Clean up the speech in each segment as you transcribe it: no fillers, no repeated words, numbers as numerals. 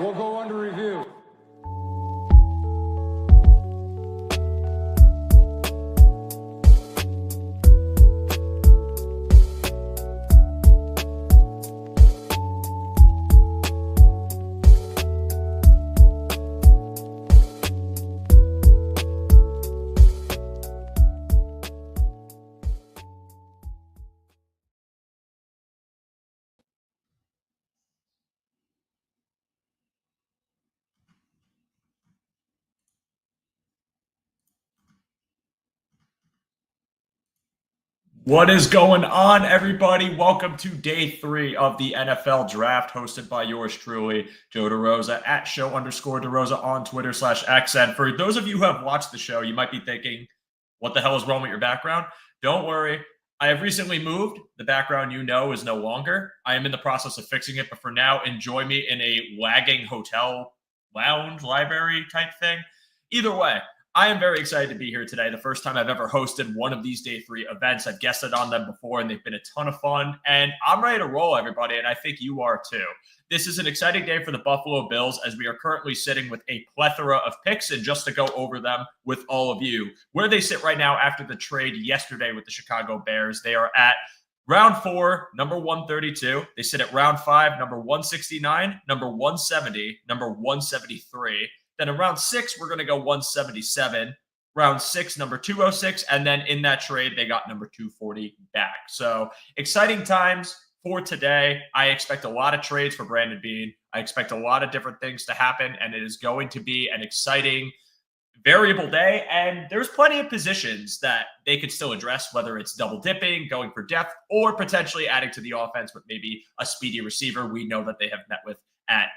will go under review. What is going on, everybody? Welcome to day 3 of the NFL draft, hosted by yours truly, Joe DeRosa, at @show_DeRosa on Twitter/X. And for those of you who have watched the show, you might be thinking, what the hell is wrong with your background? Don't worry. I have recently moved. The background you know is no longer. I am in the process of fixing it, but for now, enjoy me in a lagging hotel lounge, library type thing. Either way, I am very excited to be here today. The first time I've ever hosted one of these day 3 events. I've guested on them before, and they've been a ton of fun. And I'm ready to roll, everybody, and I think you are too. This is an exciting day for the Buffalo Bills, as we are currently sitting with a plethora of picks, and just to go over them with all of you, where they sit right now after the trade yesterday with the Chicago Bears, they are at round 4, number 132. They sit at round 5, number 169, number 170, number 173. Then in round 6, we're going to go 177. Round 6, number 206. And then in that trade, they got number 240 back. So exciting times for today. I expect a lot of trades for Brandon Beane. I expect a lot of different things to happen. And it is going to be an exciting variable day. And there's plenty of positions that they could still address, whether it's double dipping, going for depth, or potentially adding to the offense with maybe a speedy receiver we know that they have met with at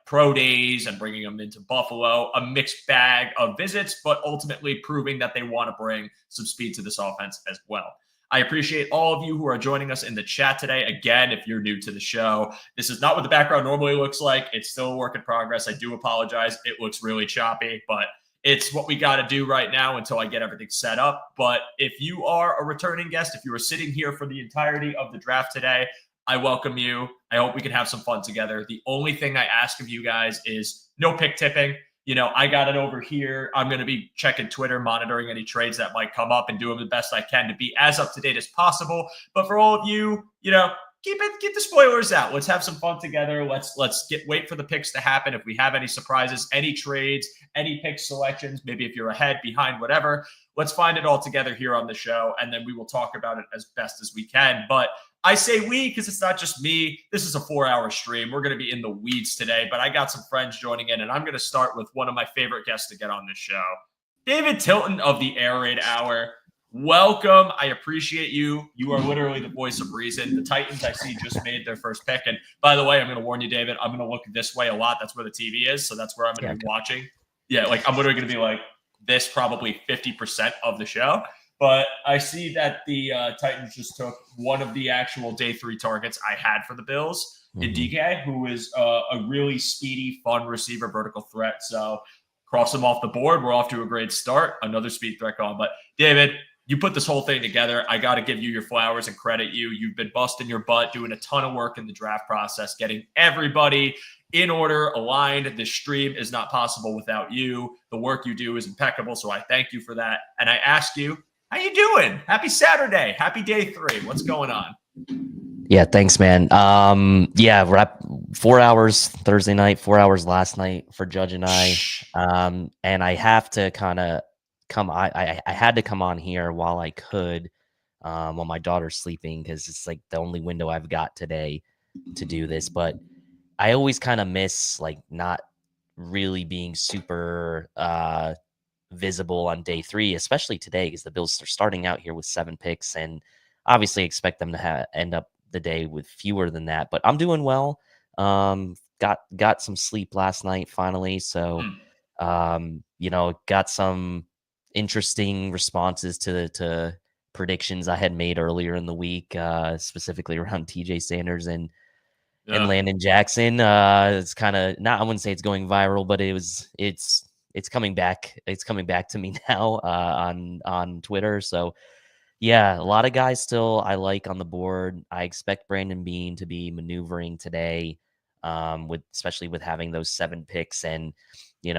pro days and bringing them into Buffalo, a mixed bag of visits, but ultimately proving that they want to bring some speed to this offense as well. I appreciate all of you who are joining us in the chat today. Again, if you're new to the show, this is not what the background normally looks like. It's still a work in progress. I do apologize. It looks really choppy, but it's what we got to do right now until I get everything set up. But if you are a returning guest, if you are sitting here for the entirety of the draft today, I welcome you. I hope we can have some fun together. The only thing I ask of you guys is no pick tipping. I got it over here. I'm going to be checking Twitter, monitoring any trades that might come up and doing the best I can to be as up to date as possible. But for all of you, keep the spoilers out. Let's have some fun together. Let's wait for the picks to happen. If we have any surprises, any trades, any pick selections, maybe if you're ahead, behind, whatever, let's find it all together here on the show, and then we will talk about it as best as we can. But I say we because it's not just me. This is a 4-hour stream. We're going to be in the weeds today, but I got some friends joining in, and I'm going to start with one of my favorite guests to get on this show, David Tilton of the Air Raid Hour. Welcome. I appreciate you. You are literally the voice of reason. The Titans, I see, just made their first pick. And by the way, I'm going to warn you, David, I'm going to look this way a lot. That's where the TV is, so that's where I'm going to be watching. Yeah, I'm literally going to be like this probably 50% of the show. But I see that the Titans just took one of the actual day 3 targets I had for the Bills, in DK, who is a really speedy, fun receiver, vertical threat. So cross him off the board. We're off to a great start. Another speed threat gone. But David, you put this whole thing together. I got to give you your flowers and credit you. You've been busting your butt, doing a ton of work in the draft process, getting everybody in order, aligned. This stream is not possible without you. The work you do is impeccable. So I thank you for that. And I ask you, how you doing? Happy Saturday. Happy day 3. What's going on? Yeah, thanks, man. We're at 4 hours Thursday night, 4 hours last night for Judge and I. And I have to kind of I had to come on here while I could, while my daughter's sleeping, because it's like the only window I've got today to do this. But I always kind of miss not really being super visible on day 3, especially today, because the Bills are starting out here with 7 picks, and obviously expect them to end up the day with fewer than that. But I'm doing well. Got some sleep last night finally, so got some interesting responses to predictions I had made earlier in the week, specifically around TJ Sanders and Landon Jackson. It's kind of not, I wouldn't say it's going viral, but it's coming back. It's coming back to me now on Twitter. So yeah, a lot of guys still I like on the board. I expect Brandon Beane to be maneuvering today. especially with having those 7 picks. And, we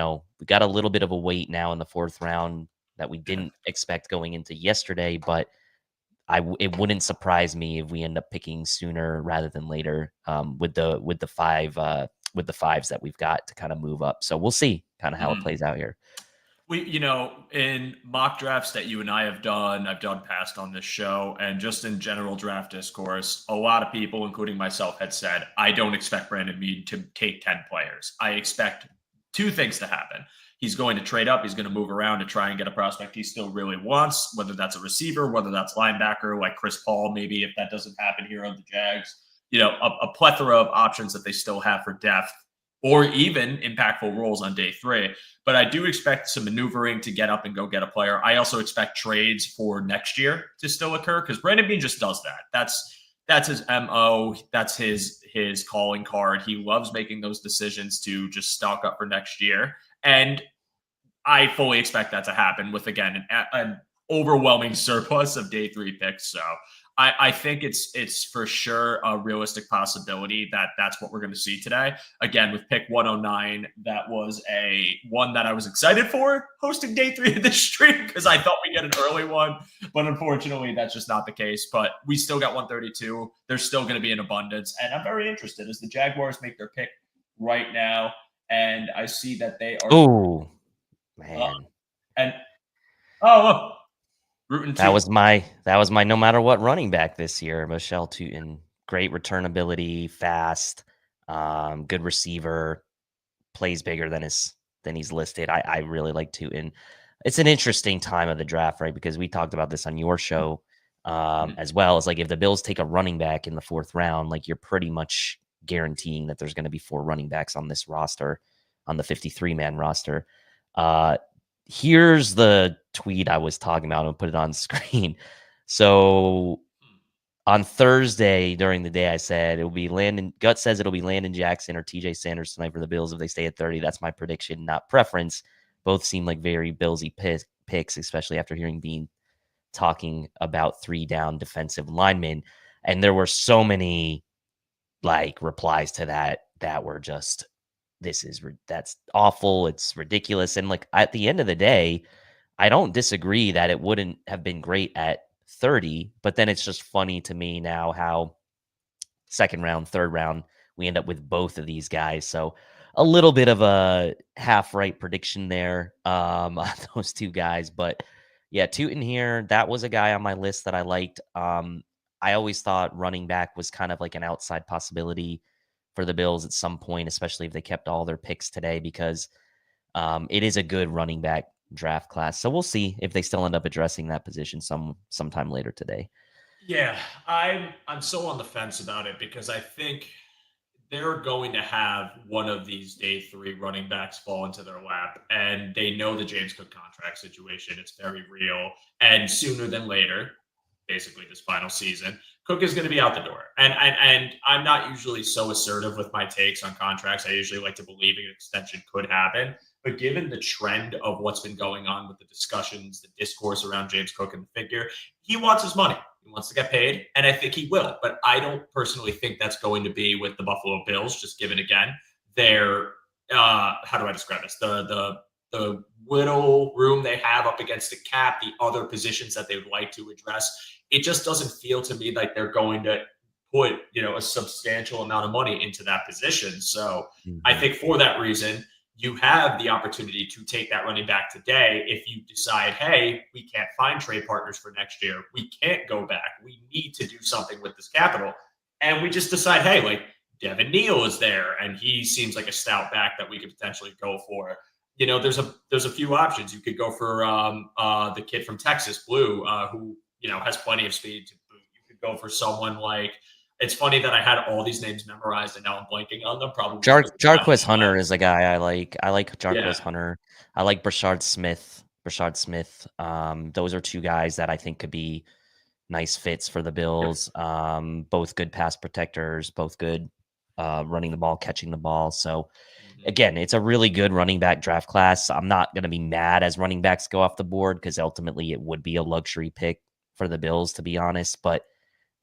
got a little bit of a wait now in the 4th round that we didn't expect going into yesterday, but it wouldn't surprise me if we end up picking sooner rather than later, with the 5s that we've got to kind of move up. So we'll see kind of how it plays out here. We, in mock drafts that you and I have done, I've done past on this show, and just in general draft discourse, a lot of people, including myself, had said, I don't expect Brandon Beane to take 10 players. I expect 2 things to happen. He's going to trade up. He's going to move around to try and get a prospect he still really wants, whether that's a receiver, whether that's linebacker, like Chris Paul, maybe if that doesn't happen here on the Jags. A plethora of options that they still have for depth or even impactful roles on day 3. But I do expect some maneuvering to get up and go get a player. I also expect trades for next year to still occur because Brandon Beane just does that. That's his MO. That's his calling card. He loves making those decisions to just stock up for next year. And I fully expect that to happen with, again, an overwhelming surplus of day 3 picks. So I think it's for sure a realistic possibility that that's what we're going to see today. Again, with pick 109, that was one that I was excited for hosting day 3 of this stream because I thought we'd get an early one, but unfortunately that's just not the case. But we still got 132. There's still going to be an abundance, and I'm very interested as the Jaguars make their pick right now, and I see that they are. Oh man! Look. That was my no matter what running back this year, Michelle Tilton. Great returnability, fast, good receiver, plays bigger than he's listed. I really like Tilton. It's an interesting time of the draft, right? Because we talked about this on your show, as well. As like if the Bills take a running back in the 4th round, like you're pretty much guaranteeing that there's going to be 4 running backs on this roster, on the 53-man roster. Here's the tweet I was talking about. I'll put it on screen. So on Thursday during the day, I said it'll be Gut says it'll be Landon Jackson or TJ Sanders tonight for the Bills if they stay at 30. That's my prediction, not preference. Both seem like very Billsy picks, especially after hearing Beane talking about 3 down defensive linemen. And there were so many replies to that were just, that's awful. It's ridiculous. And at the end of the day, I don't disagree that it wouldn't have been great at 30, but then it's just funny to me now how 2nd round, 3rd round, we end up with both of these guys. So a little bit of a half right prediction there on those 2 guys. But yeah, Tilton here, that was a guy on my list that I liked. I always thought running back was kind of like an outside possibility for the Bills at some point, especially if they kept all their picks today, because it is a good running back draft class. So we'll see if they still end up addressing that position sometime later today. Yeah, I'm so on the fence about it because I think they're going to have one of these day 3 running backs fall into their lap, and they know the James Cook contract situation. It's very real, and sooner than later, basically this final season, Cook is going to be out the door. And I'm not usually so assertive with my takes on contracts. I usually like to believe an extension could happen. But given the trend of what's been going on with the discussions, the discourse around James Cook and the figure, he wants his money. He wants to get paid, and I think he will. But I don't personally think that's going to be with the Buffalo Bills, just given, again, their how do I describe this? The little room they have up against the cap, the other positions that they would like to address. It just doesn't feel to me like they're going to put, a substantial amount of money into that position. So I think for that reason, you have the opportunity to take that running back today. If you decide, hey, we can't find trade partners for next year, we can't go back, we need to do something with this capital. And we just decide, hey, Devin Neal is there, and he seems like a stout back that we could potentially go for. There's a few options. You could go for the kid from Texas, Blue, who has plenty of speed to boot. You could go for someone like. It's funny that I had all these names memorized and now I'm blanking on them. Probably Jarquez Hunter is a guy I like. I like Jarquez Hunter. I like Brashard Smith. Those are 2 guys that I think could be nice fits for the Bills. Both good pass protectors, both good running the ball, catching the ball. So again, it's a really good running back draft class. I'm not going to be mad as running backs go off the board because ultimately it would be a luxury pick for the Bills, to be honest. But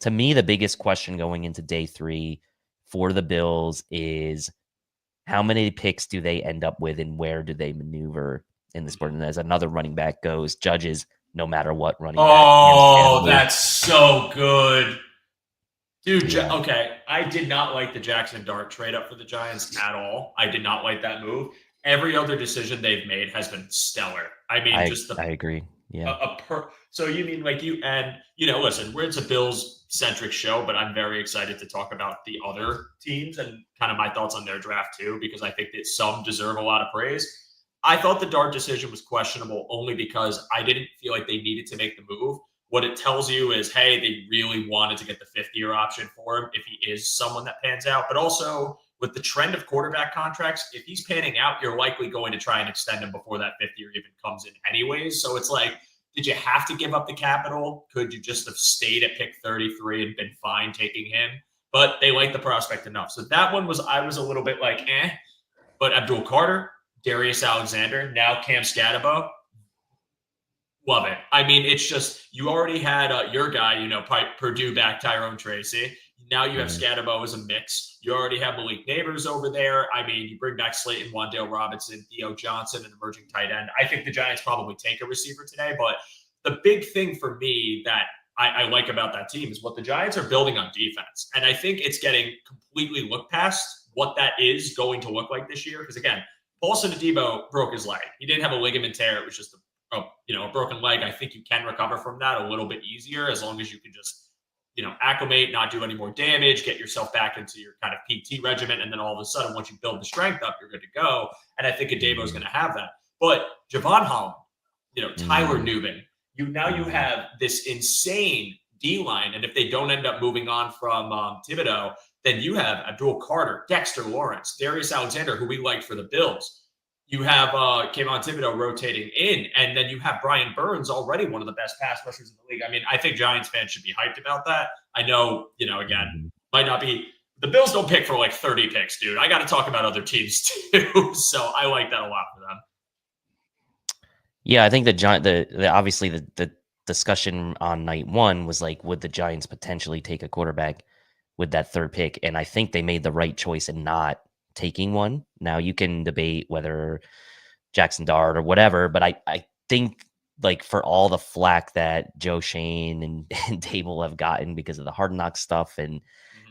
to me, the biggest question going into day 3, for the Bills is how many picks do they end up with and where do they maneuver in the sport? And as another running back goes, judges, no matter what running back. Oh, that's so good. Dude, Yeah. okay. I did not like the Jackson Dart trade up for the Giants at all. I did not like that move. Every other decision they've made has been stellar. I mean, I agree. Yeah. So you mean like listen, it's a Bills centric show, but I'm very excited to talk about the other teams and kind of my thoughts on their draft too, because I think that some deserve a lot of praise. I thought the Dart decision was questionable only because I didn't feel like they needed to make the move. What it tells you is, hey, they really wanted to get the fifth-year option for him if he is someone that pans out. But also, with the trend of quarterback contracts, if he's panning out, you're likely going to try and extend him before that fifth year even comes in anyways. So it's like, did you have to give up the capital? Could you just have stayed at pick 33 and been fine taking him? But they like the prospect enough. So that one I was a little bit like, eh. But Abdul Carter, Darius Alexander, now Cam Scatabo, love it. I mean, it's just you already had your guy, Purdue back Tyrone Tracy. Now you have Scatabo as a mix. You already have Malik Neighbors over there. I mean, you bring back Slayton, Wan'Dale Robinson, Theo Johnson, an emerging tight end. I think the Giants probably take a receiver today. But the big thing for me that I like about that team is what the Giants are building on defense. And I think it's getting completely looked past what that is going to look like this year. Because, again, Paulson Adebo broke his leg. He didn't have a ligament tear. It was just a broken leg. I think you can recover from that a little bit easier as long as you can just, acclimate, not do any more damage, get yourself back into your kind of PT regimen. And then all of a sudden, once you build the strength up, you're good to go. And I think Adebo is going to have that. But Javon Holland, Tyler Nubin, you have this insane D line. And if they don't end up moving on from Thibodeau, then you have Abdul Carter, Dexter Lawrence, Darius Alexander, who we liked for the Bills. You have Kayvon Thibodeau rotating in, and then you have Brian Burns, already one of the best pass rushers in the league. I mean, I think Giants fans should be hyped about that. I know, again, might not be – the Bills don't pick for like 30 picks, dude. I got to talk about other teams too, so I like that a lot for them. Yeah, I think obviously the discussion on night one was like, would the Giants potentially take a quarterback with that third pick? And I think they made the right choice in not taking one. Now you can debate whether Jackson Dart or whatever, but I think like for all the flack that Joe Shane and Table have gotten because of the Hard Knock stuff and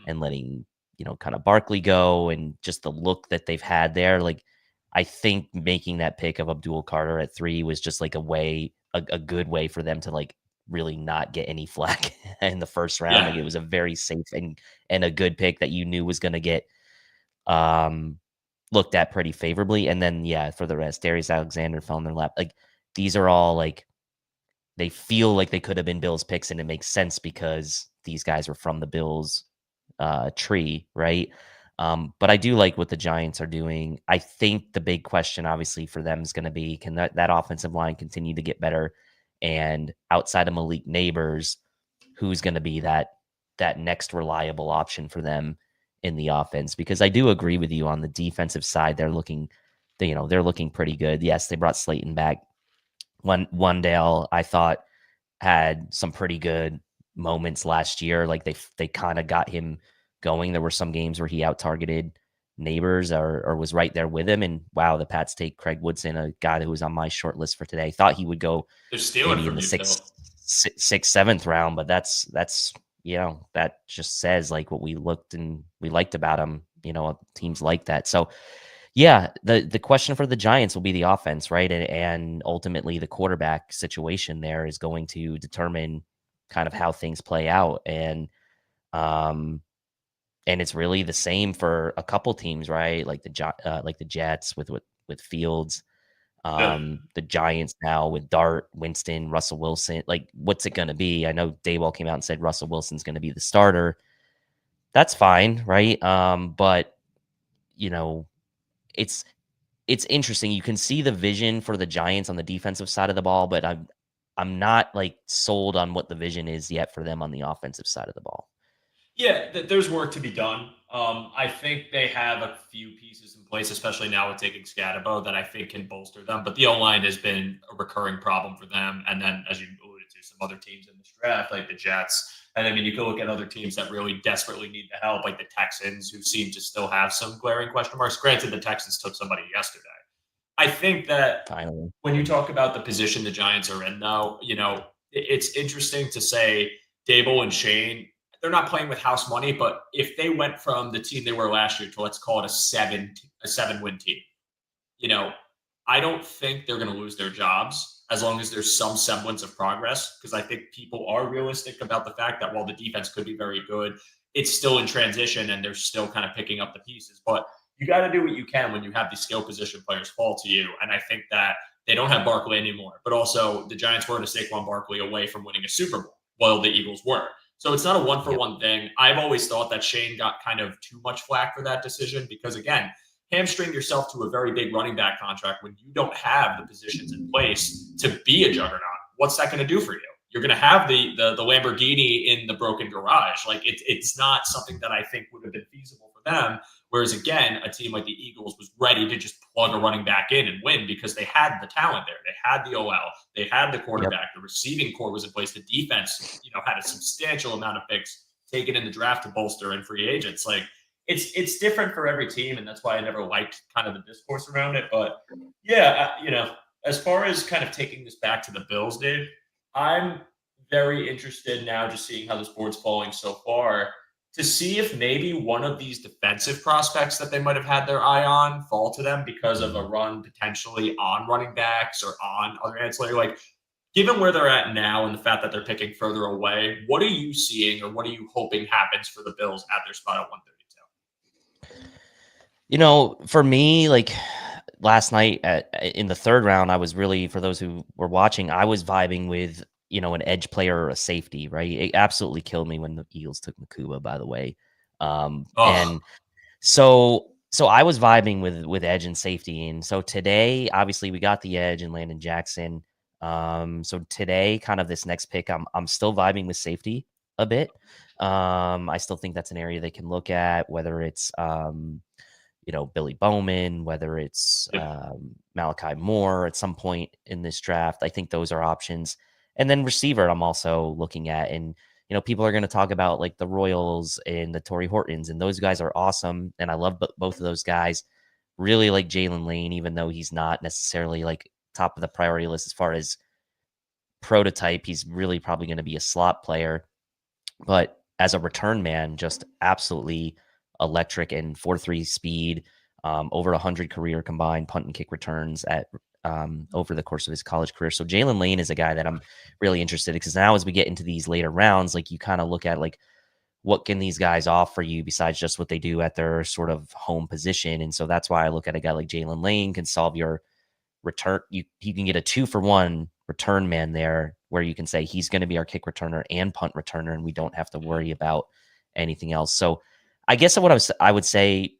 letting kind of Barkley go and just the look that they've had there, like I think making that pick of Abdul Carter at 3 was just like a good way for them to like really not get any flack in the first round. Yeah. Like it was a very safe and a good pick that you knew was going to get looked at pretty favorably. And then, for the rest, Darius Alexander fell in their lap. Like these are all like, they feel like they could have been Bills picks, and it makes sense because these guys were from the Bills tree, right? But I do like what the Giants are doing. I think the big question, obviously, for them is going to be, can that offensive line continue to get better? And outside of Malik Neighbors, who's going to be that next reliable option for them in the offense? Because I do agree with you on the defensive side. They're looking pretty good. Yes, they brought Slayton back. Wan'Dale, I thought, had some pretty good moments last year. Like they kind of got him going. There were some games where he out-targeted Neighbors or was right there with him. And wow, the Pats take Craig Woodson, a guy who was on my short list for today. Thought he would go maybe in the sixth, 7th round, but that's that just says like what we liked about him. Teams like that. So yeah, the question for the Giants will be the offense, right? And ultimately the quarterback situation there is going to determine kind of how things play out. And it's really the same for a couple teams, right? Like the Jets with Fields, the Giants now with Dart, Winston, Russell Wilson. Like, what's it going to be? I know Dayball came out and said Russell Wilson's going to be the starter. That's fine, right? But it's interesting. You can see the vision for the Giants on the defensive side of the ball, but I'm not like sold on what the vision is yet for them on the offensive side of the ball. Yeah, there's work to be done. I think they have a few pieces in place, especially now with taking Scatabo, that I think can bolster them. But the O-line has been a recurring problem for them. And then, as you alluded to, some other teams in this draft, like the Jets And I mean, you can look at other teams that really desperately need the help, like the Texans, who seem to still have some glaring question marks. Granted, the Texans took somebody yesterday. I think that Finally. when you talk about the position the Giants are in, though, it's interesting to say Dable and Shane, they're not playing with house money, but if they went from the team they were last year to, let's call it a 7-win team, you know, I don't think they're going to lose their jobs as long as there's some semblance of progress. Because I think people are realistic about the fact that while the defense could be very good, it's still in transition and they're still kind of picking up the pieces. But you got to do what you can when you have these skill position players fall to you. And I think that they don't have Barkley anymore, but also the Giants weren't a Saquon Barkley away from winning a Super Bowl, while the Eagles were. So it's not a one-for-one thing. I've always thought that Shane got kind of too much flack for that decision because, again, hamstring yourself to a very big running back contract when you don't have the positions in place to be a juggernaut. What's that going to do for you? You're going to have the Lamborghini in the broken garage. Like it's not something that I think would have been feasible for them. Whereas again, a team like the Eagles was ready to just plug a running back in and win because they had the talent there. They had the OL, they had the quarterback, the receiving core was in place, the defense, had a substantial amount of picks taken in the draft to bolster and free agents. Like it's different for every team, and that's why I never liked kind of the discourse around it. But yeah, as far as kind of taking this back to the Bills, Dave, I'm very interested now just seeing how this board's falling so far to see if maybe one of these defensive prospects that they might have had their eye on fall to them because of a run potentially on running backs or on other ancillary. Like, given where they're at now and the fact that they're picking further away, what are you seeing or what are you hoping happens for the Bills at their spot at 132? For me, like last night in the third round, I was really, for those who were watching, I was vibing with an edge player or a safety, right? It absolutely killed me when the Eagles took Nakuba, by the way. And so I was vibing with edge and safety. And so today, obviously we got the edge and Landon Jackson. So today, kind of this next pick, I'm still vibing with safety a bit. I still think that's an area they can look at, whether it's Billy Bowman, whether it's Malachi Moore at some point in this draft. I think those are options. And then receiver, I'm also looking at. And, people are going to talk about like the Royals and the Torrey Hortons, and those guys are awesome. And I love both of those guys. Really like Jalen Lane, even though he's not necessarily like top of the priority list as far as prototype. He's really probably going to be a slot player. But as a return man, just absolutely electric and 4.3 speed, over 100 career combined punt and kick returns at over the course of his college career. So Jalen Lane is a guy that I'm really interested in because now as we get into these later rounds, like you kind of look at like what can these guys offer you besides just what they do at their sort of home position. And so that's why I look at a guy like Jalen Lane can solve your return. You can get a 2-for-1 return man there where you can say he's going to be our kick returner and punt returner, and we don't have to worry about anything else. So I guess what I would say,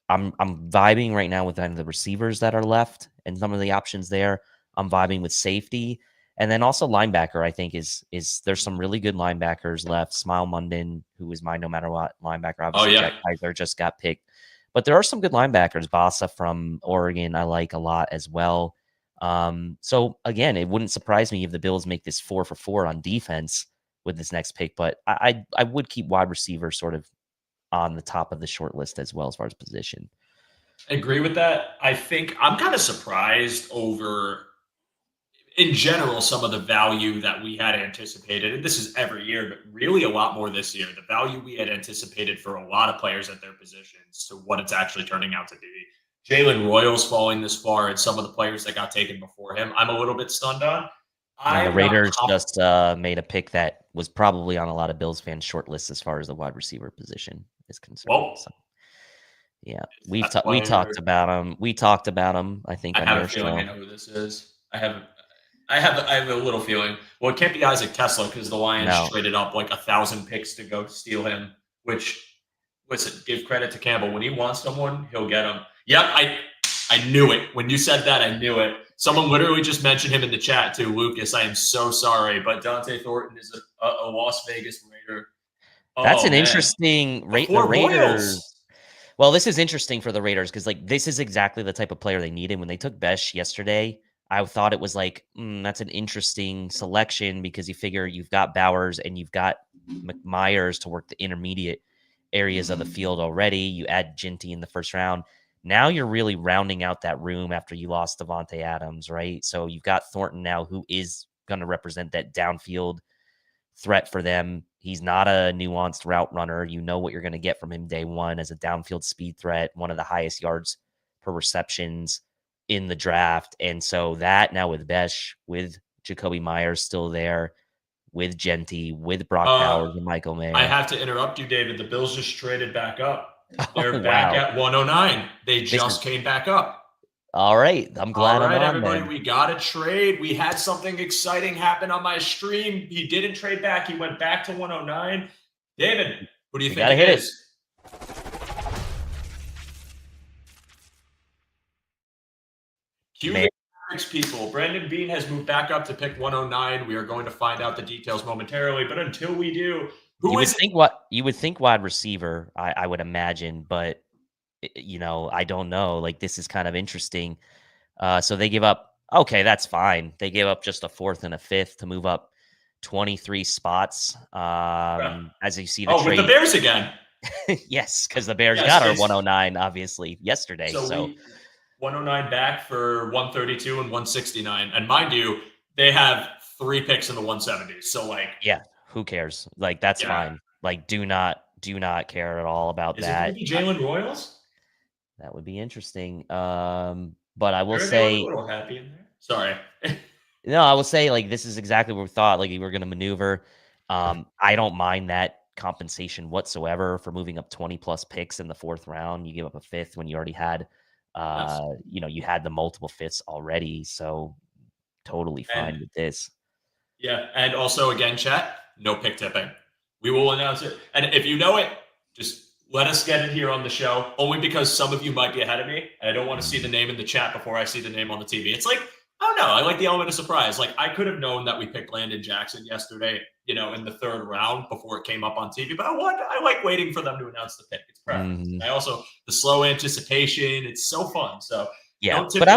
I'm vibing right now with the receivers that are left and some of the options there. I'm vibing with safety, and then also linebacker. I think is there's some really good linebackers left. Smile Munden, who is my no matter what linebacker. Obviously, Jack Kaiser just got picked, but there are some good linebackers. Bassa from Oregon, I like a lot as well. So again, it wouldn't surprise me if the Bills make this 4-for-4 on defense with this next pick, but I would keep wide receiver sort of on the top of the short list as well as far as position. I agree with that. I think I'm kind of surprised over, in general, some of the value that we had anticipated. And this is every year, but really a lot more this year. The value we had anticipated for a lot of players at their positions to what it's actually turning out to be. Jalen Royals falling this far and some of the players that got taken before him, I'm a little bit stunned on. The Raiders just made a pick that was probably on a lot of Bills fans' short lists as far as the wide receiver position is concerned. Well, so, yeah, we talked about him. We talked about him. I think I have a feeling I know who this is. I have a little feeling. Well, it can't be Isaac Tesla because the Lions traded up like 1,000 picks to go steal him. Which, listen, give credit to Campbell. When he wants someone, he'll get them. Yep, I knew it. When you said that, I knew it. Someone literally just mentioned him in the chat too, Lucas. I am so sorry, but Dante Thornton is a Las Vegas Raider. That's an interesting the Raiders. Well, this is interesting for the Raiders because like this is exactly the type of player they needed when they took Besh yesterday. I thought it was like, that's an interesting selection because you figure you've got Bowers and you've got McMyers to work the intermediate areas of the field already. You add Ginty in the first round. Now you're really rounding out that room after you lost Devontae Adams, right? So you've got Thornton now, who is going to represent that downfield threat for them. He's not a nuanced route runner. You know what you're going to get from him day one as a downfield speed threat, one of the highest yards per receptions in the draft. And so that now with Besh, with Jacoby Myers still there, with Genty, with Brock Bowers and Michael Mayer. I have to interrupt you, David. The Bills just traded back up. They're Oh, back wow. at 109. They just came back up. All right. I'm glad I'm on, everybody. then. We got a trade. We had something exciting happen on my stream. He didn't trade back. He went back to 109. David, what do you think it is? Cue the graphics people. Brandon Beane has moved back up to pick 109. We are going to find out the details momentarily. But until we do, you would think wide receiver, I would imagine, but I don't know. Like, this is kind of interesting. So they give up. Okay, that's fine. They gave up just a 4th and a 5th to move up 23 spots. As you see the trade. With the Bears again. Yes, because the Bears got our 109 obviously yesterday. So 109 back for 132 and 169. And mind you, they have 3 picks in the 170s. So yeah, who cares? Like, that's fine. Like, do not care at all about that. Is it Jalen Royals? That would be interesting. But I will say, a little happy in there. Sorry. No, I will say, like, this is exactly what we thought. Like, we were going to maneuver. I don't mind that compensation whatsoever for moving up 20 plus picks in the 4th round. You give up a 5th when you already had, you had the multiple 5ths already. So totally fine with this. Yeah. And also, again, chat, no pick tipping. We will announce it. And if you know it, just let us get it here on the show, only because some of you might be ahead of me. And I don't want to see the name in the chat before I see the name on the TV. It's like, I don't know. I like the element of surprise. Like, I could have known that we picked Landon Jackson yesterday, in the 3rd round before it came up on TV. But I like waiting for them to announce the pick. It's preference. I also, the slow anticipation, it's so fun. So, yeah. But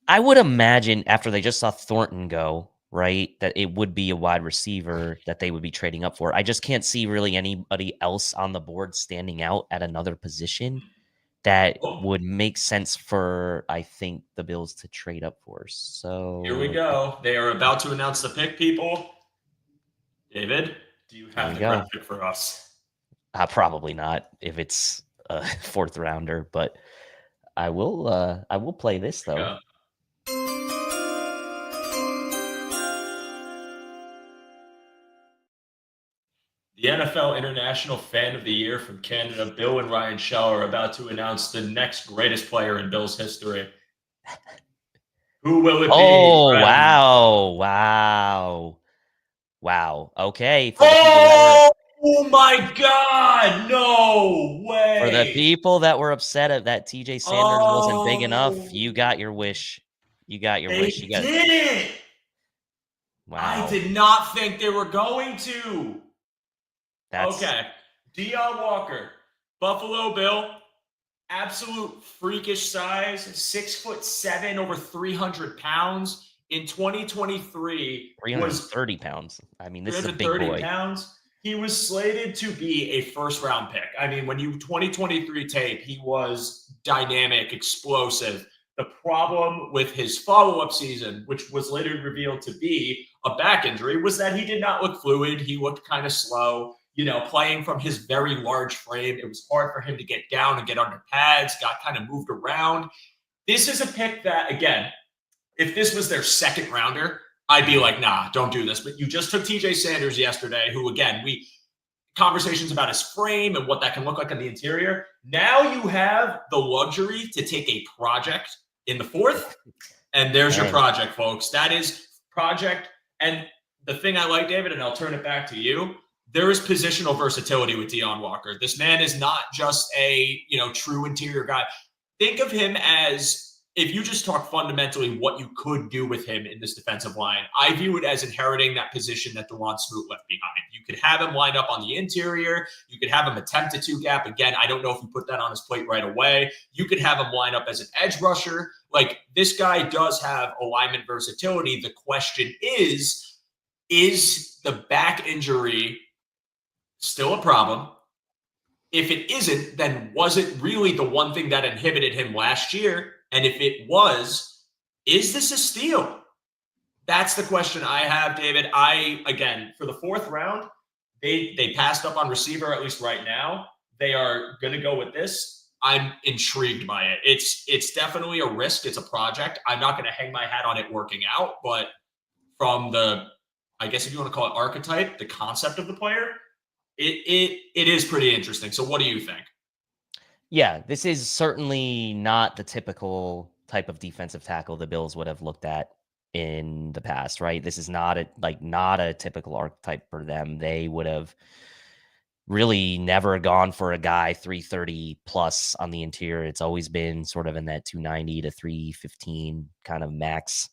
I would imagine after they just saw Thornton go, right, that it would be a wide receiver that they would be trading up for. I just can't see really anybody else on the board standing out at another position that would make sense for, I think, the Bills to trade up for. So here we go. They are about to announce the pick, people. David, do you have the graphic for us? Probably not if it's a 4th rounder, but I will play this though. The NFL International Fan of the Year from Canada, Bill and Ryan Shell, are about to announce the next greatest player in Bills history. Who will it be? Oh, wow. Okay. Oh my God. No way. For the people that were upset at that TJ Sanders wasn't big enough, you got your wish. You got your wish. They did it. Wow. I did not think they were going to. Okay. Deion Walker, Buffalo Bill, absolute freakish size, 6'7", over 300 pounds. In 2023, 330 pounds. I mean, this is a big boy. Pounds. He was slated to be a 1st-round pick. I mean, when 2023 tape, he was dynamic, explosive. The problem with his follow-up season, which was later revealed to be a back injury, was that he did not look fluid. He looked kind of slow. Playing from his very large frame, it was hard for him to get down and get under pads, got kind of moved around. This is a pick that, again, if this was their 2nd rounder, I'd be like, nah, don't do this. But you just took TJ Sanders yesterday, who, again, conversations about his frame and what that can look like on the interior. Now you have the luxury to take a project in the 4th, and there's your project, folks. That is project. And the thing I like, David, and I'll turn it back to you, there is positional versatility with Deion Walker. This man is not just a, true interior guy. Think of him as, if you just talk fundamentally what you could do with him in this defensive line, I view it as inheriting that position that DeJuan Smoot left behind. You could have him lined up on the interior. You could have him attempt a 2-gap. Again, I don't know if you put that on his plate right away. You could have him line up as an edge rusher. Like, this guy does have alignment versatility. The question is the back injury still a problem? If it isn't, then was it really the one thing that inhibited him last year? And if it was, is this a steal? That's the question I have, David. Again, for the fourth round, they passed up on receiver, at least right now. They are going to go with this. I'm intrigued by it. It's definitely a risk. It's a project. I'm not going to hang my hat on it working out, but from the, I guess if you want to call it archetype, the concept of the player, it is pretty interesting. So what do you think? Yeah, this is certainly not the typical type of defensive tackle the Bills would have looked at in the past, right? This is not a typical archetype for them. They would have really never gone for a guy 330 plus on the interior. It's always been sort of in that 290 to 315 kind of max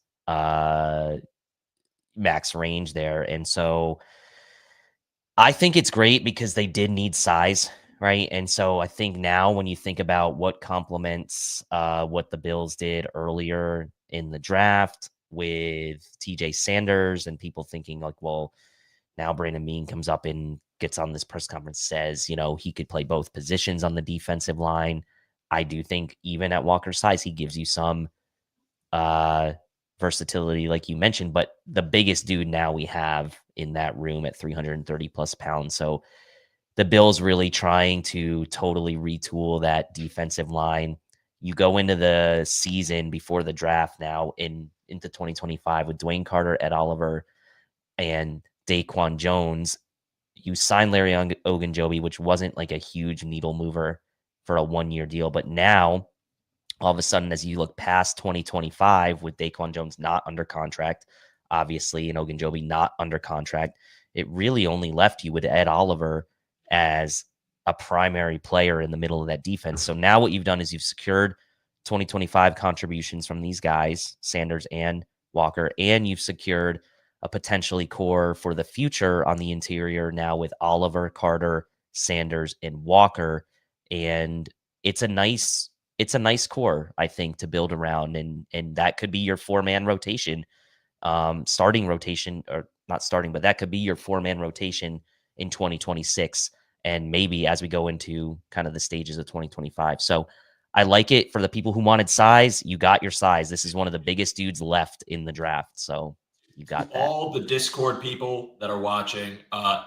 range there. And so I think it's great because they did need size, right? And so I think now when you think about what complements what the Bills did earlier in the draft with TJ Sanders, and people thinking like, well, now Brandon Beane comes up and gets on this press conference, says, he could play both positions on the defensive line. I do think even at Walker's size, he gives you some versatility, like you mentioned, but the biggest dude now we have in that room at 330 plus pounds. So the Bills really trying to totally retool that defensive line. You go into the season before the draft now into 2025 with Dwayne Carter, Ed Oliver, and Daquan Jones. You signed Larry Ogunjobi, which wasn't like a huge needle mover for a 1-year deal. But now, all of a sudden, as you look past 2025 with Daquan Jones not under contract, obviously, and Ogunjobi not under contract, it really only left you with Ed Oliver as a primary player in the middle of that defense. So now what you've done is you've secured 2025 contributions from these guys, Sanders and Walker, and you've secured a potentially core for the future on the interior now with Oliver, Carter, Sanders, and Walker. And it's a nice core, I think, to build around. And that could be your 4-man rotation, starting rotation, or not starting, but that could be your 4-man rotation in 2026. And maybe as we go into kind of the stages of 2025. So I like it. For the people who wanted size, you got your size. This is one of the biggest dudes left in the draft. So you got that. All the Discord people that are watching,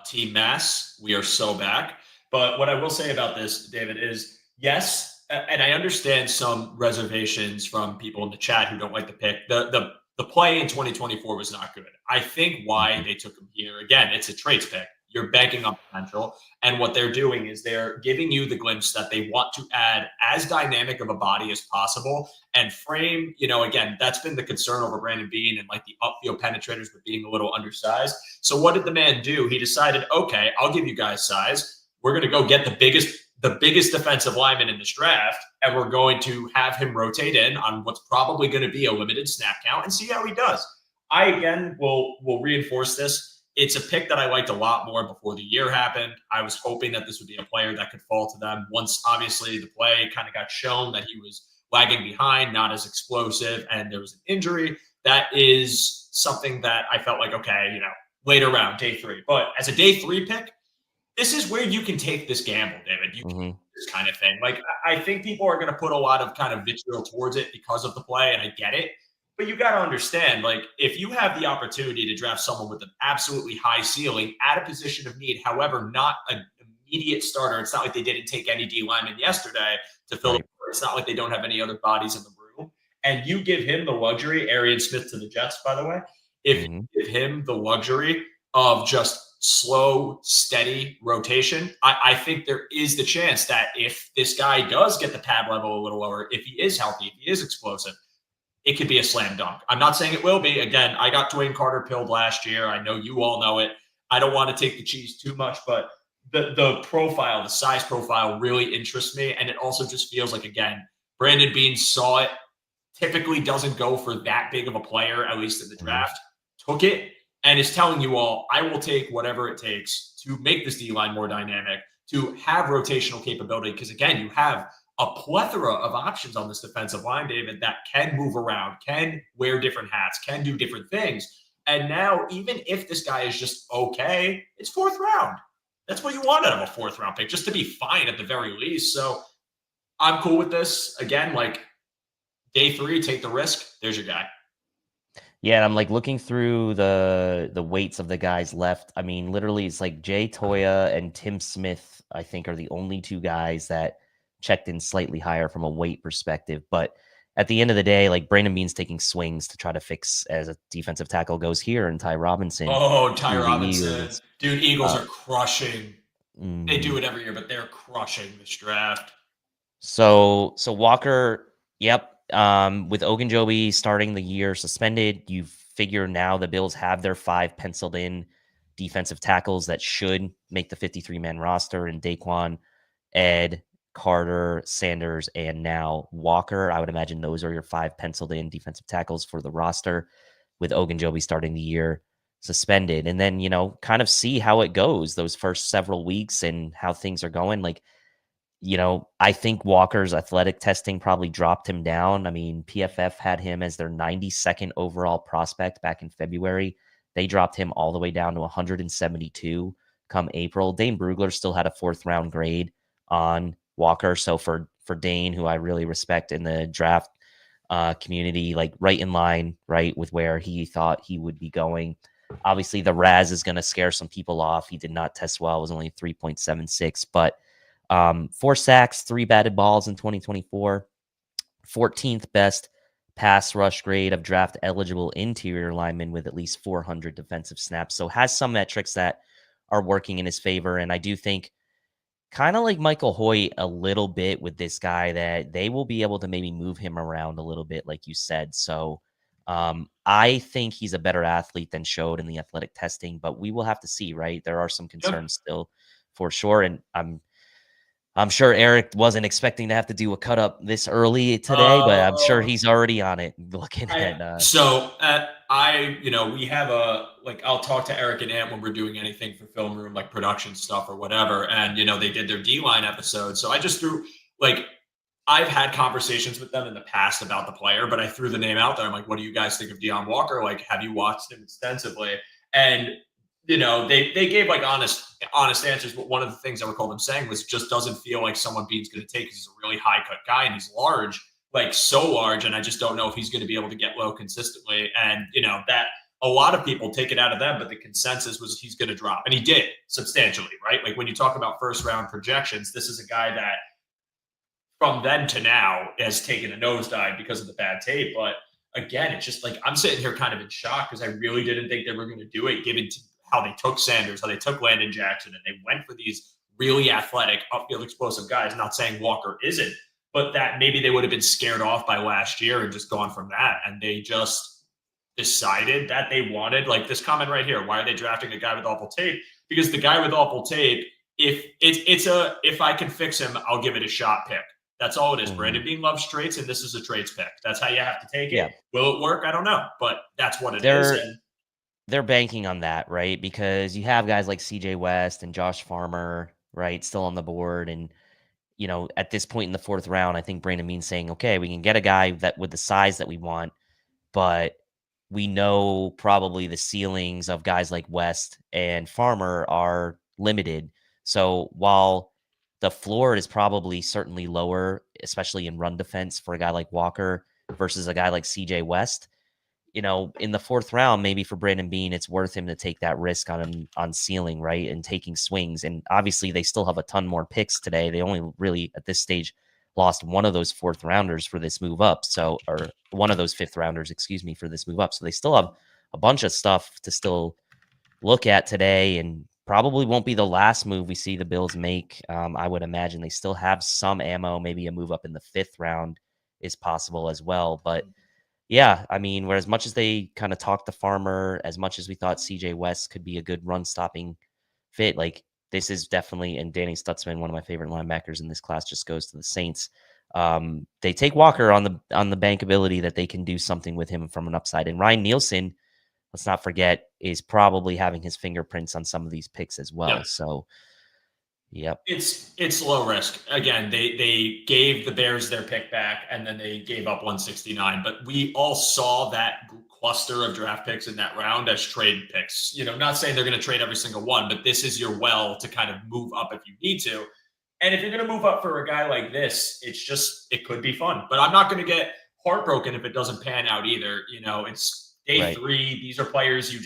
Team Mass, we are so back. But what I will say about this, David, is yes, and I understand some reservations from people in the chat who don't like the pick. The play in 2024 was not good. I think why they took him here, again, it's a traits pick. You're banking on potential. And what they're doing is they're giving you the glimpse that they want to add as dynamic of a body as possible and frame, again, that's been the concern over Brandon Beane and like the upfield penetrators with being a little undersized. So what did the man do? He decided, okay, I'll give you guys size. We're going to go get the biggest defensive lineman in this draft, and we're going to have him rotate in on what's probably going to be a limited snap count and see how he does. I, again, will reinforce this. It's a pick that I liked a lot more before the year happened. I was hoping that this would be a player that could fall to them once, obviously, the play kind of got shown that he was lagging behind, not as explosive, and there was an injury. That is something that I felt like, okay, later round, day 3. But as a day 3 pick, this is where you can take this gamble, David. You can do this kind of thing. Like, I think people are going to put a lot of kind of vitriol towards it because of the play, and I get it. But you got to understand, like, if you have the opportunity to draft someone with an absolutely high ceiling at a position of need, however, not an immediate starter, it's not like they didn't take any D lineman yesterday to fill the floor. It's not like they don't have any other bodies in the room. And you give him the luxury, Arian Smith to the Jets, by the way, if you give him the luxury of just slow, steady rotation, I think there is the chance that if this guy does get the pad level a little lower, if he is healthy, if he is explosive, it could be a slam dunk. I'm not saying it will be. Again, I got Dwayne Carter pilled last year. I know you all know it. I don't want to take the cheese too much, but the profile, the size profile really interests me. And it also just feels like, again, Brandon Beane saw it, typically doesn't go for that big of a player, at least in the draft, took it, and is telling you all, I will take whatever it takes to make this D-line more dynamic, to have rotational capability. Because, again, you have a plethora of options on this defensive line, David, that can move around, can wear different hats, can do different things. And now, even if this guy is just okay, it's fourth round. That's what you want out of a fourth round pick, just to be fine at the very least. So I'm cool with this. Again, like day 3, take the risk. There's your guy. Yeah, and I'm like looking through the weights of the guys left. I mean, literally, it's like Jay Toya and Tim Smith, I think, are the only 2 guys that checked in slightly higher from a weight perspective. But at the end of the day, like Brandon Beane's taking swings to try to fix as a defensive tackle goes here, and Ty Robinson. Oh, Ty to the Robinson. Eagles. Dude, Eagles are crushing. They do Mhm. it every year, but they're crushing this draft. So Walker, yep. With Ogunjobi starting the year suspended, you figure now the Bills have their 5 penciled in defensive tackles that should make the 53-man roster, and Daquan, Ed, Carter, Sanders, and now Walker. I would imagine those are your 5 penciled in defensive tackles for the roster, with Ogunjobi starting the year suspended. And then, kind of see how it goes those first several weeks and how things are going. Like, I think Walker's athletic testing probably dropped him down. I mean, PFF had him as their 92nd overall prospect back in February. They dropped him all the way down to 172 come April. Dane Brugler still had a 4th round grade on Walker. So for Dane, who I really respect in the draft community, like right in line, right, with where he thought he would be going. Obviously, the RAS is going to scare some people off. He did not test well. It was only 3.76, but 4 sacks, 3 batted balls in 2024, 14th best pass rush grade of draft eligible interior linemen with at least 400 defensive snaps. So has some metrics that are working in his favor. And I do think, kind of like Michael Hoyt a little bit with this guy, that they will be able to maybe move him around a little bit, like you said. So I think he's a better athlete than showed in the athletic testing, but we will have to see, right? There are some concerns still for sure. And I'm sure Eric wasn't expecting to have to do a cut up this early today, but I'm sure he's already on it looking at. We have I'll talk to Eric and Ant when we're doing anything for film room, like production stuff or whatever. And, they did their D-line episode. So I just threw, I've had conversations with them in the past about the player, but I threw the name out there. I'm like, what do you guys think of Deion Walker? Like, have you watched him extensively? And, they gave honest answers, but one of the things I recall them saying was just doesn't feel like someone Beane's going to take because he's a really high cut guy and he's large, like so large. And I just don't know if he's going to be able to get low consistently. And, that a lot of people take it out of them, but the consensus was he's going to drop. And he did substantially, right? Like when you talk about first round projections, this is a guy that from then to now has taken a nosedive because of the bad tape. But again, it's just like I'm sitting here kind of in shock because I really didn't think they were going to do it, given how they took Sanders, how they took Landon Jackson, and they went for these really athletic, upfield explosive guys. Not saying Walker isn't, but that maybe they would have been scared off by last year and just gone from that. And they just decided that they wanted, like this comment right here, why are they drafting a guy with awful tape? Because the guy with awful tape, if I can fix him, I'll give it a shot pick. That's all it is. Brandon Beane loves traits, and this is a traits pick. That's how you have to take it. Yeah. Will it work? I don't know, but that's what it is. They're banking on that, right? Because you have guys like CJ West and Josh Farmer, right, still on the board. And, at this point in the 4th round, I think Brandon Beane's saying, okay, we can get a guy that with the size that we want, but we know probably the ceilings of guys like West and Farmer are limited. So while the floor is probably certainly lower, especially in run defense for a guy like Walker versus a guy like CJ West, in the 4th round, maybe for Brandon Beane, it's worth him to take that risk on ceiling, right, and taking swings. And obviously, they still have a ton more picks today. They only really, at this stage, lost one of those 4th rounders for this move up. So, or one of those 5th rounders, for this move up. So they still have a bunch of stuff to still look at today, and probably won't be the last move we see the Bills make. I would imagine they still have some ammo. Maybe a move up in the 5th round is possible as well, but. Yeah, I mean, where as much as they kind of talked to Farmer, as much as we thought CJ West could be a good run-stopping fit, like this is definitely, and Danny Stutzman, one of my favorite linebackers in this class, just goes to the Saints. They take Walker on the bankability that they can do something with him from an upside. And Ryan Nielsen, let's not forget, is probably having his fingerprints on some of these picks as well. Yeah. So Yep. It's low risk. Again, they gave the Bears their pick back, and then they gave up 169. But we all saw that cluster of draft picks in that round as trade picks. Not saying they're going to trade every single one, but this is your well to kind of move up if you need to. And if you're going to move up for a guy like this, it could be fun. But I'm not going to get heartbroken if it doesn't pan out either. It's day 3. These are players you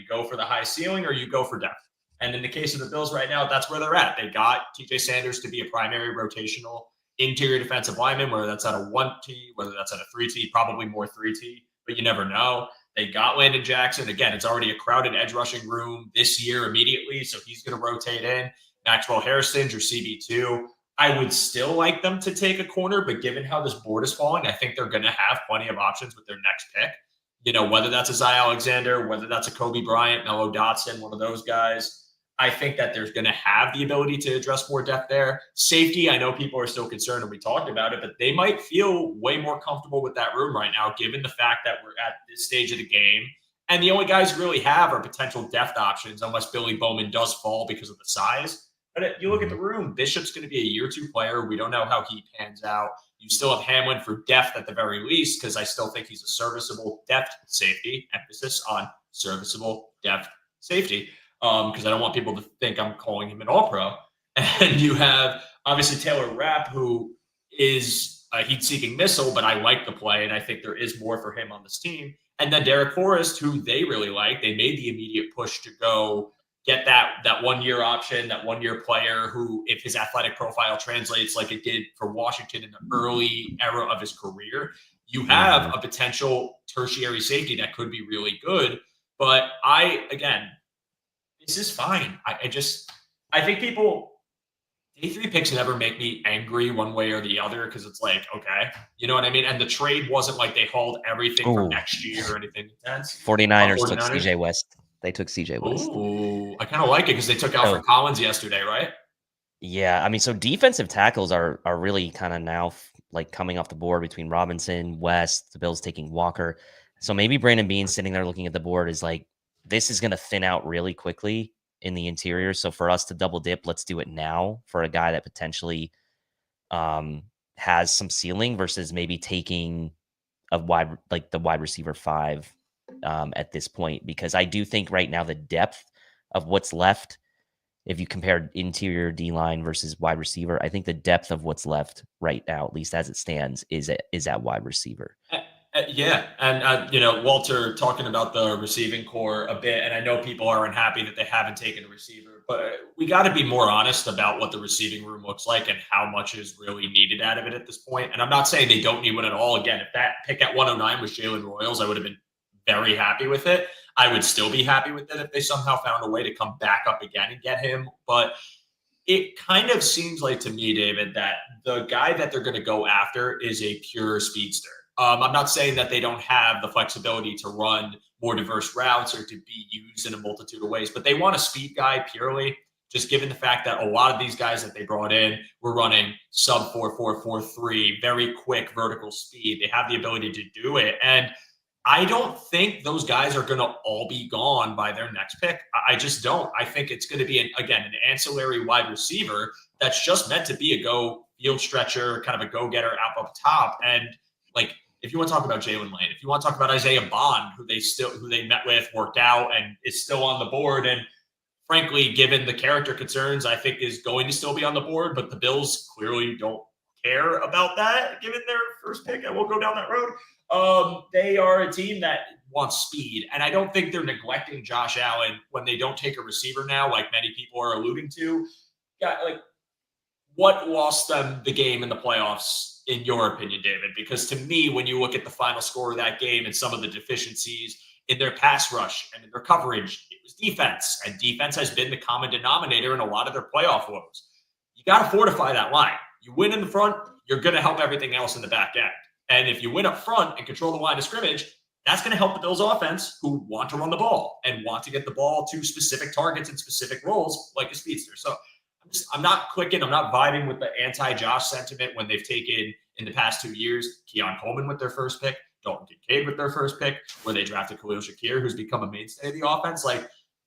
go for the high ceiling or you go for depth. And in the case of the Bills right now, that's where they're at. They got TJ Sanders to be a primary rotational interior defensive lineman, whether that's at a 1T, whether that's at a 3T, probably more 3T, but you never know. They got Landon Jackson. Again, it's already a crowded edge rushing room this year immediately, so he's going to rotate in. Maxwell Harrison's your CB2. I would still like them to take a corner, but given how this board is falling, I think they're going to have plenty of options with their next pick. Whether that's a Zy Alexander, whether that's a Kobe Bryant, Mello Dotson, one of those guys. I think that there's going to have the ability to address more depth there. Safety, I know people are still concerned, and we talked about it, but they might feel way more comfortable with that room right now, given the fact that we're at this stage of the game. And the only guys we really have are potential depth options, unless Billy Bowman does fall because of the size. But you look at the room, Bishop's going to be a year 2 player. We don't know how he pans out. You still have Hamlin for depth at the very least, because I still think he's a serviceable depth safety. Emphasis on serviceable depth safety. Because I don't want people to think I'm calling him an all-pro. And you have, obviously, Taylor Rapp, who is a heat-seeking missile, but I like the play, and I think there is more for him on this team. And then Derek Forrest, who they really like. They made the immediate push to go get that one-year option, that one-year player who, if his athletic profile translates like it did for Washington in the early era of his career, you have a potential tertiary safety that could be really good. But this is fine. I think day 3 picks never make me angry one way or the other, because it's like, okay, you know what I mean? And the trade wasn't like they hauled everything from next year or anything intense. 49ers took CJ West. They took CJ West. Ooh, I kind of like it because they took Alfred Collins yesterday, right? Yeah, I mean, so defensive tackles are really kind of now like coming off the board between Robinson, West, the Bills taking Walker. So maybe Brandon Beane sitting there looking at the board is like, this is going to thin out really quickly in the interior. So for us to double dip, let's do it now for a guy that potentially has some ceiling versus maybe taking the wide receiver 5 at this point. Because I do think right now the depth of what's left, if you compare interior D-line versus wide receiver, I think the depth of what's left right now, at least as it stands, is at wide receiver. Yeah. And, Walter talking about the receiving core a bit, and I know people are unhappy that they haven't taken a receiver, but we got to be more honest about what the receiving room looks like and how much is really needed out of it at this point. And I'm not saying they don't need one at all. Again, if that pick at 109 was Jalen Royals, I would have been very happy with it. I would still be happy with it if they somehow found a way to come back up again and get him. But it kind of seems like to me, David, that the guy that they're going to go after is a pure speedster. I'm not saying that they don't have the flexibility to run more diverse routes or to be used in a multitude of ways, but they want a speed guy purely, just given the fact that a lot of these guys that they brought in were running sub 4.4, 4.3, very quick vertical speed. They have the ability to do it. And I don't think those guys are going to all be gone by their next pick. I just don't. I think it's going to be, an ancillary wide receiver that's just meant to be a go field stretcher, kind of a go-getter up top. And if you want to talk about Jalen Lane, if you want to talk about Isaiah Bond, who they met with, worked out, and is still on the board, and frankly, given the character concerns, I think is going to still be on the board, but the Bills clearly don't care about that, given their first pick, and we'll go down that road. They are a team that wants speed, and I don't think they're neglecting Josh Allen when they don't take a receiver now, like many people are alluding to. What lost them the game in the playoffs, in your opinion, David? Because to me, when you look at the final score of that game and some of the deficiencies in their pass rush and in their coverage, it was defense. And defense has been the common denominator in a lot of their playoff woes. You got to fortify that line. You win in the front, you're going to help everything else in the back end. And if you win up front and control the line of scrimmage, that's going to help the Bills offense, who want to run the ball and want to get the ball to specific targets and specific roles like a speedster. So I'm not clicking. I'm not vibing with the anti-Josh sentiment when they've taken, in the past 2 years, Keon Coleman with their first pick, Dalton Kincaid with their first pick, where they drafted Khalil Shakir, who's become a mainstay of the offense.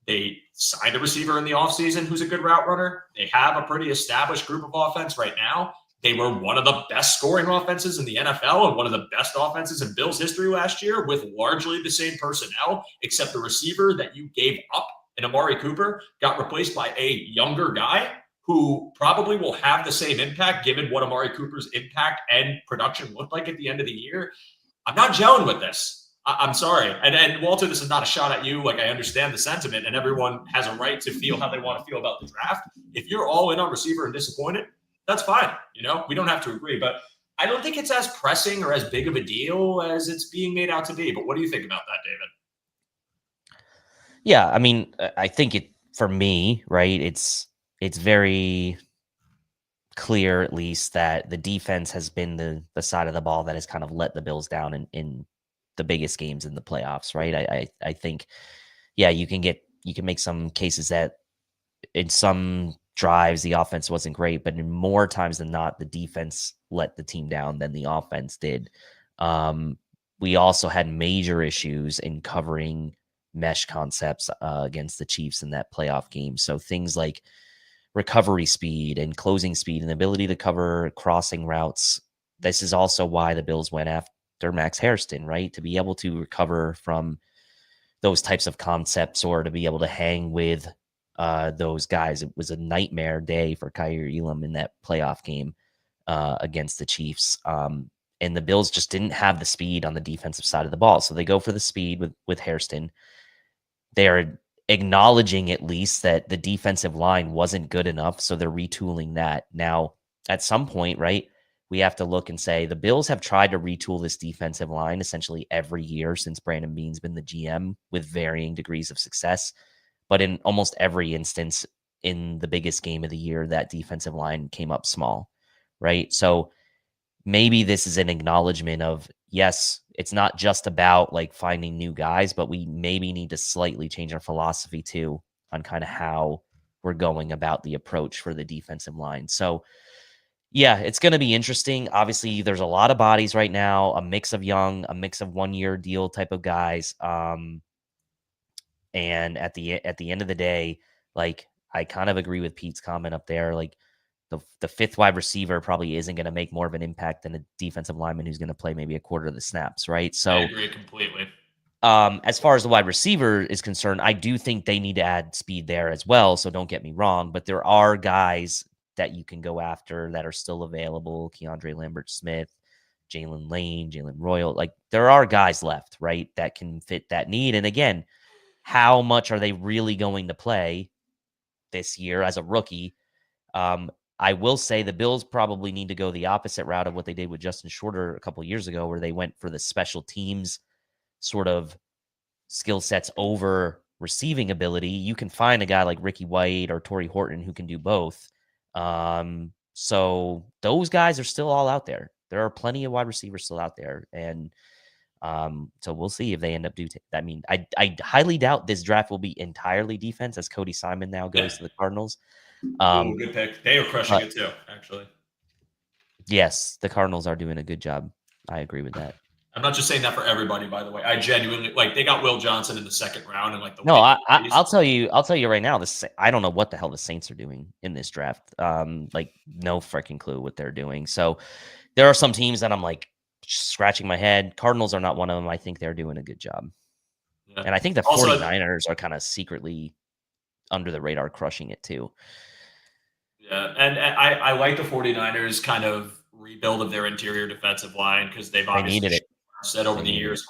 They signed a receiver in the offseason who's a good route runner. They have a pretty established group of offense right now. They were one of the best scoring offenses in the NFL and one of the best offenses in Bills history last year with largely the same personnel, except the receiver that you gave up in Amari Cooper got replaced by a younger guy who probably will have the same impact given what Amari Cooper's impact and production looked like at the end of the year. I'm not gelling with this. I'm sorry. And Walter, this is not a shot at you. Like, I understand the sentiment, and everyone has a right to feel how they want to feel about the draft. If you're all in on receiver and disappointed, that's fine. We don't have to agree. But I don't think it's as pressing or as big of a deal as it's being made out to be. But what do you think about that, David? Yeah, I mean, I think for me, right, it's very clear, at least, that the defense has been the side of the ball that has kind of let the Bills down in the biggest games in the playoffs, right? I think, yeah, you can make some cases that in some drives the offense wasn't great, but in more times than not, the defense let the team down than the offense did. We also had major issues in covering mesh concepts against the Chiefs in that playoff game. So things like recovery speed and closing speed and the ability to cover crossing routes. This is also why the Bills went after Max Hairston, right? To be able to recover from those types of concepts or to be able to hang with those guys. It was a nightmare day for Kaiir Elam in that playoff game against the Chiefs. And the Bills just didn't have the speed on the defensive side of the ball. So they go for the speed with Hairston. They are acknowledging at least that the defensive line wasn't good enough. So they're retooling that. Now, at some point, right, we have to look and say the Bills have tried to retool this defensive line essentially every year since Brandon Beane's been the GM with varying degrees of success. But in almost every instance in the biggest game of the year, that defensive line came up small, right? So maybe this is an acknowledgement of, yes, it's not just about like finding new guys, but we maybe need to slightly change our philosophy too on kind of how we're going about the approach for the defensive line. So yeah, it's going to be interesting. Obviously, there's a lot of bodies right now, a mix of young, a mix of 1-year deal type of guys. And at the end of the day, like, I kind of agree with Pete's comment up there. Like, the fifth wide receiver probably isn't going to make more of an impact than a defensive lineman who's going to play maybe a quarter of the snaps, right? So I agree completely. As far as the wide receiver is concerned, I do think they need to add speed there as well. So don't get me wrong, but there are guys that you can go after that are still available. Keandre Lambert-Smith, Jalen Lane, Jalen Royal. Like, there are guys left, right, that can fit that need. And again, how much are they really going to play this year as a rookie? I will say the Bills probably need to go the opposite route of what they did with Justin Shorter a couple of years ago, where they went for the special teams sort of skill sets over receiving ability. You can find a guy like Ricky White or Torrey Horton who can do both. So those guys are still all out there. There are plenty of wide receivers still out there. And so we'll see if they end up I mean, I highly doubt this draft will be entirely defense as Cody Simon now goes to the Cardinals. Good pick. They are crushing it too, actually. Yes, the Cardinals are doing a good job. I agree with that. I'm not just saying that for everybody, by the way. I genuinely they got Will Johnson in the second round, and like the no, I'll tell you right now. I don't know what the hell the Saints are doing in this draft. Like, no freaking clue what they're doing. So there are some teams that I'm like scratching my head. Cardinals are not one of them. I think they're doing a good job, and I think the 49ers are kind of secretly under the radar crushing it too. Yeah, and I like the 49ers kind of rebuild of their interior defensive line because they've obviously needed it. Said over the years.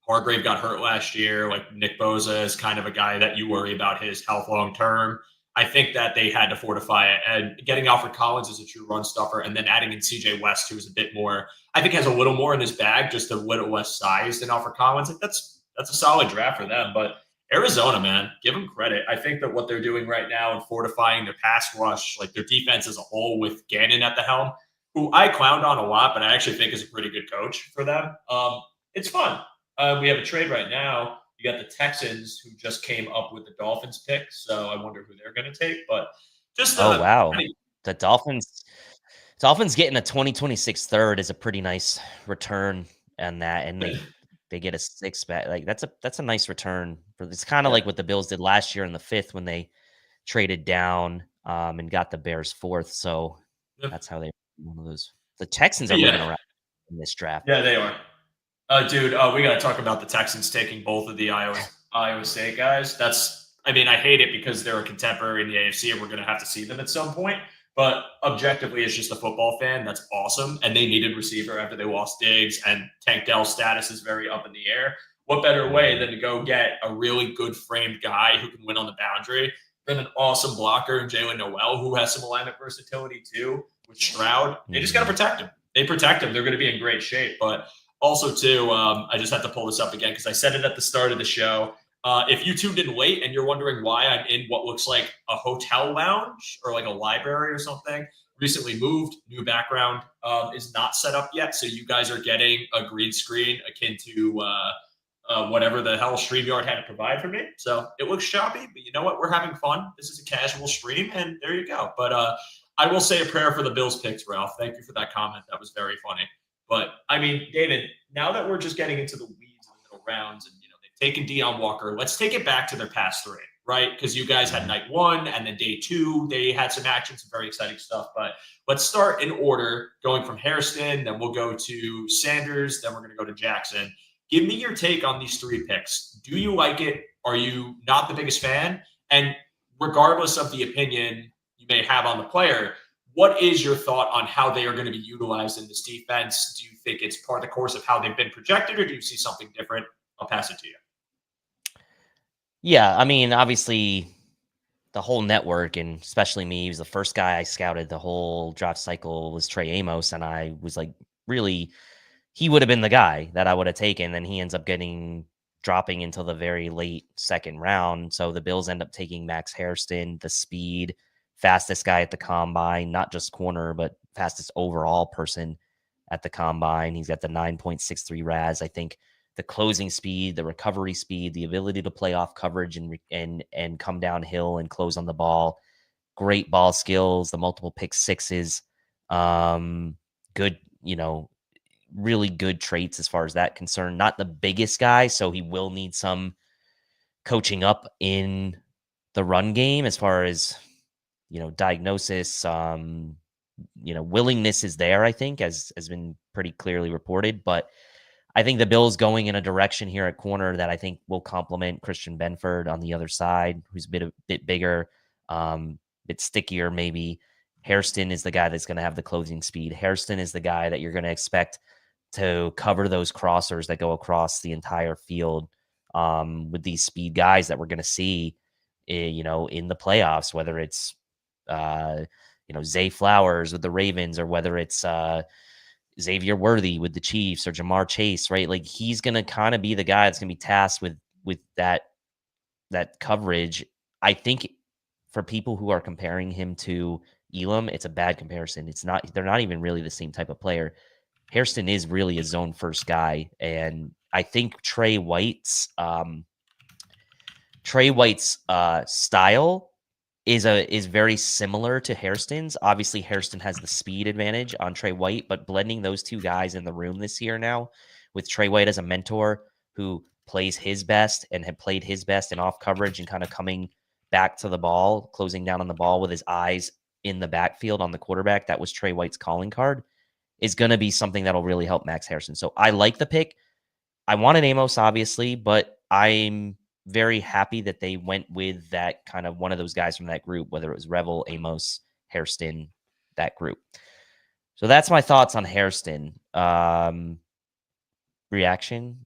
Hargrave got hurt last year. Like, Nick Bosa is kind of a guy that you worry about his health long term. I think that they had to fortify it, and getting Alfred Collins as a true run stuffer, and then adding in CJ West, who is a bit more, I think has a little more in his bag, just a little less size than Alfred Collins. That's a solid draft for them. But Arizona, man, give them credit. I think that what they're doing right now in fortifying their pass rush, like their defense as a whole with Gannon at the helm, who I clowned on a lot, but I actually think is a pretty good coach for them. It's fun. We have a trade right now. You got the Texans, who just came up with the Dolphins pick, so I wonder who they're going to take. But just wow, the Dolphins getting a 2026 third is a pretty nice return on that, and They get a 6 back. Like that's a nice return for it's kind of Yeah. like what the Bills did last year in the 5th when they traded down and got the Bears 4th. So Yeah. that's how they one of those. The Texans are moving Yeah. around in this draft. Yeah, they are. Dude, we got to talk about the Texans taking both of the Iowa State guys. I mean, I hate it because they're a contemporary in the AFC and we're going to have to see them at some point. But objectively, as just a football fan, that's awesome. And they needed receiver after they lost Diggs, and Tank Dell's status is very up in the air. What better way than to go get a really good framed guy who can win on the boundary than an awesome blocker in Jalen Noel, who has some alignment versatility too with Stroud? They just got to protect him. They protect him. They're going to be in great shape. But also, too, I just had to pull this up again because I said it at the start of the show. If you tuned in late and you're wondering why I'm in what looks like a hotel lounge or like a library or something, recently moved, new background is not set up yet. So you guys are getting a green screen akin to whatever the hell StreamYard had to provide for me. So it looks choppy, but you know what? We're having fun. This is a casual stream, and there you go. But I will say a prayer for the Bills picks, Ralph. Thank you for that comment. That was very funny. But I mean, David, now that we're just getting into the weeds in the middle rounds and, they've taken Deion Walker, let's take it back to their past 3, right? Because you guys had night 1 and then day 2, they had some action, some very exciting stuff. But let's start in order, going from Hairston, then we'll go to Sanders, then we're going to go to Jackson. Give me your take on these 3 picks. Do you like it? Are you not the biggest fan? And regardless of the opinion you may have on the player, what is your thought on how they are going to be utilized in this defense? Do you think it's part of the course of how they've been projected, or do you see something different? I'll pass it to you. Yeah, I mean, obviously, the whole network, and especially me, he was the first guy I scouted the whole draft cycle was Trey Amos, and I was like, really, he would have been the guy that I would have taken. Then he ends up dropping until the very late 2nd round. So the Bills end up taking Max Hairston, the speed, fastest guy at the combine, not just corner, but fastest overall person at the combine. He's got the 9.63 RAS. I think the closing speed, the recovery speed, the ability to play off coverage and come downhill and close on the ball. Great ball skills, the multiple pick sixes, good, really good traits as far as that concerned. Not the biggest guy, so he will need some coaching up in the run game as far as, diagnosis. Willingness is there, I think, as has been pretty clearly reported. But I think the Bills going in a direction here at corner that I think will complement Christian Benford on the other side, who's a bit bigger, bit stickier maybe. Hairston is the guy that's going to have the closing speed. Hairston is the guy that you're going to expect to cover those crossers that go across the entire field with these speed guys that we're going to see, in the playoffs, whether it's, Zay Flowers with the Ravens or whether it's Xavier Worthy with the Chiefs or Jamar Chase, right? Like he's going to kind of be the guy that's going to be tasked with that coverage. I think for people who are comparing him to Elam, it's a bad comparison. They're not even really the same type of player. Hairston is really a zone first guy. And I think Trey White's style is very similar to Hairston's. Obviously, Hairston has the speed advantage on Trey White, but blending those 2 guys in the room this year now with Trey White as a mentor who plays his best and had played his best in off coverage and kind of coming back to the ball, closing down on the ball with his eyes in the backfield on the quarterback. That was Trey White's calling card, is going to be something that'll really help Max Hairston. So I like the pick. I wanted Amos, obviously, but I'm very happy that they went with that kind of one of those guys from that group, whether it was Revel, Amos, Hairston, that group. So that's my thoughts on Hairston. Reaction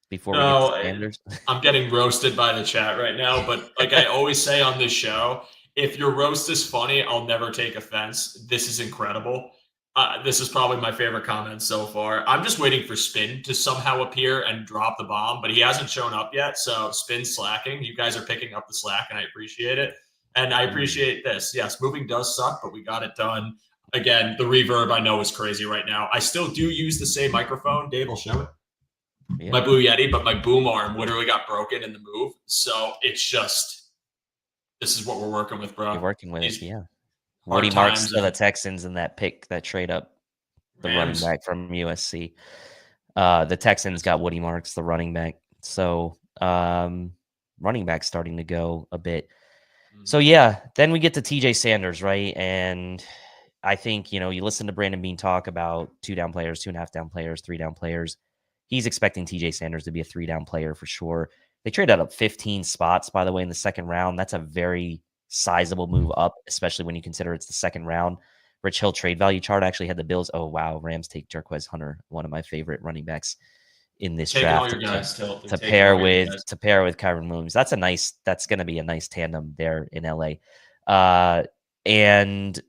before we get to Sanders? I'm getting roasted by the chat right now, but like I always say on this show, if your roast is funny, I'll never take offense. This is incredible. This is probably my favorite comment so far. I'm just waiting for Spin to somehow appear and drop the bomb, but he hasn't shown up yet. So Spin's slacking. You guys are picking up the slack, and I appreciate it. And I appreciate this. Yes, moving does suck, but we got it done. Again, the reverb I know is crazy right now. I still do use the same microphone. Dave will show it. Yeah. My Blue Yeti, but my boom arm literally got broken in the move. So it's just, this is what we're working with, bro. You're working with it, yeah. Woody Marks to the Texans in that pick, that trade up, the running back from USC. The Texans got Woody Marks, the running back. So running back starting to go a bit. So yeah, then we get to TJ Sanders, right? And I think, you listen to Brandon Beane talk about 2 down players, 2.5 down players, 3 down players. He's expecting TJ Sanders to be a 3 down player for sure. They traded up 15 spots, by the way, in the second round. That's a very sizable move up, especially when you consider it's the second round. Rich Hill trade value chart actually had the Bills. Oh, wow. Rams take Jarquez Hunter, one of my favorite running backs in this Taking all draft your guys, Tilton. to Taking pair all your with guys. Kyron Williams. That's going to be a nice tandem there in LA. And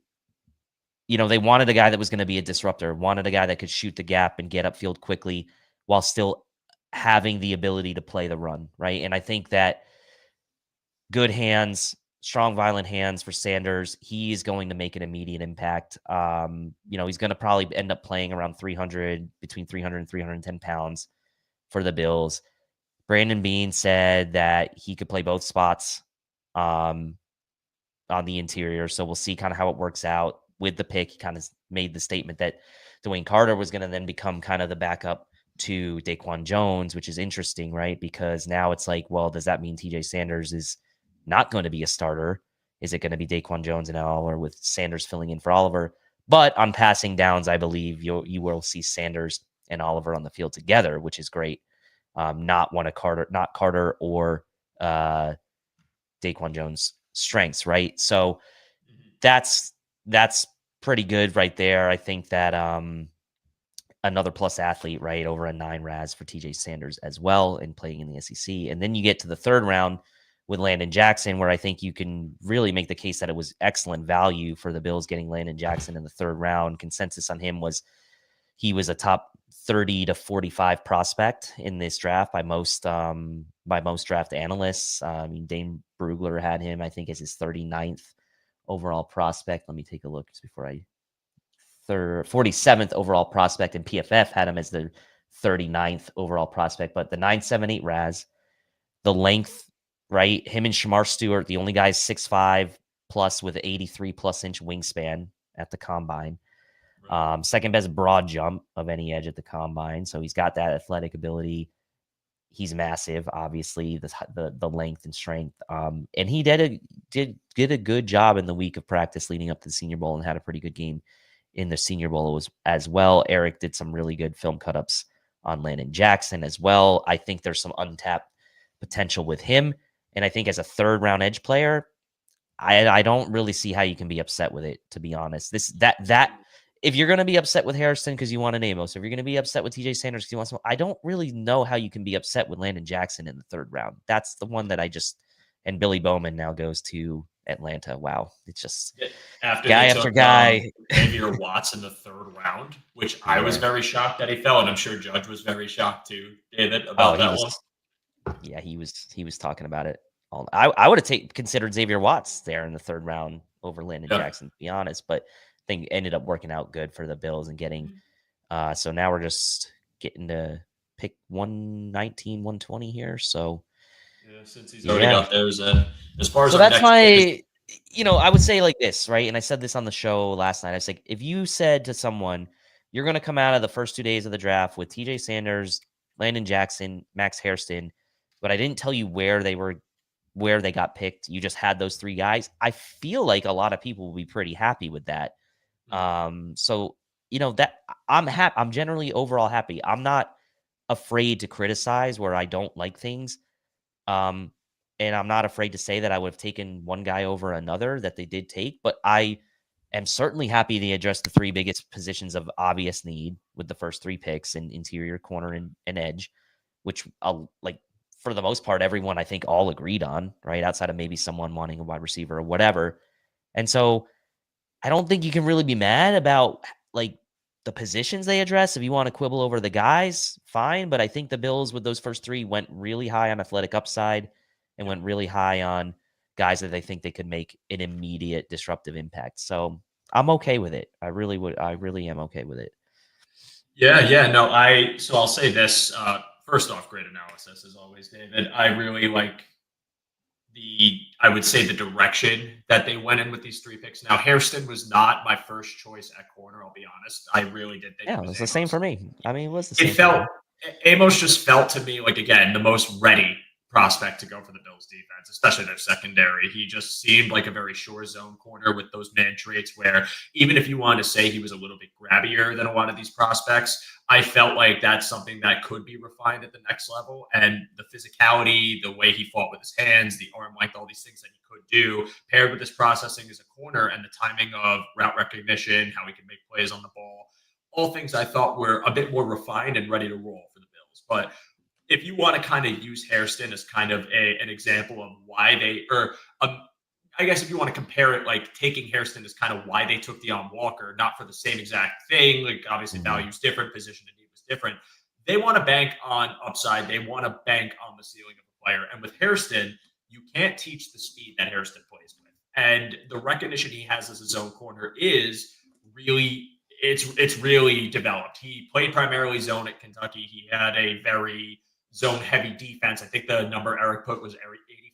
they wanted a guy that was going to be a disruptor, wanted a guy that could shoot the gap and get upfield quickly while still having the ability to play the run, right? And I think that good hands, strong, violent hands for Sanders, he's going to make an immediate impact. He's going to probably end up playing around between 300 and 310 pounds for the Bills. Brandon Beane said that he could play both spots on the interior. So we'll see kind of how it works out with the pick. He kind of made the statement that Dwayne Carter was going to then become kind of the backup to Daquan Jones, which is interesting, right? Because now it's like, well, does that mean TJ Sanders is not going to be a starter? Is it going to be Daquan Jones and Oliver with Sanders filling in for Oliver? But on passing downs, I believe you will see Sanders and Oliver on the field together, which is great. Not Carter or Daquan Jones' strengths, right? So that's pretty good right there. I think that another plus athlete, right, over a 9 RAS for TJ Sanders as well, and playing in the SEC. And then you get to the third round with Landon Jackson, where I think you can really make the case that it was excellent value for the Bills getting Landon Jackson in the third round. Consensus on him was he was a top 30 to 45 prospect in this draft by most draft analysts. I mean, Dane Brugler had him, I think, as his 39th overall prospect. Let me take a look just before 47th overall prospect, and PFF had him as the 39th overall prospect. But the 9.78 RAS, the length, right? Him and Shamar Stewart, the only guys 6'5 plus with 83 plus inch wingspan at the combine. Second best broad jump of any edge at the combine. So he's got that athletic ability. He's massive, obviously, the length and strength. And he did a good job in the week of practice leading up to the Senior Bowl and had a pretty good game in the Senior Bowl as well. Eric did some really good film cut-ups on Landon Jackson as well. I think there's some untapped potential with him. And I think as a third-round edge player, I don't really see how you can be upset with it, to be honest. If you're going to be upset with Harrison because you want an Amos, if you're going to be upset with TJ Sanders because you want some, I don't really know how you can be upset with Landon Jackson in the third round. That's the one that and Billy Bowman now goes to Atlanta. Wow. It's just guy after guy. Xavier Watts in the third round, which I was very shocked that he fell. And I'm sure Judge was very shocked too, David, about that one. Yeah, he was talking about it. I would have considered Xavier Watts there in the third round over Landon Jackson, to be honest, but I think ended up working out good for the Bills and getting. So now we're just getting to pick 119, 120 here. So since he's already got those in, as far as so that's my. I would say like this, right? And I said this on the show last night. I was like, if you said to someone, you're going to come out of the first 2 days of the draft with TJ Sanders, Landon Jackson, Max Hairston, but I didn't tell you where they got picked. You just had those 3 guys. I feel like a lot of people will be pretty happy with that. So that I'm happy. I'm generally overall happy. I'm not afraid to criticize where I don't like things. And I'm not afraid to say that I would have taken one guy over another that they did take, but I am certainly happy they addressed the 3 biggest positions of obvious need with the first 3 picks in interior, corner, and edge, which for the most part, everyone I think all agreed on, right? Outside of maybe someone wanting a wide receiver or whatever. And so I don't think you can really be mad about the positions they address. If you want to quibble over the guys, fine. But I think the Bills with those first 3 went really high on athletic upside and went really high on guys that they think they could make an immediate disruptive impact. So I'm okay with it. I really am okay with it. Yeah. No, so I'll say this. First off, great analysis as always, David. I really I would say the direction that they went in with these 3 picks. Now, Hairston was not my first choice at corner. I'll be honest. I really did think Yeah, it it was was the same Amos. for me. I mean, it was the It same for felt me. Amos just felt to me like, again, the most ready prospect to go for the Bills defense, especially their secondary. He just seemed like a very sure zone corner with those man traits where even if you wanted to say he was a little bit grabbier than a lot of these prospects, I felt like that's something that could be refined at the next level. And the physicality, the way he fought with his hands, the arm length, all these things that he could do, paired with his processing as a corner and the timing of route recognition, how he can make plays on the ball, all things I thought were a bit more refined and ready to roll for the Bills. But if you want to kind of use Hairston as kind of an example of why I guess if you want to compare it, like taking Hairston as kind of why they took Deion Walker, not for the same exact thing, like obviously value's different, position and need was different. They want to bank on upside. They want to bank on the ceiling of the player. And with Hairston, you can't teach the speed that Hairston plays with. And the recognition he has as a zone corner is really it's really developed. He played primarily zone at Kentucky. He had a very zone heavy defense. I think the number Eric put was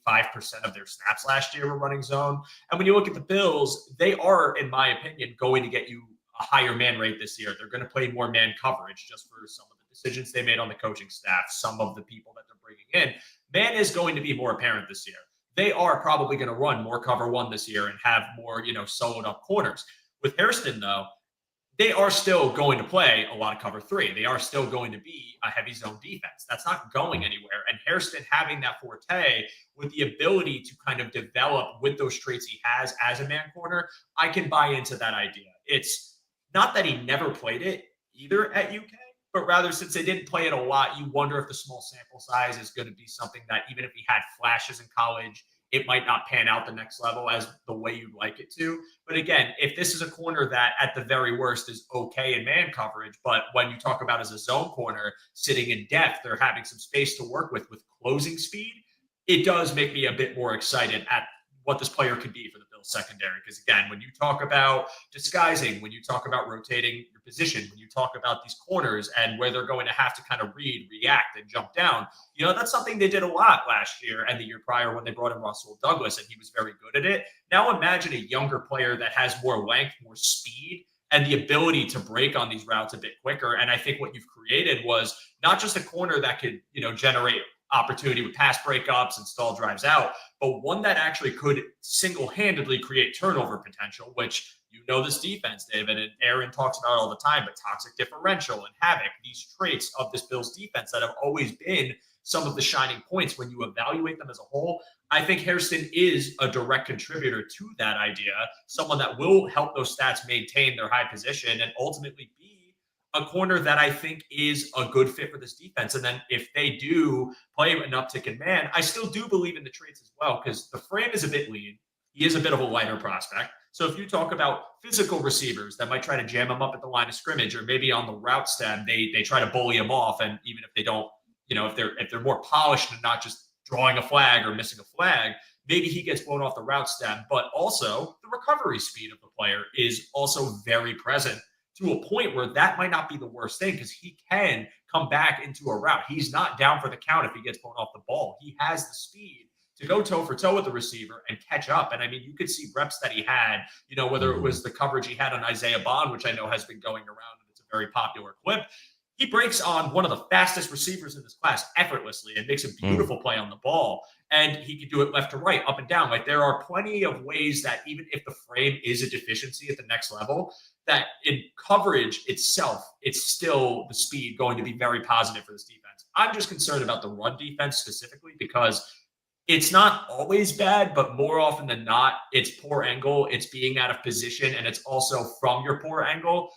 85% of their snaps last year were running zone. And when you look at the Bills, they are, in my opinion, going to get you a higher man rate this year. They're going to play more man coverage just for some of the decisions they made on the coaching staff, some of the people that they're bringing in. Man is going to be more apparent this year. They are probably going to run more cover one this year and have more, soloed up corners. With Hairston, though, they are still going to play a lot of cover three. They are still going to be a heavy zone defense. That's not going anywhere. And Hairston having that forte with the ability to kind of develop with those traits he has as a man corner, I can buy into that idea. It's not that he never played it either at UK, but rather since they didn't play it a lot, you wonder if the small sample size is going to be something that even if he had flashes in college, it might not pan out the next level as the way you'd like it to. But again, if this is a corner that at the very worst is okay in man coverage, but when you talk about as a zone corner sitting in depth, they're having some space to work with closing speed, it does make me a bit more excited at what this player could be for the Bills secondary. Because again, when you talk about disguising, when you talk about rotating your position, when you talk about these corners and where they're going to have to kind of read, react, and jump down, that's something they did a lot last year and the year prior when they brought in Russell Douglas, and he was very good at it. Now imagine a younger player that has more length, more speed, and the ability to break on these routes a bit quicker. And I think what you've created was not just a corner that could, generate opportunity with pass breakups and stall drives out, but one that actually could single-handedly create turnover potential, which this defense, David, and Aaron talks about all the time, but toxic differential and havoc, these traits of this Bills defense that have always been some of the shining points when you evaluate them as a whole. I think Hairston is a direct contributor to that idea, someone that will help those stats maintain their high position and ultimately be a corner that I think is a good fit for this defense. And then if they do play an uptick in man, I still do believe in the traits as well, because the frame is a bit lean. He is a bit of a lighter prospect. So if you talk about physical receivers that might try to jam him up at the line of scrimmage, or maybe on the route stem, they try to bully him off. And even if they don't, if they're more polished and not just drawing a flag or missing a flag, maybe he gets blown off the route stem. But also the recovery speed of the player is also very present, to a point where that might not be the worst thing, because he can come back into a route. He's not down for the count if he gets blown off the ball. He has the speed to go toe for toe with the receiver and catch up. And I mean, you could see reps that he had, whether it was the coverage he had on Isaiah Bond, which I know has been going around and it's a very popular clip. He breaks on one of the fastest receivers in this class effortlessly and makes a beautiful play on the ball. And he can do it left to right, up and down. Like, there are plenty of ways that even if the frame is a deficiency at the next level, that in coverage itself, it's still the speed going to be very positive for this defense. I'm just concerned about the run defense specifically, because it's not always bad, but more often than not, it's poor angle, it's being out of position, and it's also from your poor angle,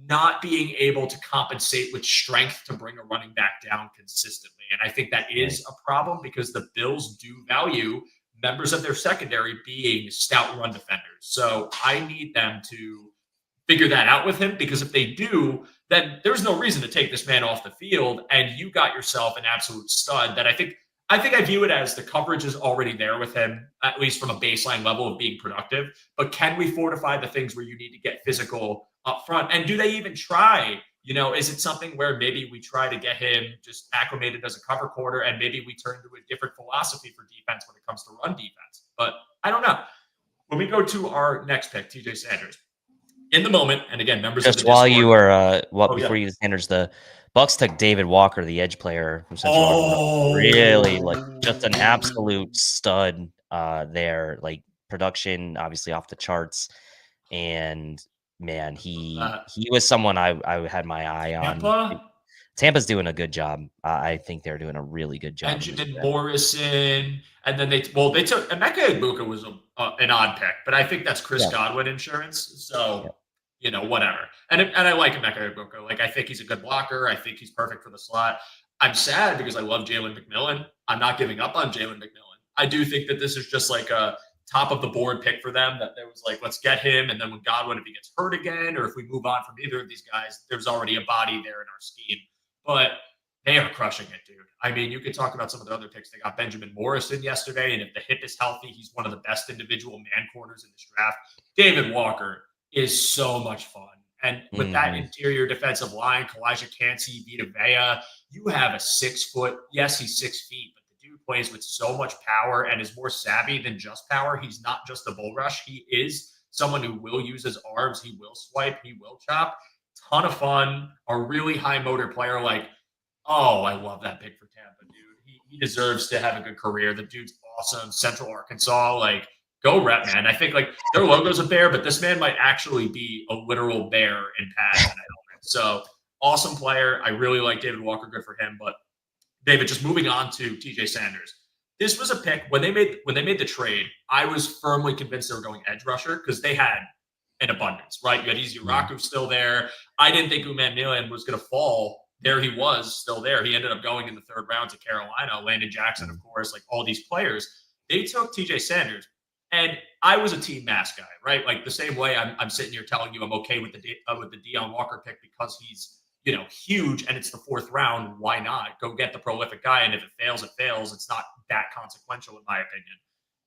not being able to compensate with strength to bring a running back down consistently. And I think that is a problem, because the Bills do value members of their secondary being stout run defenders. So I need them to figure that out with him, because if they do, then there's no reason to take this man off the field, and you got yourself an absolute stud that I think I view it as the coverage is already there with him, at least from a baseline level of being productive. But can we fortify the things where you need to get physical up front? And do they even try, Is it something where maybe we try to get him just acclimated as a cover corner and maybe we turn to a different philosophy for defense when it comes to run defense? But I don't know. When we go to our next pick, TJ Sanders, in the moment, and again, members of the Just while Discord. you were, Oh, before yeah. you Sanders, the Bucks took David Walker, the edge player from Central Arkansas. Oh, Really, like, just an absolute stud there. Like, production, obviously off the charts. And man, he was someone I had my eye on. Tampa? Tampa's doing a good job. I think they're doing a really good job. Benjamin Morrison, and then they took Emeka Egbuka was an odd pick, but I think that's Chris Godwin insurance. So whatever. And I like Emeka Egbuka. Like, I think he's a good blocker. I think he's perfect for the slot. I'm sad because I love Jalen McMillan. I'm not giving up on Jalen McMillan. I do think that this is just like a top of the board pick for them. That there was like, let's get him, and then when Godwin, if he gets hurt again, or if we move on from either of these guys, there's already a body there in our scheme. But they are crushing it, dude. I mean, you could talk about some of the other picks. They got Benjamin Morrison yesterday, and if the hip is healthy, he's one of the best individual man corners in this draft. David Walker is so much fun. And with that interior defensive line, Kalijah Cansey, Vita Vea, you have a 6 foot, yes, he's 6 feet, but the dude plays with so much power and is more savvy than just power. He's not just a bull rush. He is someone who will use his arms. He will swipe. He will chop. Ton of fun. A really high motor player. Like, oh, I love that pick for Tampa, dude. He deserves to have a good career. The dude's awesome. Central Arkansas, like, go rep, man. I think like their logo's a bear, but this man might actually be a literal bear in pads and helmet. So awesome player. I really like David Walker. Good for him. But David, just moving on to TJ Sanders. This was a pick when they made the trade. I was firmly convinced they were going edge rusher because they had an abundance, right? You had Easy Raku still there. I didn't think Uman Milan was going to fall. There he was still there. He ended up going in the 3rd round to Carolina. Landon Jackson, of course, like all these players. They took TJ Sanders. And I was a team mass guy, right? Like the same way I'm sitting here telling you I'm okay with the Deion Walker pick because he's, huge and it's the 4th round. Why not? Go get the prolific guy. And if it fails, it fails. It's not that consequential in my opinion.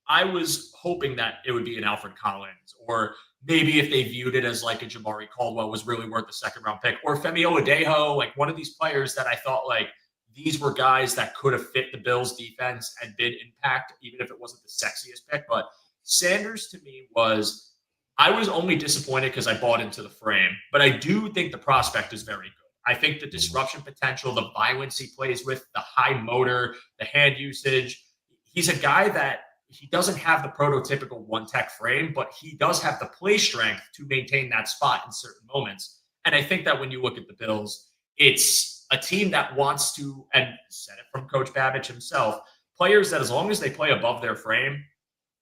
I was hoping that it would be an Alfred Collins, or maybe if they viewed it as like a Jamari Caldwell was really worth the 2nd round pick, or Femi Oladejo, like one of these players that I thought like these were guys that could have fit the Bills defense and been impact, even if it wasn't the sexiest pick. But Sanders to me I was only disappointed because I bought into the frame, but I do think the prospect is very good. I think the disruption potential, the violence he plays with, the high motor, the hand usage, he's a guy that he doesn't have the prototypical one-tech frame, but he does have the play strength to maintain that spot in certain moments. And I think that when you look at the Bills, it's a team that wants to, and said it from Coach Babbage himself, players that as long as they play above their frame,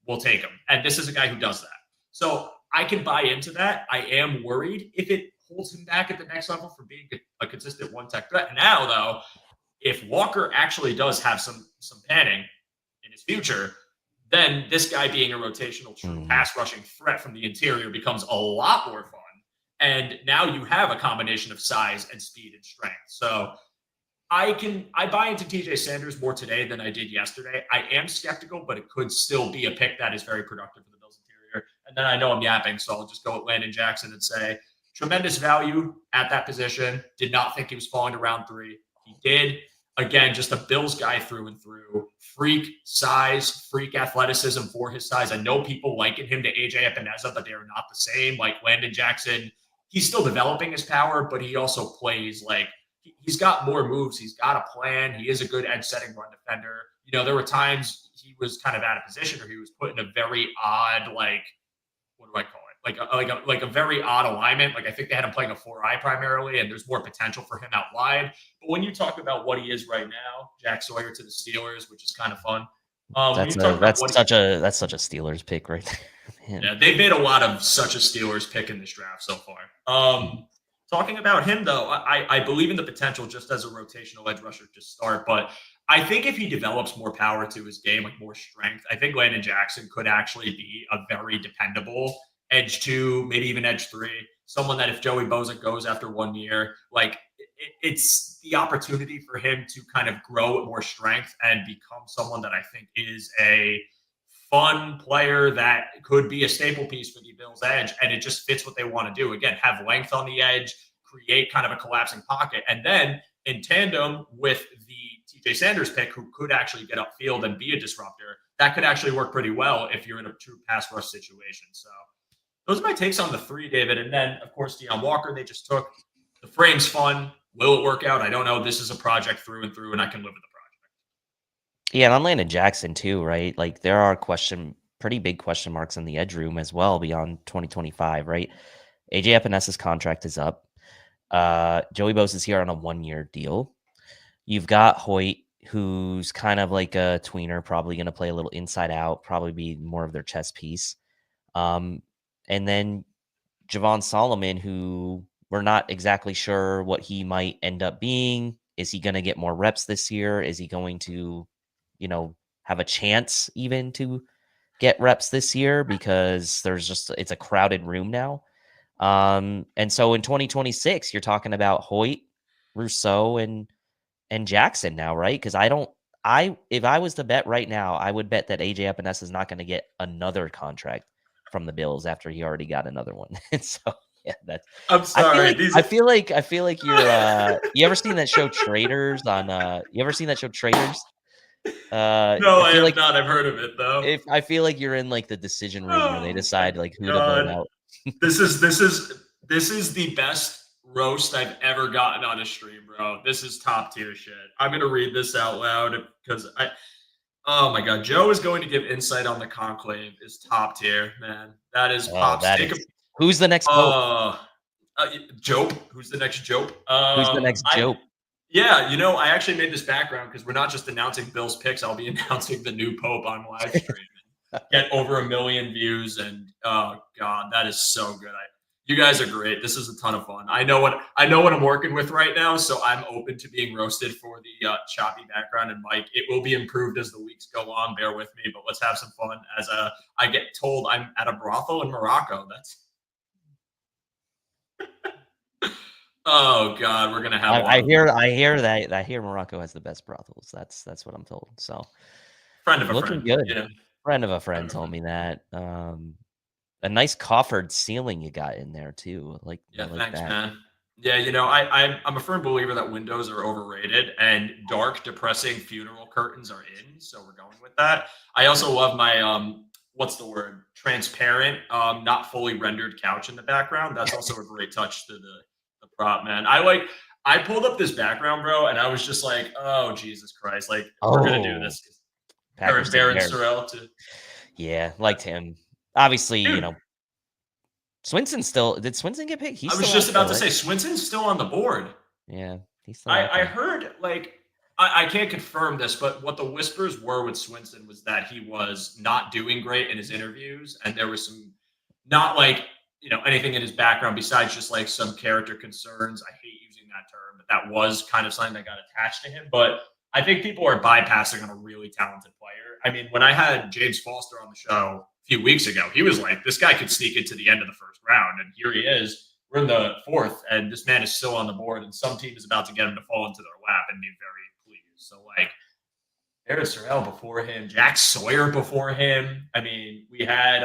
we'll take them. And this is a guy who does that. So I can buy into that. I am worried if it holds him back at the next level for being a consistent one-tech threat. Now, though, if Walker actually does have some panning in his future, then this guy being a rotational true pass rushing threat from the interior becomes a lot more fun. And now you have a combination of size and speed and strength. So I buy into TJ Sanders more today than I did yesterday. I am skeptical, but it could still be a pick that is very productive for the Bills interior. And then I know I'm yapping, so I'll just go with Landon Jackson and say tremendous value at that position. Did not think he was falling to round 3. He did. Again, just a Bills guy through and through. Freak size, freak athleticism for his size. I know people liken him to AJ Epineza, but they are not the same. Like Landon Jackson, he's still developing his power, but he also plays like he's got more moves. He's got a plan. He is a good edge setting run defender. There were times he was kind of out of position or he was put in a very odd, like, what do I call it? Like a very odd alignment. Like I think they had him playing a 4-eye primarily, and there's more potential for him out wide. But when you talk about what he is right now, Jack Sawyer to the Steelers, which is kind of fun. That's such a Steelers pick right there. Yeah, they've made a lot of such a Steelers pick in this draft so far. Talking about him, though, I believe in the potential just as a rotational edge rusher to start. But I think if he develops more power to his game, like more strength, I think Landon Jackson could actually be a very dependable edge 2, maybe even edge 3. Someone that if Joey Bosa goes after 1 year, like it's the opportunity for him to kind of grow with more strength and become someone that I think is a fun player that could be a staple piece for the Bills edge. And it just fits what they want to do. Again, have length on the edge, create kind of a collapsing pocket. And then in tandem with the TJ Sanders pick, who could actually get upfield and be a disruptor, that could actually work pretty well if you're in a true pass rush situation. So those are my takes on the 3, David. And then, of course, Deion Walker, they just took. The frame's fun. Will it work out? I don't know. This is a project through and through, and I can live with the project. Yeah, and on Landon Jackson too, right? Like there are pretty big question marks in the edge room as well beyond 2025, right? AJ Epinez's contract is up. Joey Bosa is here on a 1-year deal. You've got Hoyt, who's kind of like a tweener, probably going to play a little inside out, probably be more of their chess piece. And then Javon Solomon, who we're not exactly sure what he might end up being. Is he going to get more reps this year? Is he going to, have a chance even to get reps this year? Because it's a crowded room now. And so in 2026, you're talking about Hoyt, Rousseau, and Jackson now, right? Because if I was to bet right now, I would bet that AJ Epinesa is not going to get another contract from the Bills after he already got another one. And so yeah, that's. I'm sorry. I feel like you're. You ever seen that show Traders on? You ever seen that show Traders? No, I have not. I've heard of it though. I feel like you're in like the decision room where they decide like who to vote out. This is the best roast I've ever gotten on a stream, bro. This is top tier shit. I'm gonna read this out loud because oh my god, Joe is going to give insight on the conclave. Is top tier, man. That is pops. Who's the next pope? Jope. Who's the next Jope? Who's the next Jope? Yeah, I actually made this background because we're not just announcing Bill's picks. I'll be announcing the new pope on live stream. Get over 1 million views, and oh god, that is so good. You guys are great. This is a ton of fun. I know what I'm working with right now, so I'm open to being roasted for the choppy background and mic. It will be improved as the weeks go on. Bear with me, but let's have some fun. As I get told I'm at a brothel in Morocco. That's oh god, we're gonna have. I hear Morocco has the best brothels. That's what I'm told. So friend of a looking friend. Good. Friend of a friend told me that. A nice coffered ceiling you got in there too. Thanks, man. Yeah, I'm a firm believer that windows are overrated and dark, depressing funeral curtains are in. So we're going with that. I also love my what's the word? Transparent, not fully rendered couch in the background. That's also a great touch to the prop, man. I pulled up this background, bro, and I was just like, oh Jesus Christ, like we're gonna do this. Baron Sorrell to liked him. Obviously, Swinson did Swinson get picked? I was just about to say Swinson's still on the board. Yeah, he's still. I heard I can't confirm this, but what the whispers were with Swinson was that he was not doing great in his interviews, and there was some not anything in his background besides just like some character concerns. I hate using that term, but that was kind of something that got attached to him. But I think people are bypassing on a really talented player. I mean, when I had James Foster on the show a few weeks ago, he was like, this guy could sneak into the end of the first round. And here he is. We're in the 4th, and this man is still on the board, and some team is about to get him to fall into their lap and be very pleased. So, Aaron Sorrell before him, Jack Sawyer before him. I mean, we had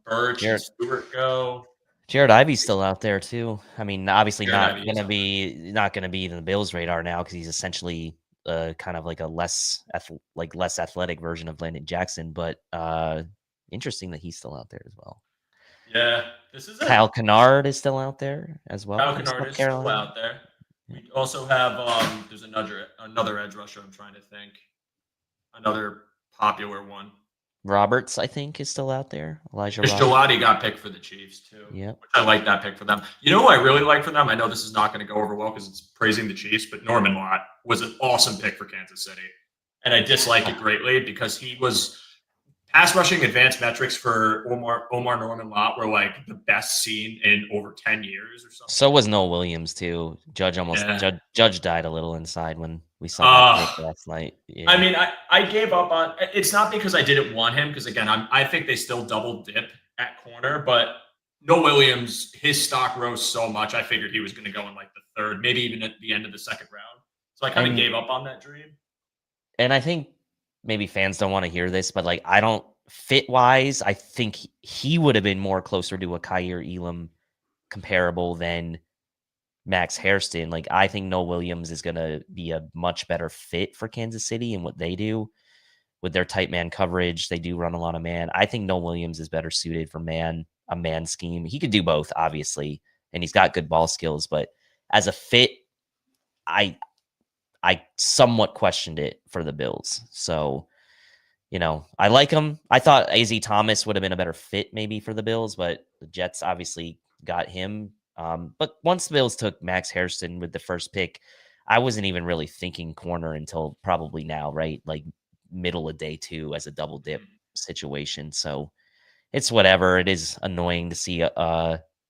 Birch and Stewart go. Jared Ivey's still out there too. I mean, obviously not going to be in the Bills' radar now because he's essentially kind of like a less athletic version of Landon Jackson, but interesting that he's still out there as well. Yeah, this is Kyle Kennard is still out there as well. Kyle Kennard is still out there. We also have there's another edge rusher. I'm trying to think, another popular one. Roberts, I think, is still out there. Elijah Gelati got picked for the Chiefs too. Yeah, I like that pick for them. You know who I really like for them? I know this is not going to go over well because it's praising the Chiefs, but Norman Lott was an awesome pick for Kansas City, and I dislike it greatly because he was pass rushing advanced metrics for Omar Norman Lott were like the best seen in over 10 years or something. So was Noah Williams too. Judge died a little inside when we saw that pick last night. Yeah. I mean, I gave up on it's not because I didn't want him, because again, I think they still double dip at corner, but Noah Williams, his stock rose so much, I figured he was going to go in like the 3rd, maybe even at the end of the 2nd round. So I kind of gave up on that dream. And I think maybe fans don't want to hear this, but I don't fit wise. I think he would have been more closer to a Kaiir Elam comparable than Max Hairston. Like, I think Noah Williams is going to be a much better fit for Kansas City and what they do with their tight man coverage. They do run a lot of man. I think Noah Williams is better suited for a man scheme. He could do both, obviously, and he's got good ball skills, but as a fit, I somewhat questioned it for the Bills. So, I like him. I thought AZ Thomas would have been a better fit maybe for the Bills, but the Jets obviously got him. But once the Bills took Max Hairston with the first pick, I wasn't even really thinking corner until probably now, right? Like middle of day 2 as a double dip situation. So it's whatever. It is annoying to see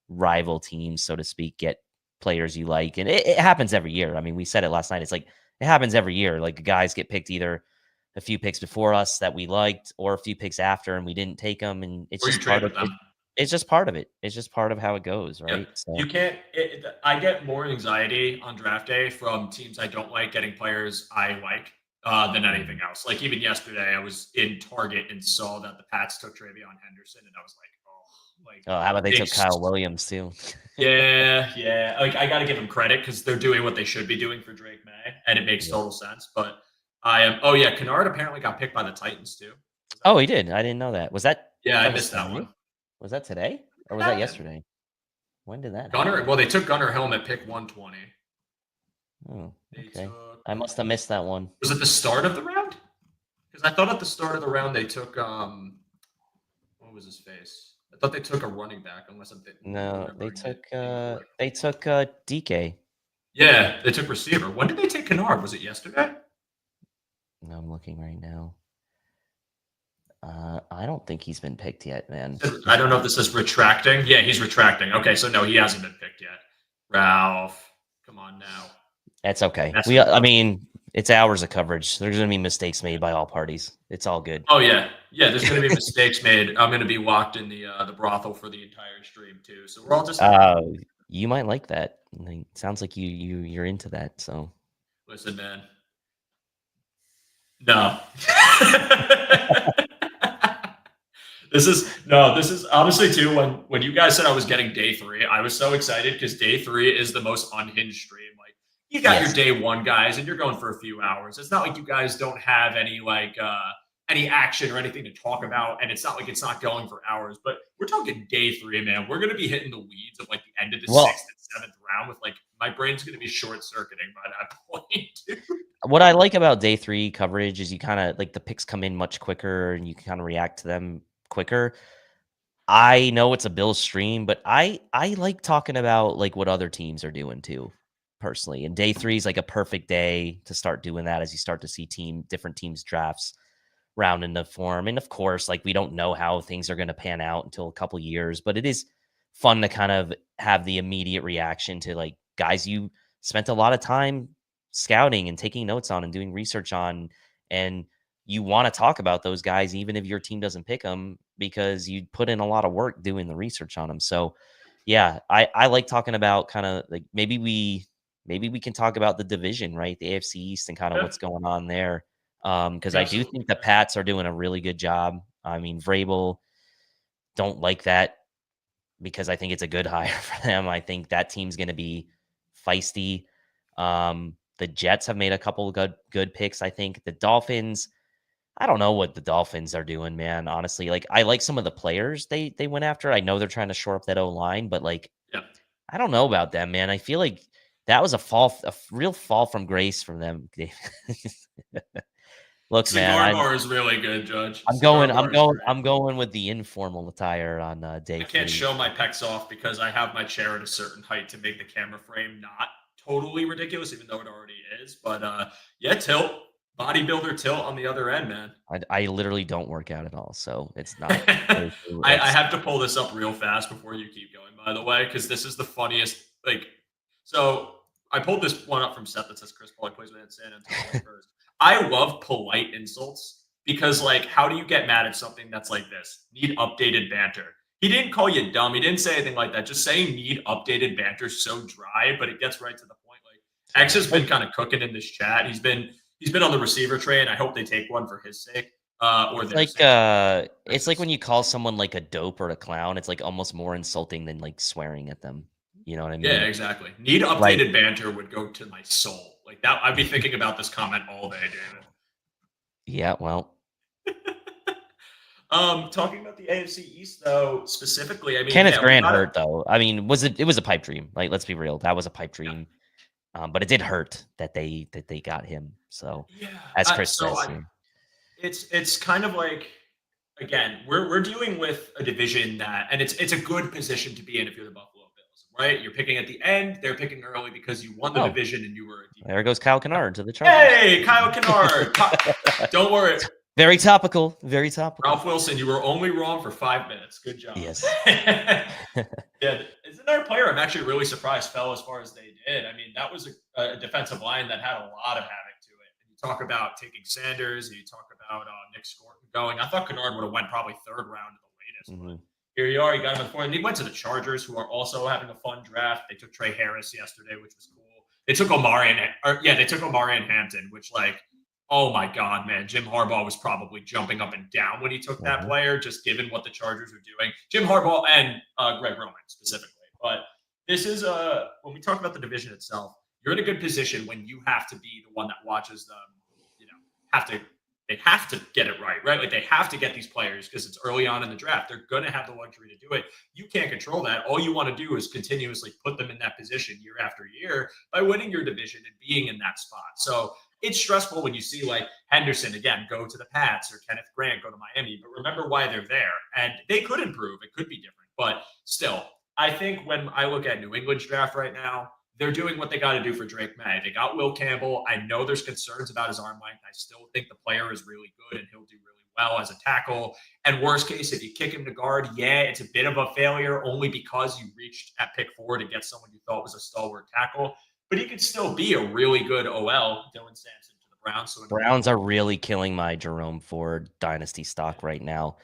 rival teams, so to speak, get players you like. And it happens every year. I mean, we said it last night. It's like it happens every year. Like guys get picked either a few picks before us that we liked or a few picks after and we didn't take them. And it's just part of it. It's just part of it. It's just part of how it goes, right? Yeah. So you can't. I get more anxiety on draft day from teams I don't like getting players I like than anything else. Like even yesterday, I was in Target and saw that the Pats took Travion Henderson, and I was like, how about they took Kyle Williams too? yeah. Like I got to give them credit because they're doing what they should be doing for Drake May, and it makes total sense. But I am. Oh yeah, Kennard apparently got picked by the Titans too. Oh, he did. I didn't know that. Was that? Yeah, I missed that one. Was that today or was that yesterday? When did that happen? Well, they took Gunnar Helm at pick 120. Oh, okay. I must have missed that one. Was it the start of the round? Because I thought at the start of the round they took what was his face? I thought they took a running back, unless I'm thinking. No, they took DK. Yeah, they took receiver. When did they take Kennard? Was it yesterday? No, I'm looking right now. I don't think he's been picked yet, man. I don't know if this is retracting. Yeah, he's retracting. Okay, so no, he hasn't been picked yet. Ralph, come on now. That's okay. I mean, it's hours of coverage. There's going to be mistakes made by all parties. It's all good. Oh yeah, there's going to be mistakes made. I'm going to be locked in the brothel for the entire stream too. So we're all just. You might like that. It sounds like you're into that. So. Listen, man. No. This is honestly too, when you guys said I was getting day 3, I was so excited because day 3 is the most unhinged stream. Like you got your day 1 guys and you're going for a few hours. It's not like you guys don't have any any action or anything to talk about, and it's not like it's not going for hours, but we're talking day 3, man. We're gonna be hitting the weeds of like the end of the 6th and 7th round with like my brain's gonna be short circuiting by that point. What I like about day 3 coverage is you kind of like the picks come in much quicker and you can kind of react to them quicker. I know it's a Bills stream, but I like talking about like what other teams are doing too, personally. And day 3 is like a perfect day to start doing that as you start to see different teams drafts round into form. And of course, like we don't know how things are going to pan out until a couple years, but it is fun to kind of have the immediate reaction to like guys you spent a lot of time scouting and taking notes on and doing research on, and you want to talk about those guys even if your team doesn't pick them because you put in a lot of work doing the research on them. So yeah, I like talking about kind of like maybe we can talk about the division, right? The AFC East and kind of what's going on there. Because I do think the Pats are doing a really good job. I mean, Vrabel, don't like that because I think it's a good hire for them. I think that team's going to be feisty. The Jets have made a couple of good picks. I think the Dolphins, I don't know what the Dolphins are doing, man. Honestly, like I like some of the players they went after. I know they're trying to shore up that O-line, but like, I don't know about them, man. I feel like that was a real fall from grace from them. Look, Cigar bar is really good, Judge. I'm going with the informal attire on day 3. I can't show my pecs off because I have my chair at a certain height to make the camera frame not totally ridiculous, even though it already is. But tilt, bodybuilder tilt on the other end, man. I literally don't work out at all, so it's not. I have to pull this up real fast before you keep going, by the way, because this is the funniest. So I pulled this one up from Seth that says Chris Paul plays with San Antonio first. I love polite insults because, like, how do you get mad at something that's like this? Need updated banter. He didn't call you dumb. He didn't say anything like that. Just saying need updated banter is so dry, but it gets right to the point. Like, X has been kind of cooking in this chat. He's been on the receiver train. I hope they take one for his sake. It's like when you call someone like a dope or a clown. It's like almost more insulting than like swearing at them. You know what I mean? Yeah, exactly. Need updated banter would go to my soul. Like that, I'd be thinking about this comment all day, David. Yeah, well, talking about the AFC East though, specifically, I mean, Kenneth yeah, we Grant got hurt though. I mean, it was a pipe dream. Like, let's be real, that was a pipe dream. But it did hurt that they got him. So, yeah. as Chris So says, it's kind of like, again, we're dealing with a division that, and it's a good position to be in if you're the Buffalo Bills, right? You're picking at the end, they're picking early because you won the division and you were a deep. There goes Kyle Kennard to the Chargers. Hey, Kyle Kennard. Don't worry. Very topical. Very topical. Ralph Wilson, you were only wrong for 5 minutes. Good job. Yes. Yeah, it's another player I'm actually really surprised fell as far as they did. I mean, that was a defensive line that had a lot of havoc to it. And you talk about taking Sanders, and you talk about Nick Scorton going. I thought Kennard would have went probably third round at the latest. But here you are. You got him at 4. And he went to the Chargers, who are also having a fun draft. They took Trey Harris yesterday, which was cool. They took Omari and Hampton, which, like, oh my God, man. Jim Harbaugh was probably jumping up and down when he took that player, just given what the Chargers are doing. Jim Harbaugh and Greg Roman specifically. But this is when we talk about the division itself, you're in a good position when you have to be the one that watches them, they have to get it right? Like they have to get these players because it's early on in the draft. They're going to have the luxury to do it. You can't control that. All you want to do is continuously put them in that position year after year by winning your division and being in that spot. So it's stressful when you see like Henderson, again, go to the Pats or Kenneth Grant go to Miami, but remember why they're there. And they could improve. It could be different. But still, I think when I look at New England's draft right now, they're doing what they got to do for Drake May. They got Will Campbell. I know there's concerns about his arm length. I still think the player is really good and he'll do really well as a tackle. And worst case, if you kick him to guard, yeah, it's a bit of a failure only because you reached at pick 4 to get someone you thought was a stalwart tackle. But he could still be a really good OL. Dylan Sampson to the Browns. So Browns are really killing my Jerome Ford dynasty stock right now.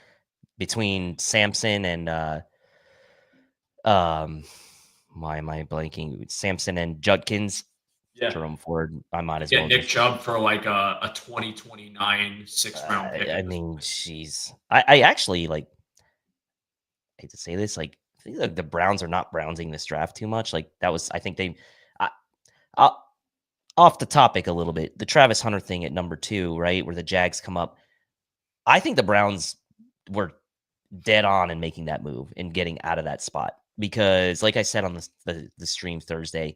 Between Sampson and why am I blanking? Sampson and Judkins. Yeah. Jerome Ford, I might as well. Nick Chubb for like a 2029 6th-round pick. I mean, jeez. I actually like. I hate to say this, like I think like the Browns are not brownsing this draft too much. Like that was, I think they. Off the topic a little bit, the Travis Hunter thing at number 2, right, where the Jags come up. I think the Browns were dead on in making that move and getting out of that spot because, like I said on the stream Thursday,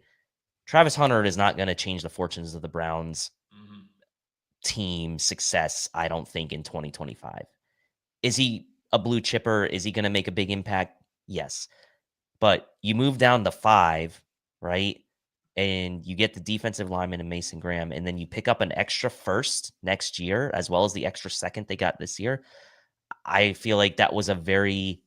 Travis Hunter is not going to change the fortunes of the Browns team success, I don't think, in 2025. Is he a blue chipper? Is he going to make a big impact? Yes. But you move down to 5, right? And you get the defensive lineman in Mason Graham, and then you pick up an extra first next year, as well as the extra second they got this year. I feel like that was a very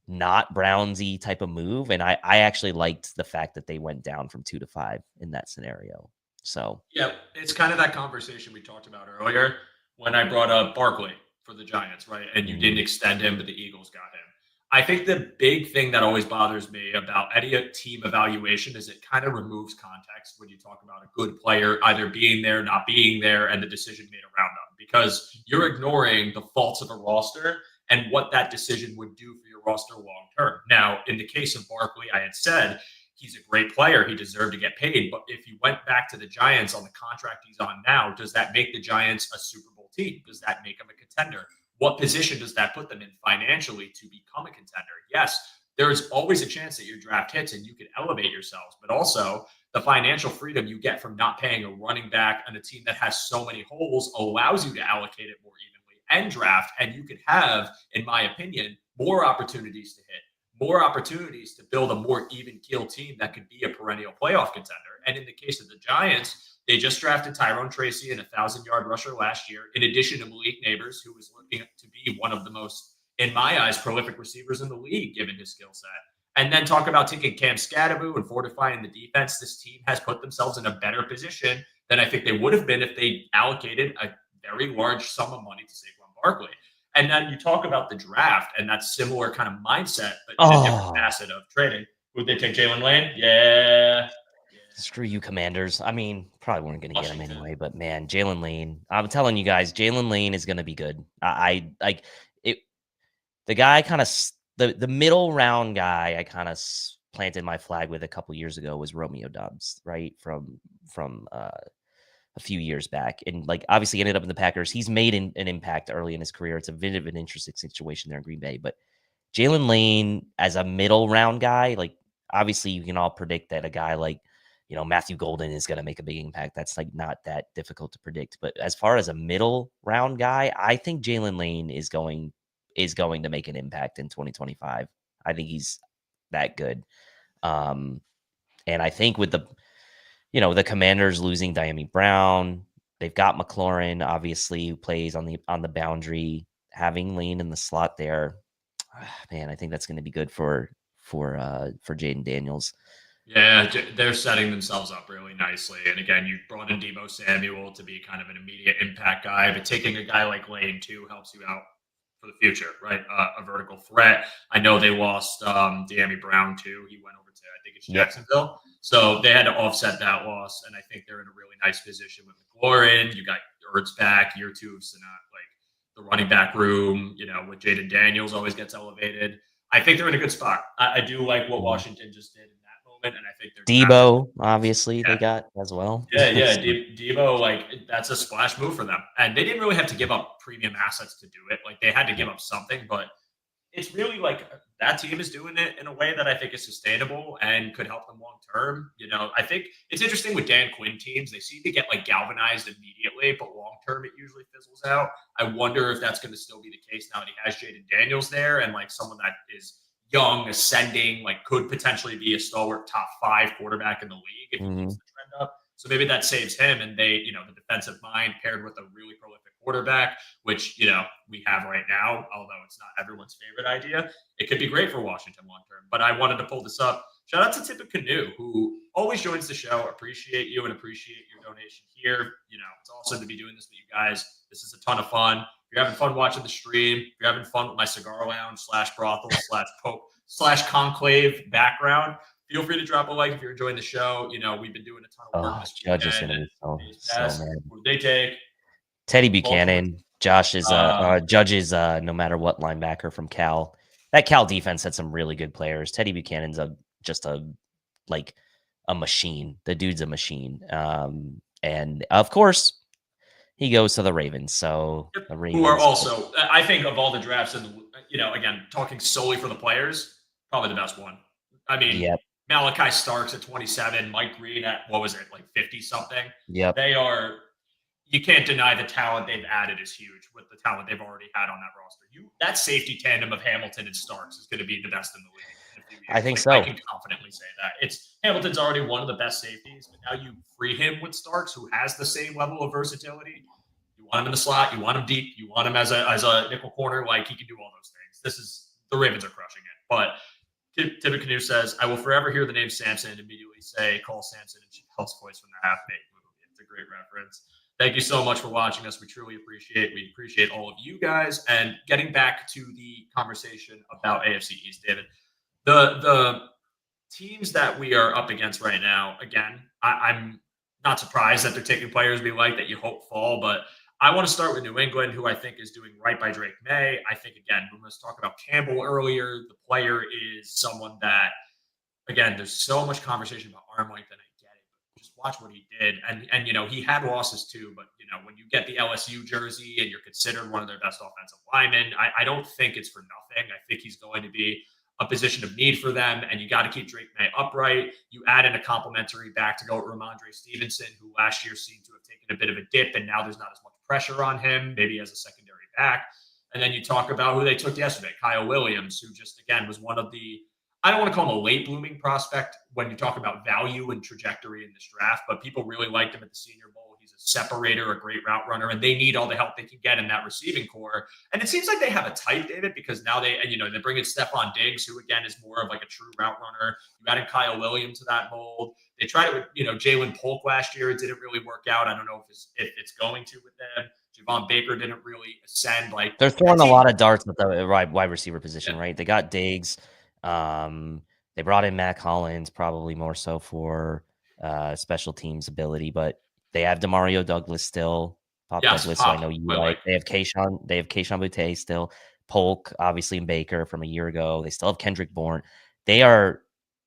not Brownsy type of move. And I actually liked the fact that they went down from 2 to 5 in that scenario. So, yeah, it's kind of that conversation we talked about earlier when I brought up Barkley for the Giants, right? And you didn't extend him, but the Eagles got him. I think the big thing that always bothers me about any team evaluation is it kind of removes context when you talk about a good player either being there, not being there, and the decision made around them, because you're ignoring the faults of a roster and what that decision would do for your roster long term. Now, in the case of Barkley, I had said he's a great player. He deserved to get paid. But if you went back to the Giants on the contract he's on now, does that make the Giants a Super Bowl team? Does that make them a contender? What position does that put them in financially to become a contender? Yes, there's always a chance that your draft hits and you can elevate yourselves, but also the financial freedom you get from not paying a running back on a team that has so many holes allows you to allocate it more evenly and draft. And you could have, in my opinion, more opportunities to hit, more opportunities to build a more even keel team that could be a perennial playoff contender. And in the case of the Giants, they just drafted Tyrone Tracy, an 1,000-yard rusher last year, in addition to Malik Neighbors, who was looking to be one of the most, in my eyes, prolific receivers in the league, given his skill set. And then talk about taking Cam Scadaboo and fortifying the defense. This team has put themselves in a better position than I think they would have been if they allocated a very large sum of money to Saquon Barkley. And then you talk about the draft and that similar kind of mindset, but in a different facet of trading. Would they take Jalen Lane? Yeah. Screw you, Commanders. I mean, probably weren't going to get him anyway, but man, Jalen Lane. I'm telling you guys, Jalen Lane is going to be good. I like it. The guy kind of the middle round guy I kind of planted my flag with a couple years ago was Romeo Doubs, right? From a few years back. And like obviously ended up in the Packers. He's made an impact early in his career. It's a bit of an interesting situation there in Green Bay. But Jalen Lane as a middle round guy, like obviously you can all predict that a guy like, Matthew Golden is going to make a big impact. That's like not that difficult to predict. But as far as a middle round guy, I think Jalen Lane is going to make an impact in 2025. I think he's that good. And I think with the Commanders losing Diami Brown, they've got McLaurin, obviously, who plays on the boundary. Having Lane in the slot there, man, I think that's going to be good for Jaden Daniels. Yeah, they're setting themselves up really nicely. And again, you brought in Deebo Samuel to be kind of an immediate impact guy, but taking a guy like Lane too helps you out for the future, right? A vertical threat. I know they lost Deami Brown too. He went over to, I think it's Jacksonville. So they had to offset that loss. And I think they're in a really nice position with McLaurin. You got Ertz back, year 2 of Sinat, like the running back room, with Jaden Daniels always gets elevated. I think they're in a good spot. I do like what Washington just did in that moment, and I think they're Deebo, obviously, they got as well. Yeah. Deebo, like that's a splash move for them, and they didn't really have to give up premium assets to do it. Like they had to give up something, but it's really like that team is doing it in a way that I think is sustainable and could help them long term. I think it's interesting with Dan Quinn teams; they seem to get like galvanized immediately, but long term it usually fizzles out. I wonder if that's going to still be the case now that he has Jaden Daniels there and like someone that is young, ascending, like could potentially be a stalwart top 5 quarterback in the league if he keeps the trend up. So maybe that saves him, and they, the defensive mind paired with a really prolific quarterback, which, we have right now, although it's not everyone's favorite idea. It could be great for Washington long term. But I wanted to pull this up. Shout out to Tippett Canoe, who always joins the show. Appreciate you and appreciate your donation here. It's awesome to be doing this with you guys. This is a ton of fun. If you're having fun watching the stream, if you're having fun with my cigar lounge /brothel / conclave background, feel free to drop a like if you're enjoying the show. We've been doing a ton of work. Judge is going to be so mad. They take Teddy Buchanan. Judge is no matter what linebacker from Cal. That Cal defense had some really good players. Teddy Buchanan's just a machine. The dude's a machine. And of course, he goes to the Ravens. So the Ravens, who are also, I think, of all the drafts, and again, talking solely for the players, probably the best one. I mean, Malachi Starks at 27, Mike Green at, what was it, like 50 something. Yep. They are. You can't deny the talent they've added is huge with the talent they've already had on that roster. That safety tandem of Hamilton and Starks is going to be the best in the league in a few years. I think so. I can confidently say that. Hamilton's already one of the best safeties, but now you free him with Starks, who has the same level of versatility. You want him in the slot, you want him deep, you want him as a nickel corner, like he can do all those things. The Ravens are crushing it. But Tippett Canoe says, I will forever hear the name Samson and immediately say, call Samson and Chappelle's voice from the half-baked movie. It's a great reference. Thank you so much for watching us. We truly appreciate. We appreciate all of you guys. And getting back to the conversation about AFC East, David, the teams that we are up against right now, again, I'm not surprised that they're taking players we like that you hope fall, but I want to start with New England, who I think is doing right by Drake May. I think, again, we must talk about Campbell earlier. The player is someone that, again, there's so much conversation about arm length, and I get it. But just watch what he did. And he had losses too, but, when you get the LSU jersey and you're considered one of their best offensive linemen, I don't think it's for nothing. I think he's going to be a position of need for them, and you got to keep Drake May upright. You add in a complimentary back to go with Ramondre Stevenson, who last year seemed to have taken a bit of a dip, and now there's not as much pressure on him, maybe as a secondary back. And then you talk about who they took yesterday, Kyle Williams, who just, again, was one of the, I don't want to call him a late blooming prospect when you talk about value and trajectory in this draft, but people really liked him at the Senior Bowl. He's a separator, a great route runner, and they need all the help they can get in that receiving core. And it seems like they have a type, David, because now they bring in Stephon Diggs, who again is more of like a true route runner. You added Kyle Williams to that mold. They tried it with, Jalen Polk last year. It didn't really work out. I don't know if it's going to with them. Javon Baker didn't really ascend. Like they're throwing a lot of darts at the wide receiver position, right? They got Diggs. They brought in Mac Hollins, probably more so for special teams ability, but they have Demario Douglas still. Douglas, I know you like. They have Keyshawn Boutte still. Polk, obviously, and Baker from a year ago. They still have Kendrick Bourne. They are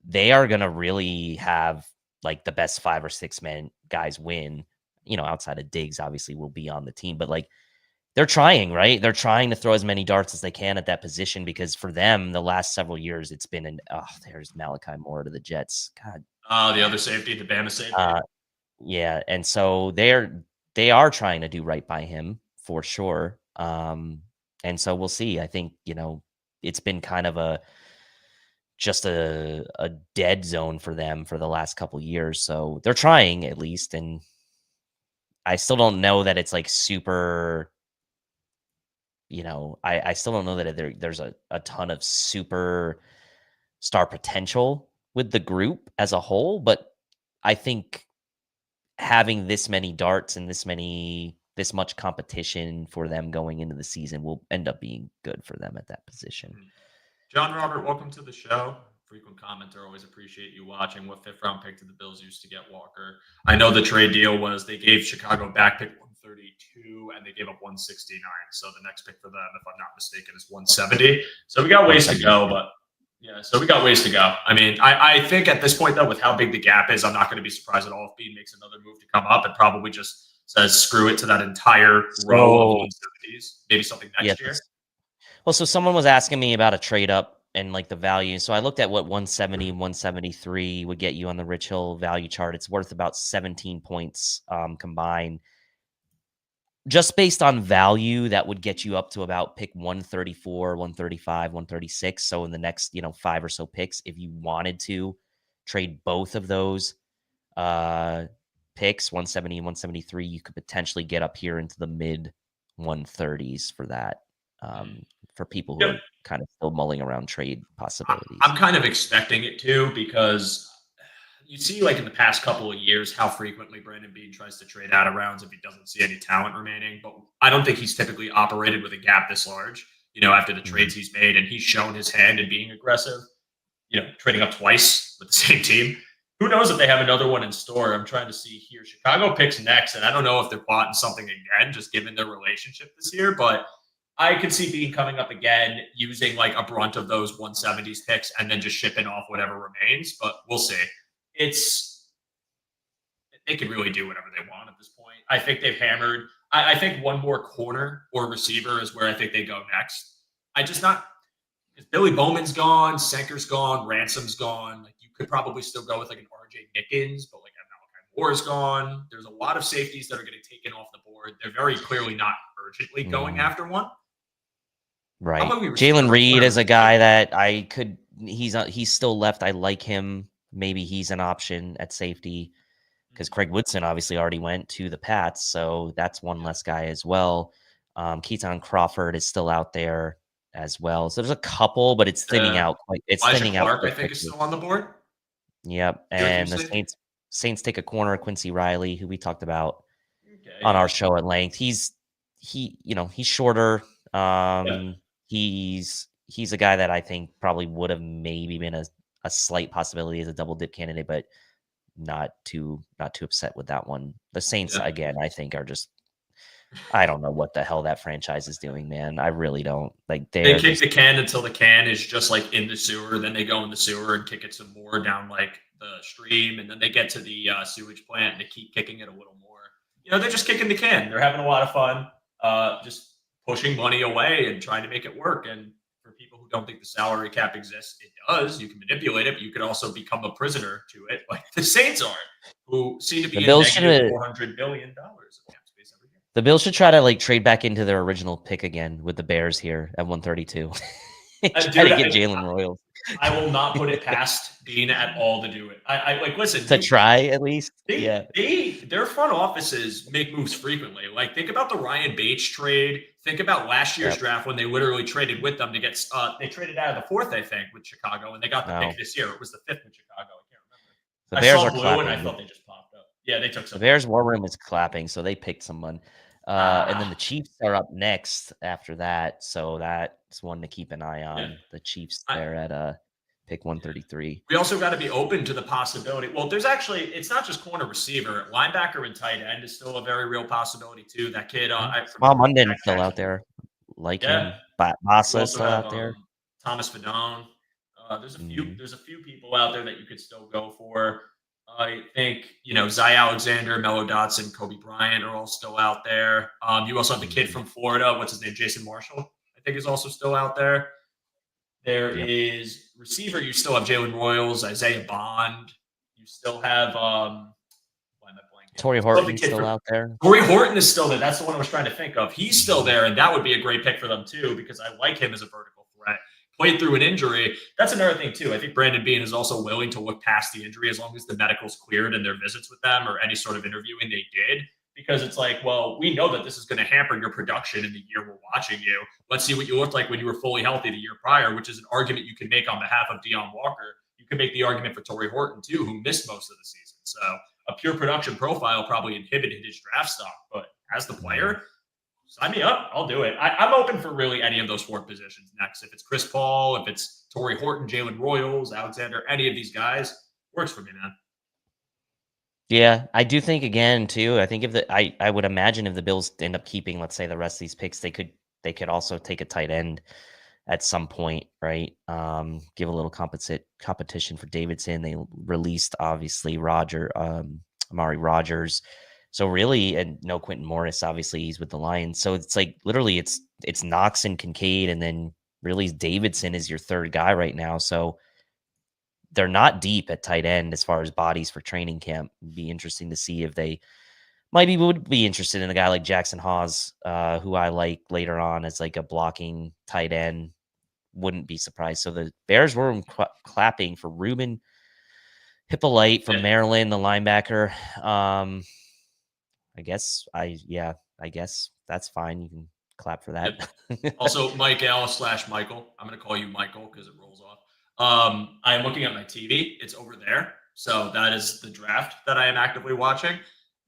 they are going to really have like the best 5 or 6 men guys win, outside of Diggs obviously will be on the team, but like they're trying, right? They're trying to throw as many darts as they can at that position because for them, the last several years, it's been there's Malachi Moore to the Jets. God. The other safety, the Bama safety. Yeah. And so they are trying to do right by him for sure. And so we'll see. I think, it's been kind of just a dead zone for them for the last couple years. So they're trying at least. And I still don't know that it's like super, I still don't know that there's a ton of super star potential with the group as a whole, but I think having this many darts and this much competition for them going into the season will end up being good for them at that position. John Robert, welcome to the show. Frequent commenter, always appreciate you watching. What 5th round pick did the Bills use to get Walker? I know the trade deal was they gave Chicago back pick 132 and they gave up 169. So the next pick for them, if I'm not mistaken, is 170. So we got ways to go, but so we got ways to go. I mean, I think at this point, though, with how big the gap is, I'm not going to be surprised at all if Beane makes another move to come up and probably just says screw it to that entire row of 170s, maybe something next year. Well, so someone was asking me about a trade up and like the value. So I looked at what 170 and 173 would get you on the Rich Hill value chart. It's worth about 17 points combined. Just based on value, that would get you up to about pick 134, 135, 136. So in the next, 5 or so picks, if you wanted to trade both of those picks, 170 and 173, you could potentially get up here into the mid 130s for that. For people who are kind of still mulling around trade possibilities. I'm kind of expecting it too, because you see, like in the past couple of years, how frequently Brandon Beane tries to trade out of rounds if he doesn't see any talent remaining. But I don't think he's typically operated with a gap this large, after the trades he's made, and he's shown his hand in being aggressive, trading up twice with the same team. Who knows if they have another one in store? I'm trying to see here. Chicago picks next, and I don't know if they're plotting something again, just given their relationship this year, but I could see Beane coming up again, using like a brunt of those 170s picks and then just shipping off whatever remains, but we'll see. They could really do whatever they want at this point. I think they've hammered. I think one more corner or receiver is where I think they go next. Because Billy Bowman's gone, Senker's gone, Ransom's gone. Like you could probably still go with like an RJ Nickens, but like Malachi Moore is gone. There's a lot of safeties that are getting taken off the board. They're very clearly not urgently going after one. Right. Jalen Reed is a guy that he's still left. I like him. Maybe he's an option at safety because Craig Woodson obviously already went to the Pats. So that's one less guy as well. Keaton Crawford is still out there as well. So there's a couple, but it's thinning out. It's Elijah thinning Clark, out. I think, is still on the board. Yep. And the Saints take a corner, Quincy Riley, who we talked about on our show at length. He's shorter. He's a guy that I think probably would have maybe been a slight possibility as a double dip candidate, but not too upset with that one. The Saints, again, I think are just, I don't know what the hell that franchise is doing, man. I really don't. Like they kick the can until the can is just like in the sewer. Then they go in the sewer and kick it some more down like the stream, and then they get to the sewage plant and they keep kicking it a little more. They're just kicking the can. They're having a lot of fun. Just pushing money away and trying to make it work. And for people who don't think the salary cap exists, it does. You can manipulate it, but you could also become a prisoner to it, like the Saints are, who seem to be in negative $400 billion of cap space every year. The Bills should try to like trade back into their original pick again with the Bears here at 132. Try to get Jalen Royals. I will not put it past Beane at all to do it. I like listen to try at least. Their front offices make moves frequently. Like think about the Ryan Bates trade. Think about last year's draft when they literally traded with them to get. They traded out of the 4th, I think, with Chicago, and they got the pick this year. It was the 5th with Chicago. I can't remember. The Bears are blue, clapping. and I thought they just popped up. Yeah, they took some. The Bears war room is clapping, so they picked someone. And then the Chiefs are up next after that, so that's one to keep an eye on. Yeah. The Chiefs there at pick 133. We also got to be open to the possibility. Well, it's not just corner receiver. Linebacker and tight end is still a very real possibility too. That kid, Munden's still out there. Like him. Bassa is still out there. Thomas Fadone. There's a few people out there that you could still go for. I think Zy Alexander, Mello Dotson, Kobe Bryant are all still out there. You also have the kid from Florida. What's his name? Jason Marshall, I think, is also still out there. There Yep. is receiver. You still have Jalen Royals, Isaiah Bond. You still have why am I blanking? Torrey You still have the Horton kid still from out there. Corey Horton is still there. That's the one I was trying to think of. He's still there, and that would be a great pick for them too because I like him as a vertical threat. Played through an injury. That's another thing too. I think Brandon Beane is also willing to look past the injury as long as the medical's cleared and their visits with them or any sort of interviewing they did. Because it's like, well, we know that this is going to hamper your production in the year we're watching you. Let's see what you looked like when you were fully healthy the year prior, which is an argument you can make on behalf of Deion Walker. You can make the argument for Torrey Horton too, who missed most of the season. So a pure production profile probably inhibited his draft stock. But as the player, sign me up. I'll do it. I'm open for really any of those four positions next. If it's Chris Paul, if it's Torrey Horton, Jalen Royals, Alexander, any of these guys, works for me, man. Yeah, I do think again too. I think I would imagine if the Bills end up keeping, let's say, the rest of these picks, they could also take a tight end at some point, right? Give a little competition for Davidson. They released obviously Amari Rogers. So really, and no Quentin Morris, obviously he's with the Lions. So it's like literally it's Knox and Kincaid, and then really Davidson is your third guy right now. So they're not deep at tight end as far as bodies for training camp. It'd be interesting to see if they would be interested in a guy like Jackson Hawes, who I like later on as like a blocking tight end. Wouldn't be surprised. So the Bears were clapping for Ruben Hippolyte from Maryland, the linebacker. I guess that's fine. You can clap for that. Yep. Also, Mike L / Michael. I'm going to call you Michael because it rolls off. I am looking at my TV. It's over there. So that is the draft that I am actively watching.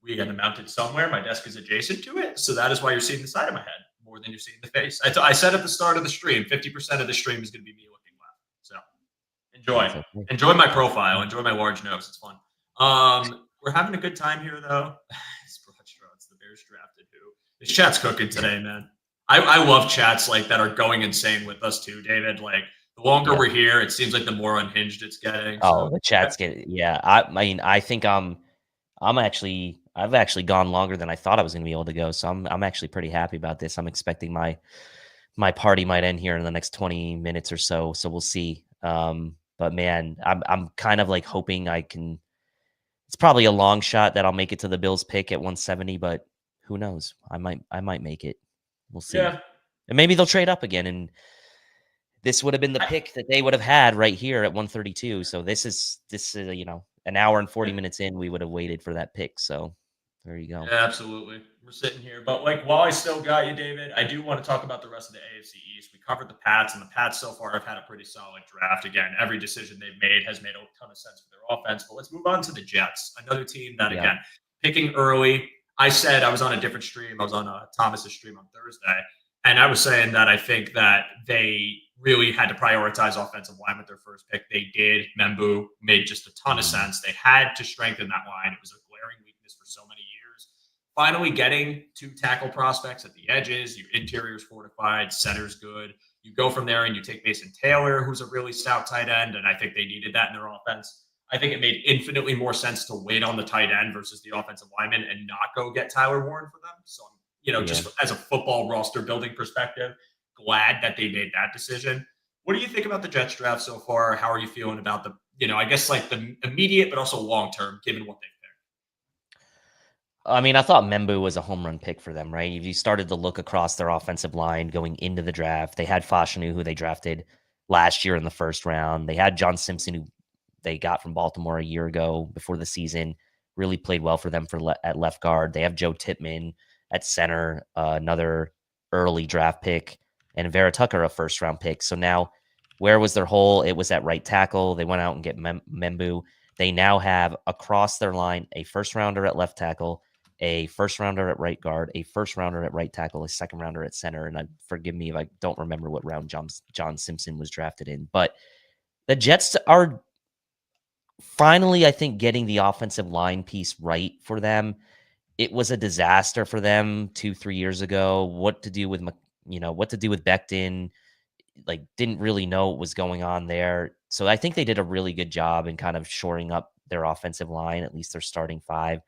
We got to mount it somewhere. My desk is adjacent to it. So that is why you're seeing the side of my head more than you're seeing the face. I said at the start of the stream, 50% of the stream is going to be me looking left. So enjoy my profile. Enjoy my large nose. It's fun. We're having a good time here, though. It's the Bears drafted who? This chat's cooking today, man. I love chats like that are going insane with us too, David. Like the longer we're here, it seems like the more unhinged it's getting. Oh, the chat's getting I mean, I think I've actually gone longer than I thought I was going to be able to go. So I'm actually pretty happy about this. I'm expecting my party might end here in the next 20 minutes or so. So we'll see. But man, I'm kind of like hoping I can. It's probably a long shot that I'll make it to the Bills pick at 170, but who knows? I might make it. We'll see. Yeah. And maybe they'll trade up again, and this would have been the pick that they would have had right here at 132. So this is an hour and 40 minutes in, we would have waited for that pick. So there you go. Yeah, absolutely. We're sitting here. But like while I still got you, David, I do want to talk about the rest of the AFC East. We covered the Pats, and the Pats so far have had a pretty solid draft. Again, every decision they've made has made a ton of sense for their offense. But let's move on to the Jets, another team that, again, picking early. I said I was on a different stream. I was on Thomas's stream on Thursday. And I was saying that I think that they really had to prioritize offensive line with their first pick. They did. Membu made just a ton of sense. They had to strengthen that line. It was a glaring weakness for so many years. Finally getting two tackle prospects at the edges. Your interior's fortified. Center's good. You go from there and you take Mason Taylor, who's a really stout tight end, and I think they needed that in their offense. I think it made infinitely more sense to wait on the tight end versus the offensive lineman and not go get Tyler Warren for them. So, just as a football roster building perspective, glad that they made that decision. What do you think about the Jets draft so far? How are you feeling about the, I guess like the immediate, but also long-term, given what they've picked? I mean, I thought Membu was a home run pick for them, right? If you started to look across their offensive line going into the draft, they had Fashanu, who they drafted last year in the first round. They had John Simpson, who they got from Baltimore a year ago before the season, really played well for them at left guard. They have Joe Tippmann at center, another early draft pick, and Vera Tucker, a first-round pick. So now, where was their hole? It was at right tackle. They went out and get Membu. They now have across their line a first-rounder at left tackle, a first-rounder at right guard, a first-rounder at right tackle, a second-rounder at center. And forgive me if I don't remember what round John Simpson was drafted in. But the Jets are finally, I think, getting the offensive line piece right for them. It was a disaster for them 2-3 years ago. What to do with Becton? didn't really know what was going on there. So I think they did a really good job in kind of shoring up their offensive line, at least their starting five.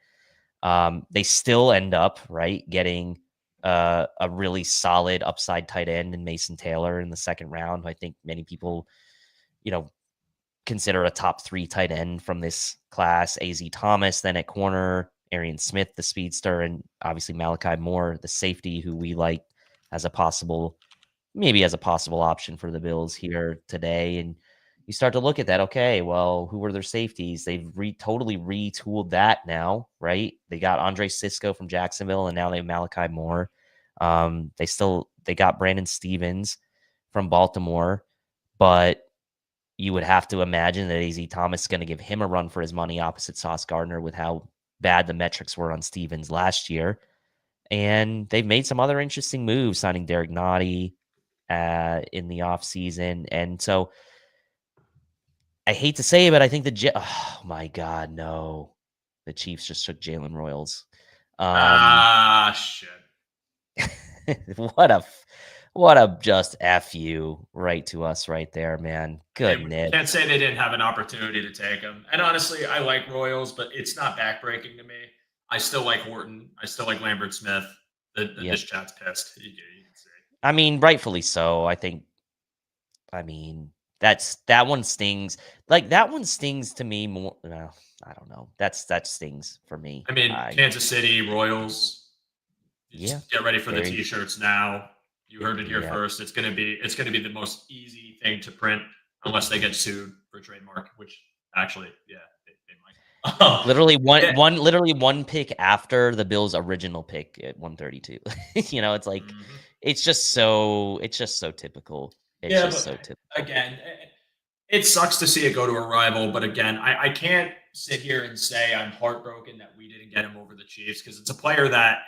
They still end up, right, getting a really solid upside tight end in Mason Taylor in the second round. I think many people, consider a top 3 tight end from this class. AZ Thomas, then at corner, Arian Smith, the speedster, and obviously Malachi Moore, the safety, who we like as a possible option for the Bills here today. And you start to look at that. Okay, well, who were their safeties? They've totally retooled that now, right? They got Andre Cisco from Jacksonville, and now they have Malachi Moore. They got Brandon Stevens from Baltimore, but you would have to imagine that AZ Thomas is going to give him a run for his money opposite Sauce Gardner with how bad the metrics were on Stevens last year. And they've made some other interesting moves, signing Derek Nottie in the offseason. And so I hate to say it, but I think oh my God, no. The Chiefs just took Jalen Royals. Shit. What a just F you right to us right there, man. Goodness. Can't say they didn't have an opportunity to take him. And honestly, I like Royals, but it's not backbreaking to me. I still like Horton. I still like Lambert Smith. This chat's pissed. You can see. I mean, rightfully so. That one stings. Like, that one stings to me more. I don't know. That stings for me. I mean, Kansas City Royals. Get ready for the T-shirts now. You heard it here first. It's gonna be the most easy thing to print unless they get sued for trademark, which actually, they might. Literally one pick after the Bills' original pick at 132. It's like it's just so typical. It's so typical. Again, it sucks to see it go to a rival, but again, I can't sit here and say I'm heartbroken that we didn't get him over the Chiefs because it's a player that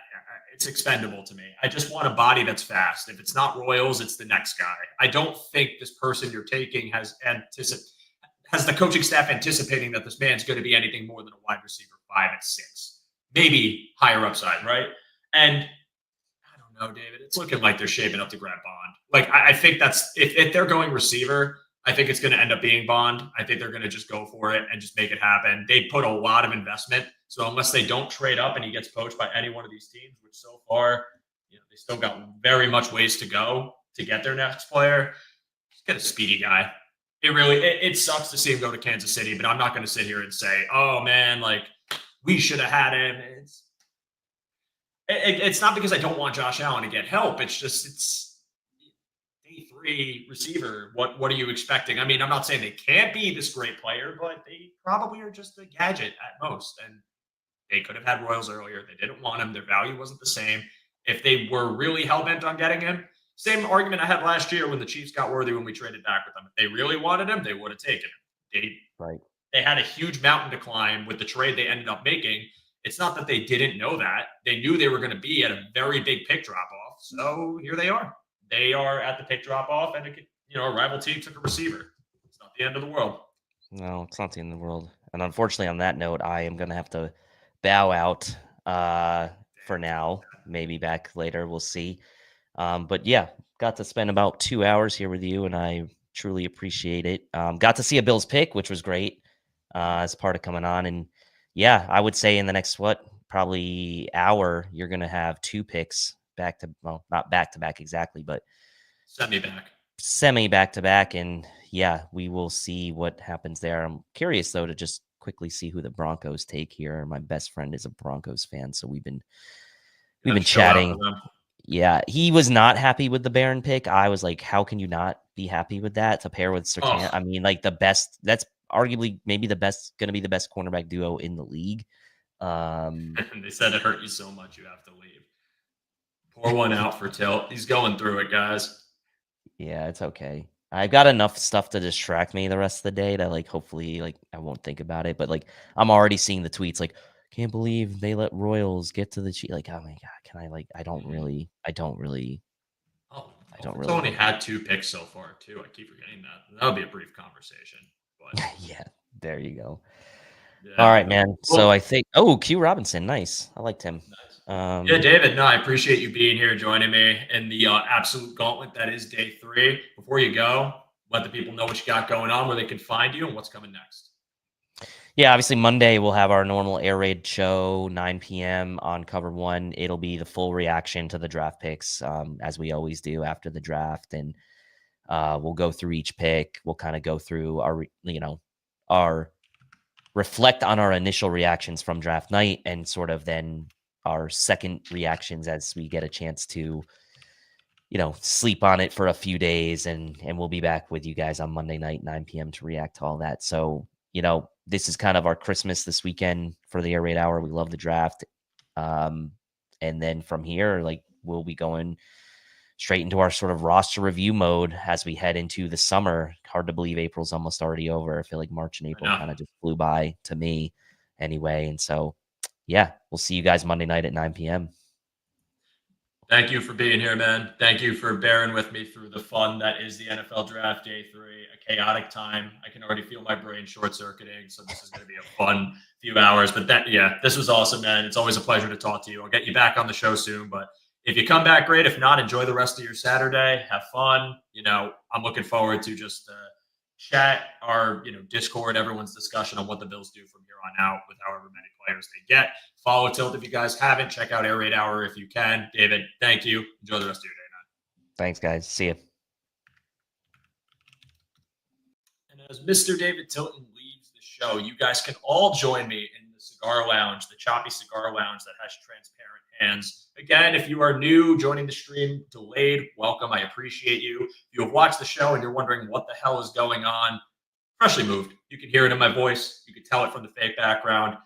it's expendable to me. I just want a body that's fast. If it's not Royals, it's the next guy. I don't think this person you're taking has the coaching staff anticipating that this man's going to be anything more than a wide receiver 5 at 6, maybe higher upside, right? And I don't know, David. It's looking like they're shaping up to grab Bond. Like I think that's if they're going receiver, I think it's going to end up being Bond. I think they're going to just go for it and just make it happen. They put a lot of investment. So unless they don't trade up and he gets poached by any one of these teams, which so far, they still got very much ways to go to get their next player, just get a speedy guy. It sucks to see him go to Kansas City, but I'm not going to sit here and say, oh man, like we should have had him. It's not because I don't want Josh Allen to get help. It's day 3 receiver. What are you expecting? I mean, I'm not saying they can't be this great player, but they probably are just a gadget at most. And they could have had Royals earlier. They didn't want him. Their value wasn't the same. If they were really hell-bent on getting him, same argument I had last year when the Chiefs got worthy when we traded back with them. If they really wanted him, they would have taken him. They had a huge mountain to climb with the trade they ended up making. It's not that they didn't know that. They knew they were going to be at a very big pick drop-off. So here they are. They are at the pick drop-off, and a rival team took a receiver. It's not the end of the world. No, it's not the end of the world. And unfortunately, on that note, I am going to have to bow out for now. Maybe back later. We'll see. But yeah, got to spend about 2 hours here with you, and I truly appreciate it. Got to see a Bills pick, which was great as part of coming on. And yeah, I would say in the next, probably hour, you're going to have 2 picks not back to back exactly, but semi back to back. And yeah, we will see what happens there. I'm curious though, to just quickly see who the Broncos take here. My best friend is a Broncos fan. So we've been chatting. Yeah. He was not happy with the Barron pick. I was like, how can you not be happy with that to pair with Surtain? I mean, like that's arguably maybe going to be the best cornerback duo in the league. They said it hurt you so much you have to leave. Pour one out for Tilt. He's going through it, guys. Yeah, it's okay. I've got enough stuff to distract me the rest of the day that hopefully I won't think about it. But I'm already seeing the tweets can't believe they let Royals get to the Chiefs. Oh my God, can I I don't really. Only had 2 picks so far too. I keep forgetting that. That'll be a brief conversation. But yeah, there you go. Yeah. All right, man. So I think Q Robinson, nice. I liked him. Yeah, David, no, I appreciate you being here, joining me in the absolute gauntlet that is day 3. Before you go, let the people know what you got going on, where they can find you, and what's coming next. Yeah, obviously Monday we'll have our normal air raid show, 9 p.m. on Cover One. It'll be the full reaction to the draft picks, as we always do after the draft, and we'll go through each pick. We'll kind of go through our reflect on our initial reactions from draft night, and sort of then our second reactions as we get a chance to, sleep on it for a few days, and we'll be back with you guys on Monday night, 9 p.m. to react to all that. So, this is kind of our Christmas this weekend for the Air Raid Hour. We love the draft. And then from here, we'll be going straight into our sort of roster review mode as we head into the summer. Hard to believe April's almost already over. I feel like March and April kind of just flew by to me anyway. And so, yeah, we'll see you guys Monday night at 9 p.m. Thank you for being here, man. Thank you for bearing with me through the fun that is the NFL Draft Day 3, a chaotic time. I can already feel my brain short-circuiting, so this is going to be a fun few hours. But this was awesome, man. It's always a pleasure to talk to you. I'll get you back on the show soon, but if you come back, great. If not, enjoy the rest of your Saturday. Have fun. I'm looking forward to just chat, our Discord, everyone's discussion on what the Bills do from here on out with however many players they get. Follow Tilt if you guys haven't. Check out Air Raid Hour if you can. David, thank you. Enjoy the rest of your day, man. Thanks, guys. See you. And as Mr. David Tilton leaves the show, you guys can all join me in the cigar lounge, the choppy cigar lounge that has transparent hands. Again, if you are new, joining the stream delayed, welcome. I appreciate you. If you have watched the show and you're wondering what the hell is going on, freshly moved. You can hear it in my voice. You can tell it from the fake background.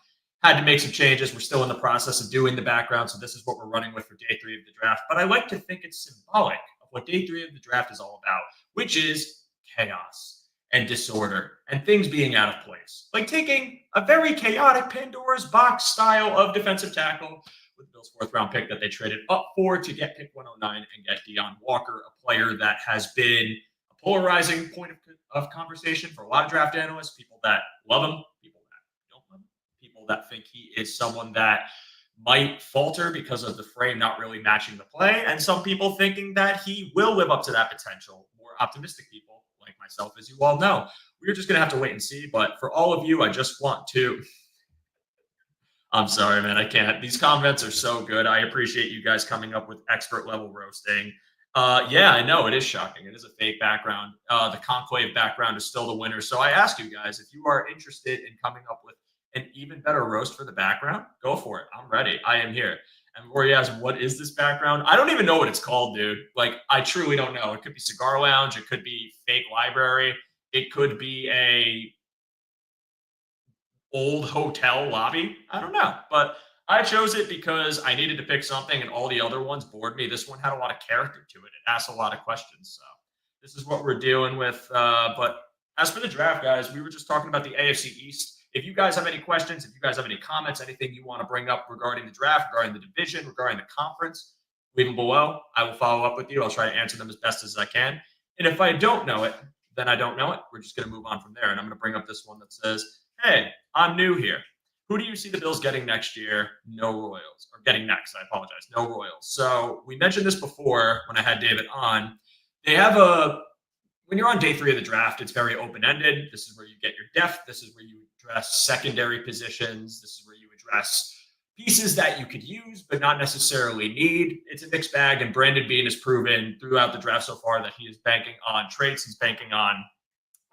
Had to make some changes. We're still in the process of doing the background, so this is what we're running with for day 3 of the draft. But I like to think it's symbolic of what day 3 of the draft is all about, which is chaos and disorder and things being out of place. Like taking a very chaotic Pandora's box style of defensive tackle with Bill's 4th-round pick that they traded up for to get pick 109 and get Deion Walker, a player that has been a polarizing point of conversation for a lot of draft analysts, people that love him, people that don't love him, people that think he is someone that might falter because of the frame not really matching the play, and some people thinking that he will live up to that potential. More optimistic people like myself, as you all know. We're just going to have to wait and see. But for all of you, I just want to... I'm sorry, man. I can't. These comments are so good. I appreciate you guys coming up with expert level roasting. Yeah, I know. It is shocking. It is a fake background. The conclave background is still the winner. So I ask you guys, if you are interested in coming up with an even better roast for the background, go for it. I'm ready. I am here. And Rory asks, what is this background? I don't even know what it's called, dude. I truly don't know. It could be Cigar Lounge. It could be Fake Library. It could be a old hotel lobby. I don't know. But I chose it because I needed to pick something, and all the other ones bored me. This one had a lot of character to it. It asked a lot of questions. So this is what we're dealing with. But as for the draft, guys, we were just talking about the AFC East. If you guys have any questions, if you guys have any comments, anything you want to bring up regarding the draft, regarding the division, regarding the conference, leave them below. I will follow up with you. I'll try to answer them as best as I can. And if I don't know it, then I don't know it. We're just going to move on from there. And I'm going to bring up this one that says, hey, I'm new here. Who do you see the Bills getting next year? No Royals. Or getting next, I apologize. No Royals. So we mentioned this before when I had David on. They have when you're on day 3 of the draft, it's very open-ended. This is where you get your depth. This is where you address secondary positions. This is where you address pieces that you could use but not necessarily need. It's a mixed bag, and Brandon Beane has proven throughout the draft so far that he is banking on traits. He's banking on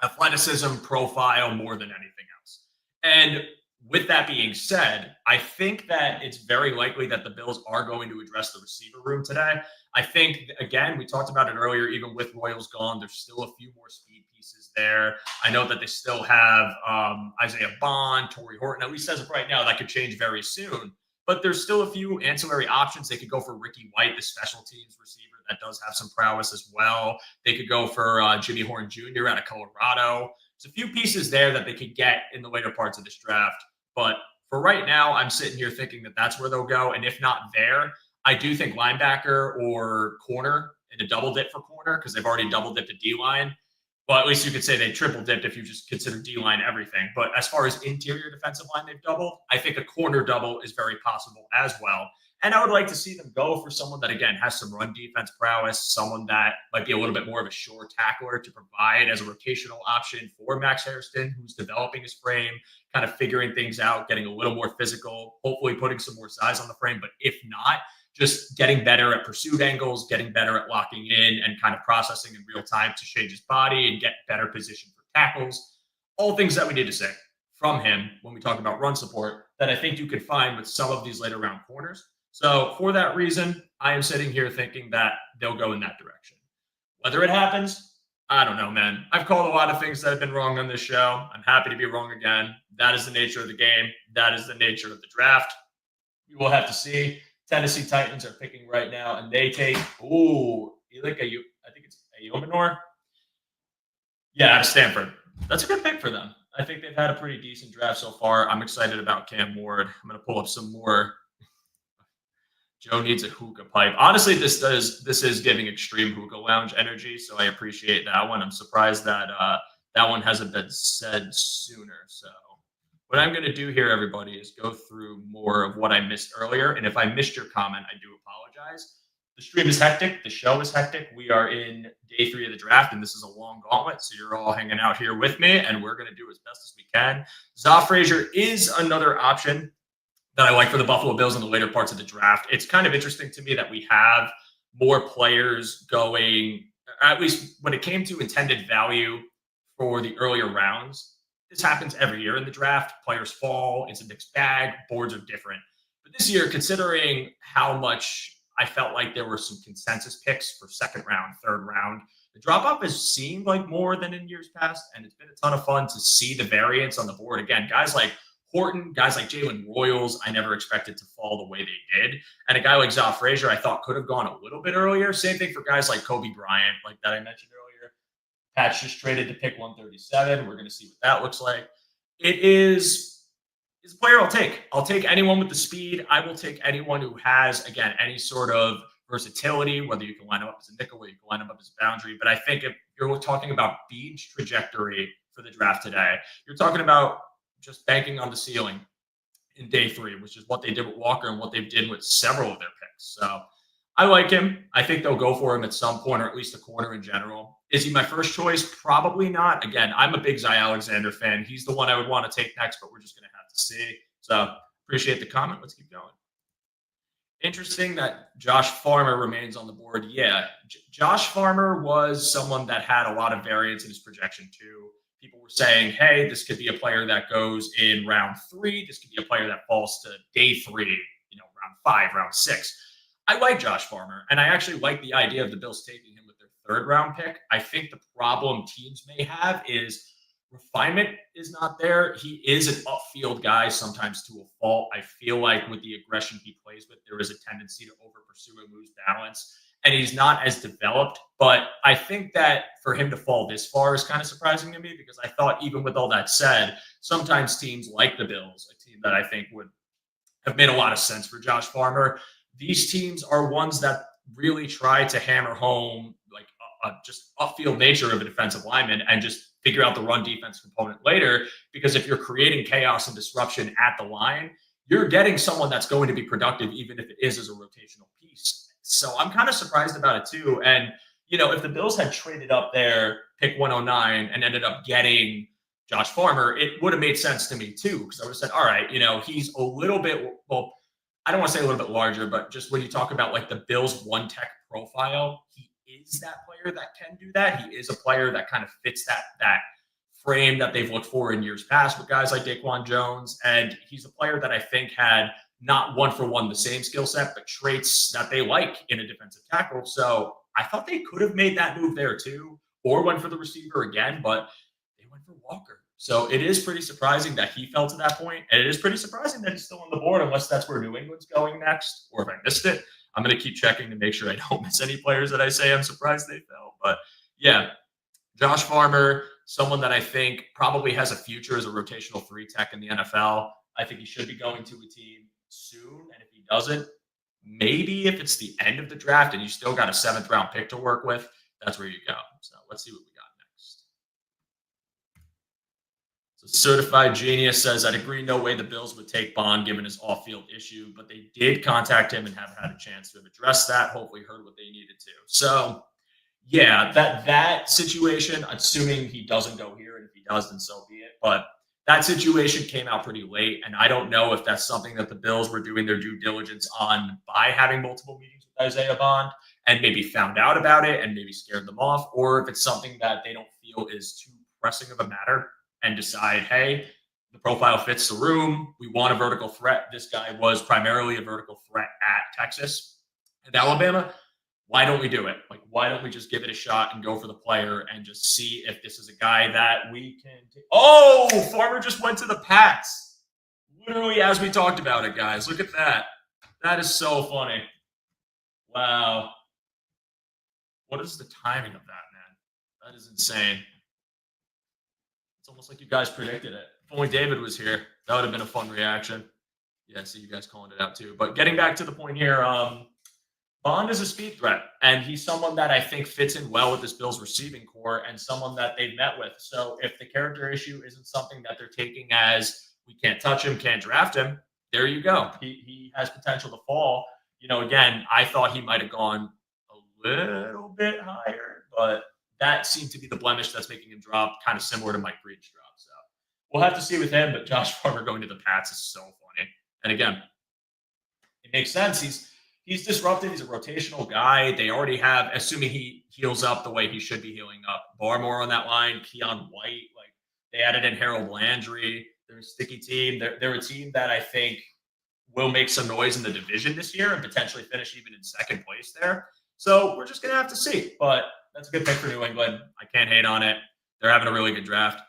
athleticism, profile more than anything else. And with that being said, I think that it's very likely that the Bills are going to address the receiver room today. I think, again, we talked about it earlier, even with Royals gone, there's still a few more speed pieces there. I know that they still have Isaiah Bond, Torrey Horton, at least as of right now. That could change very soon. But there's still a few ancillary options. They could go for Ricky White, the special teams receiver that does have some prowess as well. They could go for Jimmy Horn Jr. out of Colorado. There's a few pieces there that they could get in the later parts of this draft. But for right now, I'm sitting here thinking that that's where they'll go. And if not there, I do think linebacker or corner in a double dip for corner, because they've already double dipped a D-line. Well, at least you could say they triple dipped if you just consider D-line everything. But as far as interior defensive line they've doubled, I think a corner double is very possible as well. And I would like to see them go for someone that, again, has some run defense prowess, someone that might be a little bit more of a sure tackler to provide as a rotational option for Max Hairston, who's developing his frame, kind of figuring things out, getting a little more physical, hopefully putting some more size on the frame. But if not, just getting better at pursuit angles, getting better at locking in and kind of processing in real time to change his body and get better position for tackles. All things that we need to say from him when we talk about run support that I think you could find with some of these later round corners. So for that reason, I am sitting here thinking that they'll go in that direction. Whether it happens, I don't know, man. I've called a lot of things that have been wrong on this show. I'm happy to be wrong again. That is the nature of the game. That is the nature of the draft. We will have to see. Tennessee Titans are picking right now, and they take, I think it's Ayomanor. Yeah, out of Stanford. That's a good pick for them. I think they've had a pretty decent draft so far. I'm excited about Cam Ward. I'm going to pull up some more. Joe needs a hookah pipe. Honestly, this is giving extreme hookah lounge energy, so I appreciate that one. I'm surprised that that one hasn't been said sooner. So what I'm going to do here, everybody, is go through more of what I missed earlier. And if I missed your comment, I do apologize. The stream is hectic. The show is hectic. We are in day 3 of the draft, and this is a long gauntlet. So you're all hanging out here with me, and we're going to do as best as we can. Zoff Frazier is another option that I like for the Buffalo Bills in the later parts of the draft. It's kind of interesting to me that we have more players going, at least when it came to intended value for the earlier rounds. This happens every year in the draft. Players fall. It's a mixed bag. Boards are different. But this year, considering how much I felt like there were some consensus picks for second round, third round, the drop-off has seemed like more than in years past, and it's been a ton of fun to see the variance on the board. Again, guys like Horton, guys like Jalen Royals, I never expected to fall the way they did. And a guy like Zoff Frazier, I thought could have gone a little bit earlier. Same thing for guys like Kobe Bryant, like that I mentioned earlier. Patch just traded to pick 137. We're going to see what that looks like. It's a player I'll take. I'll take anyone with the speed. I will take anyone who has, again, any sort of versatility, whether you can line him up as a nickel, whether you can line him up as a boundary. But I think if you're talking about Beane's trajectory for the draft today, you're talking about just banking on the ceiling in day 3, which is what they did with Walker and what they did with several of their picks. So I like him. I think they'll go for him at some point, or at least a corner in general. Is he my first choice? Probably not. Again, I'm a big Zy Alexander fan. He's the one I would want to take next, but we're just going to have to see. So appreciate the comment. Let's keep going. Interesting that Josh Farmer remains on the board. Yeah, Josh Farmer was someone that had a lot of variance in his projection too. People were saying, hey, this could be a player that goes in round 3. This could be a player that falls to day 3, round 5, round 6. I like Josh Farmer, and I actually like the idea of the Bills taking him with their 3rd round pick. I think the problem teams may have is refinement is not there. He is an upfield guy, sometimes to a fault. I feel like with the aggression he plays with, there is a tendency to over pursue and lose balance. And he's not as developed. But I think that for him to fall this far is kind of surprising to me, because I thought, even with all that said, sometimes teams like the Bills, a team that I think would have made a lot of sense for Josh Farmer, these teams are ones that really try to hammer home like just upfield nature of a defensive lineman and just figure out the run defense component later. Because if you're creating chaos and disruption at the line, you're getting someone that's going to be productive, even if it is as a rotational piece. So I'm kind of surprised about it too. And, if the Bills had traded up there, pick 109, and ended up getting Josh Farmer, it would have made sense to me too. Because I would have said, all right, he's a little bit, well, I don't want to say a little bit larger, but just when you talk about like the Bills one tech profile, he is that player that can do that. He is a player that kind of fits that frame that they've looked for in years past with guys like Daquan Jones. And he's a player that I think had not one for one the same skill set, but traits that they like in a defensive tackle. So I thought they could have made that move there too, or went for the receiver again, but they went for Walker. So it is pretty surprising that he fell to that point, and it is pretty surprising that he's still on the board, unless that's where New England's going next, or if I missed it. I'm going to keep checking to make sure I don't miss any players that I say I'm surprised they fell. But yeah, Josh Farmer, someone that I think probably has a future as a rotational 3 tech in the NFL. I think he should be going to a team soon, and if he doesn't, maybe if it's the end of the draft and you still got a 7th round pick to work with, that's where you go. So let's see what we got next. So Certified Genius says, I'd agree, no way the Bills would take Bond given his off-field issue, but they did contact him and have had a chance to have addressed that. Hopefully heard what they needed to. So yeah, that situation, assuming he doesn't go here, and if he does, then so be it. But that situation came out pretty late, and I don't know if that's something that the Bills were doing their due diligence on by having multiple meetings with Isaiah Bond and maybe found out about it and maybe scared them off, or if it's something that they don't feel is too pressing of a matter and decide, hey, the profile fits the room. We want a vertical threat. This guy was primarily a vertical threat at Texas and Alabama. Why don't we do it? Like, why don't we just give it a shot and go for the player and just see if this is a guy that we can take? Oh, Farmer just went to the Pats. Literally as we talked about it, guys. Look at that. That is so funny. Wow. What is the timing of that, man? That is insane. It's almost like you guys predicted it. If only David was here, that would have been a fun reaction. Yeah, I see you guys calling it out too. But getting back to the point here, Bond is a speed threat, and he's someone that I think fits in well with this Bills receiving core and someone that they've met with. So if the character issue isn't something that they're taking as we can't touch him, can't draft him, there you go. He has potential to fall. Again, I thought he might have gone a little bit higher, but that seemed to be the blemish that's making him drop, kind of similar to Mike Breed's drop. So we'll have to see with him, but Josh Farmer going to the Pats is so funny. And again, it makes sense. He's disruptive. He's a rotational guy. They already have, assuming he heals up the way he should be healing up, Barmore on that line, Keon White. Like, they added in Harold Landry. They're a sticky team. They're a team that I think will make some noise in the division this year and potentially finish even in second place there. So we're just going to have to see. But that's a good pick for New England. I can't hate on it. They're having a really good draft.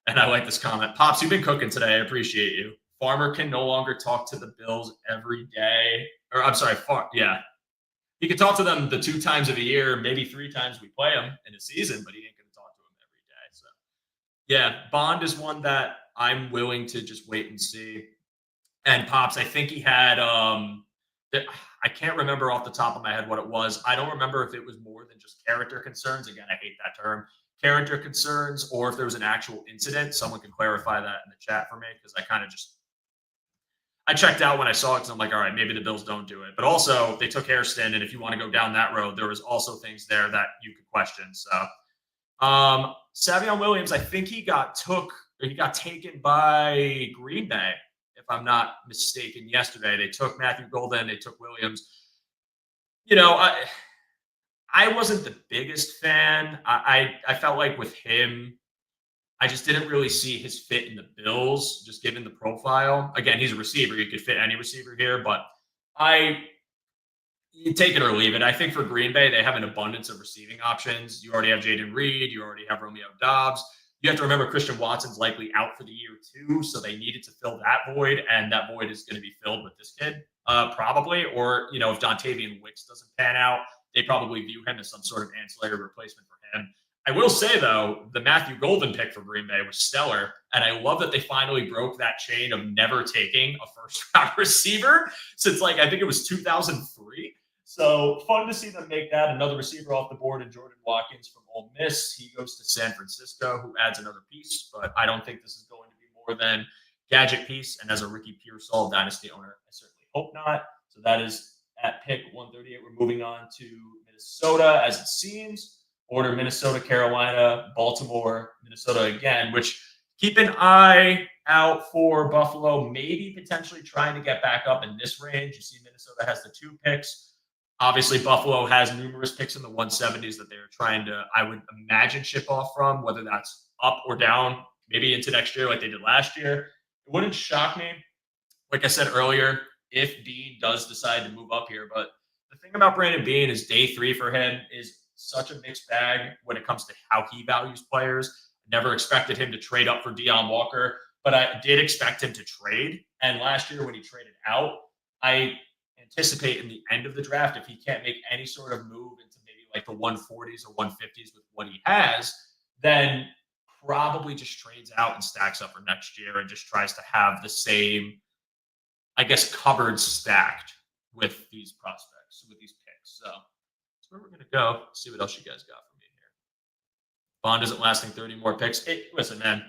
And I like this comment. Pops, you've been cooking today. I appreciate you. Farmer can no longer talk to the Bills every day. Or I'm sorry, yeah. He can talk to them the 2 times of a year, maybe 3 times we play them in a season, but he ain't going to talk to them every day. So, yeah, Bond is one that I'm willing to just wait and see. And Pops, I think he had I can't remember off the top of my head what it was. I don't remember if it was more than just character concerns. Again, I hate that term. Character concerns, or if there was an actual incident. Someone can clarify that in the chat for me, because I checked out when I saw it, because I'm like, all right, maybe the Bills don't do it. But also, they took Hairston, and if you want to go down that road, there was also things there that you could question. So, Savion Williams, I think he got taken by Green Bay, if I'm not mistaken. Yesterday, they took Matthew Golden, they took Williams. I wasn't the biggest fan. I felt like with him, I just didn't really see his fit in the Bills, just given the profile. Again, he's a receiver. You could fit any receiver here, but you take it or leave it. I think for Green Bay, they have an abundance of receiving options. You already have Jaden Reed. You already have Romeo Doubs. You have to remember Christian Watson's likely out for the year too, so they needed to fill that void, and that void is going to be filled with this kid, probably. Or, if Dontavian Wicks doesn't pan out, they probably view him as some sort of ancillary replacement for him. I will say, though, the Matthew Golden pick for Green Bay was stellar, and I love that they finally broke that chain of never taking a first-round receiver since, I think it was 2003. So fun to see them make that. Another receiver off the board in Jordan Watkins from Ole Miss. He goes to San Francisco, who adds another piece, but I don't think this is going to be more than gadget piece. And as a Ricky Pearsall dynasty owner, I certainly hope not. So that is at pick 138. We're moving on to Minnesota, as it seems. Order Minnesota, Carolina, Baltimore, Minnesota again, which keep an eye out for Buffalo, maybe potentially trying to get back up in this range. You see Minnesota has the 2 picks. Obviously, Buffalo has numerous picks in the 170s that they're trying to, I would imagine, ship off from, whether that's up or down, maybe into next year like they did last year. It wouldn't shock me, like I said earlier, if Beane does decide to move up here. But the thing about Brandon Beane is day 3 for him is such a mixed bag when it comes to how he values players. Never expected him to trade up for Deion Walker, but I did expect him to trade. And last year when he traded out, I anticipate in the end of the draft, if he can't make any sort of move into maybe like the 140s or 150s with what he has, then probably just trades out and stacks up for next year and just tries to have the same, I guess, cupboard stacked with these prospects, with these picks. So that's where we're going to go. See what else you guys got for me here. Bond isn't lasting 30 more picks. Hey, listen, man,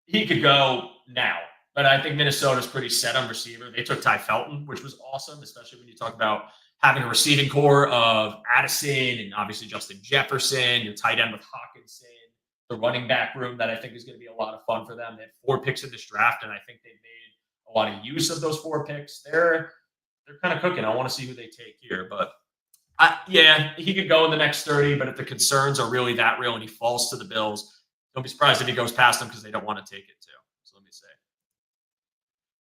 he could go now. But I think Minnesota's pretty set on receiver. They took Ty Felton, which was awesome, especially when you talk about having a receiving core of Addison and obviously Justin Jefferson, your tight end with Hawkinson, the running back room that I think is going to be a lot of fun for them. They had 4 picks in this draft, and I think they've made a lot of use of those 4 picks. They're kind of cooking. I want to see who they take here. But yeah, he could go in the next 30, but if the concerns are really that real and he falls to the Bills, don't be surprised if he goes past them because they don't want to take it too. So let me see.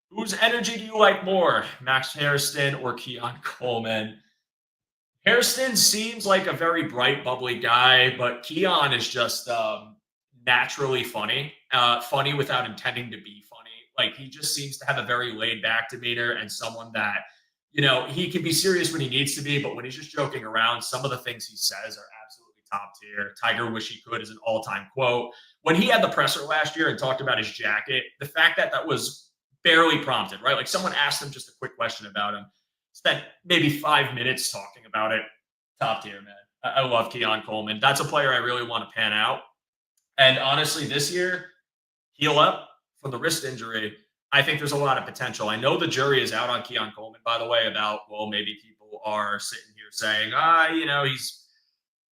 Whose energy do you like more, Max Hairston or Keon Coleman? Hairston seems like a very bright, bubbly guy, but Keon is just naturally funny, funny without intending to be funny. Like, he just seems to have a very laid-back demeanor and someone that, he can be serious when he needs to be, but when he's just joking around, some of the things he says are absolutely top tier. Tiger wish he could is an all-time quote. When he had the presser last year and talked about his jacket, the fact that that was barely prompted, right? Like, someone asked him just a quick question about him, spent maybe 5 minutes talking about it. Top tier, man. I love Keon Coleman. That's a player I really want to pan out. And honestly, this year, heal up from the wrist injury. I think there's a lot of potential. I know the jury is out on Keon Coleman, by the way, about, well, maybe people are sitting here saying, he's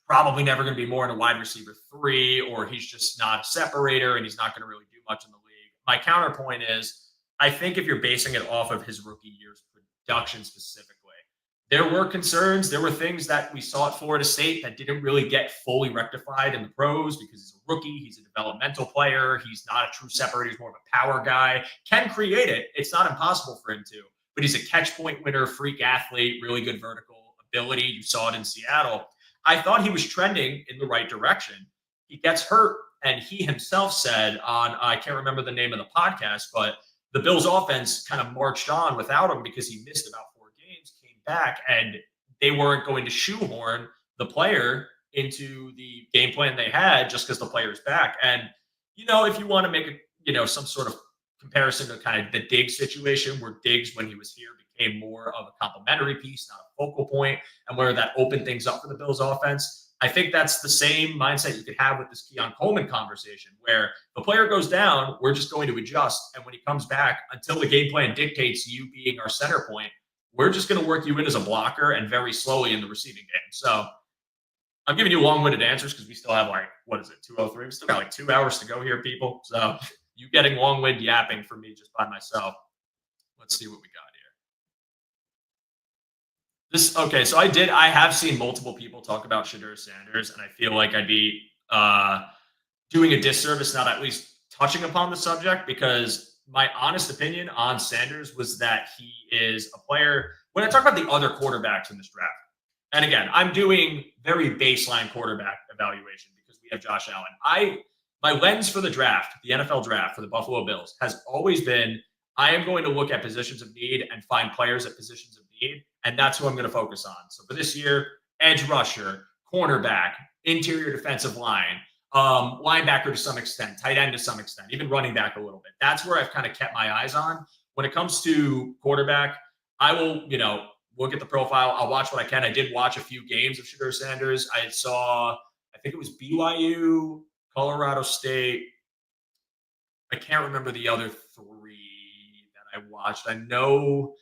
probably never going to be more in a wide receiver 3, or he's just not a separator and he's not going to really do much in the league. My counterpoint is, I think if you're basing it off of his rookie year's production specifically, there were concerns. There were things that we saw at Florida State that didn't really get fully rectified in the pros because he's a rookie. He's a developmental player. He's not a true separator. He's more of a power guy. Can create it. It's not impossible for him to, but he's a catch point winner, freak athlete, really good vertical ability. You saw it in Seattle. I thought he was trending in the right direction. He gets hurt, and he himself said on, I can't remember the name of the podcast, but the Bills offense kind of marched on without him because he missed about 4 games, came back, and they weren't going to shoehorn the player into the game plan they had just because the player's back. And, if you want to make some sort of comparison to kind of the Diggs situation, where Diggs, when he was here, became more of a complementary piece, not a focal point, and where that opened things up for the Bills offense. I think that's the same mindset you could have with this Keon Coleman conversation, where the player goes down, we're just going to adjust. And when he comes back, until the game plan dictates you being our center point, we're just going to work you in as a blocker and very slowly in the receiving game. So I'm giving you long-winded answers because we still have 2:03? We still got 2 hours to go here, people. So you getting long-winded yapping from me just by myself. Let's see what we got here. So I have seen multiple people talk about Shedeur Sanders, and I feel like I'd be doing a disservice not at least touching upon the subject, because my honest opinion on Sanders was that he is a player. When I talk about the other quarterbacks in this draft, and again, I'm doing very baseline quarterback evaluation because we have Josh Allen. My lens for the draft, the NFL draft for the Buffalo Bills, has always been, I am going to look at positions of need and find players at positions of need, and that's who I'm going to focus on. So for this year, edge rusher, cornerback, interior defensive line, linebacker to some extent, tight end to some extent, even running back a little bit. That's where I've kind of kept my eyes on. When it comes to quarterback, I will, look at the profile. I'll watch what I can. I did watch a few games of Shedeur Sanders. I think it was BYU, Colorado State. I can't remember the other 3 that I watched. I know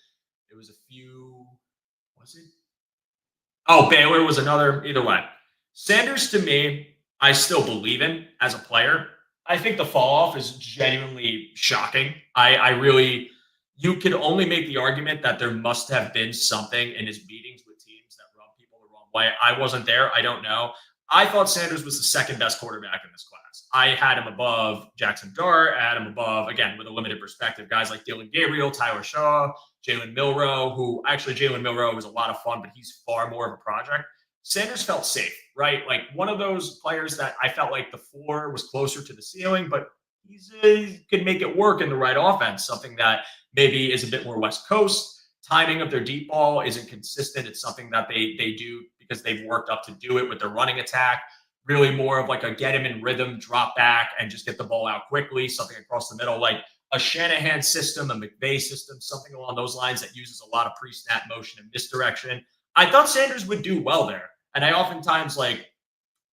it was a few. Was it? Oh, Baylor was another. Either way, Sanders, to me, I still believe in as a player. I think the fall off is genuinely shocking. You could only make the argument that there must have been something in his meetings with teams that rubbed people the wrong way. I wasn't there. I don't know. I thought Sanders was the second best quarterback in this class. I had him above Jackson Dart. I had him above, again, with a limited perspective, guys like Dylan Gabriel, Tyler Shaw, Jalen Milroe, Jalen Milroe was a lot of fun, but he's far more of a project. Sanders felt safe, right? Like one of those players that I felt like the floor was closer to the ceiling, but he could make it work in the right offense, something that maybe is a bit more West Coast. Timing of their deep ball isn't consistent. It's something that they do because they've worked up to do it with their running attack. Really more of like a get him in rhythm, drop back, and just get the ball out quickly, something across the middle, like a Shanahan system, a McVay system, something along those lines that uses a lot of pre-snap motion and misdirection. I thought Sanders would do well there. And I oftentimes,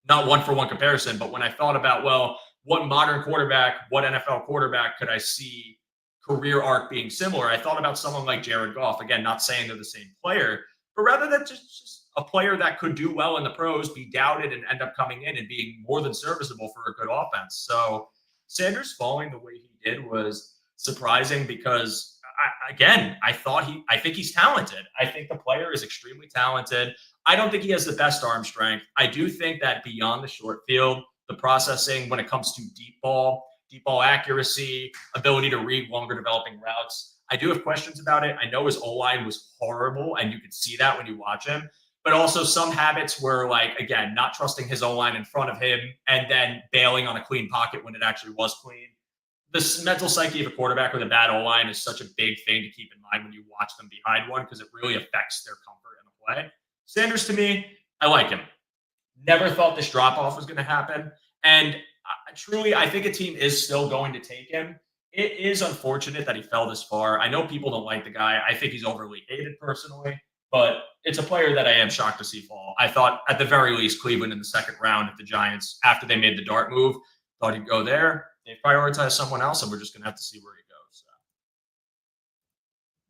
not one-for-one comparison, but when I thought about, what modern quarterback, what NFL quarterback could I see career arc being similar? I thought about someone like Jared Goff. Again, not saying they're the same player, but rather than just a player that could do well in the pros, be doubted, and end up coming in and being more than serviceable for a good offense. So Sanders falling the way he did was surprising because, I think he's talented. I think the player is extremely talented. I don't think he has the best arm strength. I do think that beyond the short field, the processing when it comes to deep ball accuracy, ability to read longer developing routes, I do have questions about it. I know his O-line was horrible, and you could see that when you watch him. But also some habits were like, again, not trusting his O-line in front of him and then bailing on a clean pocket when it actually was clean. The mental psyche of a quarterback with a bad O-line is such a big thing to keep in mind when you watch them behind one because it really affects their comfort in the play. Sanders, to me, I like him. Never thought this drop-off was going to happen. And truly, I think a team is still going to take him. It is unfortunate that he fell this far. I know people don't like the guy. I think he's overly hated personally, but it's a player that I am shocked to see fall. I thought at the very least Cleveland in the second round, if the Giants, after they made the dart move, thought he'd go there. They prioritized someone else, and we're just going to have to see where he goes. So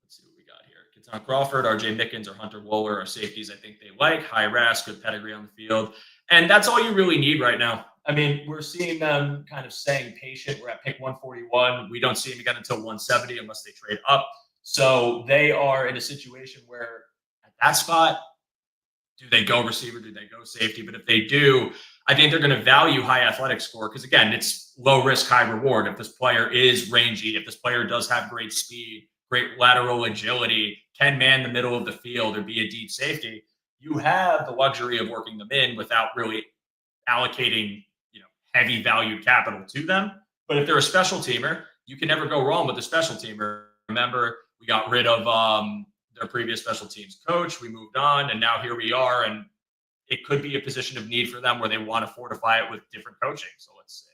let's see what we got here. Keaton Crawford, R.J. Mickens, or Hunter Wohler are safeties I think they like. High RAS, good pedigree on the field. And that's all you really need right now. I mean, we're seeing them kind of staying patient. We're at pick 141. We don't see him again until 170 unless they trade up. So they are in a situation where at that spot, do they go receiver? Do they go safety? But if they do, I think they're going to value high athletic score because, again, it's low risk, high reward. If this player is rangy, if this player does have great speed, great lateral agility, can man the middle of the field or be a deep safety, you have the luxury of working them in without really allocating, heavy valued capital to them. But if they're a special teamer, you can never go wrong with a special teamer. Remember, we got rid of their previous special teams coach. We moved on, and now here we are. And it could be a position of need for them where they want to fortify it with different coaching. So let's see.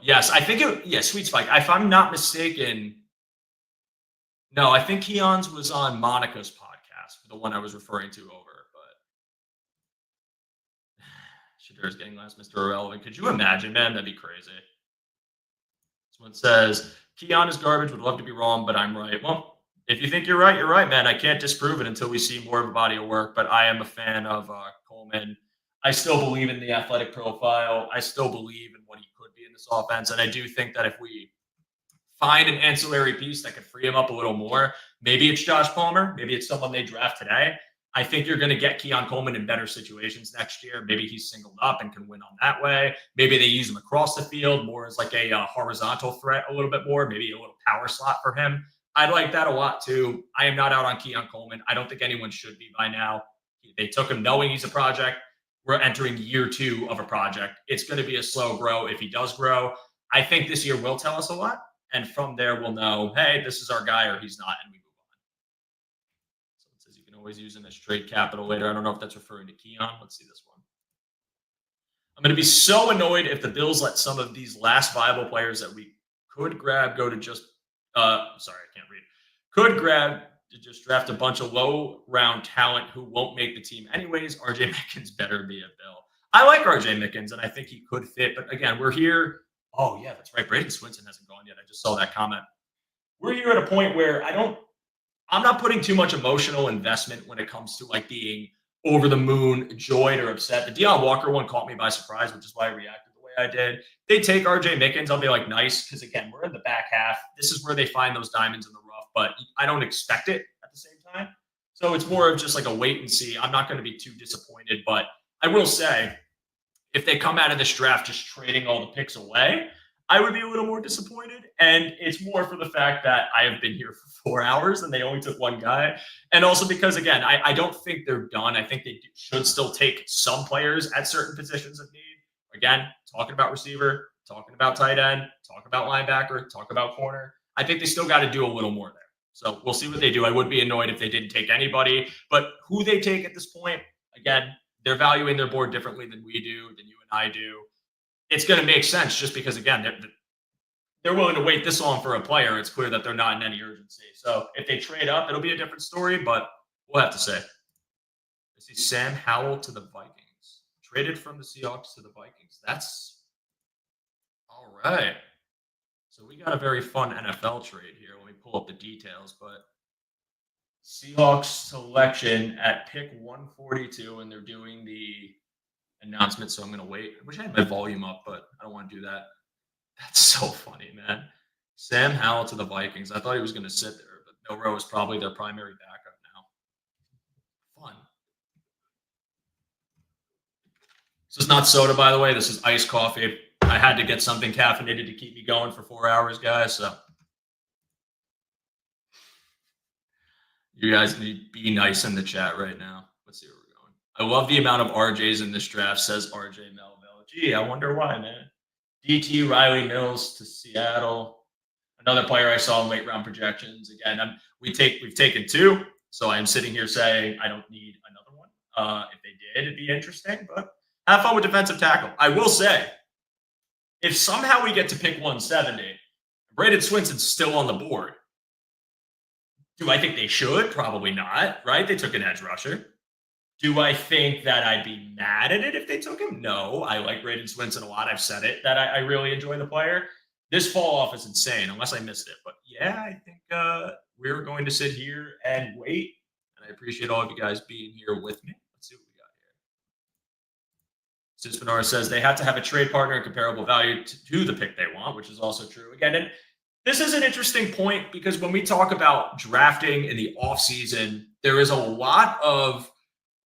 Yes, I think Sweet Spike. If I'm not mistaken, no, I think Keon's was on Monica's podcast, the one I was referring to over. Shadir's getting last, Mr. Irrelevant. Could you imagine, man? That'd be crazy. Someone says, Keon is garbage, would love to be wrong, but I'm right. Well, if you think you're right, man. I can't disprove it until we see more of a body of work, but I am a fan of Coleman. I still believe in the athletic profile. I still believe in what he could be in this offense, and I do think that if we find an ancillary piece that could free him up a little more, maybe it's Josh Palmer, maybe it's someone they draft today, I think you're going to get Keon Coleman in better situations next year. Maybe he's singled up and can win on that way. Maybe they use him across the field more as like a horizontal threat a little bit more, maybe a little power slot for him. I like that a lot too. I am not out on Keon Coleman. I don't think anyone should be by now. They took him knowing he's a project. We're entering year 2 of a project. It's going to be a slow grow if he does grow. I think this year will tell us a lot. And from there, we'll know, hey, this is our guy or he's not, and we move on. So it says you can always use him as trade capital later. I don't know if that's referring to Keon. Let's see this one. I'm going to be so annoyed if the Bills let some of these last viable players that we could grab go to just could grab to just draft a bunch of low-round talent who won't make the team anyways. R.J. Mickens better be a Bill. I like R.J. Mickens, and I think he could fit. But again, we're here. Oh, yeah, that's right. Braden Swinson hasn't gone yet. I just saw that comment. We're here at a point where I'm not putting too much emotional investment when it comes to like being over the moon, joyed or upset. The Deion Walker one caught me by surprise, which is why I reacted the way I did. They take R.J. Mickens. I'll be like, nice. Because again, we're in the back half. This is where they find those diamonds in the rough, but I don't expect it at the same time. So it's more of just like a wait and see. I'm not going to be too disappointed, but I will say, if they come out of this draft just trading all the picks away, I would be a little more disappointed. And it's more for the fact that I have been here for 4 hours and they only took one guy. And also because, again, I don't think they're done. I think they should still take some players at certain positions of need. Again, talking about receiver, talking about tight end, talk about linebacker, talk about corner. I think they still got to do a little more there. So we'll see what they do. I would be annoyed if they didn't take anybody. But who they take at this point, again, they're valuing their board differently than we do, than you and I do. It's going to make sense just because, again, they're willing to wait this long for a player. It's clear that they're not in any urgency. So if they trade up, it'll be a different story, but we'll have to say. I see Sam Howell to the Vikings. Traded from the Seahawks to the Vikings. That's all right. So we got a very fun NFL trade here. Let me pull up the details, but Seahawks selection at pick 142, and they're doing the announcement, so I'm going to wait. I wish I had my volume up, but I don't want to do that. That's so funny, man. Sam Howell to the Vikings. I thought he was going to sit there, but Milroe is probably their primary backup now. Fun. This is not soda, by the way. This is iced coffee. I had to get something caffeinated to keep me going for 4 hours, guys. So you guys need to be nice in the chat right now. Let's see where we're going. I love the amount of RJs in this draft, says RJ Melville. Gee, I wonder why, man. DT Riley Mills to Seattle. Another player I saw in late round projections. Again, we've taken 2, so I'm sitting here saying I don't need another one. If they did, it'd be interesting, but have fun with defensive tackle. I will say, if somehow we get to pick 170, Braden Swinson's still on the board. Do I think they should? Probably not, right? They took an edge rusher. Do I think that I'd be mad at it if they took him? No, I like Braden Swinson a lot. I've said it, that I really enjoy the player. This fall off is insane, unless I missed it. But yeah, I think we're going to sit here and wait. And I appreciate all of you guys being here with me. Let's see what we got here. Sis Benara says they have to have a trade partner and comparable value to the pick they want, which is also true. Again, and this is an interesting point because when we talk about drafting in the offseason, there is a lot of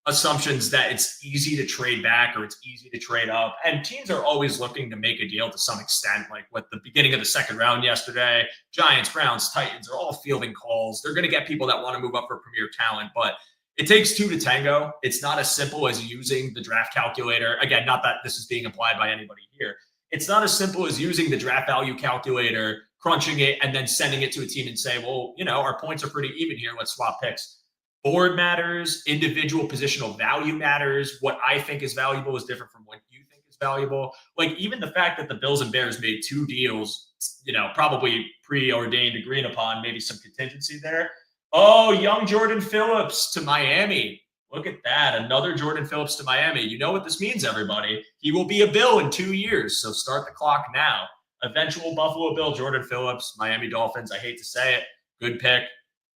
assumptions that it's easy to trade back or it's easy to trade up. And teams are always looking to make a deal to some extent, like with the beginning of the second round yesterday. Giants, Browns, Titans are all fielding calls. They're going to get people that want to move up for premier talent, but it takes 2 to tango. It's not as simple as using the draft calculator. Again, not that this is being applied by anybody here. It's not as simple as using the draft value calculator, crunching it, and then sending it to a team and say, well, our points are pretty even here. Let's swap picks. Board matters. Individual positional value matters. What I think is valuable is different from what you think is valuable. Like even the fact that the Bills and Bears made 2 deals, probably preordained, agreed upon, maybe some contingency there. Oh, young Jordan Phillips to Miami. Look at that. Another Jordan Phillips to Miami. You know what this means, everybody. He will be a Bill in 2 years, so start the clock now. Eventual Buffalo Bill, Jordan Phillips, Miami Dolphins. I hate to say it. Good pick.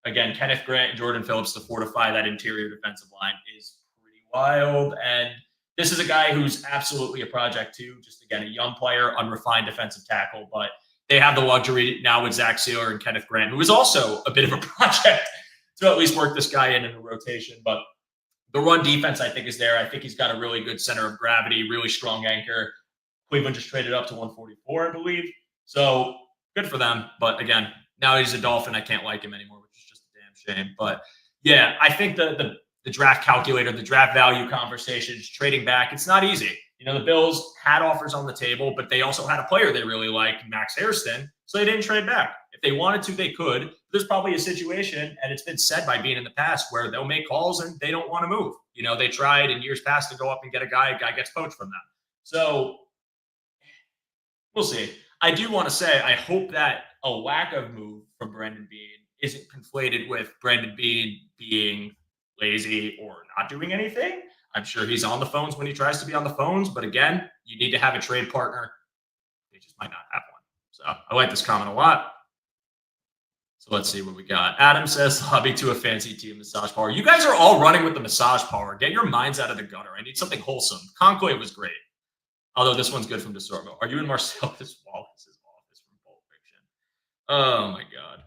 Again, Kenneth Grant and Jordan Phillips to fortify that interior defensive line is pretty wild. And this is a guy who's absolutely a project too. Just, again, a young player, unrefined defensive tackle. But they have the luxury now with Zach Sealer and Kenneth Grant, who is also a bit of a project to at least work this guy in a rotation. But the run defense, I think, is there. I think he's got a really good center of gravity, really strong anchor. Cleveland just traded up to 144, I believe. So good for them. But again, now he's a Dolphin. I can't like him anymore, which is just a damn shame. But yeah, I think the draft calculator, the draft value conversations, trading back, it's not easy. The Bills had offers on the table, but they also had a player they really liked, Max Hairston, so they didn't trade back. If they wanted to, they could. There's probably a situation, and it's been said by Beane in the past, where they'll make calls and they don't want to move. They tried in years past to go up and get a guy gets poached from them. So we'll see. I do want to say I hope that a lack of move from Brandon Beane isn't conflated with Brandon Beane being lazy or not doing anything. I'm sure he's on the phones when he tries to be on the phones. But again, you need to have a trade partner. They just might not have one. So I like this comment a lot. So let's see what we got. Adam says, hobby to a fancy team massage parlor. You guys are all running with the massage parlor. Get your minds out of the gutter. I need something wholesome. Conclave was great. Although this one's good from DeSorbo. Are you in Marcellus Wallace's office from Pulp Fiction? Oh my God.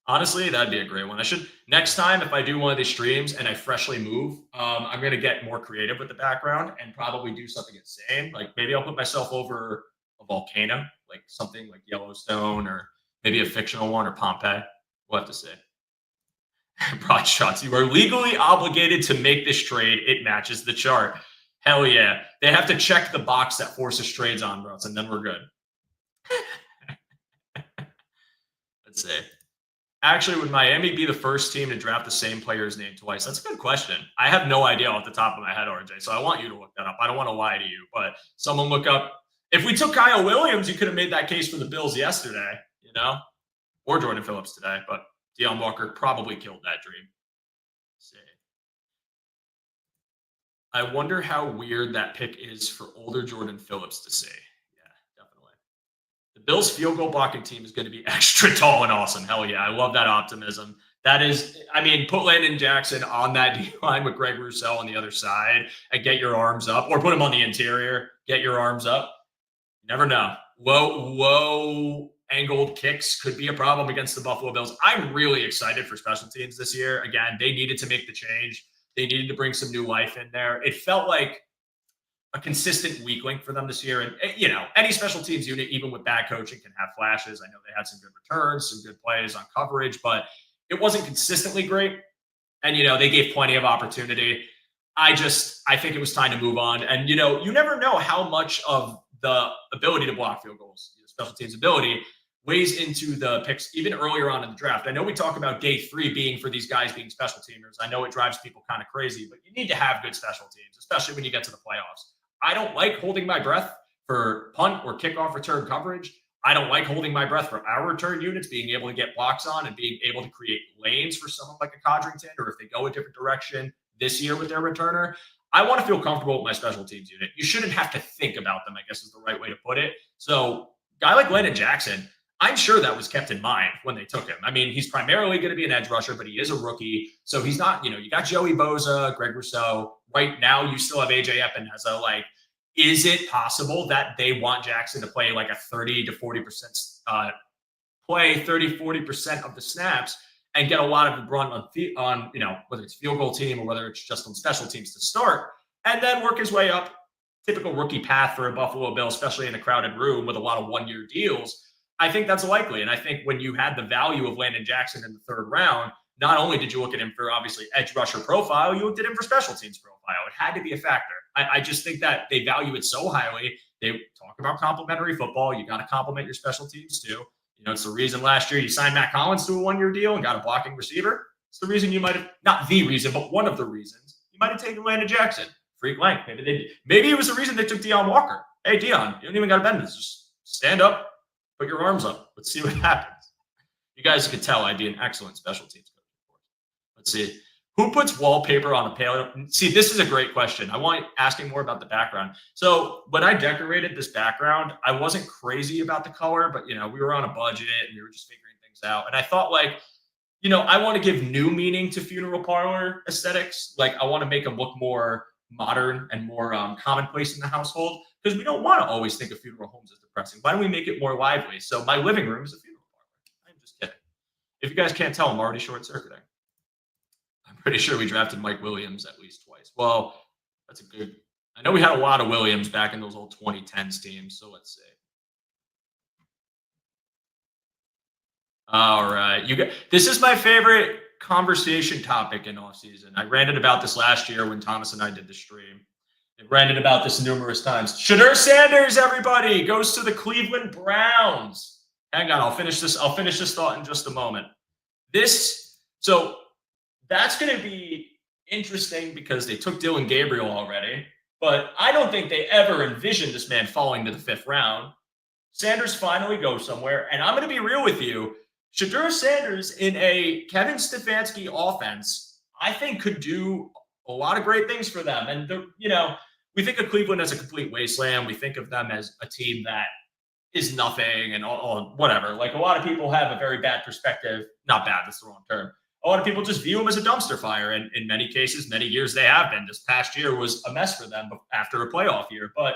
Honestly, that'd be a great one. Next time, if I do one of these streams and I freshly move, I'm going to get more creative with the background and probably do something insane. Like maybe I'll put myself over a volcano, like something like Yellowstone, or maybe a fictional one, or Pompeii. We'll have to see. Broad shots. You are legally obligated to make this trade. It matches the chart. Hell yeah. They have to check the box that forces trades on, bros, and then we're good. Let's see. Actually, would Miami be the first team to draft the same player's name twice? That's a good question. I have no idea off the top of my head, RJ, so I want you to look that up. I don't want to lie to you, but someone look up. If we took Kyle Williams, you could have made that case for the Bills yesterday, or Jordan Phillips today, but Deion Walker probably killed that dream. Let's see. I wonder how weird that pick is for older Jordan Phillips to say. Yeah, definitely. The Bills' field goal blocking team is going to be extra tall and awesome. Hell yeah. I love that optimism. That is, I mean, put Landon Jackson on that D line with Greg Rousseau on the other side and get your arms up, or put him on the interior, get your arms up. You never know. Low angled kicks could be a problem against the Buffalo Bills. I'm really excited for special teams this year. Again, they needed to make the change. They needed to bring some new life in there. It felt like a consistent weak link for them this year. And, any special teams unit, even with bad coaching, can have flashes. I know they had some good returns, some good plays on coverage, but it wasn't consistently great. And, they gave plenty of opportunity. I think it was time to move on. And, you never know how much of the ability to block field goals, special teams ability, weighs into the picks even earlier on in the draft. I know we talk about day 3 being for these guys being special teamers. I know it drives people kind of crazy, but you need to have good special teams, especially when you get to the playoffs. I don't like holding my breath for punt or kickoff return coverage. I don't like holding my breath for our return units being able to get blocks on and being able to create lanes for someone like a Codrington, or if they go a different direction this year with their returner. I want to feel comfortable with my special teams unit. You shouldn't have to think about them, I guess is the right way to put it. So, guy like Landon Jackson, I'm sure that was kept in mind when they took him. I mean, he's primarily going to be an edge rusher, but he is a rookie. So he's not, you got Joey Bosa, Greg Rousseau. Right now, you still have AJ Epineza. Like, is it possible that they want Jackson to play like a 30 to 40% play, 30, 40% of the snaps, and get a lot of the run on whether it's field goal team or whether it's just on special teams to start, and then work his way up? Typical rookie path for a Buffalo Bill, especially in a crowded room with a lot of one-year deals. I think that's likely. And I think when you had the value of Landon Jackson in the 3rd round, not only did you look at him for obviously edge rusher profile, you looked at him for special teams profile. It had to be a factor. I just think that they value it so highly. They talk about complementary football. You got to complement your special teams too. It's the reason last year you signed Matt Collins to a 1-year deal and got a blocking receiver. It's the reason you might have, not the reason, but one of the reasons you might have taken Landon Jackson. Freak length. Maybe it was the reason they took Deion Walker. Hey, Deion, you don't even got to bend this. Just stand up, put your arms up. Let's see what happens. You guys could tell I'd be an excellent special teams coach. Let's see. Who puts wallpaper on a paleo? See, this is a great question. I want asking more about the background. So when I decorated this background, I wasn't crazy about the color, but we were on a budget and we were just figuring things out. And I thought I want to give new meaning to funeral parlor aesthetics. Like I want to make them look more modern and more commonplace in the household, because we don't want to always think of funeral homes as depressing. Why don't we make it more lively? So my living room is a funeral parlor. I'm just kidding. If you guys can't tell, I'm already short circuiting. I'm pretty sure we drafted Mike Williams at least twice. Well, that's a good. I know we had a lot of Williams back in those old 2010s teams. So let's see. All right, this is my favorite conversation topic in offseason. I ranted about this last year when Thomas and I did the stream. I ranted about this numerous times. Shedeur Sanders, everybody, goes to the Cleveland Browns. Hang on, I'll finish this thought in just a moment. So that's going to be interesting because they took Dylan Gabriel already, but I don't think they ever envisioned this man falling to the 5th round. Sanders finally goes somewhere, and I'm going to be real with you. Shedeur Sanders in a Kevin Stefanski offense, I think could do a lot of great things for them. And, we think of Cleveland as a complete wasteland. We think of them as a team that is nothing and all whatever. Like a lot of people have a very bad perspective. Not bad, that's the wrong term. A lot of people just view them as a dumpster fire. And in many cases, many years they have been. This past year was a mess for them after a playoff year. But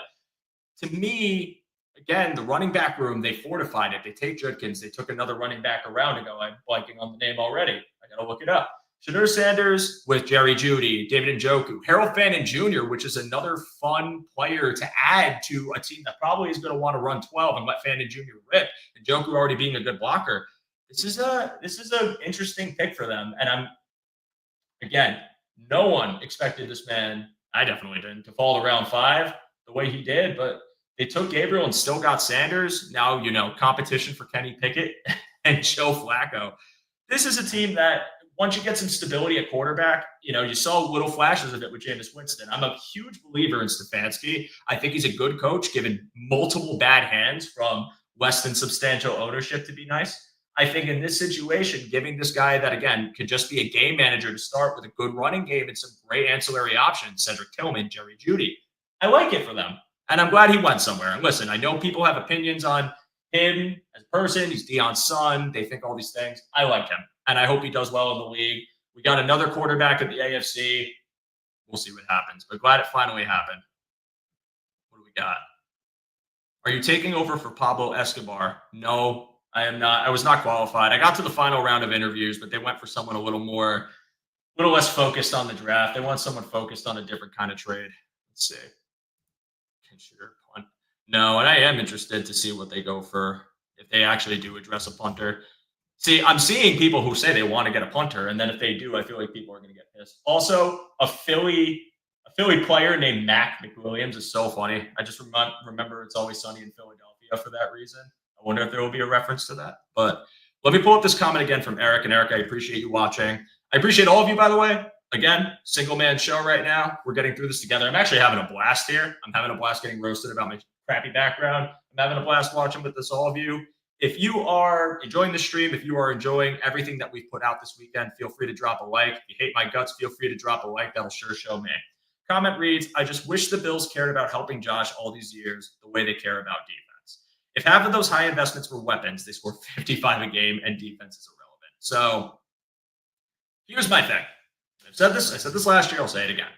to me, again, the running back room, they fortified it. They take Judkins. They took another running back around ago. I'm blanking on the name already. I got to look it up. Shedeur Sanders with Jerry Jeudy, David Njoku, Harold Fannin Jr., which is another fun player to add to a team that probably is going to want to run 12 and let Fannin Jr. rip. Njoku already being a good blocker. This is an interesting pick for them. And no one expected this man, I definitely didn't, to fall to round 5 the way he did, but they took Gabriel and still got Sanders. Now, competition for Kenny Pickett and Joe Flacco. This is a team that once you get some stability at quarterback, you saw little flashes of it with Jameis Winston. I'm a huge believer in Stefanski. I think he's a good coach, given multiple bad hands from less than substantial ownership, to be nice. I think in this situation, giving this guy that, again, could just be a game manager to start with a good running game and some great ancillary options, Cedric Tillman, Jerry Jeudy, I like it for them. And I'm glad he went somewhere. And listen, I know people have opinions on him as a person. He's Deion's son. They think all these things. I like him. And I hope he does well in the league. We got another quarterback at the AFC. We'll see what happens. But glad it finally happened. What do we got? Are you taking over for Pablo Escobar? No, I am not. I was not qualified. I got to the final round of interviews, but they went for someone a little less focused on the draft. They want someone focused on a different kind of trade. Let's see. Consider punt. No, and I am interested to see what they go for if they actually do address a punter. See, I'm seeing people who say they want to get a punter, and then if they do, I feel like people are going to get pissed. Also, a Philly player named Mac McWilliams is so funny. I just remember It's Always Sunny in Philadelphia for that reason. I wonder if there will be a reference to that. But let me pull up this comment again from Eric. And Eric, I appreciate you watching. I appreciate all of you, by the way. Again, single man show right now. We're getting through this together. I'm actually having a blast here. I'm having a blast getting roasted about my crappy background. I'm having a blast watching with this, all of you. If you are enjoying the stream, if you are enjoying everything that we've put out this weekend, feel free to drop a like. If you hate my guts, feel free to drop a like. That'll sure show me. Comment reads, I just wish the Bills cared about helping Josh all these years the way they care about defense. If half of those high investments were weapons, they score 55 a game and defense is irrelevant. So here's my thing. I said this last year. I'll say it again.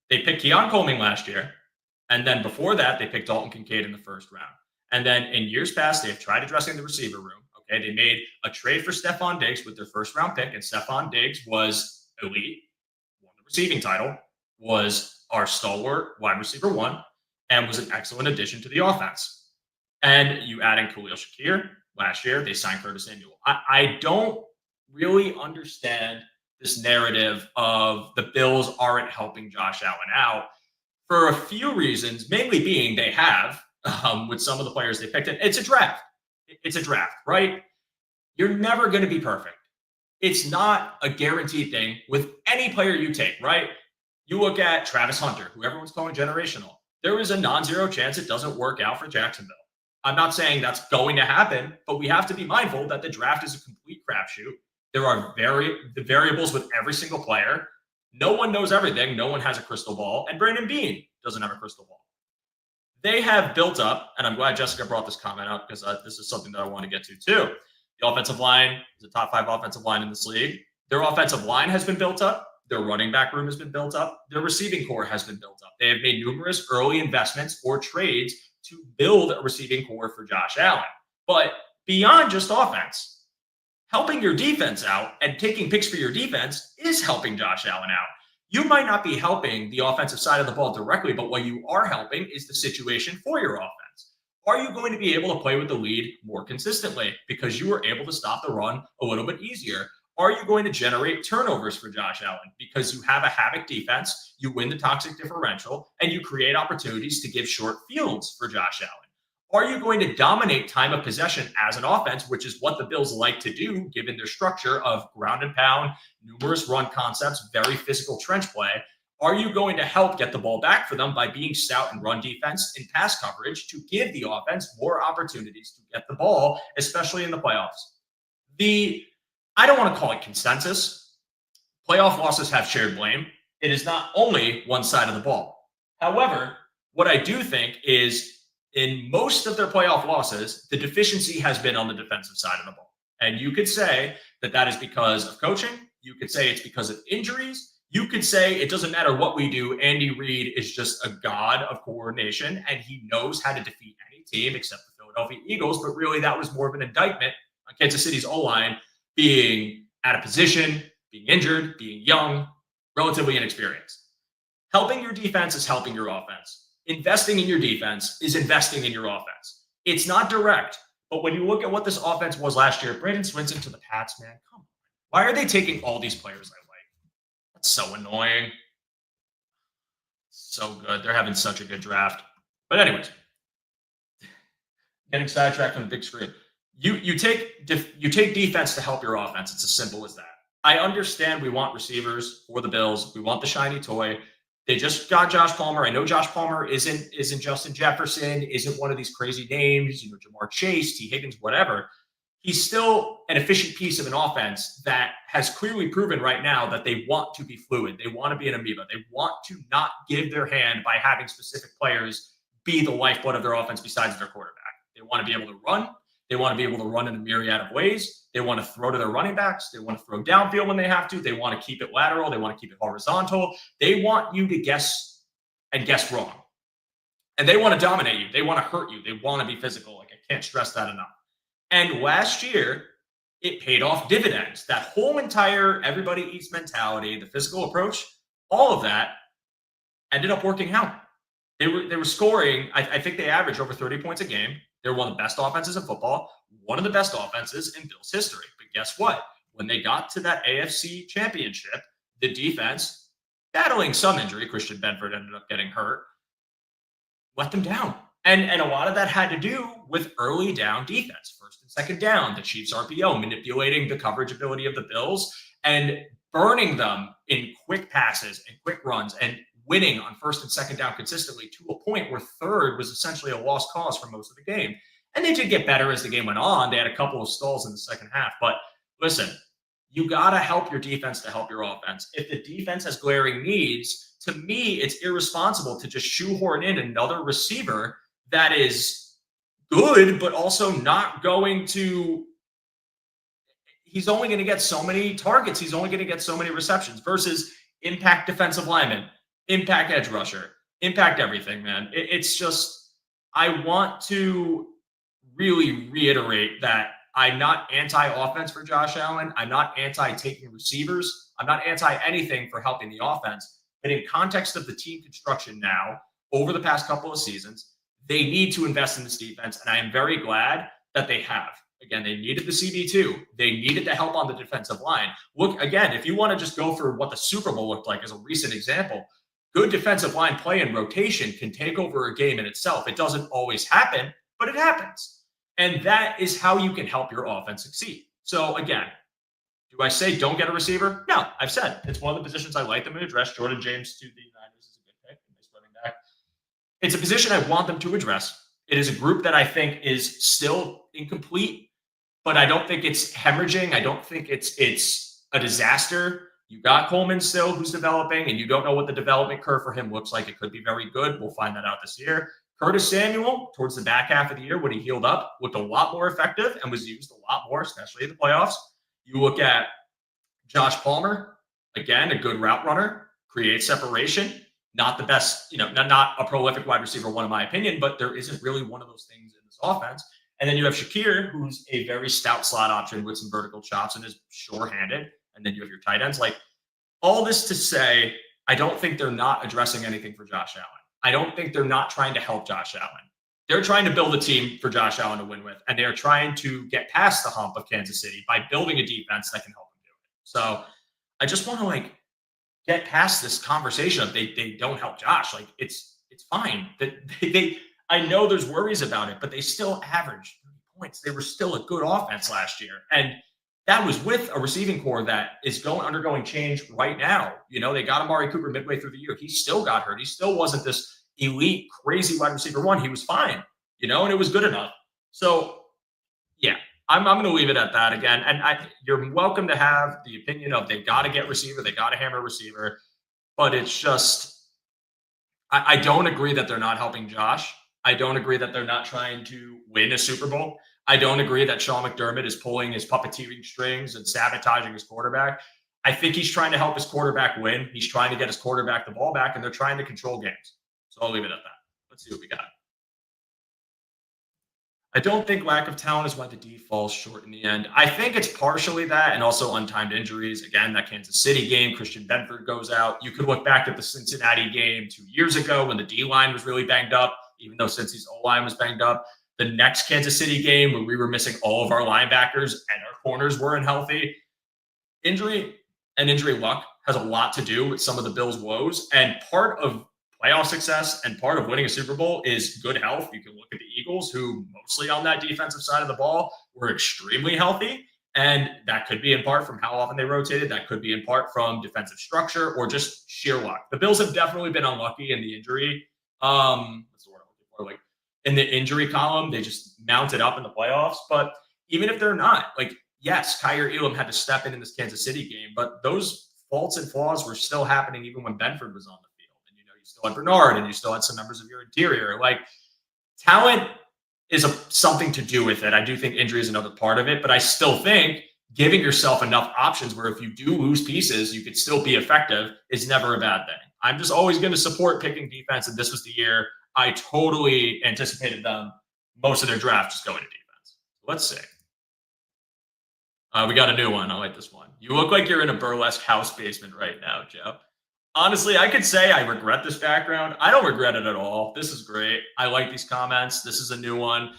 They picked Keon Coleman last year. And then before that, they picked Dalton Kincaid in the first round. And then in years past, they've tried addressing the receiver room. Okay, they made a trade for Stephon Diggs with their first round pick, and Stephon Diggs was elite, won the receiving title, was our stalwart wide receiver one, and was an excellent addition to the offense. And you add in Khalil Shakir last year, they signed Curtis Samuel. I don't really understand this narrative of the Bills aren't helping Josh Allen out for a few reasons, mainly being they have. With some of the players they picked. It's a draft. It's a draft, right? You're never going to be perfect. It's not a guaranteed thing with any player you take, right? You look at Travis Hunter, who everyone's calling generational. There is a non-zero chance it doesn't work out for Jacksonville. I'm not saying that's going to happen, but we have to be mindful that the draft is a complete crapshoot. There are the variables with every single player. No one knows everything. No one has a crystal ball. And Brandon Beane doesn't have a crystal ball. They have built up, and I'm glad Jessica brought this comment up because this is something that I want to get to too. The offensive line is a top 5 offensive line in this league. Their offensive line has been built up. Their running back room has been built up. Their receiving core has been built up. They have made numerous early investments or trades to build a receiving core for Josh Allen. But beyond just offense, helping your defense out and taking picks for your defense is helping Josh Allen out. You might not be helping the offensive side of the ball directly, but what you are helping is the situation for your offense. Are you going to be able to play with the lead more consistently because you were able to stop the run a little bit easier? Are you going to generate turnovers for Josh Allen because you have a havoc defense, you win the toxic differential, and you create opportunities to give short fields for Josh Allen? Are you going to dominate time of possession as an offense, which is what the Bills like to do, given their structure of ground and pound, numerous run concepts, very physical trench play? Are you going to help get the ball back for them by being stout in run defense and pass coverage to give the offense more opportunities to get the ball, especially in the playoffs? I don't want to call it consensus. Playoff losses have shared blame. It is not only one side of the ball. However, what I do think is, in most of their playoff losses, the deficiency has been on the defensive side of the ball. And you could say that that is because of coaching. You could say it's because of injuries. You could say it doesn't matter what we do. Andy Reid is just a god of coordination, and he knows how to defeat any team except the Philadelphia Eagles. But really, that was more of an indictment on Kansas City's O-line being out of position, being injured, being young, relatively inexperienced. Helping your defense is helping your offense. Investing in your defense is investing in your offense. It's not direct, but when you look at what this offense was last year, Brandon Swinson to the Pats, man, come on. Why are they taking all these players I like? That's so annoying. So good. They're having such a good draft. But anyways, getting sidetracked from the big screen. You take defense to help your offense. It's as simple as that. I understand we want receivers for the Bills. We want the shiny toy. They just got Josh Palmer. I know Josh Palmer isn't Justin Jefferson, isn't one of these crazy names, Jamar Chase, T. Higgins, whatever. he's still an efficient piece of an offense that has clearly proven right now that they want to be fluid. They want to be an amoeba. They want to not give their hand by having specific players be the lifeblood of their offense besides their quarterback. They want to be able to run. They want to be able to run in a myriad of ways. They want to throw to their running backs. They want to throw downfield when they have to. They want to keep it lateral. They want to keep it horizontal. They want you to guess and guess wrong. And they want to dominate you. They want to hurt you. They want to be physical. Like, I can't stress that enough. And last year, it paid off dividends. That whole entire everybody eats mentality, the physical approach, all of that ended up working out. They were scoring, I think they averaged over 30 points a game. They're one of the best offenses in football, one of the best offenses in Bills history. But guess what? When they got to that AFC championship, the defense, battling some injury, Christian Benford ended up getting hurt, let them down. And a lot of that had to do with early down defense, first and second down, the Chiefs RPO, manipulating the coverage ability of the Bills and burning them in quick passes and quick runs and winning on first and second down consistently to a point where third was essentially a lost cause for most of the game. And they did get better as the game went on. They had a couple of stalls in the second half. But listen, you got to help your defense to help your offense. If the defense has glaring needs, to me, it's irresponsible to just shoehorn in another receiver that is good, but also not going to – he's only going to get so many targets. He's only going to get so many receptions versus impact defensive lineman, impact edge rusher, impact everything, man. It's just – I want to really reiterate that I'm not anti-offense for Josh Allen. I'm not anti-taking receivers. I'm not anti-anything for helping the offense. But in context of the team construction now, over the past couple of seasons, they need to invest in this defense, and I am very glad that they have. Again, they needed the CB2. They needed the help on the defensive line. Look, again, if you want to just go for what the Super Bowl looked like as a recent example, good defensive line play and rotation can take over a game in itself. It doesn't always happen, but it happens. And that is how you can help your offense succeed. So again, do I say don't get a receiver? No, I've said it's one of the positions I like them to address. Jordan James to the Niners is a good pick. Nice running back. It's a position I want them to address. It is a group that I think is still incomplete, but I don't think it's hemorrhaging. I don't think it's a disaster. You got Coleman still who's developing, and you don't know what the development curve for him looks like. It could be very good. We'll find that out this year. Curtis Samuel, towards the back half of the year when he healed up, looked a lot more effective and was used a lot more, especially in the playoffs. You look at Josh Palmer, again, a good route runner, creates separation. Not the best, not a prolific wide receiver one, in my opinion, but there isn't really one of those things in this offense. And then you have Shakir, who's a very stout slot option with some vertical chops and is sure-handed. And then you have your tight ends. Like, all this to say, I don't think they're not addressing anything for Josh Allen. I don't think they're not trying to help Josh Allen. They're trying to build a team for Josh Allen to win with, and they're trying to get past the hump of Kansas City by building a defense that can help them do it. So I just want to get past this conversation of they don't help Josh. Like, it's fine. I know there's worries about it, but they still averaged 30 points. They were still a good offense last year. And that was with a receiving core that is undergoing change right now. They got Amari Cooper midway through the year. He still got hurt. He still wasn't this elite, crazy wide receiver one. He was fine, and it was good enough. So, yeah, I'm going to leave it at that again. And you're welcome to have the opinion of they got to get receiver, they got to hammer receiver. But it's just, I don't agree that they're not helping Josh. I don't agree that they're not trying to win a Super Bowl. I don't agree that Sean McDermott is pulling his puppeteering strings and sabotaging his quarterback. I think he's trying to help his quarterback win. He's trying to get his quarterback the ball back, and they're trying to control games. So I'll leave it at that. Let's see what we got. I don't think lack of talent is why the D falls short in the end. I think it's partially that and also untimed injuries. Again, that Kansas City game, Christian Benford goes out. You could look back at the Cincinnati game 2 years ago when the D-line was really banged up, even though Cincy's O-line was banged up. The next Kansas City game where we were missing all of our linebackers and our corners weren't healthy. Injury and injury luck has a lot to do with some of the Bills' woes. And part of playoff success and part of winning a Super Bowl is good health. You can look at the Eagles, who mostly on that defensive side of the ball were extremely healthy. And that could be in part from how often they rotated. That could be in part from defensive structure or just sheer luck. The Bills have definitely been unlucky in the injury. What's the word I'm looking for? In the injury column, they just mounted up in the playoffs. But even if they're not. Like, yes, Kyer Elam had to step in this Kansas City game, but those faults and flaws were still happening even when Benford was on the field. And, you still had Bernard and you still had some members of your interior. Like, talent is something to do with it. I do think injury is another part of it, but I still think giving yourself enough options where if you do lose pieces, you could still be effective is never a bad thing. I'm just always going to support picking defense, and this was the year I totally anticipated them, most of their draft, just going to defense. Let's see. We got a new one. I like this one. You look like you're in a burlesque house basement right now, Joe. Honestly, I could say I regret this background. I don't regret it at all. This is great. I like these comments. This is a new one.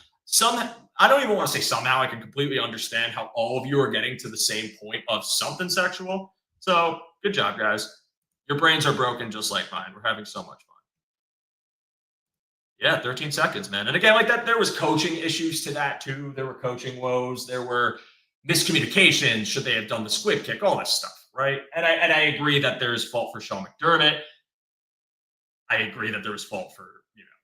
I don't even want to say somehow I can completely understand how all of you are getting to the same point of something sexual. So good job, guys. Your brains are broken just like mine. We're having so much fun. Yeah, 13 seconds, man. And again, like that, there was coaching issues to that too. There were coaching woes. There were miscommunications. Should they have done the squib kick? All this stuff, right? And I agree that there's fault for Sean McDermott. I agree that there was fault for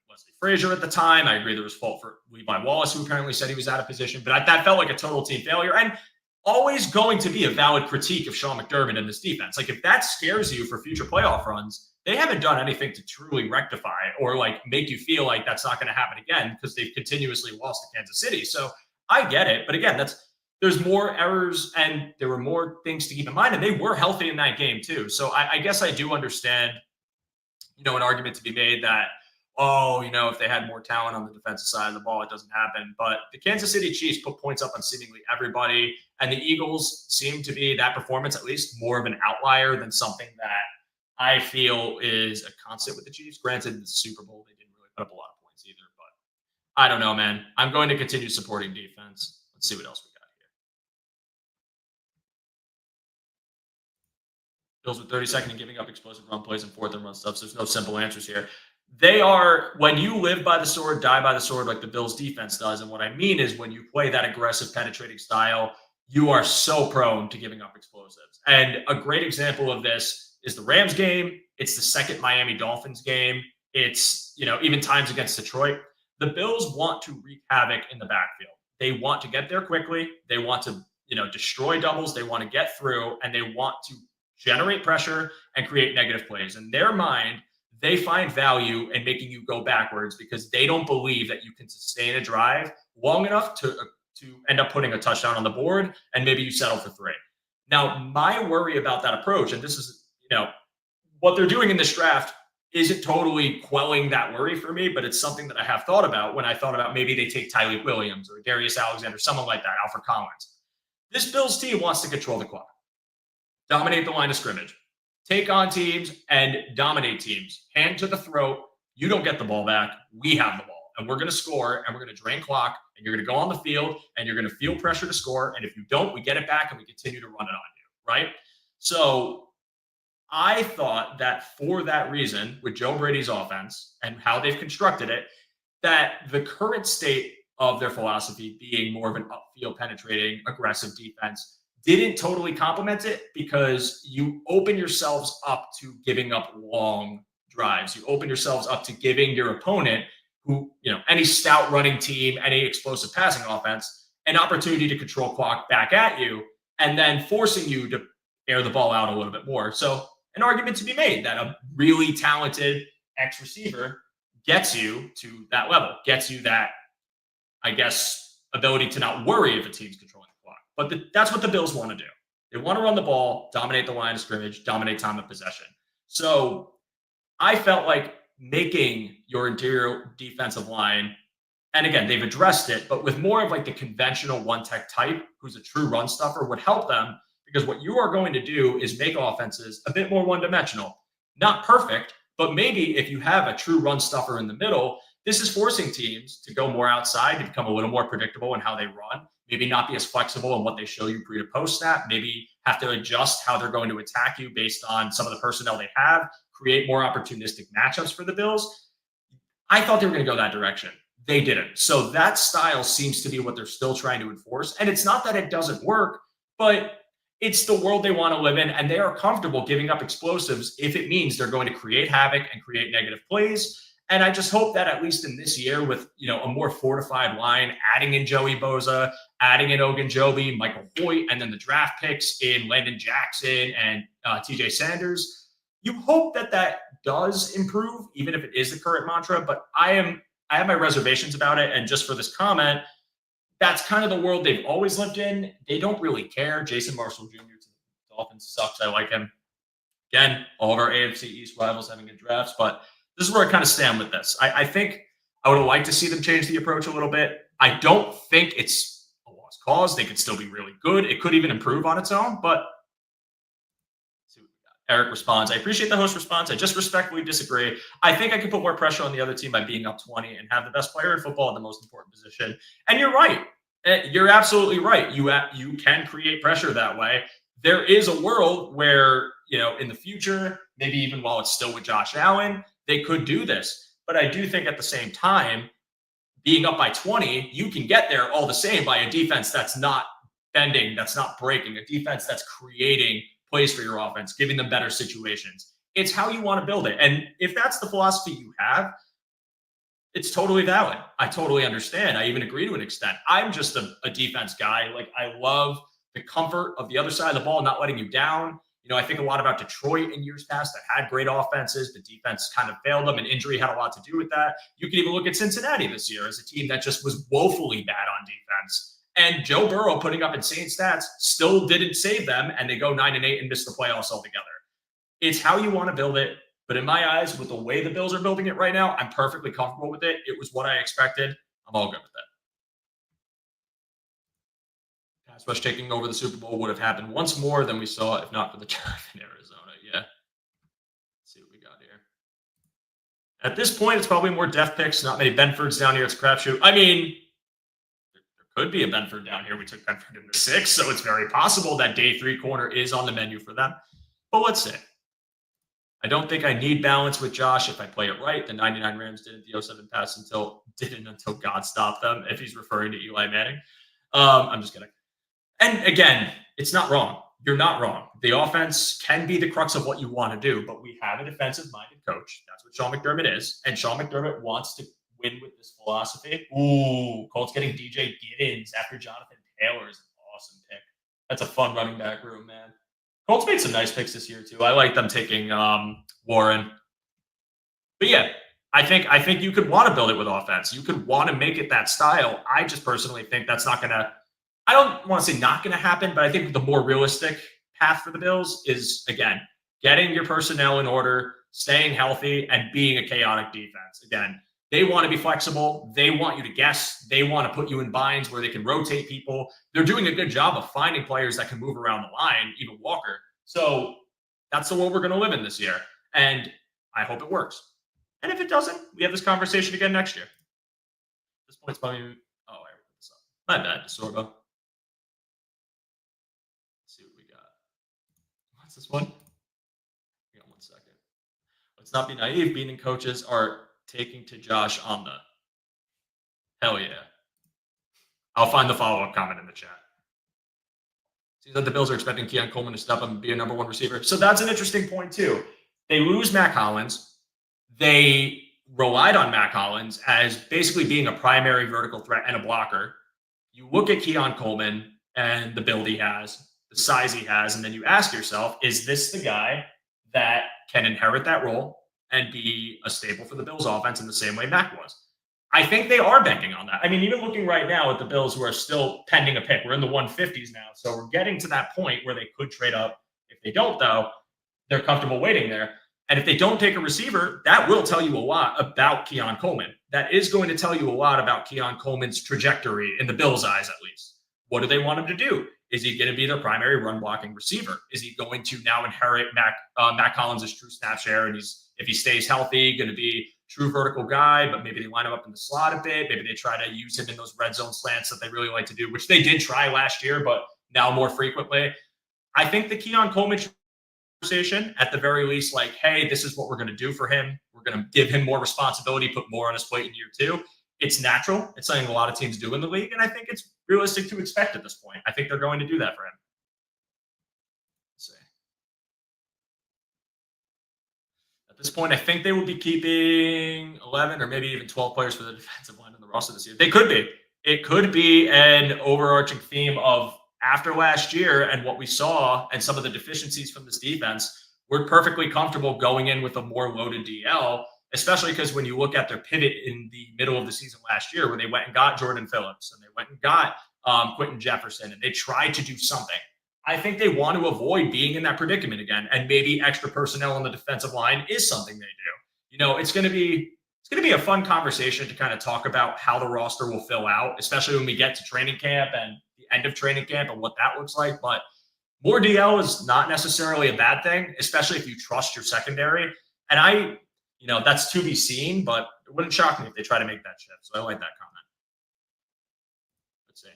Leslie Frazier at the time. I agree there was fault for Levi Wallace, who apparently said he was out of position. But that felt like a total team failure. And always going to be a valid critique of Sean McDermott in this defense. Like, if that scares you for future playoff runs, they haven't done anything to truly rectify or like make you feel like that's not going to happen again, because they've continuously lost to Kansas City. So I get it. But again, there's more errors and there were more things to keep in mind. And they were healthy in that game too. So I guess I do understand, an argument to be made that, if they had more talent on the defensive side of the ball, it doesn't happen. But the Kansas City Chiefs put points up on seemingly everybody. And the Eagles seem to be, that performance at least, more of an outlier than something that I feel is a constant with the Chiefs. Granted, the Super Bowl, they didn't really put up a lot of points either. But I don't know, man. I'm going to continue supporting defense. Let's see what else we got here. Bills with 30-second and giving up explosive run plays and fourth and run stuff. So there's no simple answers here. They are, when you live by the sword, die by the sword, like the Bills defense does. And what I mean is when you play that aggressive, penetrating style, you are so prone to giving up explosives. And a great example of this is the Rams game. It's the second Miami Dolphins game. It's, even times against Detroit. The Bills want to wreak havoc in the backfield. They want to get there quickly. They want to, destroy doubles. They want to get through, and they want to generate pressure and create negative plays. In their mind, they find value in making you go backwards because they don't believe that you can sustain a drive long enough to end up putting a touchdown on the board, and maybe you settle for 3. Now, my worry about that approach, and this is, what they're doing in this draft isn't totally quelling that worry for me, but it's something that I have thought about when I thought about maybe they take Tyreek Williams or Darius Alexander, someone like that, Alfred Collins. This Bills team wants to control the clock, dominate the line of scrimmage, take on teams and dominate teams, hand to the throat. You don't get the ball back. We have the ball, and we're going to score, and we're going to drain clock, and you're going to go on the field, and you're going to feel pressure to score. And if you don't, we get it back, and we continue to run it on you, right? So I thought that for that reason, with Joe Brady's offense and how they've constructed it, that the current state of their philosophy being more of an upfield penetrating, aggressive defense didn't totally complement it, because you open yourselves up to giving up long drives. You open yourselves up to giving your opponent, who, any stout running team, any explosive passing offense, an opportunity to control clock back at you, and then forcing you to air the ball out a little bit more. So an argument to be made that a really talented ex-receiver gets you to that level, gets you that, I guess, ability to not worry if a team's controlling. But that's what the Bills want to do. They want to run the ball, dominate the line of scrimmage, dominate time of possession. So I felt like making your interior defensive line, and again, they've addressed it, but with more of like the conventional one-tech type, who's a true run stuffer, would help them, because what you are going to do is make offenses a bit more one-dimensional. Not perfect, but maybe if you have a true run stuffer in the middle, this is forcing teams to go more outside, to become a little more predictable in how they run. Maybe not be as flexible in what they show you pre to post snap, maybe have to adjust how they're going to attack you based on some of the personnel they have, create more opportunistic matchups for the Bills. I thought they were going to go that direction. They didn't. So that style seems to be what they're still trying to enforce. And it's not that it doesn't work, but it's the world they want to live in, and they are comfortable giving up explosives if it means they're going to create havoc and create negative plays. And I just hope that at least in this year with, a more fortified line, adding in Joey Bosa, adding in Ogunjobi, Michael Hoyt, and then the draft picks in Landon Jackson and TJ Sanders, you hope that does improve, even if it is the current mantra. But I have my reservations about it. And just for this comment, that's kind of the world they've always lived in. They don't really care. Jason Marshall Jr. to the Dolphins sucks. I like him. Again, all of our AFC East rivals having good drafts, but this is where I kind of stand with this. I think I would like to see them change the approach a little bit. I don't think it's a lost cause. They could still be really good. It could even improve on its own, but let's see what we got. Eric responds, I appreciate the host response. I just respectfully disagree. I think I could put more pressure on the other team by being up 20 and have the best player in football in the most important position. And you're right. You're absolutely right. You can create pressure that way. There is a world where, in the future, maybe even while it's still with Josh Allen, they could do this. But I do think at the same time, being up by 20, you can get there all the same by a defense that's not bending, that's not breaking, a defense that's creating plays for your offense, giving them better situations. It's how you want to build it. And if that's the philosophy you have, it's totally valid. I totally understand. I even agree to an extent. I'm just a defense guy. Like, I love the comfort of the other side of the ball, not letting you down. I think a lot about Detroit in years past that had great offenses. The defense kind of failed them, and injury had a lot to do with that. You can even look at Cincinnati this year as a team that just was woefully bad on defense. And Joe Burrow putting up insane stats still didn't save them, and they go 9-8 and miss the playoffs altogether. It's how you want to build it. But in my eyes, with the way the Bills are building it right now, I'm perfectly comfortable with it. It was what I expected. I'm all good with it. Pass rush taking over the Super Bowl would have happened once more than we saw, if not for the draft in Arizona. Yeah. Let's see what we got here. At this point, it's probably more depth picks. Not many Benfords down here. It's a crapshoot. I mean, there could be a Benford down here. We took Benford in the 6th, so it's very possible that day 3 corner is on the menu for them. But let's see. I don't think I need balance with Josh if I play it right. The 99 Rams didn't. The 07 pass until God stopped them, if he's referring to Eli Manning. I'm just kidding. And again, it's not wrong. You're not wrong. The offense can be the crux of what you want to do, but we have a defensive-minded coach. That's what Sean McDermott is. And Sean McDermott wants to win with this philosophy. Ooh, Colts getting DJ Giddens after Jonathan Taylor is an awesome pick. That's a fun running back room, man. Colts made some nice picks this year, too. I like them taking Warren. But yeah, I think you could want to build it with offense. You could want to make it that style. I just personally think that's not going to – I don't want to say not going to happen, but I think the more realistic path for the Bills is, again, getting your personnel in order, staying healthy, and being a chaotic defense. Again, they want to be flexible. They want you to guess. They want to put you in binds where they can rotate people. They're doing a good job of finding players that can move around the line, even Walker. So that's the world we're going to live in this year. And I hope it works. And if it doesn't, we have this conversation again next year. This point's probably, I wrote this up. My bad, Sorbo. Let's see what we got. What's this one? Hang on 1 second. Let's not be naive. Beane and coaches are taking to Josh on the hell yeah. I'll find the follow-up comment in the chat. Seems like the Bills are expecting Keon Coleman to step up and be a number 1 receiver. So that's an interesting point too. They lose Mac Hollins. They relied on Mac Hollins as basically being a primary vertical threat and a blocker. You look at Keon Coleman and the build he has, the size he has, and then you ask yourself, is this the guy that can inherit that role and be a staple for the Bills offense in the same way Mac was? I think they are banking on that. I mean, even looking right now at the Bills who are still pending a pick, we're in the 150s now. So we're getting to that point where they could trade up. If they don't, though, they're comfortable waiting there. And if they don't take a receiver, that will tell you a lot about Keon Coleman. That is going to tell you a lot about Keon Coleman's trajectory in the Bills' eyes, at least. What do they want him to do? Is he going to be their primary run-blocking receiver? Is he going to now inherit Mac Hollins' true snap share, and if he stays healthy, going to be true vertical guy, but maybe they line him up in the slot a bit. Maybe they try to use him in those red zone slants that they really like to do, which they did try last year, but now more frequently. I think the Keon Coleman conversation, at the very least, like, hey, this is what we're going to do for him. We're going to give him more responsibility, put more on his plate in year 2. It's natural. It's something a lot of teams do in the league, and I think it's realistic to expect at this point. I think they're going to do that for him. Let's see. At this point, I think they would be keeping 11 or maybe even 12 players for the defensive line on the roster this year. They could be. It could be an overarching theme of after last year and what we saw and some of the deficiencies from this defense. We're perfectly comfortable going in with a more loaded DL, especially because when you look at their pivot in the middle of the season last year, where they went and got Jordan Phillips and they went and got Quentin Jefferson and they tried to do something. I think they want to avoid being in that predicament again, and maybe extra personnel on the defensive line is something they do. It's going to be a fun conversation to kind of talk about how the roster will fill out, especially when we get to training camp and the end of training camp and what that looks like. But more DL is not necessarily a bad thing, especially if you trust your secondary. And that's to be seen, but it wouldn't shock me if they try to make that shift. So I like that comment. Let's see.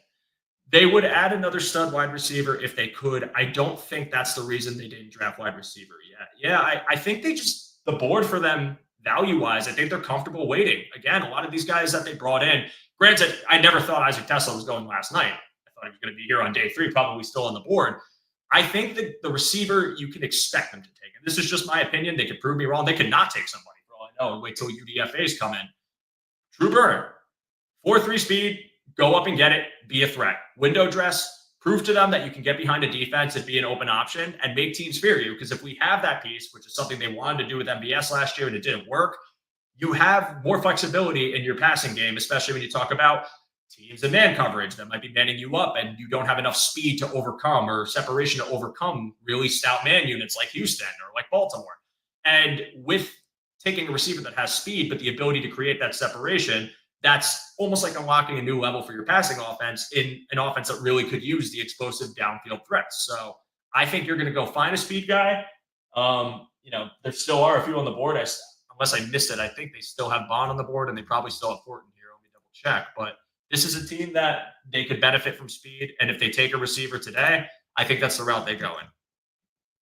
They would add another stud wide receiver if they could. I don't think that's the reason they didn't draft wide receiver yet. Yeah, I think the board for them value-wise, I think they're comfortable waiting. Again, a lot of these guys that they brought in, granted, I never thought Isaac Tesla was going last night. I thought he was going to be here on day 3, probably still on the board. I think that the receiver, you can expect them to take. And this is just my opinion. They could prove me wrong. They could not take somebody for all I know and wait till UDFAs come in. True burn. 4.3 speed, go up and get it, be a threat. Window dress, prove to them that you can get behind a defense and be an open option and make teams fear you. Because if we have that piece, which is something they wanted to do with MBS last year and it didn't work, you have more flexibility in your passing game, especially when you talk about teams and man coverage that might be manning you up and you don't have enough speed to overcome or separation to overcome really stout man units like Houston or like Baltimore. And with taking a receiver that has speed, but the ability to create that separation, that's almost like unlocking a new level for your passing offense in an offense that really could use the explosive downfield threats. So I think you're going to go find a speed guy. There still are a few on the board. Unless I missed it, I think they still have Bond on the board and they probably still have Horton here. Let me double check. But this is a team that they could benefit from speed. And if they take a receiver today, I think that's the route they go in.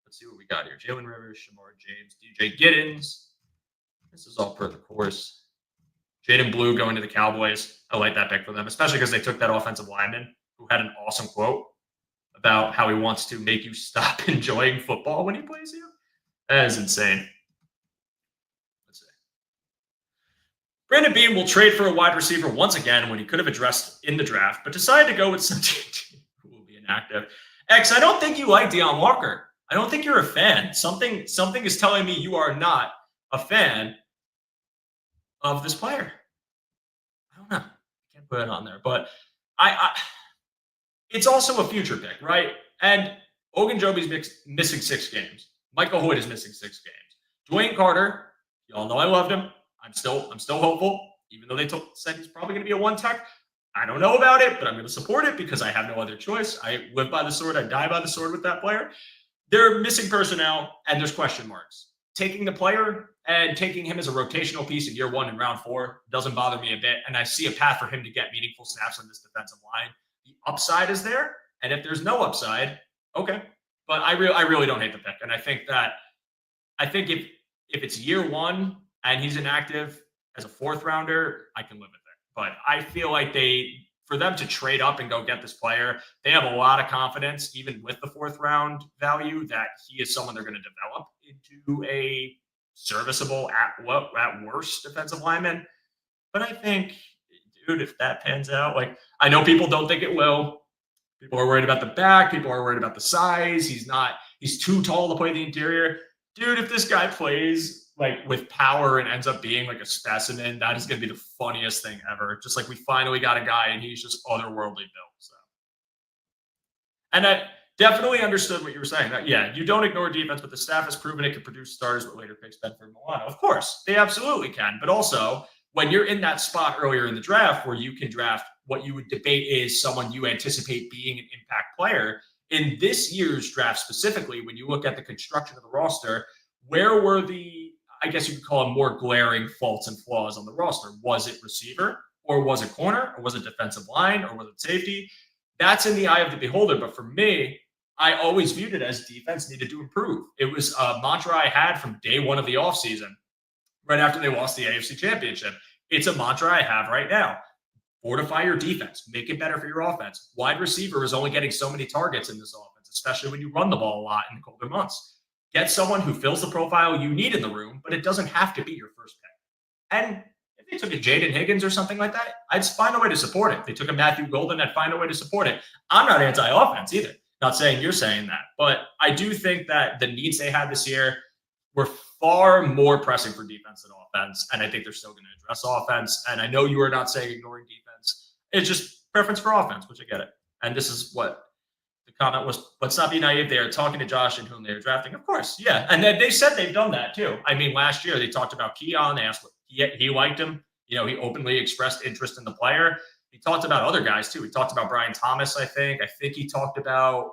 Let's see what we got here. Jalen Rivers, Shamar James, DJ Giddens. This is all per the course. Jaden Blue going to the Cowboys. I like that pick for them, especially because they took that offensive lineman who had an awesome quote about how he wants to make you stop enjoying football when he plays you. That is insane. Let's see. Brandon Beane will trade for a wide receiver once again when he could have addressed in the draft, but decided to go with some team who will be inactive. X, I don't think you like Deion Walker. I don't think you're a fan. Something is telling me you are not a fan of this player. I don't know. I can't put it on there, but it's also a future pick, right? And Ogunjobi's missing 6 games. Michael Hoyt is missing 6 games. Dwayne Carter, y'all know I loved him. I'm still hopeful, even though they said he's probably going to be a 1-tech. I don't know about it, but I'm going to support it because I have no other choice. I live by the sword. I die by the sword with that player. They're missing personnel, and there's question marks. Taking the player and taking him as a rotational piece in year 1 in round 4 doesn't bother me a bit, and I see a path for him to get meaningful snaps on this defensive line. The upside is there, and if there's no upside, okay. But I really don't hate the pick, and I think if it's year 1 and he's inactive as a 4th rounder, I can live with it. But I feel like for them to trade up and go get this player, they have a lot of confidence, even with the 4th round value, that he is someone they're going to develop into a serviceable, at worst, defensive lineman. But I think, dude, if that pans out, I know people don't think it will. People are worried about the back. People are worried about the size. He's too tall to play the interior. Dude, if this guy plays with power and ends up being a specimen, that is going to be the funniest thing ever. Just we finally got a guy and he's just otherworldly built. So, and I definitely understood what you were saying. That, yeah, you don't ignore defense, but the staff has proven it can produce stars with later picks. Benford Milano, of course, they absolutely can. But also, when you're in that spot earlier in the draft where you can draft what you would debate is someone you anticipate being an impact player, in this year's draft specifically, when you look at the construction of the roster, where were I guess you could call them more glaring faults and flaws on the roster? Was it receiver, or was it corner, or was it defensive line, or was it safety? That's in the eye of the beholder. But for me, I always viewed it as defense needed to improve. It was a mantra I had from day 1 of the offseason, right after they lost the AFC Championship. It's a mantra I have right now. Fortify your defense. Make it better for your offense. Wide receiver is only getting so many targets in this offense, especially when you run the ball a lot in the colder months. get someone who fills the profile you need in the room, but it doesn't have to be your first pick. And if they took a Jaden Higgins or something like that, I'd find a way to support it. If they took a Matthew Golden, I'd find a way to support it. I'm not anti-offense either. Not saying you're saying that, but I do think that the needs they had this year were far more pressing for defense than offense. And I think they're still going to address offense. And I know you are not saying ignoring defense. It's just preference for offense, which I get it. And this is what the comment was. Let's not be naive. They are talking to Josh and whom they are drafting. Of course. Yeah. And then they said they've done that too. I mean, last year they talked about Keon. They asked what he liked him. He openly expressed interest in the player. He talked about other guys too. He talked about Brian Thomas, I think. I think he talked about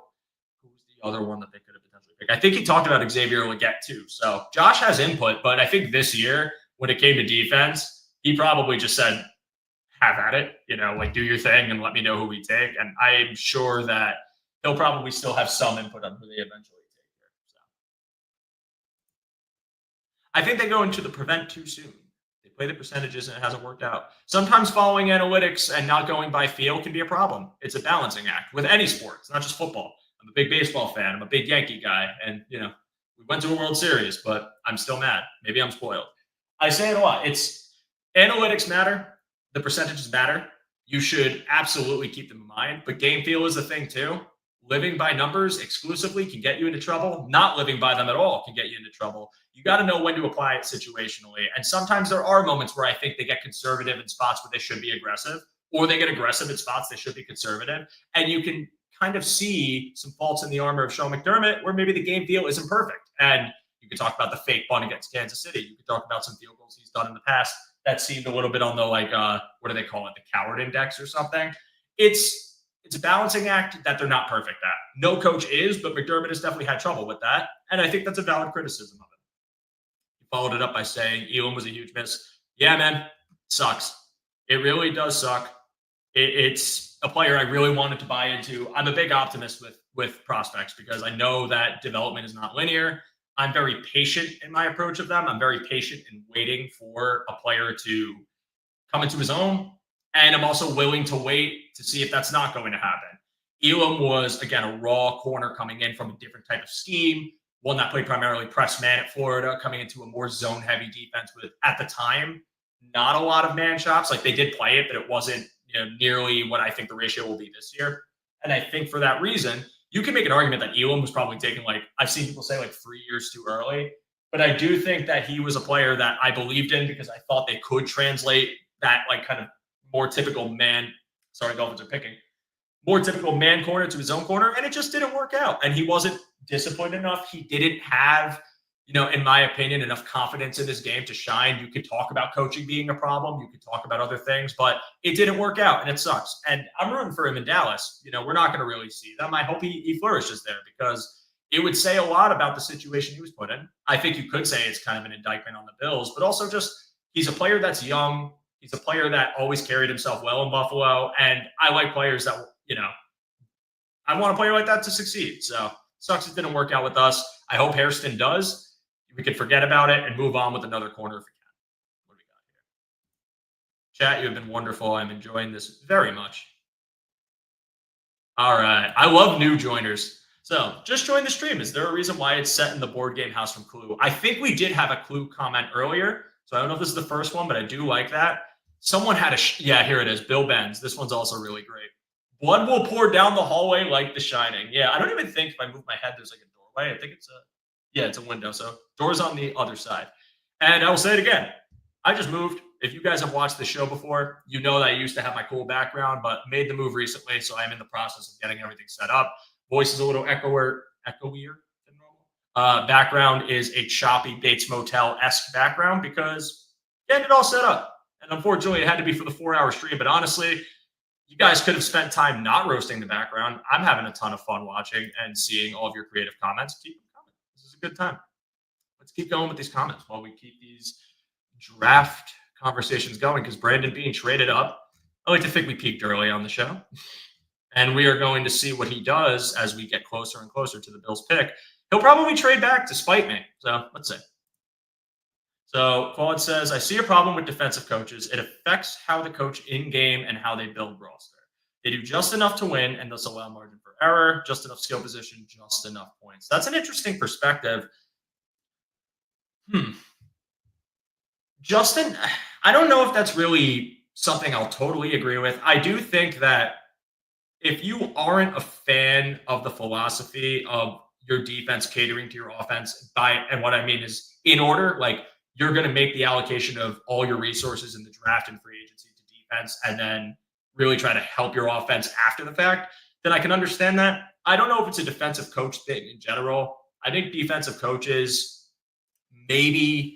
who's the other one that they could have potentially picked. I think he talked about Xavier Legette too. So Josh has input, but I think this year when it came to defense, he probably just said, have at it, do your thing and let me know who we take. And I'm sure that he'll probably still have some input on who they eventually take here. So I think they go into the prevent too soon. They play the percentages and it hasn't worked out. Sometimes following analytics and not going by feel can be a problem. It's a balancing act with any sport. It's not just football. I'm a big baseball fan. I'm a big Yankee guy. And, we went to a World Series, but I'm still mad. Maybe I'm spoiled. I say it a lot. It's analytics matter. The percentages matter. You should absolutely keep them in mind. But game feel is the thing too. Living by numbers exclusively can get you into trouble. Not living by them at all can get you into trouble. You got to know when to apply it situationally. And sometimes there are moments where I think they get conservative in spots where they should be aggressive, or they get aggressive in spots they should be conservative. And you can kind of see some faults in the armor of Sean McDermott where maybe the game feel isn't perfect. And you could talk about the fake punt against Kansas City. You could talk about some field goals he's done in the past that seemed a little bit on the what do they call it? The coward index or something. It's a balancing act that they're not perfect at. No coach is, but McDermott has definitely had trouble with that. And I think that's a valid criticism of it. He followed it up by saying Elam was a huge miss. Yeah, man, sucks. It really does suck. It's a player I really wanted to buy into. I'm a big optimist with prospects because I know that development is not linear. I'm very patient in my approach of them. I'm very patient in waiting for a player to come into his own. And I'm also willing to wait to see if that's not going to happen. Elam was, again, a raw corner coming in from a different type of scheme, one that played primarily press man at Florida, coming into a more zone-heavy defense with, at the time, not a lot of man shops. Like, they did play it, but it wasn't nearly what I think the ratio will be this year. And I think for that reason, you can make an argument that Elam was probably taken, I've seen people say 3 years too early. But I do think that he was a player that I believed in because I thought they could translate that kind of more typical man, Dolphins are picking, more typical man corner to his own corner. And it just didn't work out. And he wasn't disciplined enough. He didn't have, in my opinion, enough confidence in this game to shine. You could talk about coaching being a problem. You could talk about other things, but it didn't work out and it sucks. And I'm rooting for him in Dallas. We're not going to really see them. I hope he flourishes there because it would say a lot about the situation he was put in. I think you could say it's kind of an indictment on the Bills, but also just he's a player that's young. He's a player that always carried himself well in Buffalo. And I like players that, I want a player like that to succeed. So sucks it didn't work out with us. I hope Hairston does. We can forget about it and move on with another corner if we can. What do we got here? Chat, you have been wonderful. I'm enjoying this very much. All right. I love new joiners. So just join the stream. Is there a reason why it's set in the board game house from Clue? I think we did have a Clue comment earlier. So I don't know if this is the first one, but I do like that. Someone had yeah, here it is. Bill Benz. This one's also really great. Blood will pour down the hallway like The Shining. Yeah, I don't even think if I move my head, there's a doorway. I think it's a window. So door's on the other side. And I will say it again. I just moved. If you guys have watched the show before, you know that I used to have my cool background, but made the move recently. So I'm in the process of getting everything set up. Voice is a little echoier than normal. Background is a choppy Bates Motel-esque background because getting it all set up. And unfortunately, it had to be for the 4-hour stream. But honestly, you guys could have spent time not roasting the background. I'm having a ton of fun watching and seeing all of your creative comments. Keep them coming. This is a good time. Let's keep going with these comments while we keep these draft conversations going because Brandon Beane traded up. I like to think we peaked early on the show. And we are going to see what he does as we get closer and closer to the Bills pick. He'll probably trade back to spite me. So let's see. So Claude says, I see a problem with defensive coaches. It affects how the coach in-game and how they build roster. They do just enough to win and thus allow margin for error, just enough skill position, just enough points. That's an interesting perspective. Hmm. Justin, I don't know if that's really something I'll totally agree with. I do think that if you aren't a fan of the philosophy of your defense catering to your offense, and what I mean is in order, like you're going to make the allocation of all your resources in the draft and free agency to defense, and then really try to help your offense after the fact, then I can understand that. I don't know if it's a defensive coach thing in general. I think defensive coaches maybe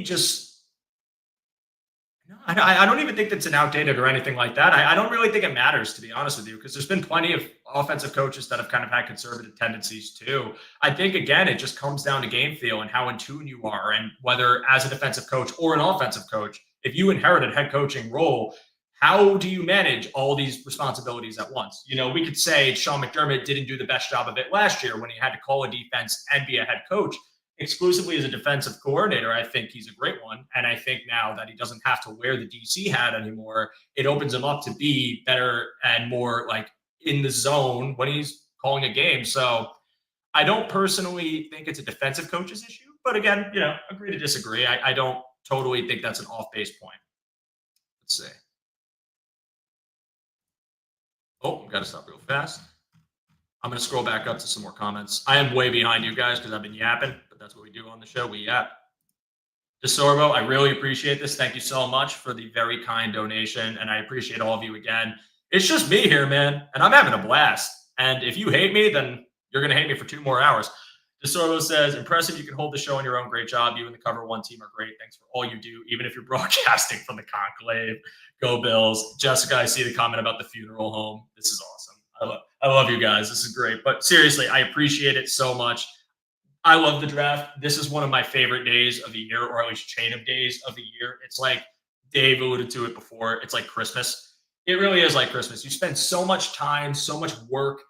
just no, I don't even think that's an outdated or anything like that. I don't really think it matters, to be honest with you, because there's been plenty of offensive coaches that have kind of had conservative tendencies too. I think, again, it just comes down to game feel and how in tune you are, and whether as a defensive coach or an offensive coach, if you inherit a head coaching role, how do you manage all these responsibilities at once? We could say Sean McDermott didn't do the best job of it last year when he had to call a defense and be a head coach exclusively as a defensive coordinator. I think he's a great one. And I think now that he doesn't have to wear the DC hat anymore, it opens him up to be better and more like in the zone when he's calling a game. So I don't personally think it's a defensive coach's issue. But again, agree to disagree. I don't totally think that's an off base point. Let's see. Oh, I've got to stop real fast. I'm going to scroll back up to some more comments. I am way behind you guys because I've been yapping, but that's what we do on the show. We yap. DeSorbo, I really appreciate this. Thank you so much for the very kind donation, and I appreciate all of you again. It's just me here, man, and I'm having a blast. And if you hate me, then you're going to hate me for 2 more hours. DeSorbo says, impressive. You can hold the show on your own. Great job. You and the Cover One team are great. Thanks for all you do, even if you're broadcasting from the conclave. Go Bills. Jessica, I see the comment about the funeral home. This is awesome. I love you guys. This is great. But seriously, I appreciate it so much. I love the draft. This is one of my favorite days of the year, or at least chain of days of the year. It's like Dave alluded to it before. It's like Christmas. It really is like Christmas. You spend so much time, so much work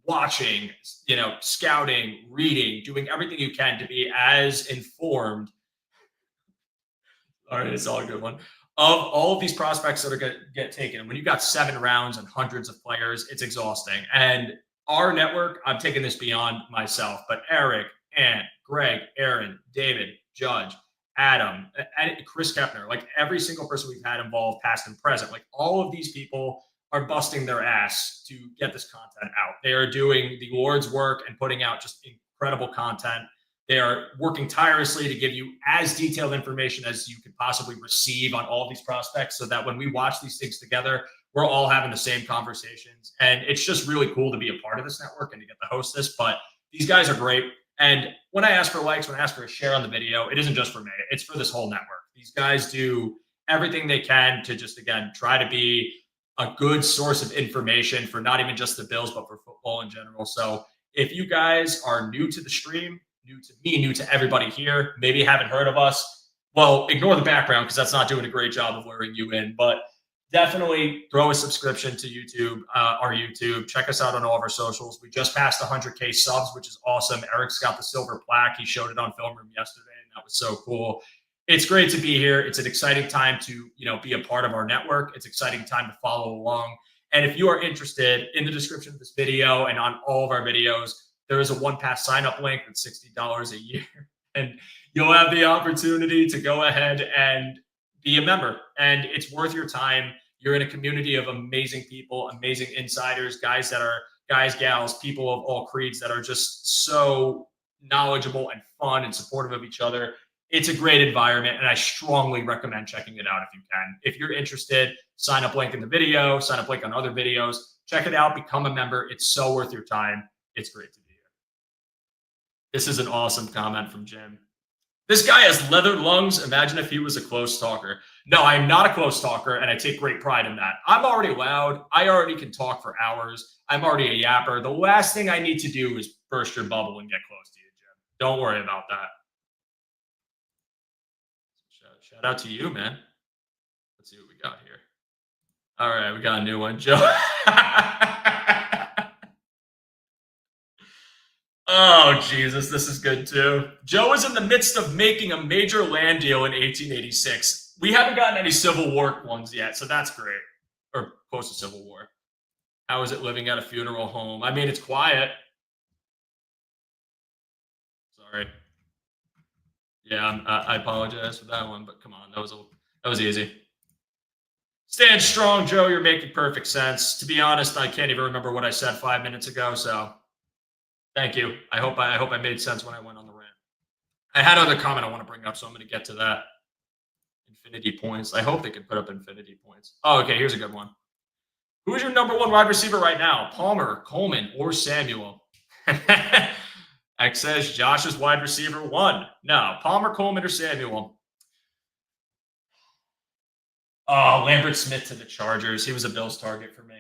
watching, scouting, reading, doing everything you can to be as informed. All right, it's all a good one. Of all of these prospects that are going to get taken, when you've got 7 rounds and hundreds of players, it's exhausting. And our network, I'm taking this beyond myself, but Eric, Ant, Greg, Aaron, David, Judge, Adam, and Chris Kepner, like every single person we've had involved, past and present, like all of these people are busting their ass to get this content out. They are doing the Lord's work and putting out just incredible content. They are working tirelessly to give you as detailed information as you could possibly receive on all of these prospects, so that when we watch these things together, we're all having the same conversations. And it's just really cool to be a part of this network and to get to host this. But these guys are great. And when I ask for likes, when I ask for a share on the video, it isn't just for me. It's for this whole network. These guys do everything they can to just, again, try to be a good source of information for not even just the Bills, but for football in general. So if you guys are new to the stream, new to me, new to everybody here, maybe haven't heard of us, well, ignore the background because that's not doing a great job of luring you in. But definitely throw a subscription to YouTube, our YouTube. Check us out on all of our socials. We just passed 100K subs, which is awesome. Eric's got the silver plaque. He showed it on Film Room yesterday, and that was so cool. It's great to be here. It's an exciting time to, be a part of our network. It's an exciting time to follow along. And if you are interested, in the description of this video and on all of our videos, there is a one-pass sign-up link that's $60 a year. And you'll have the opportunity to go ahead and be a member. And it's worth your time. You're in a community of amazing people, amazing insiders, guys, gals, people of all creeds that are just so knowledgeable and fun and supportive of each other. It's a great environment, and I strongly recommend checking it out if you can. If you're interested, sign up link in the video, sign up link on other videos. Check it out, become a member. It's so worth your time. It's great to be here. This is an awesome comment from Jim. This guy has leather lungs. Imagine if he was a close talker. No, I'm not a close talker, and I take great pride in that. I'm already loud. I already can talk for hours. I'm already a yapper. The last thing I need to do is burst your bubble and get close to you, Jim. Don't worry about that. Shout out to you, man. Let's see what we got here. All right, we got a new one, Joe. Oh, Jesus, this is good too. Joe is in the midst of making a major land deal in 1886. We haven't gotten any Civil War ones yet, so that's great. Or close to Civil War. How is it living at a funeral home? I mean, it's quiet. Sorry. Yeah, I apologize for that one, but come on, that was easy. Stand strong, Joe. You're making perfect sense. To be honest, I can't even remember what I said 5 minutes ago. So, thank you. I hope I made sense when I went on the rant. I had another comment I want to bring up, so I'm going to get to that. Infinity points. I hope they can put up infinity points. Oh, okay. Here's a good one. Who is your number one wide receiver right now? Palmer, Coleman, or Samuel? X says Josh is wide receiver 1. No, Palmer, Coleman, or Samuel? Oh, Lambert Smith to the Chargers. He was a Bills target for me.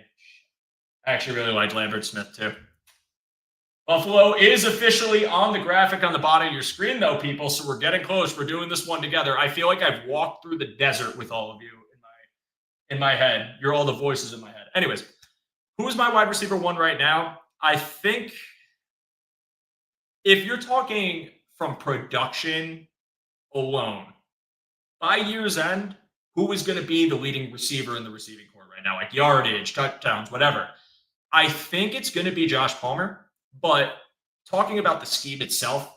I actually really liked Lambert Smith too. Buffalo is officially on the graphic on the bottom of your screen, though, people. So we're getting close. We're doing this one together. I feel like I've walked through the desert with all of you in my head. You're all the voices in my head. Anyways, who is my wide receiver 1 right now? I think if you're talking from production alone, by year's end, who is going to be the leading receiver in the receiving corps right now? Like yardage, touchdowns, whatever. I think it's going to be Josh Palmer. But talking about the scheme itself,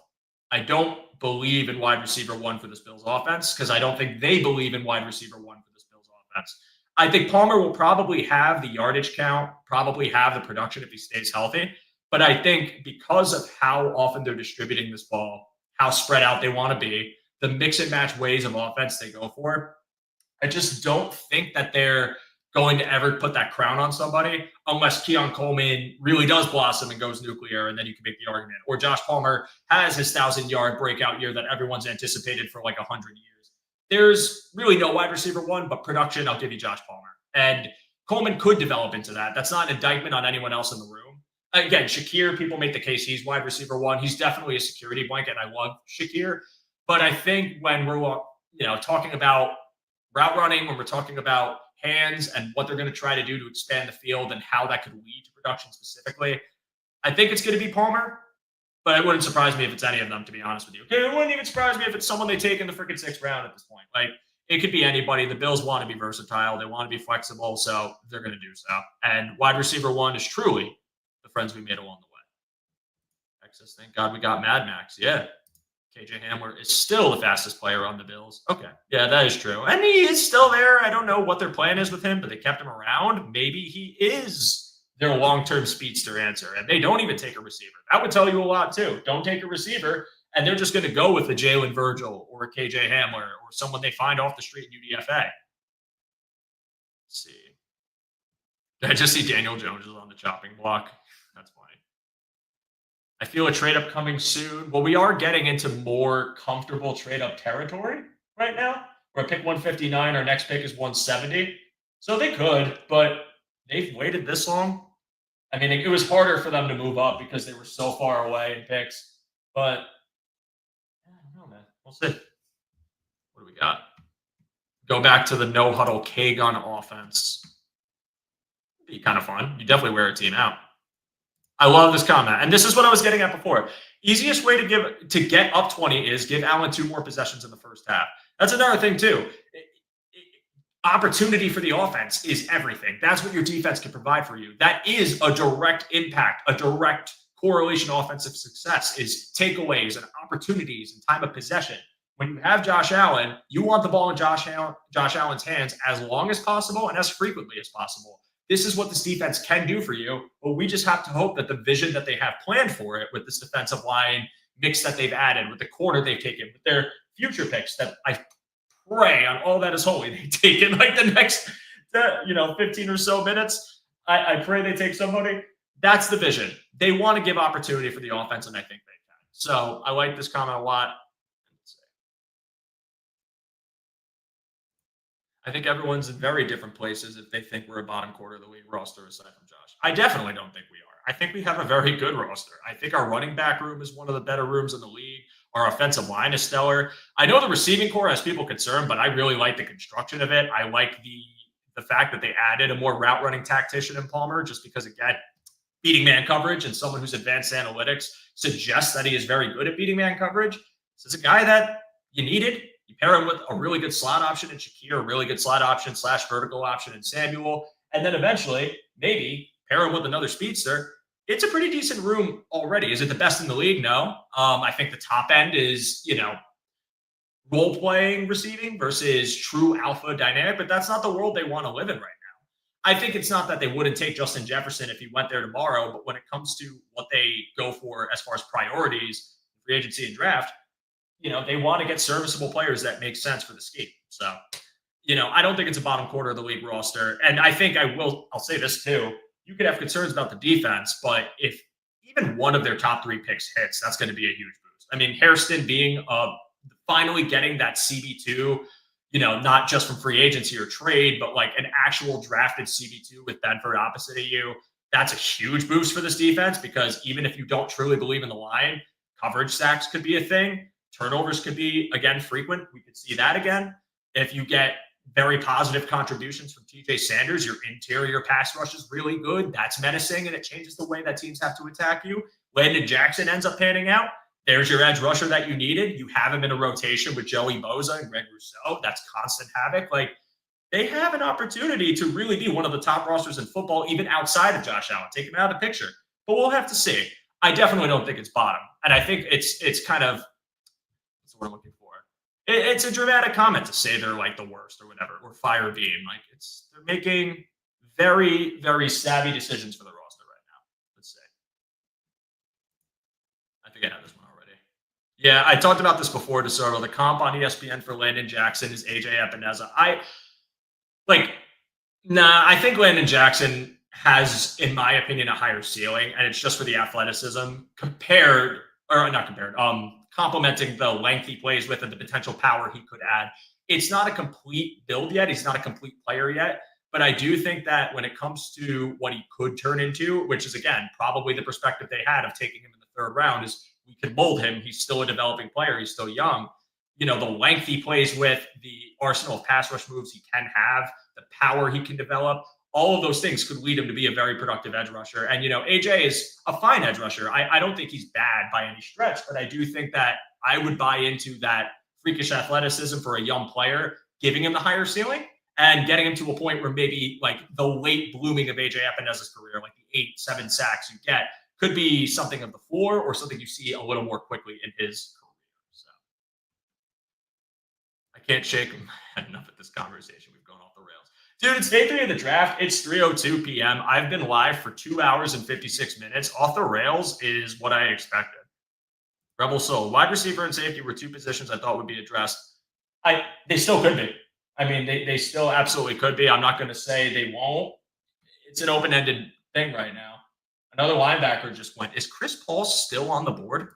I don't believe in wide receiver 1 for this Bills offense because I don't think they believe in wide receiver 1 for this Bills offense. I think Palmer will probably have the yardage count, probably have the production if he stays healthy. But I think because of how often they're distributing this ball, how spread out they want to be, the mix and match ways of offense they go for, I just don't think that they're going to ever put that crown on somebody unless Keon Coleman really does blossom and goes nuclear, and then you can make the argument. Or Josh Palmer has his 1,000-yard breakout year that everyone's anticipated for like 100 years. There's really no wide receiver 1, but production, I'll give you Josh Palmer. And Coleman could develop into that. That's not an indictment on anyone else in the room. Again, Shakir, people make the case he's wide receiver 1. He's definitely a security blanket, and I love Shakir. But I think when we're talking about route running, when we're talking about hands and what they're going to try to do to expand the field and how that could lead to production specifically, I think it's going to be Palmer, but it wouldn't surprise me if it's any of them, to be honest with you. Okay, it wouldn't even surprise me if it's someone they take in the freaking 6th round at this point. Like, it could be anybody. The Bills want to be versatile. They want to be flexible, so they're going to do so. And wide receiver 1 is truly the friends we made along the way. Texas, thank God we got Mad Max. Yeah. KJ Hamler is still the fastest player on the Bills. Okay. Yeah, that is true. And he is still there. I don't know what their plan is with him, but they kept him around. Maybe he is their long-term speedster answer, and they don't even take a receiver. That would tell you a lot, too. Don't take a receiver, and they're just going to go with a Jalen Virgil or a KJ Hamler or someone they find off the street in UDFA. Let's see. I just see Daniel Jones is on the chopping block. That's funny. I feel a trade-up coming soon. Well, we are getting into more comfortable trade-up territory right now. We're at pick 159. Our next pick is 170. So they could, but they've waited this long. I mean, it was harder for them to move up because they were so far away in picks. But I don't know, man. We'll see. What do we got? Go back to the no-huddle K-gun offense. Be kind of fun. You definitely wear a team out. I love this comment. And this is what I was getting at before. Easiest way to get up 20 is give Allen 2 more possessions in the first half. That's another thing, too. Opportunity for the offense is everything. That's what your defense can provide for you. That is a direct impact, a direct correlation to offensive success is takeaways and opportunities and time of possession. When you have Josh Allen, you want the ball in Josh Allen's hands as long as possible and as frequently as possible. This is what this defense can do for you, but we just have to hope that the vision that they have planned for it with this defensive line mix that they've added, with the corner they've taken, with their future picks that I pray on all that is holy they take in like the next 15 or so minutes. I pray they take somebody. That's the vision. They want to give opportunity for the offense, and I think they can. So I like this comment a lot. I think everyone's in very different places if they think we're a bottom quarter of the league roster aside from Josh. I definitely don't think we are. I think we have a very good roster. I think our running back room is one of the better rooms in the league. Our offensive line is stellar. I know the receiving core has people concerned, but I really like the construction of it. I like the fact that they added a more route running tactician in Palmer just because, again, beating man coverage and someone who's advanced analytics suggests that he is very good at beating man coverage. This is a guy that you needed. You pair him with a really good slot option in Shakir, a really good slot option / vertical option in Samuel, and then eventually maybe pair him with another speedster. it's a pretty decent room already. Is it the best in the league? No. I think the top end is, role playing receiving versus true alpha dynamic, but that's not the world they want to live in right now. I think it's not that they wouldn't take Justin Jefferson if he went there tomorrow, but when it comes to what they go for as far as priorities, free agency and draft, they want to get serviceable players that make sense for the scheme. So, I don't think it's a bottom quarter of the league roster. And I think I'll say this too. You could have concerns about the defense, but if even one of their top 3 picks hits, that's going to be a huge boost. I mean, Hairston being finally getting that CB2, not just from free agency or trade, but like an actual drafted CB2 with Bedford opposite of you, that's a huge boost for this defense because even if you don't truly believe in the line, coverage sacks could be a thing. Turnovers could be, again, frequent. We could see that again. If you get very positive contributions from TJ Sanders, your interior pass rush is really good. That's menacing, and it changes the way that teams have to attack you. Landon Jackson ends up panning out. There's your edge rusher that you needed. You have him in a rotation with Joey Bosa and Greg Rousseau. That's constant havoc. Like, they have an opportunity to really be one of the top rosters in football, even outside of Josh Allen. Take him out of the picture. But we'll have to see. I definitely don't think it's bottom. And I think it's kind of – what's what I'm looking for? It's a dramatic comment to say they're like the worst or whatever, or fire Beane. Like, they're making very, very savvy decisions for the roster right now. Let's say. I think I have this one already. Yeah, I talked about this before, DeSoto. The comp on ESPN for Landon Jackson is AJ Epineza. I think Landon Jackson has, in my opinion, a higher ceiling, and it's just for the athleticism complementing the length he plays with and the potential power he could add. It's not a complete build yet. He's not a complete player yet. But I do think that when it comes to what he could turn into, which is, again, probably the perspective they had of taking him in the 3rd round, is we could mold him. He's still a developing player. He's still young. The length he plays with, the arsenal of pass rush moves he can have, the power he can develop, all of those things could lead him to be a very productive edge rusher. And, AJ is a fine edge rusher. I don't think he's bad by any stretch, but I do think that I would buy into that freakish athleticism for a young player, giving him the higher ceiling and getting him to a point where maybe like the late blooming of AJ Epineza's career, like the 8-7 sacks you get, could be something of the floor or something you see a little more quickly in his career. So I can't shake enough at this conversation. We've gone off the rails. Dude, it's day 3 of the draft. It's 3:02 p.m. I've been live for 2 hours and 56 minutes. Off the rails is what I expected. Rebel Soul, wide receiver and safety were 2 positions I thought would be addressed. They still could be. I mean, they still absolutely could be. I'm not going to say they won't. It's an open-ended thing right now. Another linebacker just went. Is Chris Paul still on the board?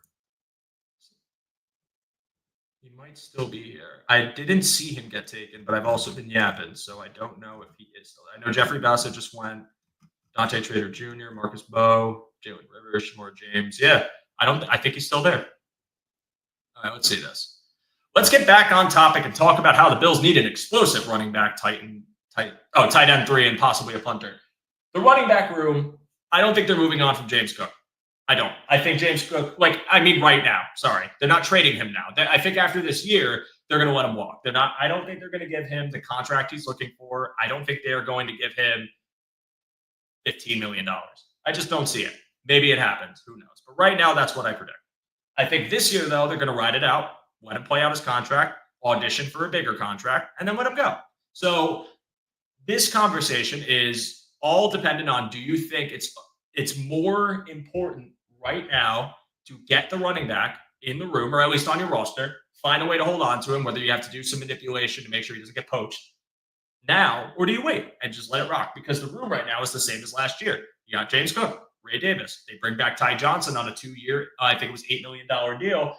He might still be here. I didn't see him get taken, but I've also been yapping, so I don't know if he is still there. I know Jeffrey Bassett just went. Dante Trader Jr., Marcus Bowe, Jalen Rivers, Shamar James. Yeah, I think he's still there. All right, let's see this. Let's get back on topic and talk about how the Bills need an explosive running back, tight end 3, and possibly a punter. The running back room, I don't think they're moving on from James Cook. I don't. I think James Cook, right now. Sorry. They're not trading him now. I think after this year, they're going to let him walk. I don't think they're going to give him the contract he's looking for. I don't think they're going to give him $15 million. I just don't see it. Maybe it happens. Who knows? But right now, that's what I predict. I think this year, though, they're going to ride it out, let him play out his contract, audition for a bigger contract, and then let him go. So this conversation is all dependent on, do you think it's more important right now to get the running back in the room, or at least on your roster, find a way to hold on to him, whether you have to do some manipulation to make sure he doesn't get poached now, or do you wait and just let it rock? Because the room right now is the same as last year. You got James Cook, Ray Davis. They bring back Ty Johnson on a 2-year, I think it was $8 million deal.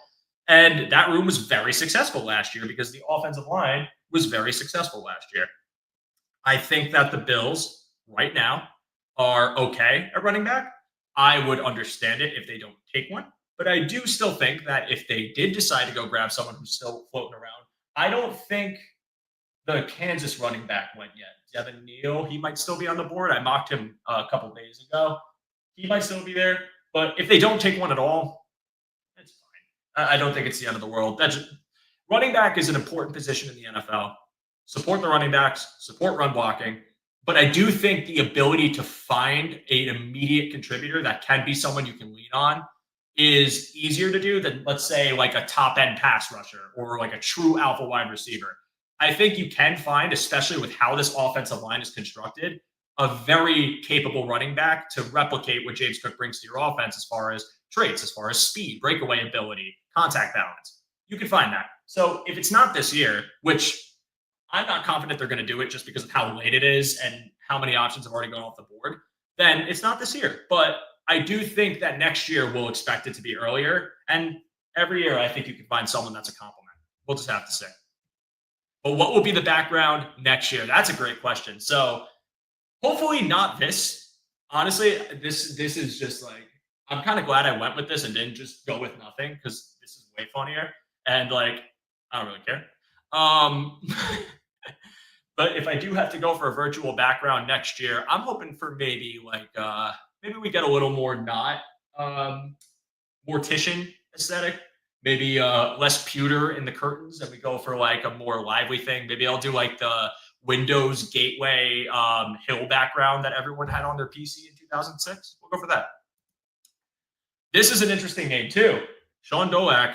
And that room was very successful last year because the offensive line was very successful last year. I think that the Bills right now are okay at running back. I would understand it if they don't take one. But I do still think that if they did decide to go grab someone who's still floating around, I don't think the Kansas running back went yet. Devin Neal, he might still be on the board. I mocked him a couple days ago. He might still be there. But if they don't take one at all, it's fine. I don't think it's the end of the world. Running back is an important position in the NFL. Support the running backs, support run blocking. But I do think the ability to find an immediate contributor that can be someone you can lean on is easier to do than, let's say, like a top end pass rusher or like a true alpha wide receiver. I think you can find, especially with how this offensive line is constructed, a very capable running back to replicate what James Cook brings to your offense as far as traits, as far as speed, breakaway ability, contact balance. You can find that. So if it's not this year, which I'm not confident they're going to do it just because of how late it is and how many options have already gone off the board, then it's not this year. But I do think that next year we'll expect it to be earlier. And every year, I think you can find someone that's a compliment. We'll just have to see. But what will be the background next year? That's a great question. So hopefully not this. Honestly, this is just like, I'm kind of glad I went with this and didn't just go with nothing because this is way funnier. And like, I don't really care. But if I do have to go for a virtual background next year, I'm hoping for maybe like maybe we get a little more not mortician aesthetic, maybe less pewter in the curtains, and we go for like a more lively thing. Maybe I'll do like the Windows Gateway hill background that everyone had on their PC in 2006. We'll go for that. This is an interesting name too, Sean Dolak.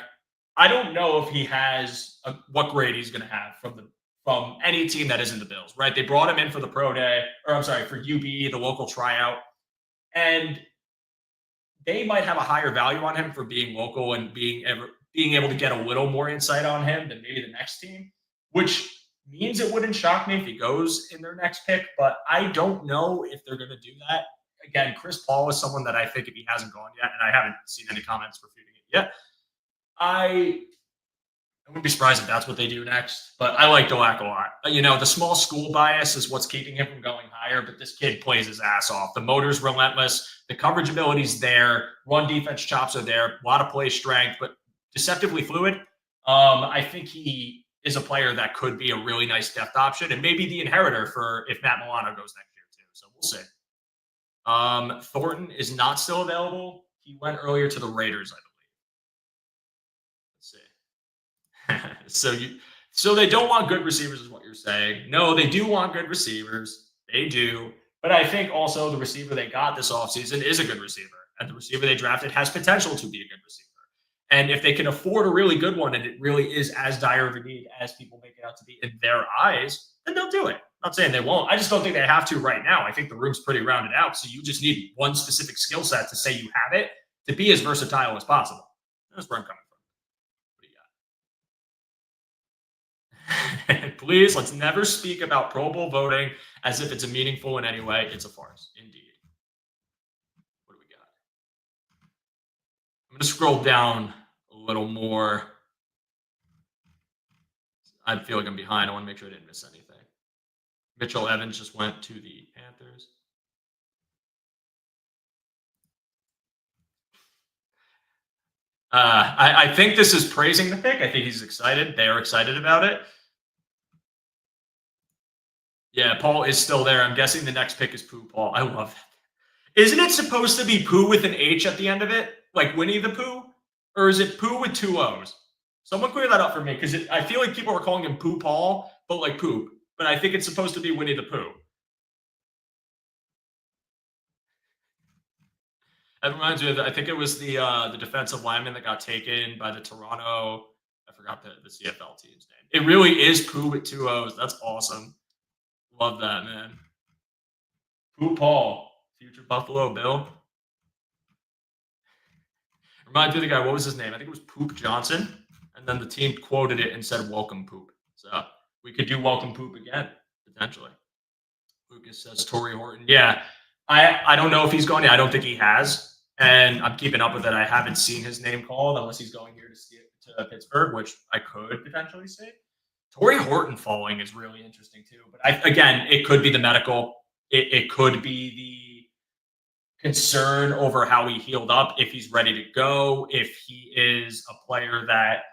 I don't know if he has what grade he's going to have from any team that isn't the Bills, right? They brought him in for the pro day, or I'm sorry, for UB, the local tryout. And they might have a higher value on him for being local and being able to get a little more insight on him than maybe the next team, which means it wouldn't shock me if he goes in their next pick, but I don't know if they're going to do that. Again, Chris Paul is someone that I think if he hasn't gone yet, and I haven't seen any comments refuting it yet, I wouldn't be surprised if that's what they do next, but I like Dolak a lot. You know, the small school bias is what's keeping him from going higher, but this kid plays his ass off. The motor's relentless. The coverage ability's there. Run defense chops are there. A lot of play strength, but deceptively fluid. I think he is a player that could be a really nice depth option and maybe the inheritor for if Matt Milano goes next year too. So we'll see. Thornton is not still available. He went earlier to the Raiders, I believe. So they don't want good receivers is what you're saying. No, they do want good receivers. They do. But I think also the receiver they got this offseason is a good receiver. And the receiver they drafted has potential to be a good receiver. And if they can afford a really good one and it really is as dire of a need as people make it out to be in their eyes, then they'll do it. I'm not saying they won't. I just don't think they have to right now. I think the room's pretty rounded out. So you just need one specific skill set to say you have it to be as versatile as possible. That's where I'm coming from. Please, let's never speak about Pro Bowl voting as if it's meaningful in any way. It's a farce, indeed. What do we got? I'm going to scroll down a little more. I feel like I'm behind. I want to make sure I didn't miss anything. Mitchell Evans just went to the Panthers. I think this is praising the pick. I think he's excited. They are excited about it. Yeah, Paul is still there. I'm guessing the next pick is Pooh Paul. I love that. Isn't it supposed to be Pooh with an H at the end of it? Like Winnie the Pooh? Or is it Pooh with two O's? Someone clear that up for me because I feel like people are calling him Pooh Paul, but like poop. But I think it's supposed to be Winnie the Pooh. That reminds me of, I think it was the defensive lineman that got taken by the Toronto, I forgot the CFL team's name. It really is Pooh with two O's. That's awesome. Love that, man. Pooh Paul, future Buffalo Bill. Reminds me of the guy, what was his name? I think it was Poop Johnson. And then the team quoted it and said, welcome Poop. So we could do welcome Poop again, potentially. Lucas says Torrey Horton. Yeah, I don't know if he's going to. I don't think he has. And I'm keeping up with it. I haven't seen his name called unless he's going here to Pittsburgh, which I could potentially see. Torrey Horton falling is really interesting too. But again, it could be the medical. It could be the concern over how he healed up, if he's ready to go, if he is a player that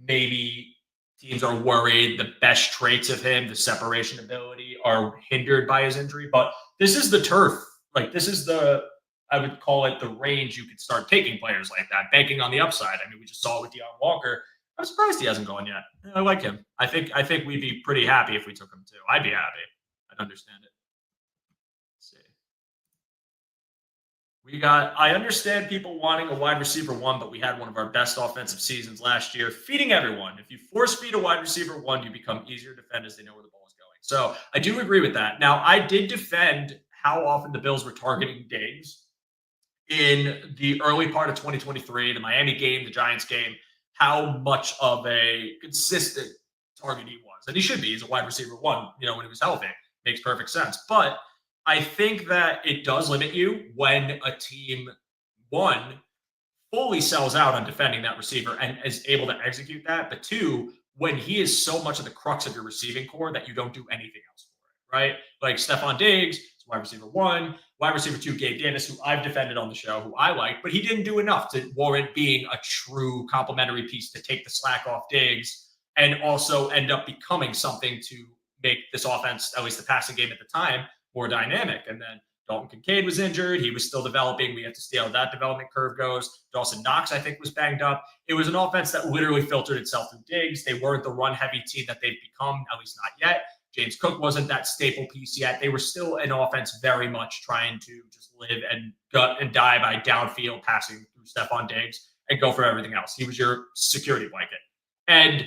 maybe teams are worried the best traits of him, the separation ability, are hindered by his injury. But this is the turf. Like this is I would call it the range you could start taking players like that, banking on the upside. I mean, we just saw it with Deion Walker. I'm surprised he hasn't gone yet. I like him. I think we'd be pretty happy if we took him too. I'd be happy. I'd understand it. I understand people wanting a wide receiver one, but we had one of our best offensive seasons last year, feeding everyone. If you force feed a wide receiver one, you become easier to defend as they know where the ball is going. So I do agree with that. Now, I did defend how often the Bills were targeting Diggs in the early part of 2023, the Miami game, the Giants game, how much of a consistent target he was. And he should be. He's a wide receiver one, when he was healthy. Makes perfect sense. But I think that it does limit you when a team, one, fully sells out on defending that receiver and is able to execute that. But two, when he is so much of the crux of your receiving core that you don't do anything else for it, right? Like Stephon Diggs, wide receiver one, wide receiver two, Gabe Davis, who I've defended on the show, who I like, but he didn't do enough to warrant being a true complementary piece to take the slack off Diggs and also end up becoming something to make this offense, at least the passing game at the time, more dynamic. And then Dalton Kincaid was injured. He was still developing. We have to see how that development curve goes. Dawson Knox, I think, was banged up. It was an offense that literally filtered itself through Diggs. They weren't the run-heavy team that they've become, at least not yet. James Cook wasn't that staple piece yet. They were still an offense very much trying to just live and gut and die by downfield passing through Stephon Diggs and go for everything else. He was your security blanket. And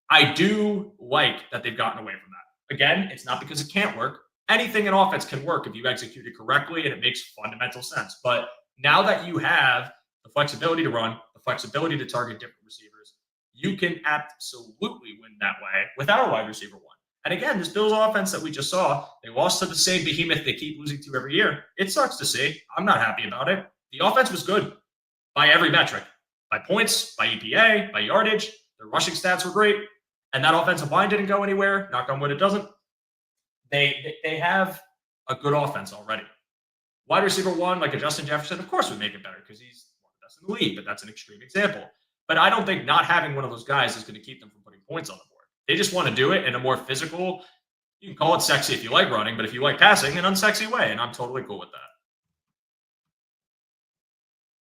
I do like that they've gotten away from that. Again, it's not because it can't work. Anything in offense can work if you execute it correctly and it makes fundamental sense. But now that you have the flexibility to run, the flexibility to target different receivers, you can absolutely win that way without a wide receiver one. And again, this Bills offense that we just saw, they lost to the same behemoth they keep losing to every year. It sucks to see. I'm not happy about it. The offense was good by every metric, by points, by EPA, by yardage. Their rushing stats were great. And that offensive line didn't go anywhere. Knock on wood, it doesn't. They have a good offense already. Wide receiver one, like a Justin Jefferson, of course would make it better because he's one of the best in the league, but that's an extreme example. But I don't think not having one of those guys is going to keep them from putting points on the board. They just want to do it in a more physical, you can call it sexy if you like running, but if you like passing, an unsexy way, and I'm totally cool with that.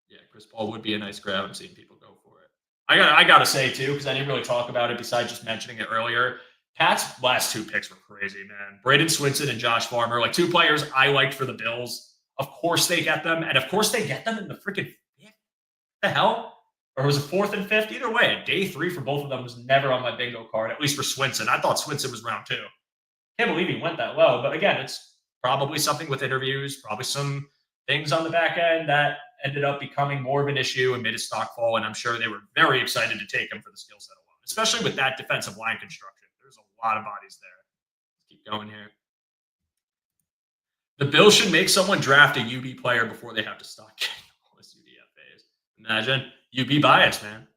Yeah, Chris Paul would be a nice grab. I'm seeing people go for it. I gotta say too, because I didn't really talk about it besides just mentioning it earlier. Pat's last two picks were crazy, man. Braden Swinson and Josh Farmer, like two players I liked for the Bills. Of course they get them, and of course they get them in the freaking fifth. The hell? Or was it fourth and fifth? Either way, day three for both of them was never on my bingo card, at least for Swinson. I thought Swinson was round two. Can't believe he went that low. But again, it's probably something with interviews, probably some things on the back end that ended up becoming more of an issue and made his stock fall. And I'm sure they were very excited to take him for the skill set alone, especially with that defensive line construction. There's a lot of bodies there. Let's keep going here. The Bills should make someone draft a UB player before they have to stop getting all this UDFAs. Imagine UB bias, man.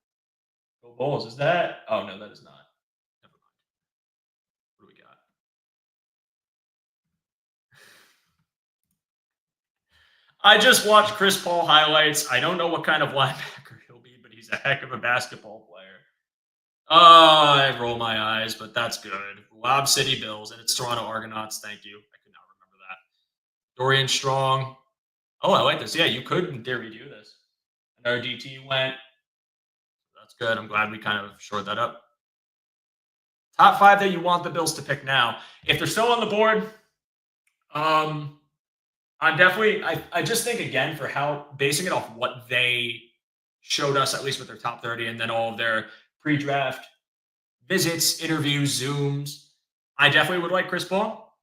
Go Bulls. Is that? Oh, no, that is not. Never mind. What do we got? I just watched Chris Paul highlights. I don't know what kind of linebacker he'll be, but he's a heck of a basketball player. Oh, I roll my eyes, but that's good. Lob City Bills, and it's Toronto Argonauts. Thank you. I could not remember that. Dorian Strong. Oh, I like this. Yeah, you could, in theory, do this. Another DT went. That's good. I'm glad we kind of shored that up. Top five that you want the Bills to pick now. If they're still on the board, I'm definitely, I just think, again, for how, basing it off what they showed us, at least with their top 30, and then all of their pre-draft visits, interviews, Zooms, I definitely would like Chris Paul.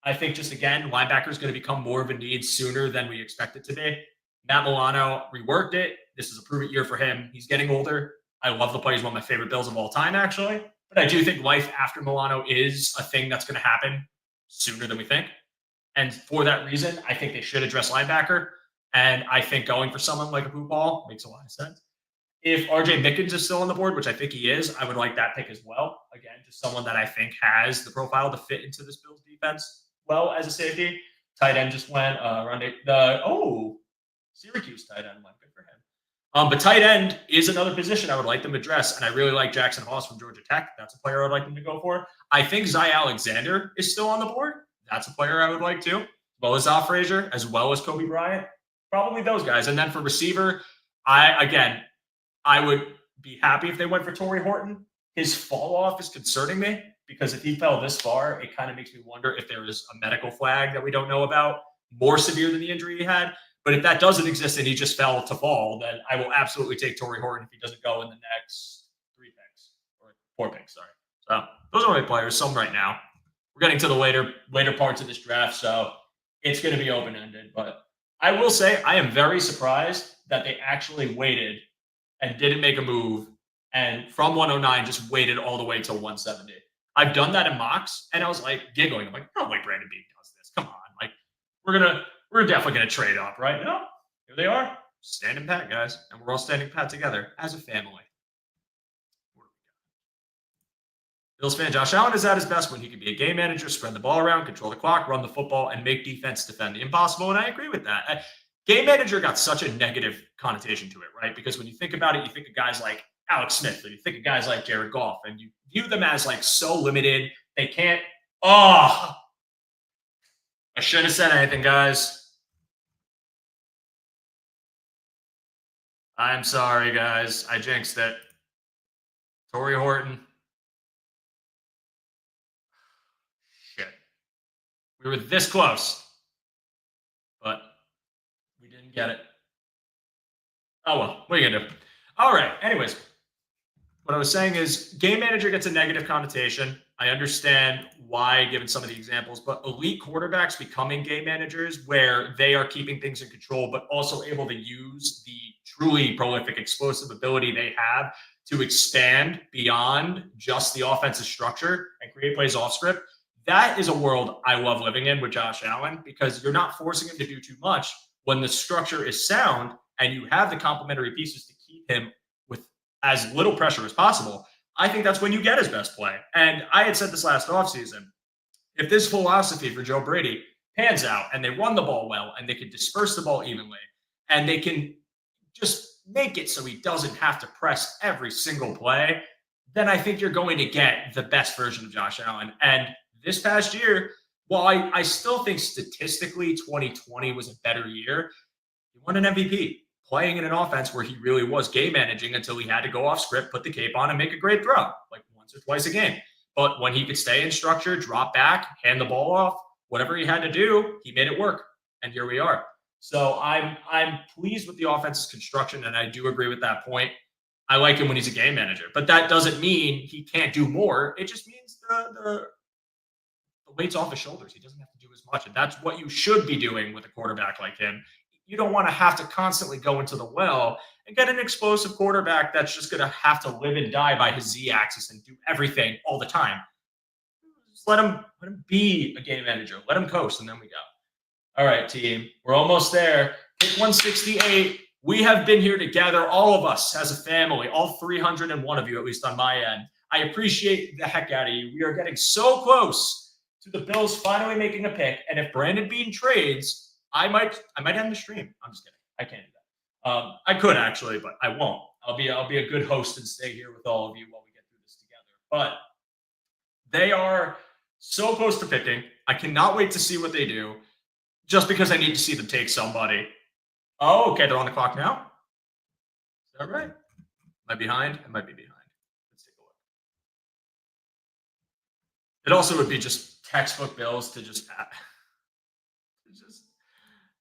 I think just, again, linebacker is going to become more of a need sooner than we expect it to be. Matt Milano reworked it. This is a prove-it year for him. He's getting older. I love the play. He's one of my favorite Bills of all time, actually. But I do think life after Milano is a thing that's going to happen sooner than we think. And for that reason, I think they should address linebacker. And I think going for someone like a Blue Ball makes a lot of sense. If RJ Mickens is still on the board, which I think he is, I would like that pick as well. Again, just someone that I think has the profile to fit into this Bills defense well as a safety. Tight end just went. Syracuse tight end went. Good for him. But tight end is another position I would like them to address, and I really like Jackson Haas from Georgia Tech. That's a player I'd like them to go for. I think Zy Alexander is still on the board. That's a player I would like to, as well as Al Frazier, as well as Kobe Bryant. Probably those guys. And then for receiver, I would be happy if they went for Torrey Horton. His fall off is concerning me because if he fell this far, it kind of makes me wonder if there is a medical flag that we don't know about, more severe than the injury he had. But if that doesn't exist and he just fell to fall, then I will absolutely take Torrey Horton if he doesn't go in the next 3 picks or 4 picks. Sorry. So those are my players. Some right now. We're getting to the later parts of this draft, so it's going to be open ended. But I will say I am very surprised that they actually waited and didn't make a move, and from 109 just waited all the way till 170. I've done that in mocks, and I was like giggling. I'm like, no way Brandon Beane does this. Come on, like we're definitely gonna trade up, right? No, here they are, standing pat, guys, and we're all standing pat together as a family. Bills fan Josh Allen is at his best when he can be a game manager, spread the ball around, control the clock, run the football, and make defense defend the impossible. And I agree with that. Game manager got such a negative connotation to it, right? Because when you think about it, you think of guys like Alex Smith, or you think of guys like Jared Goff, and you view them as like so limited. They can't. Oh, I shouldn't have said anything, guys. I'm sorry, guys. I jinxed it. Torrey Horton. Shit. We were this close, but we didn't get it. Oh, well. What are you going to do? All right. Anyways, what I was saying is game manager gets a negative connotation. I understand why, given some of the examples, but elite quarterbacks becoming game managers where they are keeping things in control, but also able to use the truly prolific, explosive ability they have to expand beyond just the offensive structure and create plays off script. That is a world I love living in with Josh Allen, because you're not forcing him to do too much when the structure is sound and you have the complementary pieces to keep him with as little pressure as possible. I think that's when you get his best play. And I had said this last offseason, if this philosophy for Joe Brady pans out and they run the ball well and they can disperse the ball evenly and they can just make it so he doesn't have to press every single play, then I think you're going to get the best version of Josh Allen. And this past year, while I still think statistically 2020 was a better year, he won an MVP playing in an offense where he really was game managing until he had to go off script, put the cape on, and make a great throw, like once or twice a game. But when he could stay in structure, drop back, hand the ball off, whatever he had to do, he made it work. And here we are. So I'm pleased with the offense's construction, and I do agree with that point. I like him when he's a game manager, but that doesn't mean he can't do more. It just means the weight's off his shoulders. He doesn't have to do as much, and that's what you should be doing with a quarterback like him. You don't want to have to constantly go into the well and get an explosive quarterback that's just going to have to live and die by his Z-axis and do everything all the time. Just let him be a game manager. Let him coast, and then we go. All right, team. We're almost there. Pick 168. We have been here together, all of us as a family, all 301 of you, at least on my end. I appreciate the heck out of you. We are getting so close to the Bills finally making a pick, and if Brandon Beane trades, I might end the stream. I'm just kidding. I can't do that. I could actually, but I won't. I'll be a good host and stay here with all of you while we get through this together. But they are so close to picking. I cannot wait to see what they do, just because I need to see them take somebody. Oh, okay. They're on the clock now. Is that right? Am I behind? I might be behind. Let's take a look. It also would be just textbook Bills to just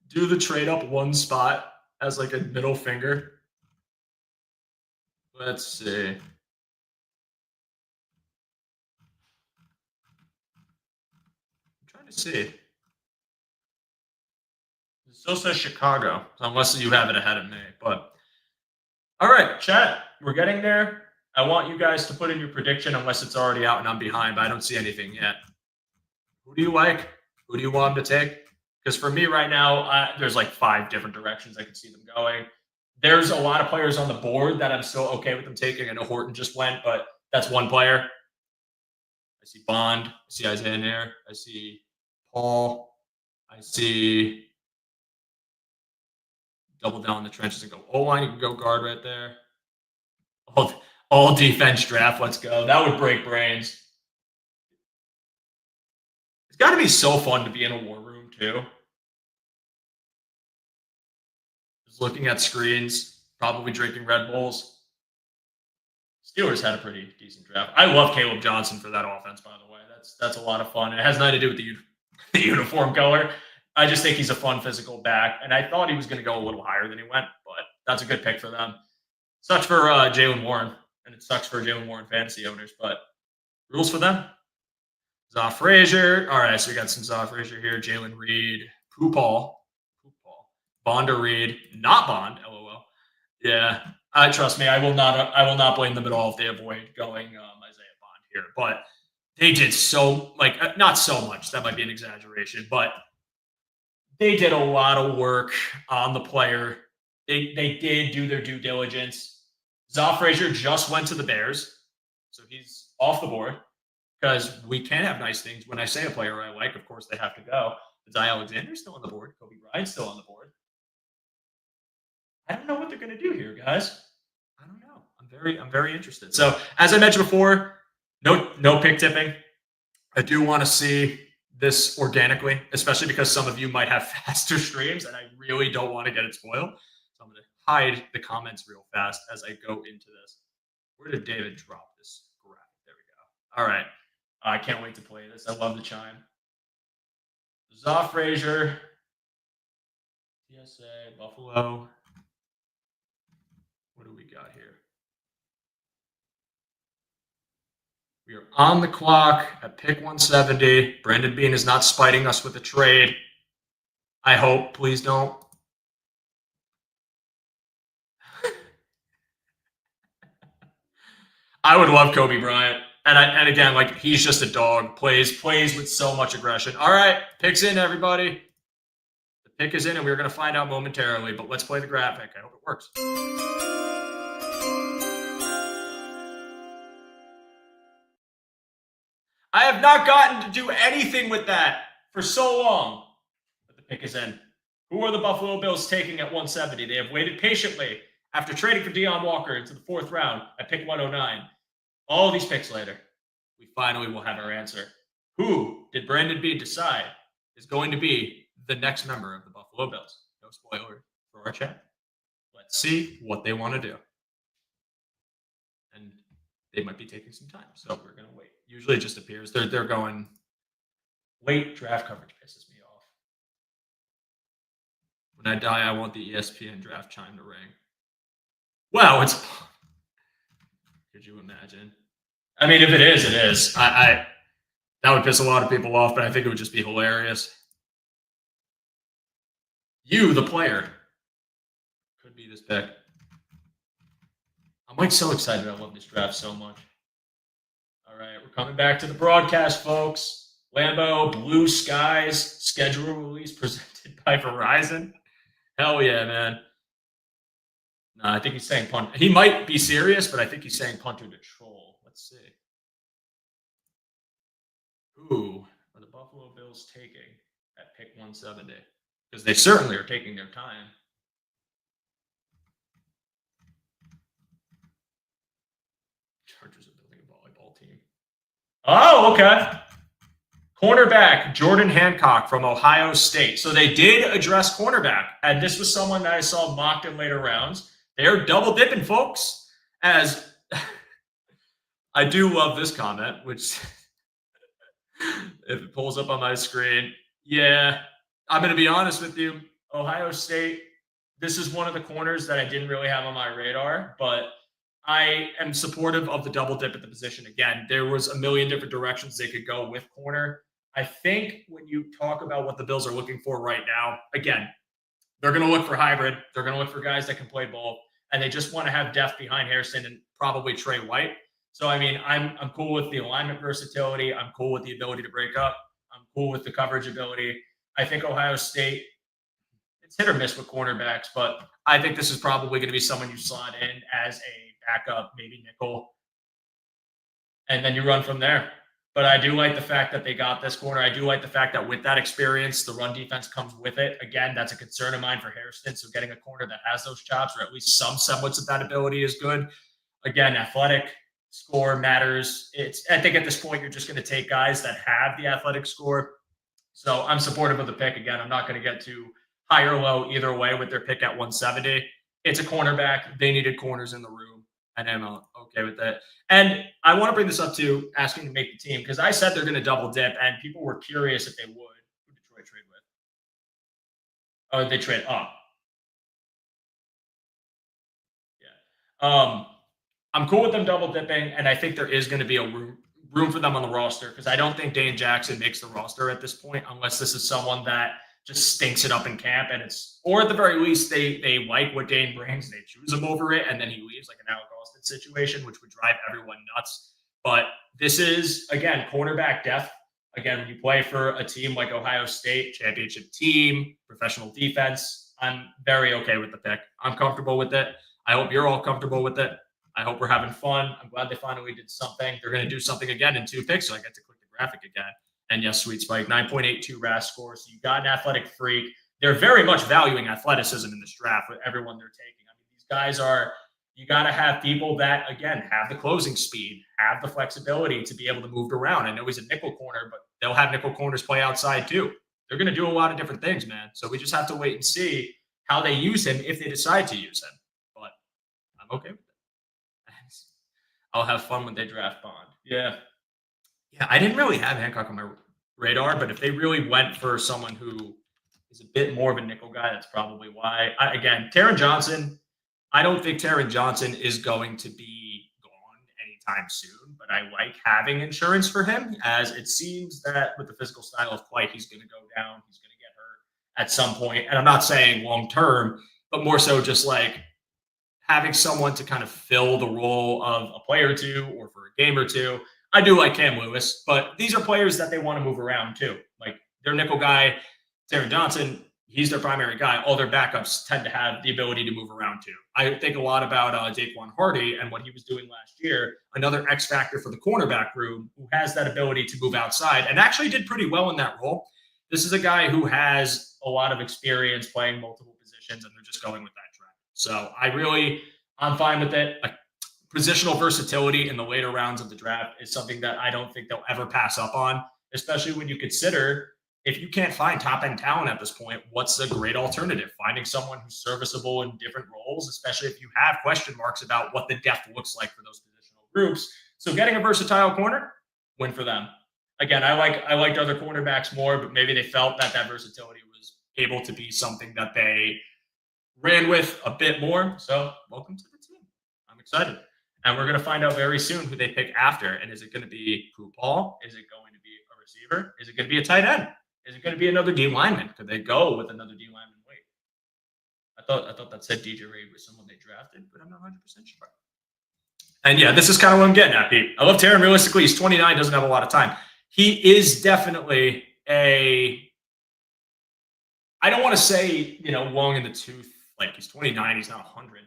do the trade up one spot as like a middle finger. Let's see. I'm trying to see. It still says Chicago, unless you have it ahead of me. But all right, chat. We're getting there. I want you guys to put in your prediction unless it's already out and I'm behind, but I don't see anything yet. Who do you like? Who do you want them to take? Because for me right now, there's like 5 different directions I can see them going. There's a lot of players on the board that I'm still okay with them taking. I know Horton just went, but that's one player. I see Bond. I see Isaiah Nair. I see Paul. I see double down in the trenches and go O-line. You can go guard right there. All defense draft. Let's go. That would break brains. It's got to be so fun to be in a war room too. Just looking at screens, probably drinking Red Bulls. Steelers had a pretty decent draft. I love Caleb Johnson for that offense, by the way. That's a lot of fun. It has nothing to do with the uniform color. I just think he's a fun physical back, and I thought he was going to go a little higher than he went, but that's a good pick for them. Sucks for Jalen Warren, and it sucks for Jalen Warren fantasy owners, but rules for them. Zoff Frazier. All right, so we got some Zoff Frazier here. Jalen Reed, Poopall, Bonder Reed, not Bond. LOL. Yeah, trust me, I will not blame them at all if they avoid going Isaiah Bond here. But they did not so much. That might be an exaggeration, but they did a lot of work on the player. They did do their due diligence. Zoff Frazier just went to the Bears, so he's off the board. Because we can have nice things. When I say a player I like, of course they have to go. Zay Alexander's still on the board. Kobe Bryant's still on the board. I don't know what they're going to do here, guys. I don't know. I'm very interested. So as I mentioned before, no pick tipping. I do want to see this organically, especially because some of you might have faster streams, and I really don't want to get it spoiled. So I'm going to hide the comments real fast as I go into this. Where did David drop this graphic? There we go. All right. I can't wait to play this. I love the chime. Zoff Frazier, TSA, Buffalo. What do we got here? We are on the clock at pick 170. Brandon Beane is not spiting us with a trade. I hope. Please don't. I would love Kobe Bryant. And again, like, he's just a dog. Plays with so much aggression. All right, pick's in, everybody. The pick is in, and we're going to find out momentarily. But let's play the graphic. I hope it works. I have not gotten to do anything with that for so long. But the pick is in. Who are the Buffalo Bills taking at 170? They have waited patiently after trading for Deion Walker into the 4th round at pick 109. All these picks later, we finally will have our answer. Who did Brandon Beane decide is going to be the next member of the Buffalo Bills? No spoiler for our chat. Let's see what they want to do. And they might be taking some time, so we're going to wait. Usually it just appears. They're going, late draft coverage pisses me off. When I die, I want the ESPN draft chime to ring. Wow, it's... Could you imagine? I mean, if it is, it is. That would piss a lot of people off, but I think it would just be hilarious. You, the player, could be this pick. I'm like so excited. I love this draft so much. All right, we're coming back to the broadcast, folks. Lambeau, Blue Skies, schedule release presented by Verizon. Hell yeah, man. No, I think he's saying punt. He might be serious, but I think he's saying punter to troll. Let's see. Who are the Buffalo Bills taking at pick 170? Because they certainly are taking their time. Chargers are building a volleyball team. Oh, okay. Cornerback, Jordan Hancock from Ohio State. So they did address cornerback, and this was someone that I saw mocked in later rounds. They're double dipping, folks. As I do love this comment, which if it pulls up on my screen, yeah, I'm going to be honest with you. Ohio State, this is one of the corners that I didn't really have on my radar, but I am supportive of the double dip at the position. Again, there was a million different directions they could go with corner. I think when you talk about what the Bills are looking for right now, again, they're going to look for hybrid. They're going to look for guys that can play both, and they just want to have depth behind Harrison and probably Trey White. So, I mean, I'm cool with the alignment versatility. I'm cool with the ability to break up. I'm cool with the coverage ability. I think Ohio State, it's hit or miss with cornerbacks, but I think this is probably going to be someone you slot in as a backup, maybe nickel, and then you run from there. But I do like the fact that they got this corner. I do like the fact that with that experience, the run defense comes with it. Again, that's a concern of mine for Harrison. So getting a corner that has those chops, or at least some semblance of that ability, is good. Again, athletic score matters. I think at this point, you're just going to take guys that have the athletic score. So I'm supportive of the pick. Again, I'm not going to get too high or low either way with their pick at 170. It's a cornerback. They needed corners in the room, and I'm okay with that. And I want to bring this up too, asking to make the team, because I said they're going to double dip, and people were curious if they would. Who did Detroit trade with? Oh, they trade up. Yeah. I'm cool with them double dipping, and I think there is going to be a room for them on the roster because I don't think Dane Jackson makes the roster at this point unless this is someone that just stinks it up in camp and or at the very least they like what Dane brings, they choose him over it, and then he leaves like an Alec Austin situation, which would drive everyone nuts. But this is again cornerback depth. Again, when you play for a team like Ohio State, championship team, professional defense, I'm very okay with the pick. I'm comfortable with it. I hope you're all comfortable with it. I hope we're having fun. I'm glad they finally did something. They're going to do something again in 2 picks, so I get to click the graphic again. And yes, Sweet Spike, 9.82 RAS score. So you got an athletic freak. They're very much valuing athleticism in this draft with everyone they're taking. I mean, these guys are, you got to have people that, again, have the closing speed, have the flexibility to be able to move around. I know he's a nickel corner, but they'll have nickel corners play outside too. They're going to do a lot of different things, man. So we just have to wait and see how they use him if they decide to use him. But I'm okay with it. I'll have fun when they draft Bond. Yeah. Yeah, I didn't really have Hancock on my radar, but if they really went for someone who is a bit more of a nickel guy, that's probably why. Again, Taron Johnson, I don't think Taron Johnson is going to be gone anytime soon, but I like having insurance for him, as it seems that with the physical style of play, he's going to go down. He's going to get hurt at some point. And I'm not saying long term, but more so just like having someone to kind of fill the role of a player or two or for a game or two. I do like Cam Lewis, but these are players that they want to move around too. Like their nickel guy, Taron Johnson, he's their primary guy. All their backups tend to have the ability to move around too. I think a lot about Daquan Hardy and what he was doing last year, another X factor for the cornerback room who has that ability to move outside and actually did pretty well in that role. This is a guy who has a lot of experience playing multiple positions, and they're just going with that. So I'm fine with it. Positional versatility in the later rounds of the draft is something that I don't think they'll ever pass up on, especially when you consider if you can't find top end talent at this point, what's a great alternative? Finding someone who's serviceable in different roles, especially if you have question marks about what the depth looks like for those positional groups. So getting a versatile corner, win for them. Again, I liked other cornerbacks more, but maybe they felt that versatility was able to be something that they ran with a bit more. So welcome to the team. I'm excited. And we're going to find out very soon who they pick after. And is it going to be Paul? Is it going to be a receiver? Is it going to be a tight end? Is it going to be another D lineman? Could they go with another D lineman? Wait, I thought that said DJ Reed was someone they drafted, but I'm not 100% sure. And yeah, this is kind of what I'm getting at, Pete. I love Taron. Realistically, he's 29, doesn't have a lot of time. He is definitely I don't want to say, long in the tooth. Like he's 29, he's not 100.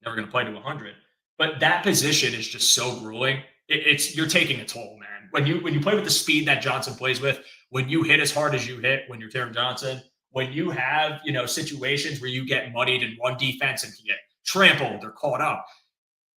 Never going to play to 100. But that position is just so grueling. You're taking a toll, man. When you play with the speed that Johnson plays with, when you hit as hard as you hit, when you're Taron Johnson, when you have situations where you get muddied in one defense and you get trampled or caught up,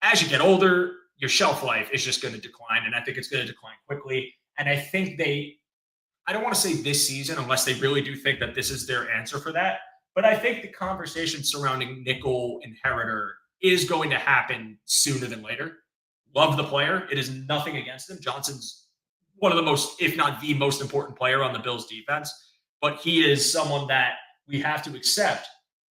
as you get older, your shelf life is just going to decline, and I think it's going to decline quickly. And I think I don't want to say this season, unless they really do think that this is their answer for that. But I think the conversation surrounding nickel inheritor is going to happen sooner than later. Love the player. It is nothing against him. Johnson's one of the most, if not the most important player on the Bills defense. But he is someone that we have to accept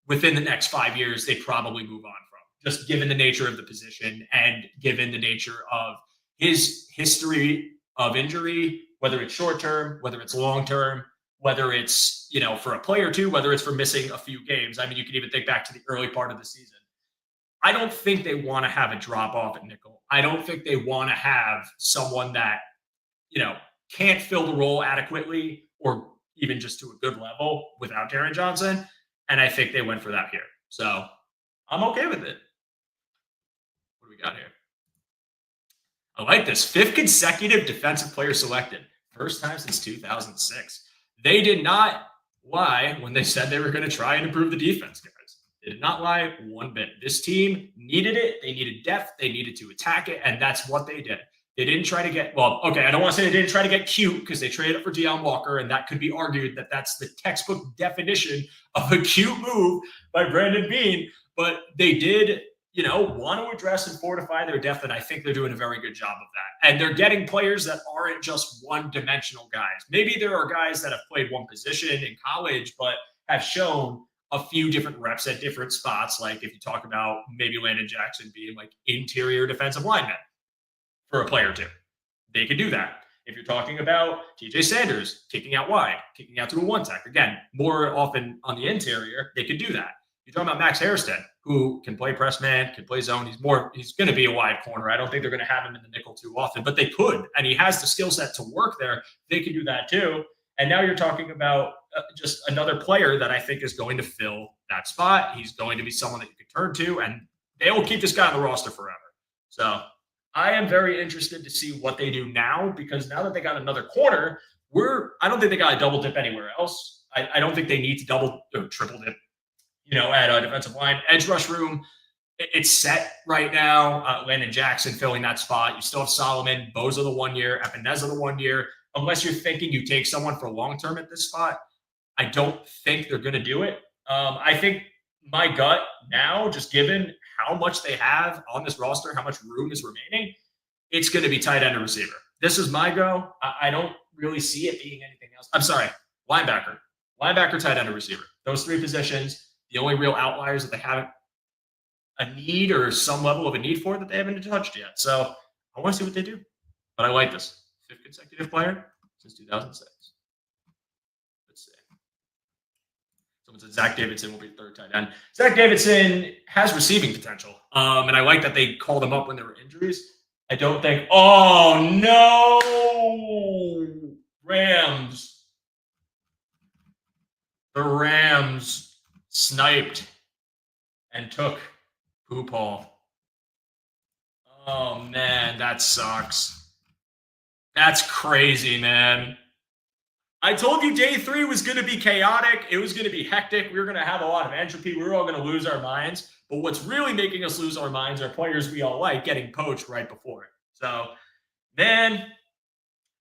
within the next 5 years, they probably move on from, just given the nature of the position and given the nature of his history of injury, whether it's short term, whether it's long term, whether it's, for a play or two, whether it's for missing a few games. I mean, you can even think back to the early part of the season. I don't think they want to have a drop off at nickel. I don't think they want to have someone that, can't fill the role adequately or even just to a good level without Taron Johnson. And I think they went for that here. So I'm okay with it. What do we got here? I like this. 5th consecutive defensive player selected. First time since 2006. They did not lie when they said they were going to try and improve the defense, guys. They did not lie one bit. This team needed it. They needed depth. They needed to attack it, and that's what they did. They didn't try to get, I don't want to say they didn't try to get cute because they traded up for Deion Walker, and that could be argued that that's the textbook definition of a cute move by Brandon Beane, but they did want to address and fortify their depth, and I think they're doing a very good job of that. And they're getting players that aren't just one-dimensional guys. Maybe there are guys that have played one position in college, but have shown a few different reps at different spots. Like if you talk about maybe Landon Jackson being like interior defensive lineman for a player or two, they could do that. If you're talking about TJ Sanders kicking out wide, kicking out to a one tech, again, more often on the interior, they could do that. You're talking about Max Hairston, who can play press man, can play zone. He's going to be a wide corner. I don't think they're going to have him in the nickel too often, but they could. And he has the skill set to work there. They could do that too. And now you're talking about just another player that I think is going to fill that spot. He's going to be someone that you can turn to, and they will keep this guy on the roster forever. So I am very interested to see what they do now, because now that they got another corner, I don't think they got to double dip anywhere else. I don't think they need to double or triple dip, at a defensive line. Edge rush room, it's set right now. Landon Jackson filling that spot. You still have Solomon, Boza the 1 year, Epineza the 1 year. Unless you're thinking you take someone for long-term at this spot, I don't think they're going to do it. I think my gut now, just given how much they have on this roster, how much room is remaining, it's going to be tight end or receiver. This is my go. I don't really see it being anything else. I'm sorry, linebacker, tight end or receiver. Those three positions, the only real outliers that they haven't a need or some level of a need for that they haven't touched yet. So I want to see what they do. But I like this. 5th consecutive player since 2006. Let's see. Someone said Zach Davidson will be third tight end. Zach Davidson has receiving potential. And I like that they called him up when there were injuries. I don't think, oh no, Rams. The Rams sniped and took Paul. Oh man, that sucks. That's crazy, man. I told you day 3 was going to be chaotic. It was going to be hectic. We were going to have a lot of entropy. We were all going to lose our minds. But what's really making us lose our minds are players we all like getting poached right before it. So, man,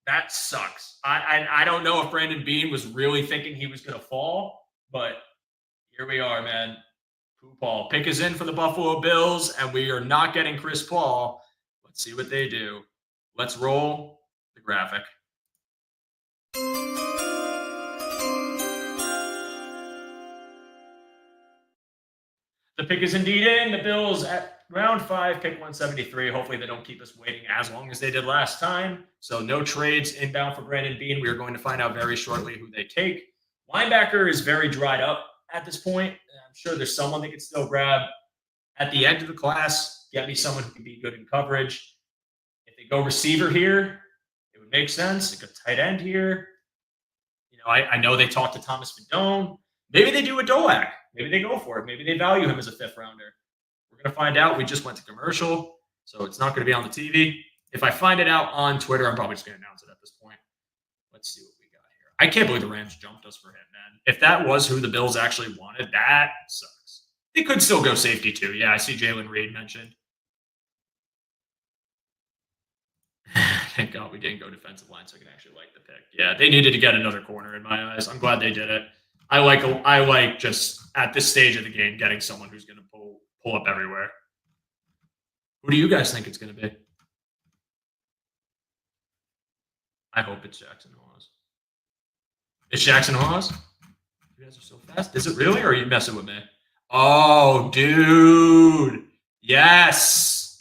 that sucks. I don't know if Brandon Beane was really thinking he was going to fall, but here we are, man. Paul. Pick is in for the Buffalo Bills, and we are not getting Chris Paul. Let's see what they do. Let's roll the graphic. The pick is indeed in. The Bills at round 5, pick 173. Hopefully they don't keep us waiting as long as they did last time. So no trades inbound for Brandon Beane. We are going to find out very shortly who they take. Linebacker is very dried up at this point. I'm sure there's someone they could still grab. At the end of the class, get me someone who can be good in coverage. If they go receiver here, it would make sense. A good tight end here. I know they talked to Thomas Fedone. Maybe they do a Dolak. Maybe they go for it. Maybe they value him as a 5th rounder. We're going to find out. We just went to commercial, so it's not going to be on the TV. If I find it out on Twitter, I'm probably just going to announce it at this point. Let's see what we got here. I can't believe the Rams jumped us for him, man. If that was who the Bills actually wanted, that sucks. They could still go safety too. Yeah, I see Jalen Reed mentioned. Thank God we didn't go defensive line so I can actually like the pick. Yeah, they needed to get another corner in my eyes. I'm glad they did it. I like just at this stage of the game getting someone who's going to pull up everywhere. Who do you guys think it's going to be? I hope it's Jackson Hawes. It's Jackson Hawes? You guys are so fast. Is it really, or are you messing with me? Oh, dude. Yes.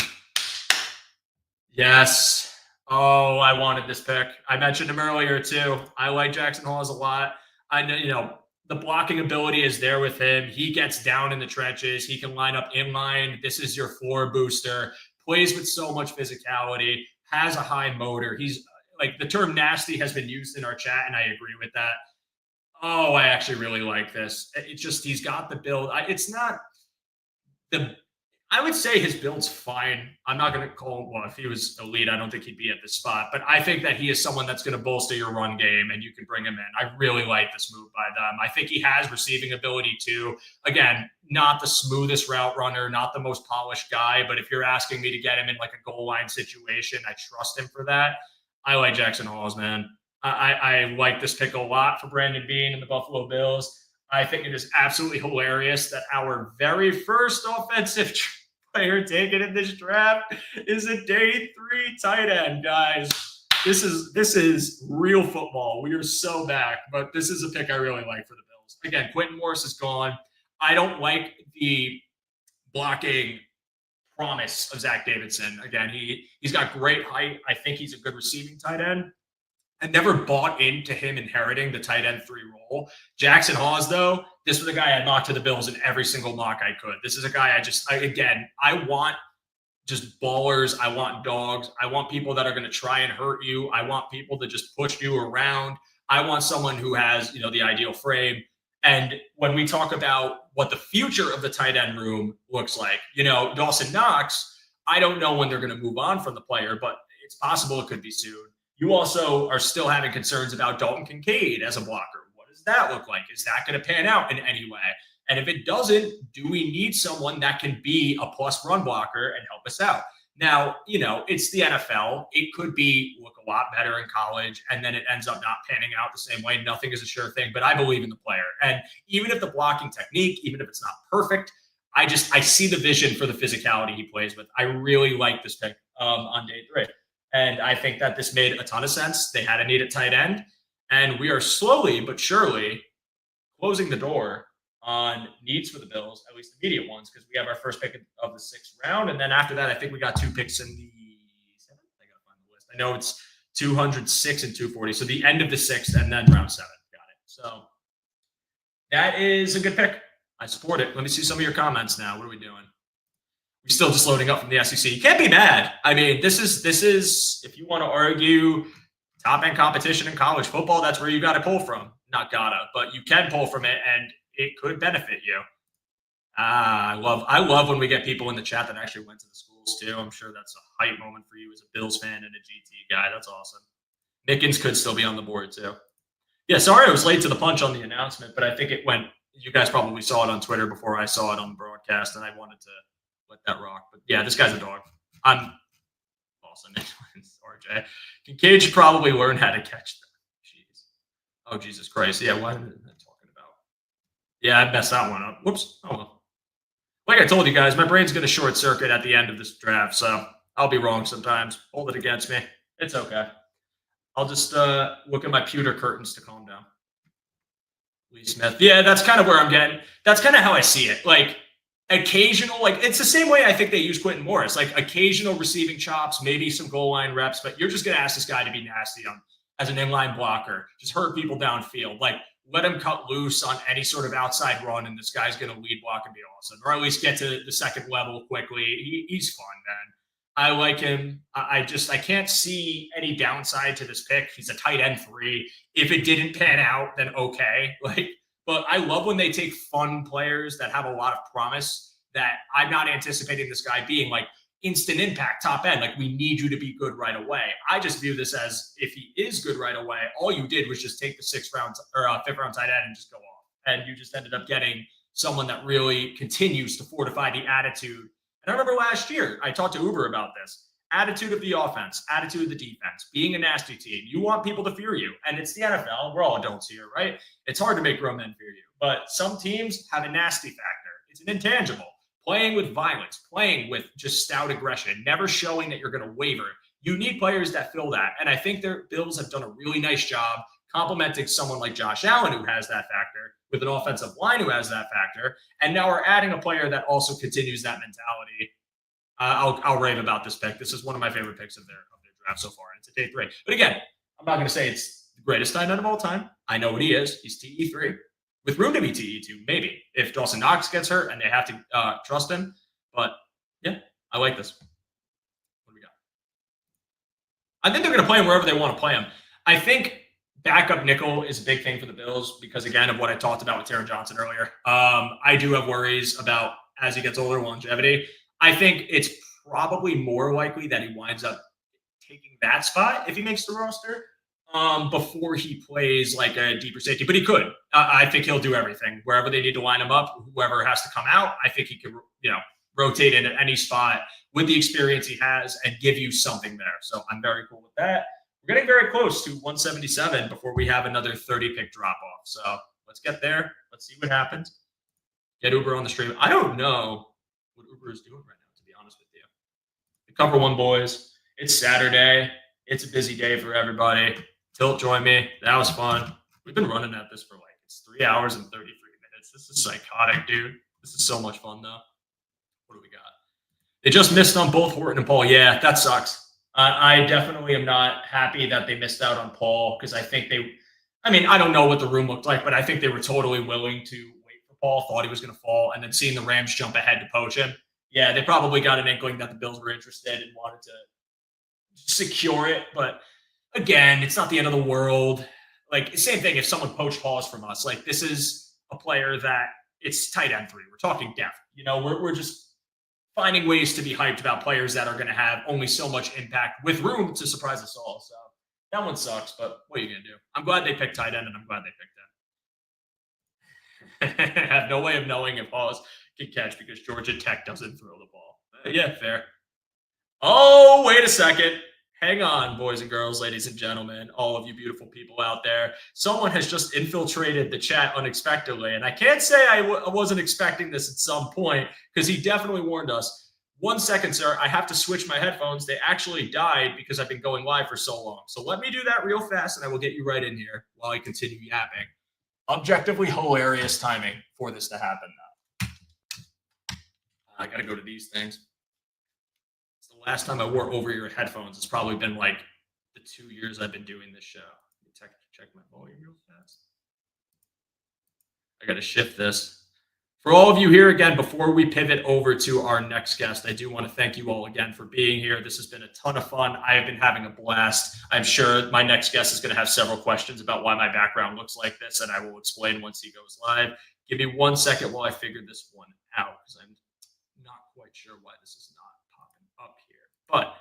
Yes. Oh, I wanted this pick. I mentioned him earlier too. I like Jackson Hawes a lot. I know, the blocking ability is there with him. He gets down in the trenches. He can line up in line. This is your floor booster. Plays with so much physicality. Has a high motor. He's like, the term nasty has been used in our chat, and I agree with that. Oh, I actually really like this. It's just, he's got the build. I would say his build's fine. I'm not going to call him, well, if he was elite, I don't think he'd be at this spot. But I think that he is someone that's going to bolster your run game, and you can bring him in. I really like this move by them. I think he has receiving ability too. Again, not the smoothest route runner, not the most polished guy. But if you're asking me to get him in like a goal line situation, I trust him for that. I like Jackson Hawes, man. I like this pick a lot for Brandon Beane and the Buffalo Bills. I think it is absolutely hilarious that our very first offensive player taken in this draft is a day 3 tight end, guys. This is real football. We are so back, but this is a pick I really like for the Bills. Again, Quentin Morris is gone. I don't like the blocking promise of Zach Davidson. Again, he's got great height. I think he's a good receiving tight end. I never bought into him inheriting the tight end 3 role. Jackson Hawes, though, this was a guy I mocked to the Bills in every single mock I could. This is a guy I want just ballers. I want dogs. I want people that are going to try and hurt you. I want people to just push you around. I want someone who has, the ideal frame. And when we talk about what the future of the tight end room looks like, Dawson Knox, I don't know when they're going to move on from the player, but it's possible it could be soon. You also are still having concerns about Dalton Kincaid as a blocker. What does that look like? Is that going to pan out in any way? And if it doesn't, do we need someone that can be a plus run blocker and help us out? Now, it's the NFL. It could look a lot better in college, and then it ends up not panning out the same way. Nothing is a sure thing, but I believe in the player. And even if the blocking technique, even if it's not perfect, I see the vision for the physicality he plays with. I really like this pick on day 3. And I think that this made a ton of sense. They had a need at tight end, and we are slowly but surely closing the door on needs for the Bills, at least immediate ones, because we have our first pick of the 6th round. And then after that, I think we got 2 picks in the 7th. I got to find the list. I know it's 206 and 240. So the end of the 6th and then round 7. Got it. So that is a good pick. I support it. Let me see some of your comments now. What are we doing? We're still just loading up from the SEC. You can't be mad. I mean, this is if you want to argue top-end competition in college football, that's where you got to pull from. Not gotta, but you can pull from it, and it could benefit you. I love when we get people in the chat that actually went to the schools too. I'm sure that's a hype moment for you as a Bills fan and a GT guy. That's awesome. Mickens could still be on the board too. Yeah, sorry I was late to the punch on the announcement, but I think it went. You guys probably saw it on Twitter before I saw it on the broadcast, and I wanted to let that rock. But yeah, this guy's a dog. I'm Boston influence, RJ. Kincaid should probably learn how to catch them. Jeez. Oh, Jesus Christ. Yeah, what am I talking about? Yeah, I messed that one up. Whoops. Oh, well. Like I told you guys, my brain's going to short circuit at the end of this draft, so I'll be wrong sometimes. Hold it against me. It's okay. I'll just look at my pewter curtains to calm down. Lee Smith. Yeah, that's kind of where I'm getting. That's kind of how I see it. Like, occasional, it's the same way I think they use Quentin Morris. Like, occasional receiving chops, maybe some goal line reps, but you're just going to ask this guy to be nasty as an inline blocker. Just hurt people downfield. Like, let him cut loose on any sort of outside run, and this guy's going to lead block and be awesome. Or at least get to the second level quickly. He's fun, man. I like him. I can't see any downside to this pick. He's a tight end 3. If it didn't pan out, then okay. But I love when they take fun players that have a lot of promise that I'm not anticipating this guy being like instant impact top end. Like, we need you to be good right away. I just view this as if he is good right away, all you did was just take the 6th round or 5th round tight end and just go off. And you just ended up getting someone that really continues to fortify the attitude. And I remember last year, I talked to Uber about this. Attitude of the offense, attitude of the defense, being a nasty team. You want people to fear you. And it's the NFL. We're all adults here, right? It's hard to make grown men fear you. But some teams have a nasty factor. It's an intangible. Playing with violence, playing with just stout aggression, never showing that you're going to waver. You need players that fill that. And I think their Bills have done a really nice job complimenting someone like Josh Allen, who has that factor, with an offensive line who has that factor. And now we're adding a player that also continues that mentality. I'll rave about this pick. This is one of my favorite picks of their draft so far. And it's a day 3. But again, I'm not going to say it's the greatest tight end of all time. I know what he is. He's TE3 with room to be TE2, maybe if Dawson Knox gets hurt and they have to trust him. But yeah, I like this. What do we got? I think they're going to play him wherever they want to play him. I think backup nickel is a big thing for the Bills because, again, of what I talked about with Taron Johnson earlier. I do have worries about, as he gets older, longevity. I think it's probably more likely that he winds up taking that spot if he makes the roster before he plays like a deeper safety. But he could. I think he'll do everything. Wherever they need to line him up, whoever has to come out, I think he can, rotate in at any spot with the experience he has and give you something there. So I'm very cool with that. We're getting very close to 177 before we have another 30-pick drop-off. So let's get there. Let's see what happens. Get Uber on the stream. I don't know what Uber is doing right now, to be honest with you. The Cover One boys. It's Saturday. It's a busy day for everybody. Tilt joined me. That was fun. We've been running at this for it's 3 hours and 33 minutes minutes. This is psychotic, dude. This is so much fun, though. What do we got? They just missed on both Horton and Paul. Yeah, that sucks. I definitely am not happy that they missed out on Paul because I think I don't know what the room looked like, but I think they were totally willing to wait for Paul, thought he was going to fall, and then seeing the Rams jump ahead to poach him. Yeah, they probably got an inkling that the Bills were interested and wanted to secure it. But again, it's not the end of the world. Like, same thing if someone poached Paul's from us. Like, this is a player that it's tight end 3. We're talking depth. We're just finding ways to be hyped about players that are going to have only so much impact with room to surprise us all. So that one sucks, but what are you going to do? I'm glad they picked tight end, and I'm glad they picked him. I have no way of knowing if Paul's can catch because Georgia Tech doesn't throw the ball. Yeah, fair. Oh, wait a second. Hang on, boys and girls, ladies and gentlemen, all of you beautiful people out there. Someone has just infiltrated the chat unexpectedly, and I can't say I wasn't expecting this at some point because he definitely warned us. 1 second, sir. I have to switch my headphones. They actually died because I've been going live for so long. So let me do that real fast, and I will get you right in here while I continue yapping. Objectively hilarious timing for this to happen now. I got to go to these things. Last time I wore over-ear headphones, it's probably been like the 2 years I've been doing this show. Let me check my volume real fast. I got to shift this. For all of you here, again, before we pivot over to our next guest, I do want to thank you all again for being here. This has been a ton of fun. I have been having a blast. I'm sure my next guest is going to have several questions about why my background looks like this, and I will explain once he goes live. Give me 1 second while I figure this one out because I'm not quite sure why this is not up here. But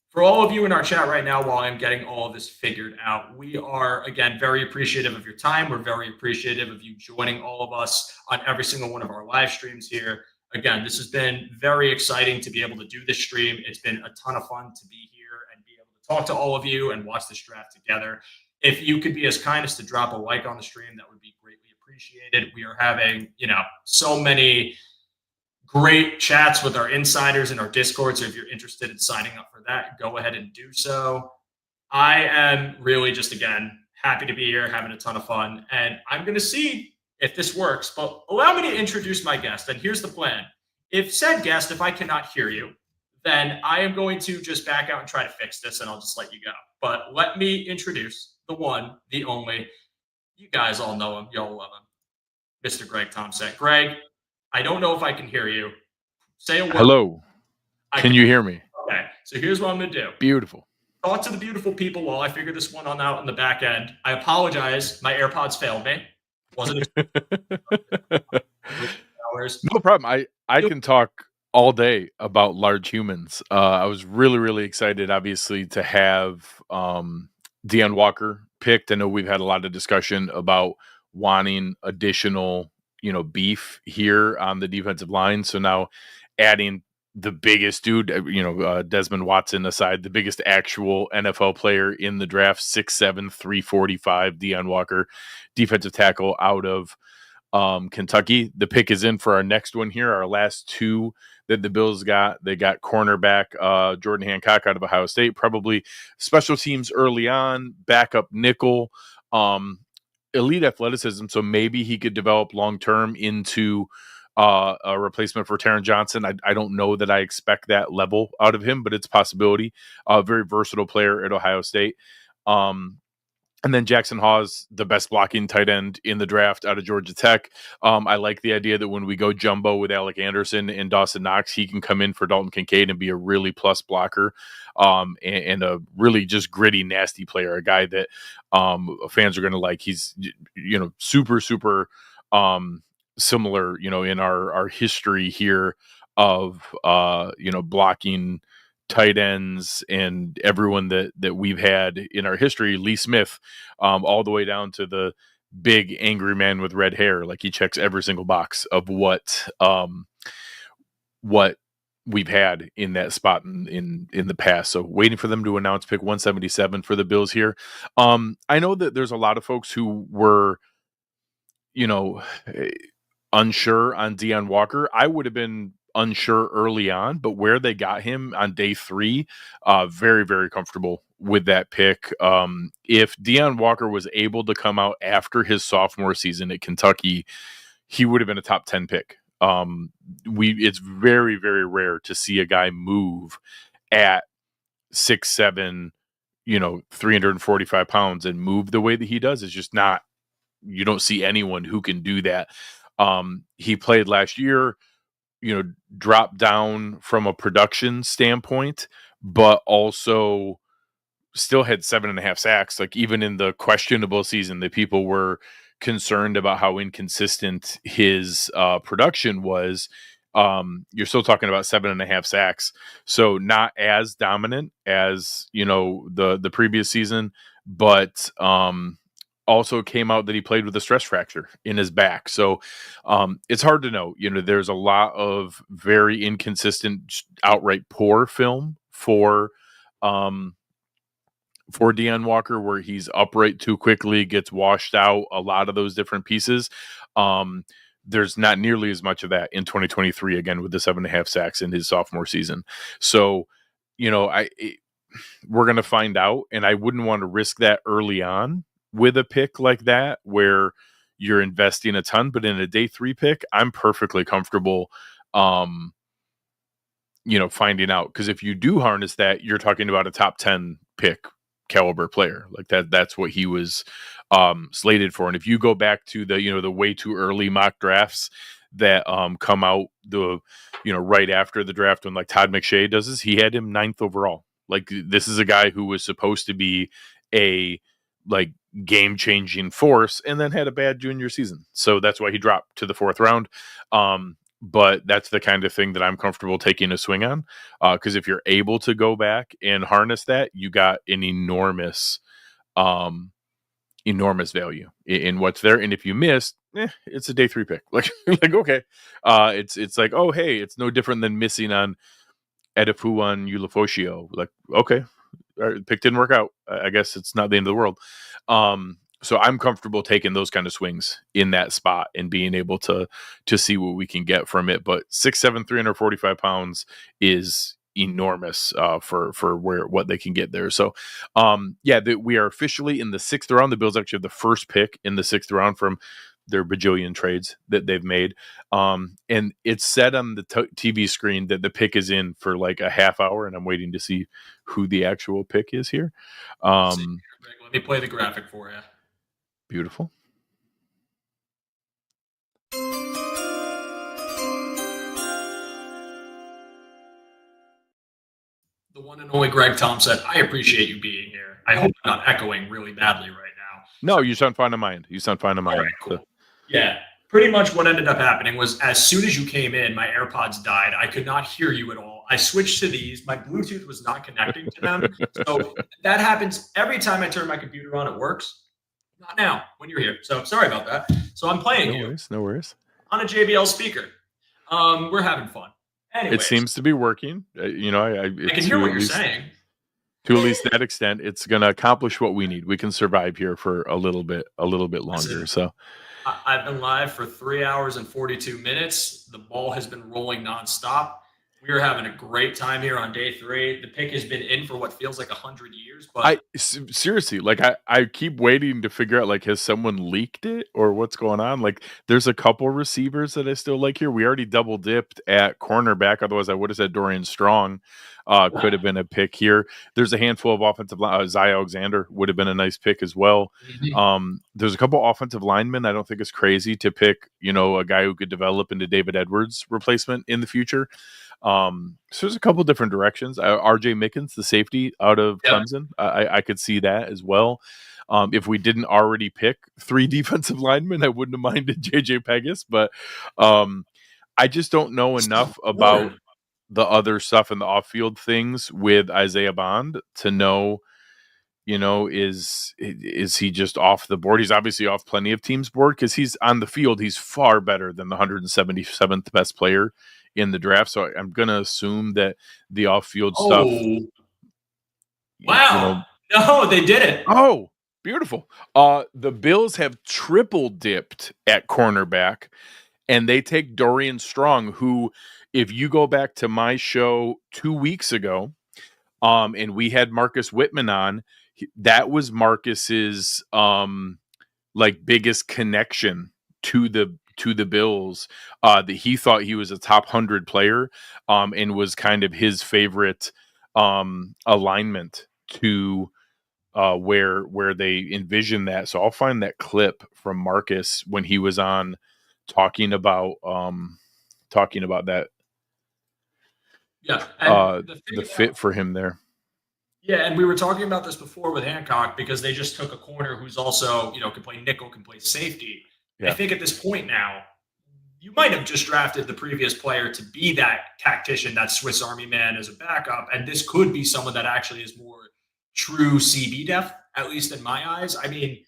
for all of you in our chat right now, while I'm getting all of this figured out, we are, again, very appreciative of your time. We're very appreciative of you joining all of us on every single one of our live streams here. Again, this has been very exciting to be able to do this stream. It's been a ton of fun to be here and be able to talk to all of you and watch this draft together. If you could be as kind as to drop a like on the stream, that would be greatly appreciated. We are having, so many great chats with our insiders in our Discord. So if you're interested in signing up for that, go ahead and do so. I am really just, again, happy to be here, having a ton of fun. And I'm going to see if this works. But allow me to introduce my guest. And here's the plan. If I cannot hear you, then I am going to just back out and try to fix this, and I'll just let you go. But let me introduce the one, the only. You guys all know him. Y'all love him. Mr. Greg Thompson. Greg, I don't know if I can hear you. Say a word. Hello. Can you hear me? Okay. So here's what I'm going to do. Beautiful. Talk to the beautiful people while I figure this one on out in the back end. I apologize. My AirPods failed me. Wasn't No problem. I can talk all day about large humans. I was really, really excited, obviously, to have Deion Walker picked. I know we've had a lot of discussion about wanting additional beef here on the defensive line. So now adding the biggest dude, Desmond Watson aside, the biggest actual NFL player in the draft, 6'7", 345, Deion Walker, defensive tackle out of Kentucky. The pick is in for our next one here. Our last two that the Bills got, they got cornerback Jordan Hancock out of Ohio State, probably special teams early on, backup nickel, elite athleticism, so maybe he could develop long-term into a replacement for Taron Johnson. I don't know that I expect that level out of him, but it's a possibility. A very versatile player at Ohio State. And then Jackson Hawes, the best blocking tight end in the draft out of Georgia Tech. I like the idea that when we go jumbo with Alec Anderson and Dawson Knox, he can come in for Dalton Kincaid and be a really plus blocker and a really just gritty, nasty player, a guy that fans are going to like. He's, super, super similar, in our history here of, blocking tight ends and everyone that we've had in our history, Lee Smith, all the way down to the big angry man with red hair. Like, he checks every single box of what we've had in that spot in the past. So waiting for them to announce pick 177 for the Bills here. I know that there's a lot of folks who were, unsure on Deion Walker. I would have been unsure early on, but where they got him on day 3, very, very comfortable with that pick. If Deion Walker was able to come out after his sophomore season at Kentucky, he would have been a top 10 pick. It's very, very rare to see a guy move at 6'7", 345 pounds and move the way that he does. It's just not, you don't see anyone who can do that. He played last year, dropped down from a production standpoint, but also still had 7.5 sacks. Like, even in the questionable season that people were concerned about how inconsistent his production was, you're still talking about 7.5 sacks. So not as dominant as, the previous season, but also came out that he played with a stress fracture in his back. So it's hard to know. There's a lot of very inconsistent, outright poor film for Deion Walker, where he's upright too quickly, gets washed out, a lot of those different pieces. There's not nearly as much of that in 2023, again, with the 7.5 sacks in his sophomore season. So, we're going to find out, and I wouldn't want to risk that early on with a pick like that, where you're investing a ton. But in a day 3 pick, I'm perfectly comfortable, finding out. Because if you do harness that, you're talking about a top 10 pick caliber player. Like that's what he was slated for. And if you go back to the way too early mock drafts that come out right after the draft, when like Todd McShay does this, he had him 9th overall. Like, this is a guy who was supposed to be a like game-changing force, and then had a bad junior season. So that's why he dropped to the 4th round. But that's the kind of thing that I'm comfortable taking a swing on, because if you're able to go back and harness that, you got an enormous value in what's there. And if you missed, it's a day 3 pick. Like okay, it's like, oh hey, it's no different than missing on Edifuan Ulafosio. Like, okay, pick didn't work out. I guess it's not the end of the world. So I'm comfortable taking those kind of swings in that spot and being able to see what we can get from it. But 6'7", 345 pounds is enormous for what they can get there. So we are officially in the 6th round. The Bills actually have the first pick in the 6th round from their bajillion trades that they've made. And it's said on the TV screen that the pick is in for like a half hour, and I'm waiting to see who the actual pick is here. Let me play the graphic for you. Beautiful. The one and only Greg Thompson. I appreciate you being here. I hope I'm not echoing really badly right now. No, you sound fine on my end. Right, cool. Yeah. Pretty much what ended up happening was, as soon as you came in, my AirPods died. I could not hear you at all. I switched to these. My Bluetooth was not connecting to them. So that happens every time I turn my computer on. It works. Not now when you're here. So sorry about that. So I'm playing No worries. On a JBL speaker. We're having fun. Anyways, it seems to be working. I can hear what you're saying. To at least that extent, it's going to accomplish what we need. We can survive here for a little bit longer. So I've been live for 3 hours and 42 minutes. The ball has been rolling nonstop. We are having a great time here on day 3. The pick has been in for what feels like 100 years. But seriously, like I keep waiting to figure out, like, has someone leaked it or what's going on? Like, there's a couple receivers that I still like here. We already double dipped at cornerback. Otherwise, I would have said Dorian Strong could have been a pick here. There's a handful of offensive line. Zy Alexander would have been a nice pick as well. Mm-hmm. There's a couple offensive linemen. I don't think it's crazy to pick, a guy who could develop into David Edwards' replacement in the future. So there's a couple different directions. RJ Mickens, the safety out of Clemson, I could see that as well. If we didn't already pick 3 defensive linemen, I wouldn't have minded JJ Pegas, but I just don't know enough about the other stuff and the off-field things with Isaiah Bond to know, is he just off the board? He's obviously off plenty of teams' board, because he's on the field. He's far better than the 177th best player in the draft. So I'm going to assume that the off-field stuff. Wow. No, they did it. Oh, beautiful. The Bills have triple dipped at cornerback, and they take Dorian Strong, who, if you go back to my show 2 weeks ago, and we had Marcus Whitman on, that was Marcus's biggest connection to the to the Bills that he thought he was a top 100 player, and was kind of his favorite alignment to where they envision that. So I'll find that clip from Marcus when he was on talking about that. Yeah, and the fit for him there. Yeah, and we were talking about this before with Hancock because they just took a corner who's also, can play nickel, can play safety. Yeah. I think at this point now, you might have just drafted the previous player to be that tactician, that Swiss Army man as a backup, and this could be someone that actually is more true CB depth, at least in my eyes. I mean,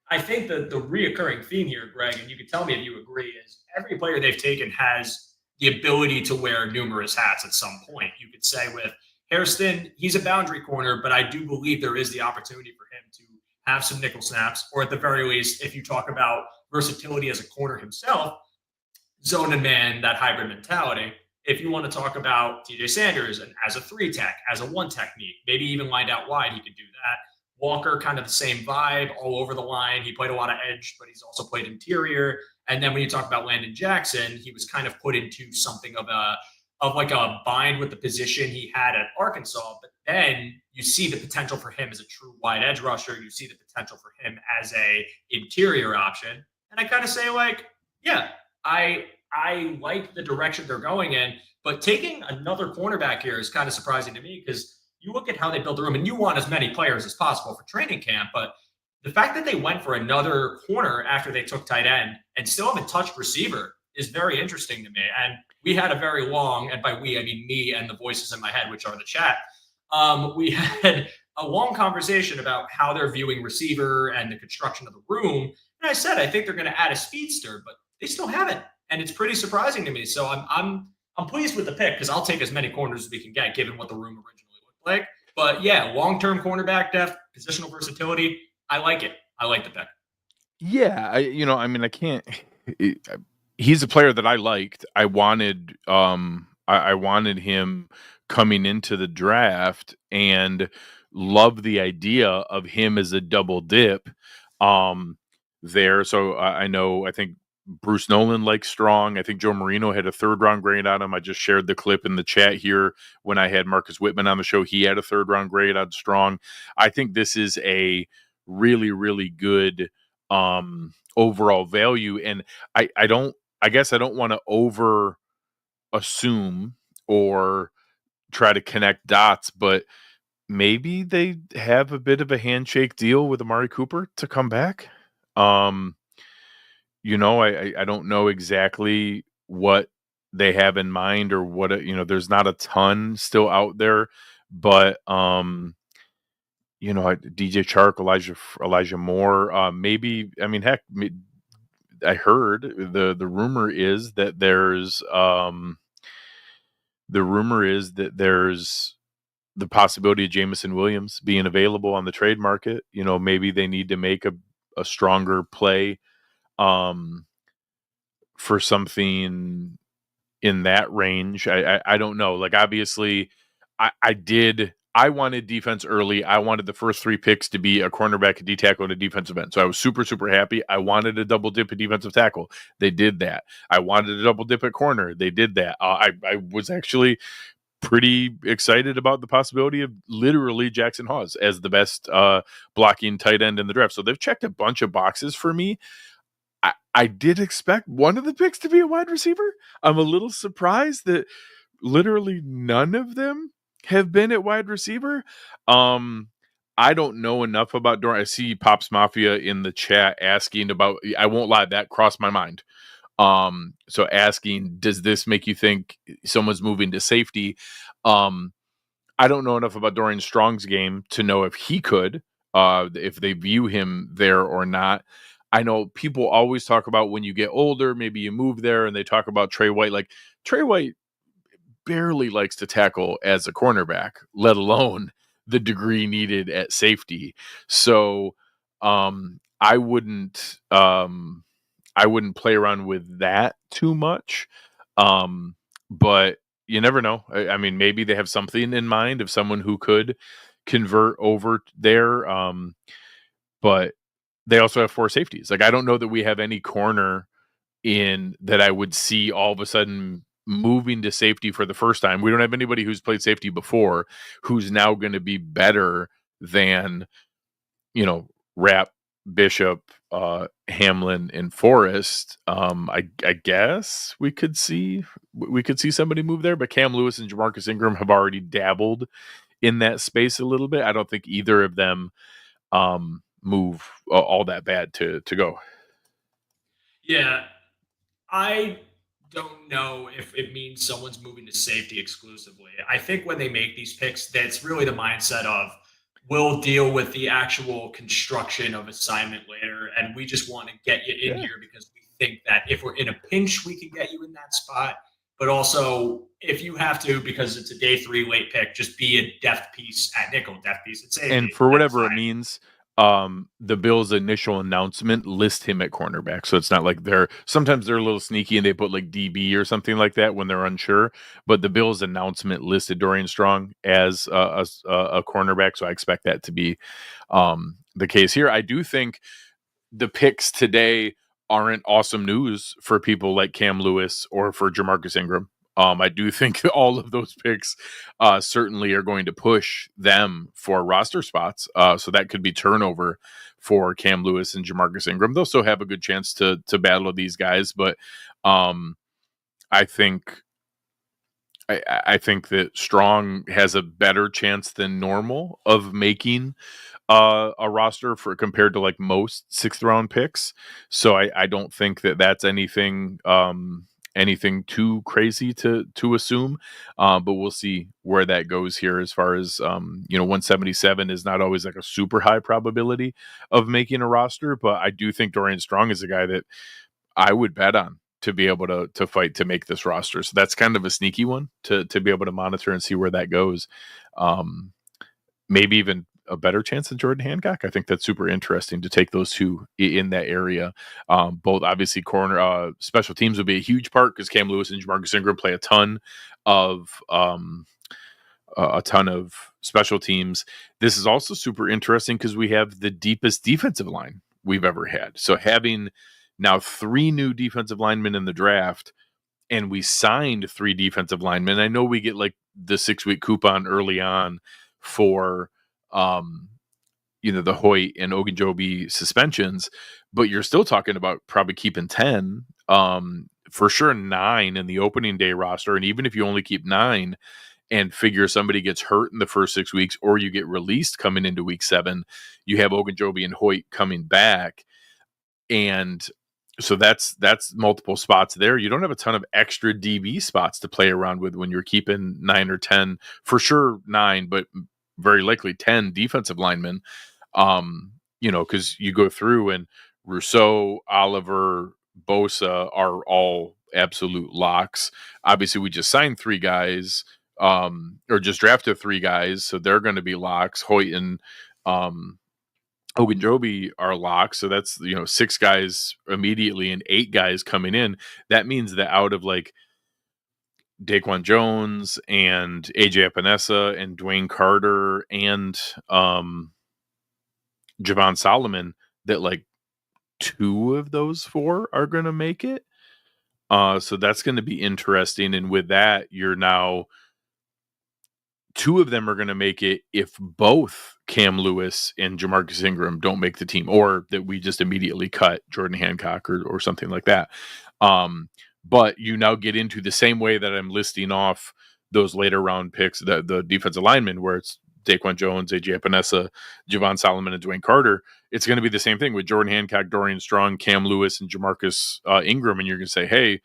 I think that the reoccurring theme here, Greg, and you can tell me if you agree, is every player they've taken has the ability to wear numerous hats at some point. You could say with Hairston, he's a boundary corner, but I do believe there is the opportunity for him to have some nickel snaps, or at the very least, if you talk about versatility as a corner himself, zone and man, that hybrid mentality. If you want to talk about TJ Sanders and as a 3-tech, as a 1 technique, maybe even lined out wide, he could do that. Walker, kind of the same vibe, all over the line. He played a lot of edge, but he's also played interior. And then when you talk about Landon Jackson, he was kind of put into something of like a bind with the position he had at Arkansas. But then you see the potential for him as a true wide edge rusher. You see the potential for him as a interior option. And I kind of say, like, yeah, I like the direction they're going in. But taking another cornerback here is kind of surprising to me because you look at how they build the room, and you want as many players as possible for training camp. But the fact that they went for another corner after they took tight end and still have a touched receiver is very interesting to me. And we had a very long, and by we, I mean me and the voices in my head, which are the chat. We had a long conversation about how they're viewing receiver and the construction of the room. And I said, I think they're going to add a speedster, but they still haven't. And it's pretty surprising to me. So I'm pleased with the pick because I'll take as many corners as we can get, given what the room originally looked like. But yeah, long-term cornerback depth, positional versatility. I like it. I like the pick. Yeah, I can't. He's a player that I liked. I wanted, I wanted him coming into the draft, and love the idea of him as a double dip, there. So I think Bruce Nolan likes Strong. I think Joe Marino had a 3rd-round grade on him. I just shared the clip in the chat here when I had Marcus Whitman on the show. He had a 3rd-round grade on Strong. I think this is a really, really good overall value. And I guess I don't want to over assume or try to connect dots, but maybe they have a bit of a handshake deal with Amari Cooper to come back. I don't know exactly what they have in mind or what, there's not a ton still out there, but DJ Chark, Elijah Moore, maybe. I mean, heck, I heard the rumor is that there's the possibility of Jameson Williams being available on the trade market. Maybe they need to make a stronger play for something in that range. I don't know. Like, obviously, I wanted defense early. I wanted the first 3 picks to be a cornerback, a D tackle, and a defensive end. So I was super, super happy. I wanted a double dip at defensive tackle. They did that. I wanted a double dip at corner. They did that. I was actually pretty excited about the possibility of literally Jackson Hawes as the best blocking tight end in the draft. So they've checked a bunch of boxes for me. I did expect one of the picks to be a wide receiver. I'm a little surprised that literally none of them have been at wide receiver. I don't know enough about Dorian. I see Pops Mafia in the chat asking about, I won't lie, that crossed my mind. So asking, does this make you think someone's moving to safety? I don't know enough about Dorian Strong's game to know if he could, if they view him there or not. I know people always talk about when you get older, maybe you move there, and they talk about Trey White. Like, Trey White barely likes to tackle as a cornerback, let alone the degree needed at safety. So I wouldn't play around with that too much. But you never know. I mean, maybe they have something in mind of someone who could convert over there. But they also have 4 safeties. Like, I don't know that we have any corner in that I would see all of a sudden moving to safety for the first time. We don't have anybody who's played safety before who's now going to be better than, Rapp, Bishop, Hamlin, and Forrest. I guess we could see somebody move there, but Cam Lewis and Jamarcus Ingram have already dabbled in that space a little bit. I don't think either of them move all that bad to go. Yeah, I don't know if it means someone's moving to safety exclusively. I think when they make these picks, that's really the mindset of we'll deal with the actual construction of assignment later, and we just want to get you in here because we think that if we're in a pinch, we can get you in that spot. But also, if you have to, because it's a day 3 late pick, just be a depth piece at nickel, depth piece at safety. And for whatever it means, the Bills' initial announcement list him at cornerback. So it's not like sometimes they're a little sneaky and they put like DB or something like that when they're unsure. But the Bills' announcement listed Dorian Strong as a cornerback. So I expect that to be the case here. I do think the picks today aren't awesome news for people like Cam Lewis or for Jamarcus Ingram. I do think all of those picks certainly are going to push them for roster spots. So that could be turnover for Cam Lewis and Jamarcus Ingram. They'll still have a good chance to battle these guys, but I think that Strong has a better chance than normal of making a roster compared to like most 6th round picks. So I don't think that that's anything too crazy to assume, but we'll see where that goes here. As far as 177 is not always like a super high probability of making a roster, but I do think Dorian Strong is a guy that I would bet on to be able to fight to make this roster. So that's kind of a sneaky one to be able to monitor and see where that goes. Maybe even a better chance than Jordan Hancock. I think that's super interesting to take those two in that area. Both obviously special teams would be a huge part because Cam Lewis and Jamarcus Ingram play a ton of special teams. This is also super interesting because we have the deepest defensive line we've ever had. So having now 3 new defensive linemen in the draft, and we signed 3 defensive linemen. I know we get like the 6-week coupon early on for the Hoyt and Ogunjobi suspensions, but you're still talking about probably keeping 10, for sure 9 in the opening day roster. And even if you only keep 9 and figure somebody gets hurt in the first 6 weeks or you get released coming into week 7, you have Ogunjobi and Hoyt coming back. And so that's multiple spots there. You don't have a ton of extra DB spots to play around with when you're keeping 9 or 10, for sure 9, but very likely 10 defensive linemen, because you go through and Rousseau, Oliver, Bosa are all absolute locks. Obviously, we just signed 3 guys, or just drafted 3 guys, so they're going to be locks. Hoyt and Ogunjobi are locks, so that's 6 guys immediately and 8 guys coming in. That means that out of like Daquan Jones and AJ Epinesa and Dwayne Carter and Javon Solomon, that like 2 of those 4 are going to make it. So that's going to be interesting. And with that, you're now 2 of them are going to make it if both Cam Lewis and Jamarcus Ingram don't make the team, or that we just immediately cut Jordan Hancock or something like that. But you now get into the same way that I'm listing off those later round picks, the defensive linemen, where it's Daquan Jones, AJ Epinesa, Javon Solomon, and Dwayne Carter. It's going to be the same thing with Jordan Hancock, Dorian Strong, Cam Lewis, and Jamarcus Ingram. And you're going to say, hey,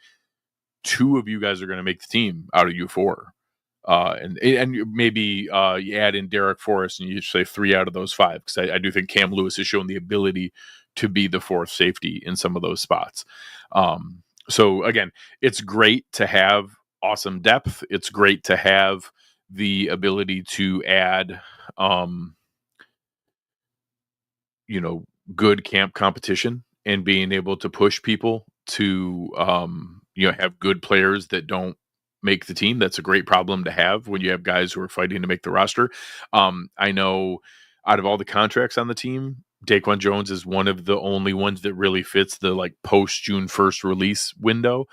2 of you guys are going to make the team out of you 4. And maybe you add in Derek Forrest and you say 3 out of those 5, because I do think Cam Lewis has shown the ability to be the 4th safety in some of those spots. So again, it's great to have awesome depth. It's great to have the ability to add, good camp competition and being able to push people to, have good players that don't make the team. That's a great problem to have when you have guys who are fighting to make the roster. I know out of all the contracts on the team, Daquan Jones is one of the only ones that really fits the like post June 1st release window.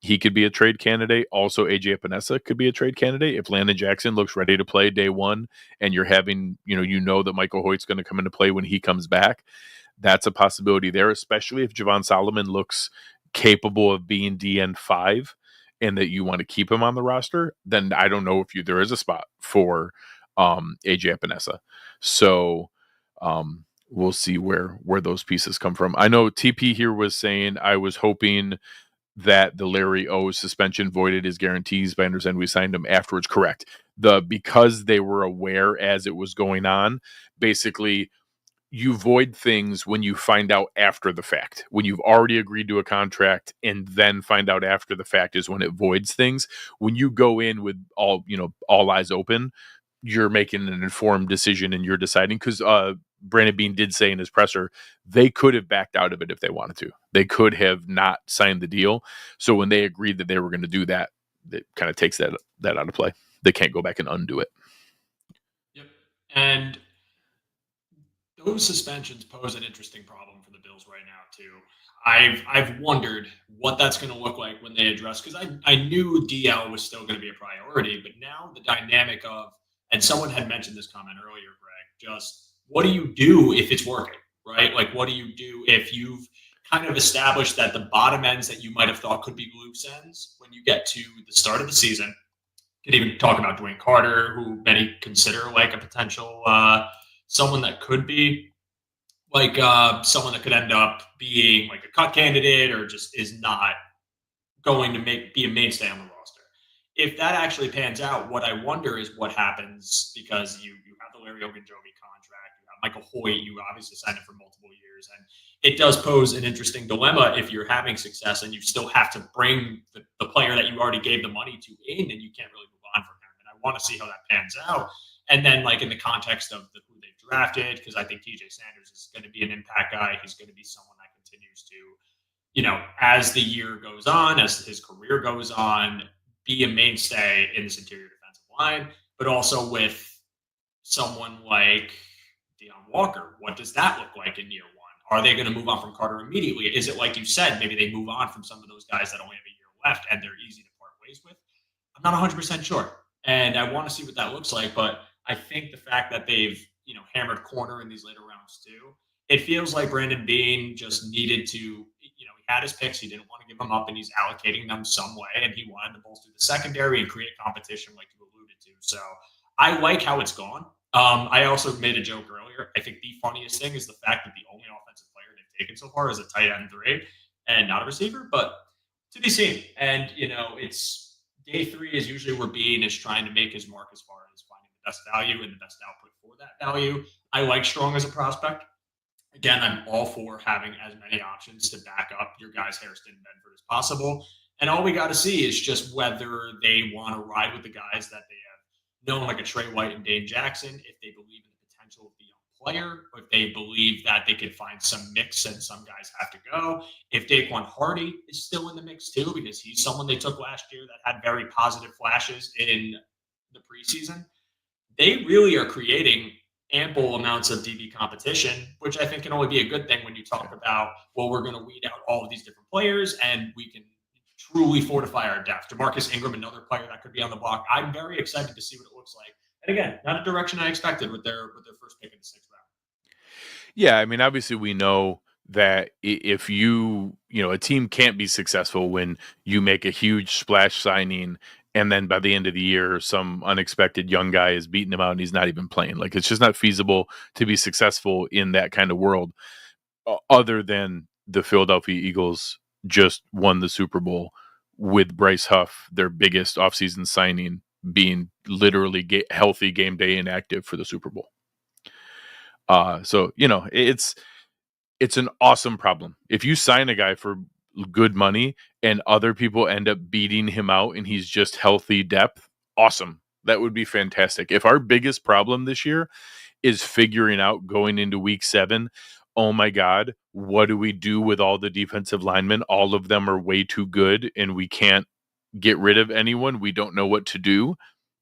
He could be a trade candidate. Also, AJ Epinesa could be a trade candidate if Landon Jackson looks ready to play day one, and you're having that Michael Hoyt's going to come into play when he comes back. That's a possibility there, especially if Javon Solomon looks capable of being DN5 and that you want to keep him on the roster. Then I don't know if there is a spot for AJ Epinesa. So we'll see where those pieces come from. I know TP here was saying, I was hoping that the Larry O suspension voided his guarantees, but I understand we signed him afterwards. Correct. Because they were aware as it was going on, basically you void things when you find out after the fact. When you've already agreed to a contract and then find out after the fact is when it voids things. When you go in with all eyes open, you're making an informed decision and you're deciding, because Brandon Beane did say in his presser, they could have backed out of it if they wanted to. They could have not signed the deal. So when they agreed that they were going to do that, it kind of takes that out of play. They can't go back and undo it. Yep. And those suspensions pose an interesting problem for the Bills right now too. I've wondered what that's going to look like when they address, because I knew DL was still going to be a priority, but now the dynamic of, and someone had mentioned this comment earlier, Greg, just what do you do if it's working, right? Like, what do you do if you've kind of established that the bottom ends that you might have thought could be loose ends when you get to the start of the season? You could even talk about Dwayne Carter, who many consider like a potential someone that could be like someone that could end up being like a cut candidate or just is not going to be a mainstay on the roster. If that actually pans out, what I wonder is what happens, because you have the Larry Ogunjobi contract, you have Michael Hoyt, you obviously signed him for multiple years, and it does pose an interesting dilemma if you're having success and you still have to bring the player that you already gave the money to in, and you can't really move on from him. And I want to see how that pans out. And then, like, in the context of who they've drafted, because I think TJ Sanders is going to be an impact guy. He's going to be someone that continues to, as the year goes on, as his career goes on, be a mainstay in this interior defensive line. But also with someone like Deion Walker, what does that look like in year one? Are they going to move on from Carter immediately? Is it like you said, maybe they move on from some of those guys that only have a year left and they're easy to part ways with? I'm not 100% sure. And I want to see what that looks like. But I think the fact that they've, hammered corner in these later rounds too, it feels like Brandon Beane just needed to, he had his picks. He didn't want to give them up, and he's allocating them some way. And he wanted to bolster the secondary and create competition like you alluded to. So I like how it's gone. I also made a joke earlier. I think the funniest thing is the fact that the only offensive player they've taken so far is a tight end 3 and not a receiver, but to be seen. And, it's day 3 is usually where Beane is trying to make his mark as far as finding the best value and the best output for that value. I like Strong as a prospect. Again, I'm all for having as many options to back up your guys, Hairston and Bedford, as possible. And all we got to see is just whether they want to ride with the guys that they have known, like a Trey White and Dane Jackson, if they believe in the potential of the young player, or if they believe that they could find some mix and some guys have to go. If Daquan Hardy is still in the mix too, because he's someone they took last year that had very positive flashes in the preseason. They really are creating ample amounts of DB competition, which I think can only be a good thing when you talk about, well, we're going to weed out all of these different players and we can truly fortify our depth. DeMarcus Ingram, another player that could be on the block. I'm very excited to see what it looks like. And again, not a direction I expected with their first pick in the 6th round. Yeah, I mean, obviously we know that if a team can't be successful when you make a huge splash signing and then by the end of the year, some unexpected young guy is beating him out and he's not even playing. Like, it's just not feasible to be successful in that kind of world, other than the Philadelphia Eagles just won the Super Bowl with Bryce Huff, their biggest offseason signing, being literally healthy game day inactive for the Super Bowl. So, it's an awesome problem. If you sign a guy for good money and other people end up beating him out and he's just healthy depth, awesome. That would be fantastic. If our biggest problem this year is figuring out going into week 7, oh my God, what do we do with all the defensive linemen? All of them are way too good and we can't get rid of anyone. We don't know what to do.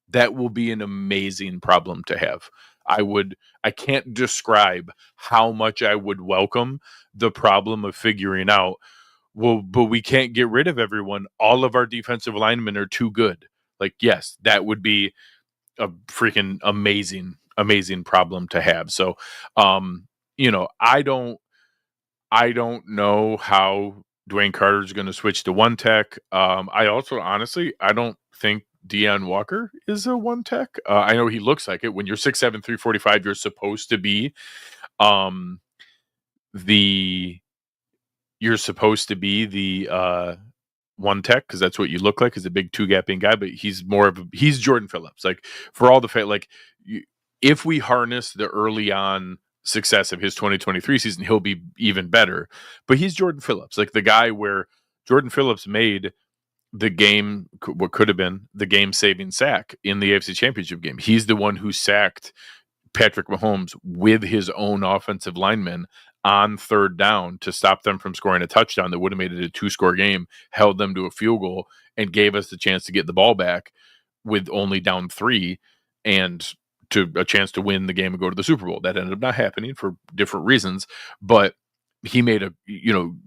That will be an amazing problem to have. I can't describe how much I would welcome the problem of figuring out, well, but we can't get rid of everyone. All of our defensive linemen are too good. Like, yes, that would be a freaking amazing problem to have. So, I don't know how Dwayne Carter is going to switch to one tech. I also, honestly, I don't think Deion Walker is a one tech. I know he looks like it. When you're 6'7", 345, you're supposed to be um, the one tech, because that's what you look like, is a big two gapping guy. But he's Jordan Phillips. Like, for all the if we harness the early on success of his 2023 season, he'll be even better. But he's Jordan Phillips, like the guy where Jordan Phillips made what could have been the game-saving sack in the AFC Championship game. He's the one who sacked Patrick Mahomes with his own offensive linemen on third down to stop them from scoring a touchdown that would have made it a 2-score game, held them to a field goal, and gave us the chance to get the ball back with only down 3 and to a chance to win the game and go to the Super Bowl. That ended up not happening for different reasons, but he made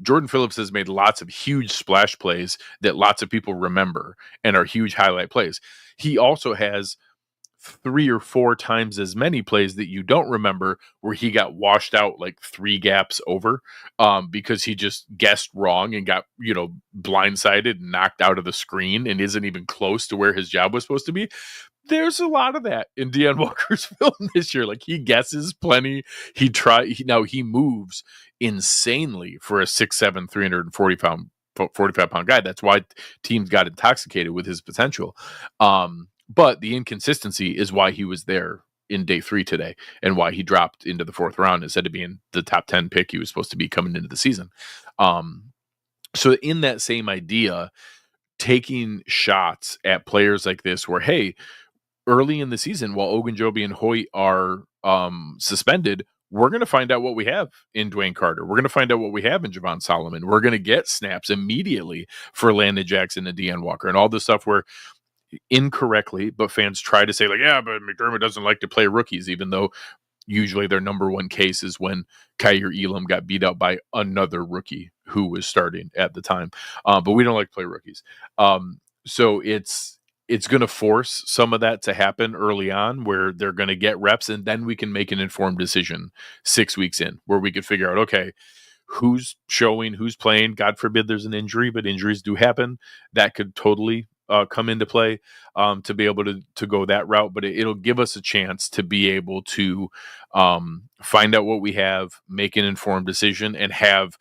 Jordan Phillips has made lots of huge splash plays that lots of people remember and are huge highlight plays. He also has 3 or 4 times as many plays that you don't remember where he got washed out like 3 gaps over because he just guessed wrong and got, blindsided and knocked out of the screen and isn't even close to where his job was supposed to be. There's a lot of that in Deion Walker's film this year. Like, he guesses plenty. He moves insanely for a 6'7", 45-pound guy. That's why teams got intoxicated with his potential. But the inconsistency is why he was there in day 3 today and why he dropped into the 4th round instead of being the top 10 pick he was supposed to be coming into the season. So in that same idea, taking shots at players like this where, hey, early in the season, while Ogunjobi and Hoyt are suspended, we're going to find out what we have in Dwayne Carter. We're going to find out what we have in Javon Solomon. We're going to get snaps immediately for Landon Jackson and Deion Walker and all this stuff where incorrectly, but fans try to say, like, yeah, but McDermott doesn't like to play rookies, even though usually their number one case is when Kyer Elam got beat out by another rookie who was starting at the time. But we don't like to play rookies. So it's going to force some of that to happen early on where they're going to get reps, and then we can make an informed decision 6 weeks in where we could figure out, okay, who's showing, who's playing. God forbid there's an injury, but injuries do happen. That could totally come into play to be able to go that route. But it'll give us a chance to be able to find out what we have, make an informed decision, and have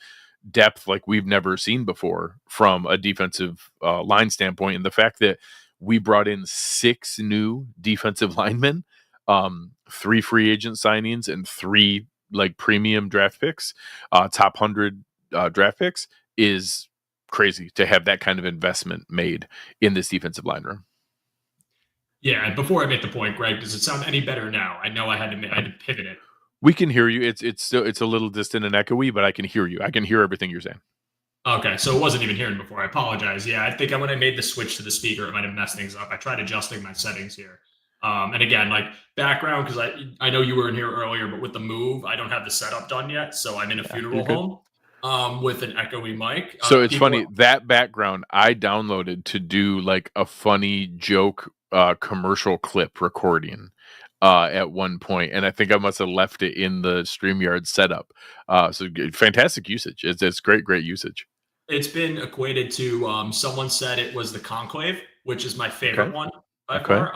depth like we've never seen before from a defensive line standpoint. And the fact that we brought in 6 new defensive linemen, 3 free agent signings, and 3 like premium draft picks, top 100 draft picks, is crazy to have that kind of investment made in this defensive line room. Yeah, and before I make the point, Greg, does it sound any better now? I know I had to pivot it. We can hear you. It's still a little distant and echoey, but I can hear you. I can hear everything you're saying. Okay, so it wasn't even hearing before. I apologize. Yeah, I think when I made the switch to the speaker, it might have messed things up. I tried adjusting my settings here. And again, like background, because I know you were in here earlier, but with the move, I don't have the setup done yet. So I'm in a funeral home with an echoey mic. So it's funny, that background I downloaded to do like a funny joke commercial clip recording at one point, and I think I must have left it in the StreamYard setup. So fantastic usage. It's great usage. It's been equated to someone said it was the Conclave, which is my favorite one by far.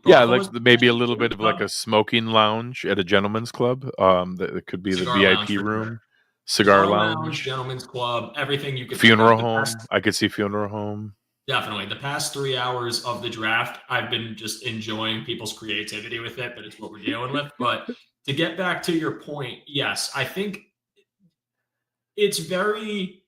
Yeah, like maybe a little bit of like a smoking lounge at a gentleman's club. That could be cigar the VIP room, cigar lounge, gentleman's club, everything you could. Funeral home. I could see funeral home. Definitely. The past 3 hours of the draft, I've been just enjoying people's creativity with it, but it's what we're dealing with. But to get back to your point, yes, I think it's very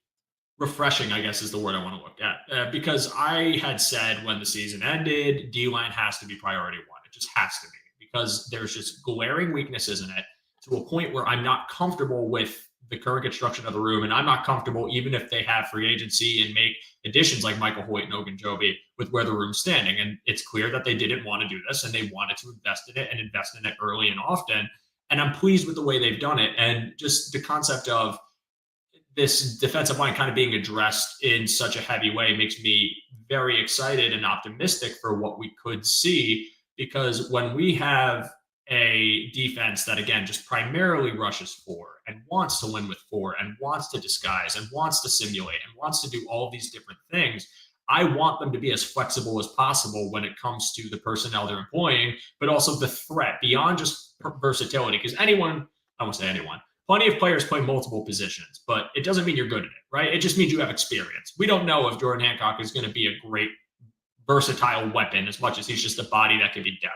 refreshing, I guess is the word I want to look at. Because I had said when the season ended, D-line has to be priority 1. It just has to be, because there's just glaring weaknesses in it to a point where I'm not comfortable with the current construction of the room. And I'm not comfortable, even if they have free agency and make additions like Michael Hoyt and Ogunjobi, with where the room's standing. And it's clear that they didn't want to do this, and they wanted to invest in it and invest in it early and often. And I'm pleased with the way they've done it. And just the concept of this defensive line kind of being addressed in such a heavy way makes me very excited and optimistic for what we could see. Because when we have a defense that, again, just primarily rushes 4 and wants to win with 4 and wants to disguise and wants to simulate and wants to do all these different things, I want them to be as flexible as possible when it comes to the personnel they're employing, but also the threat beyond just versatility. Because anyone, I won't say anyone, plenty of players play multiple positions, but it doesn't mean you're good at it, right? It just means you have experience. We don't know if Jordan Hancock is going to be a great versatile weapon as much as he's just a body that can be deft.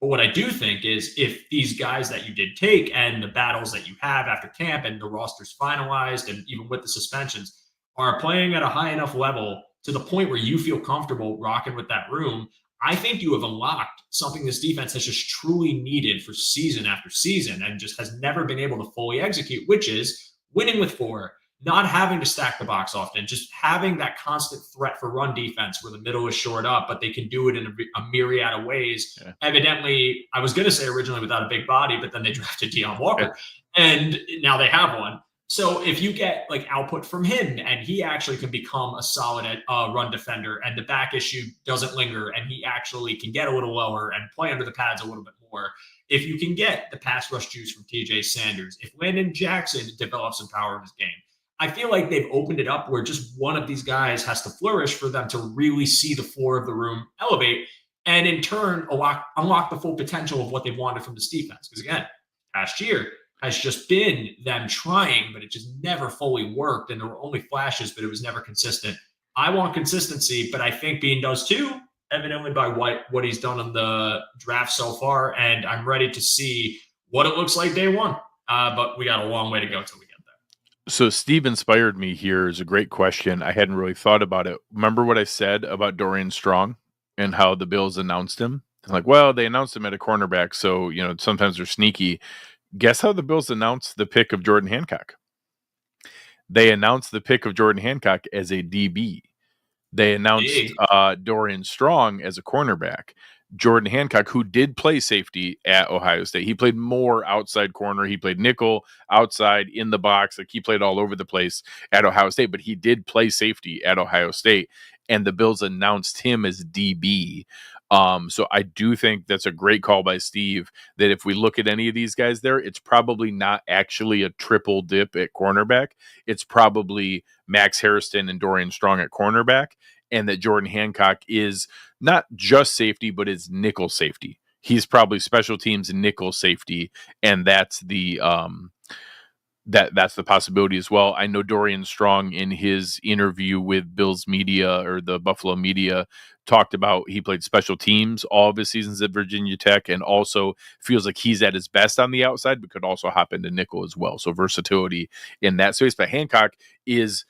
But what I do think is, if these guys that you did take and the battles that you have after camp and the roster's finalized, and even with the suspensions, are playing at a high enough level to the point where you feel comfortable rocking with that room, I think you have unlocked something this defense has just truly needed for season after season and just has never been able to fully execute, which is winning with 4, not having to stack the box often, just having that constant threat for run defense where the middle is shored up, but they can do it in a myriad of ways. Yeah. Evidently, I was going to say originally without a big body, but then they drafted Deion Walker, and now they have one. So if you get like output from him and he actually can become a solid run defender, and the back issue doesn't linger, and he actually can get a little lower and play under the pads a little bit more, if you can get the pass rush juice from TJ Sanders, if Landon Jackson develops some power in his game, I feel like they've opened it up where just one of these guys has to flourish for them to really see the floor of the room elevate, and in turn unlock the full potential of what they've wanted from this defense. Because again, past year has just been them trying, but it just never fully worked, and there were only flashes, but it was never consistent. I want consistency, but I think Beane does too, evidently by what he's done in the draft so far, and I'm ready to see what it looks like day one. But we got a long way to go till we get there. So Steve inspired me here is a great question. I hadn't really thought about it. Remember what I said about Dorian Strong and how the Bills announced him? I'm like, well, they announced him at a cornerback, so sometimes they're sneaky. Guess how the Bills announced the pick of Jordan Hancock? They announced the pick of Jordan Hancock as a DB. They announced Dorian Strong as a cornerback. Jordan Hancock, who did play safety at Ohio State. He played more outside corner. He played nickel, outside, in the box. Like, he played all over the place at Ohio State, but he did play safety at Ohio State, and the Bills announced him as DB. So I do think that's a great call by Steve, that if we look at any of these guys there, it's probably not actually a triple dip at cornerback. It's probably Max Hairston and Dorian Strong at cornerback, and that Jordan Hancock is not just safety, but is nickel safety. He's probably special teams nickel safety, and that's the that's the possibility as well. I know Dorian Strong, in his interview with Bills media, or the Buffalo media, talked about he played special teams all of his seasons at Virginia Tech, and also feels like he's at his best on the outside, but could also hop into nickel as well. So versatility in that space. But Hancock is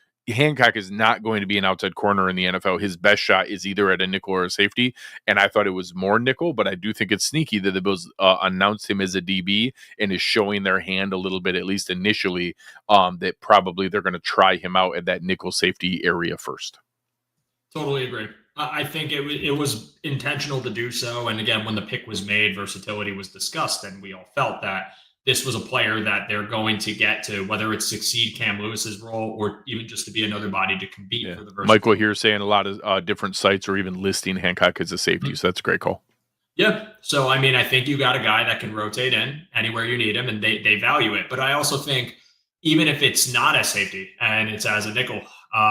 not going to be an outside corner in the NFL. His best shot is either at a nickel or a safety, and I thought it was more nickel, but I do think it's sneaky that the Bills announced him as a DB and is showing their hand a little bit, at least initially, that probably they're going to try him out at that nickel safety area first. Totally agree. I think it was intentional to do so, and again, when the pick was made, versatility was discussed, and we all felt that this was a player that they're going to get to, whether it's succeed Cam Lewis's role or even just to be another body to compete for the versatility. Michael here saying a lot of different sites are even listing Hancock as a safety, so that's a great call. Yeah. So, I mean, I think you got a guy that can rotate in anywhere you need him, and they value it. But I also think even if it's not a safety and it's as a nickel,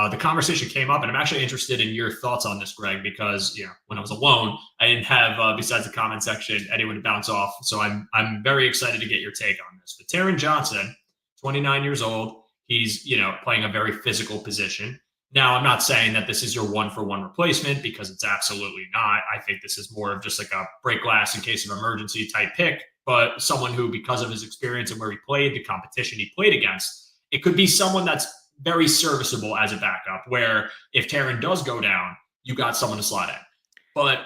the conversation came up, and I'm actually interested in your thoughts on this, Greg, because when I was alone, I didn't have besides the comment section anyone to bounce off. So I'm very excited to get your take on this. But Taron Johnson, 29 years old, he's playing a very physical position. Now, I'm not saying that this is your one-for-one replacement, because it's absolutely not. I think this is more of just like a break glass in case of emergency type pick, but someone who, because of his experience and where he played, the competition he played against, it could be someone that's very serviceable as a backup, where if Taron does go down, you got someone to slot in. But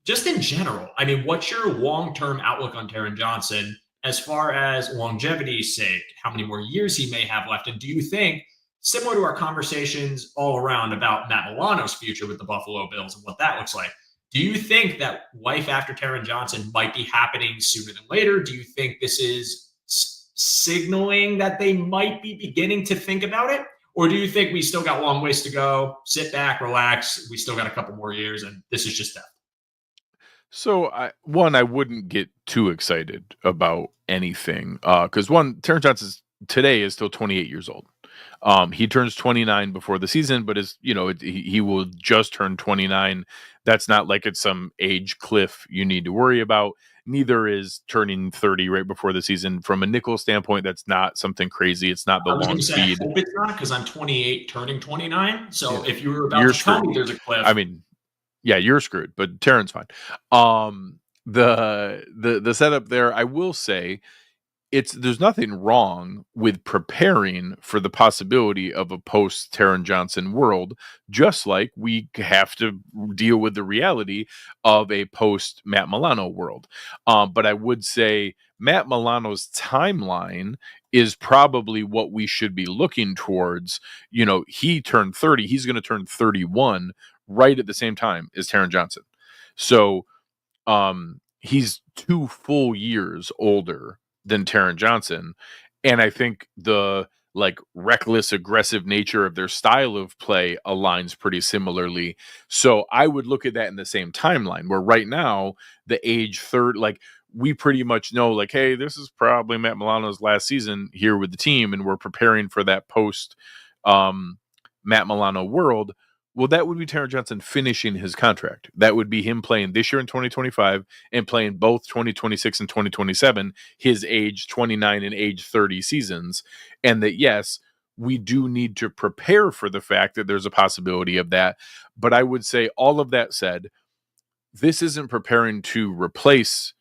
just in general, I mean, what's your long-term outlook on Taron Johnson? as far as longevity's sake, how many more years he may have left? And do you think, similar to our conversations all around about Matt Milano's future with the Buffalo Bills and what that looks like, do you think that life after Taron Johnson might be happening sooner than later? Do you think this is signaling that they might be beginning to think about it? Or do you think we still got a long ways to go? Sit back, relax. We still got a couple more years, and this is just that. So, I wouldn't get too excited about anything because Taron Johnson today is still 28 years old. He turns 29 before the season, but he will just turn 29. That's not like it's some age cliff you need to worry about. Neither is turning 30 right before the season. From a nickel standpoint, that's not something crazy. It's not the long speed. I hope it's not, because I'm 28 turning 29. So if you were You're about to tell me there's a cliff. I mean, yeah, you're screwed, but Taron's fine. The setup there, I will say, there's nothing wrong with preparing for the possibility of a post Taron Johnson world, just like we have to deal with the reality of a post Matt Milano world. But I would say Matt Milano's timeline is probably what we should be looking towards. He turned 30, he's going to turn 31 right at the same time as Taron Johnson. So he's 2 full years older than Taron Johnson. And I think the reckless, aggressive nature of their style of play aligns pretty similarly. So I would look at that in the same timeline, where right now the age third, we pretty much know, hey, this is probably Matt Milano's last season here with the team, and we're preparing for that post Matt Milano world. Well, that would be Taron Johnson finishing his contract. That would be him playing this year in 2025 and playing both 2026 and 2027, his age 29 and age 30 seasons. And that, yes, we do need to prepare for the fact that there's a possibility of that. But I would say, all of that said, this isn't preparing to replace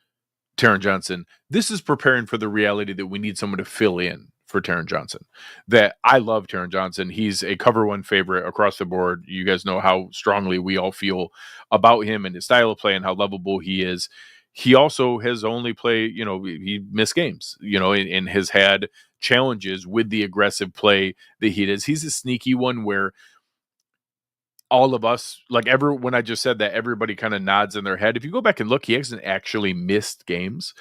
Taron Johnson. This is preparing for the reality that we need someone to fill in for Taron Johnson. That I love Taron Johnson. He's a cover one favorite across the board. You guys know how strongly we all feel about him and his style of play and how lovable he is. He also has only played, he missed games, and has had challenges with the aggressive play that he does. He's a sneaky one where all of us, when I just said that, everybody kind of nods in their head. If you go back and look, he hasn't actually missed games.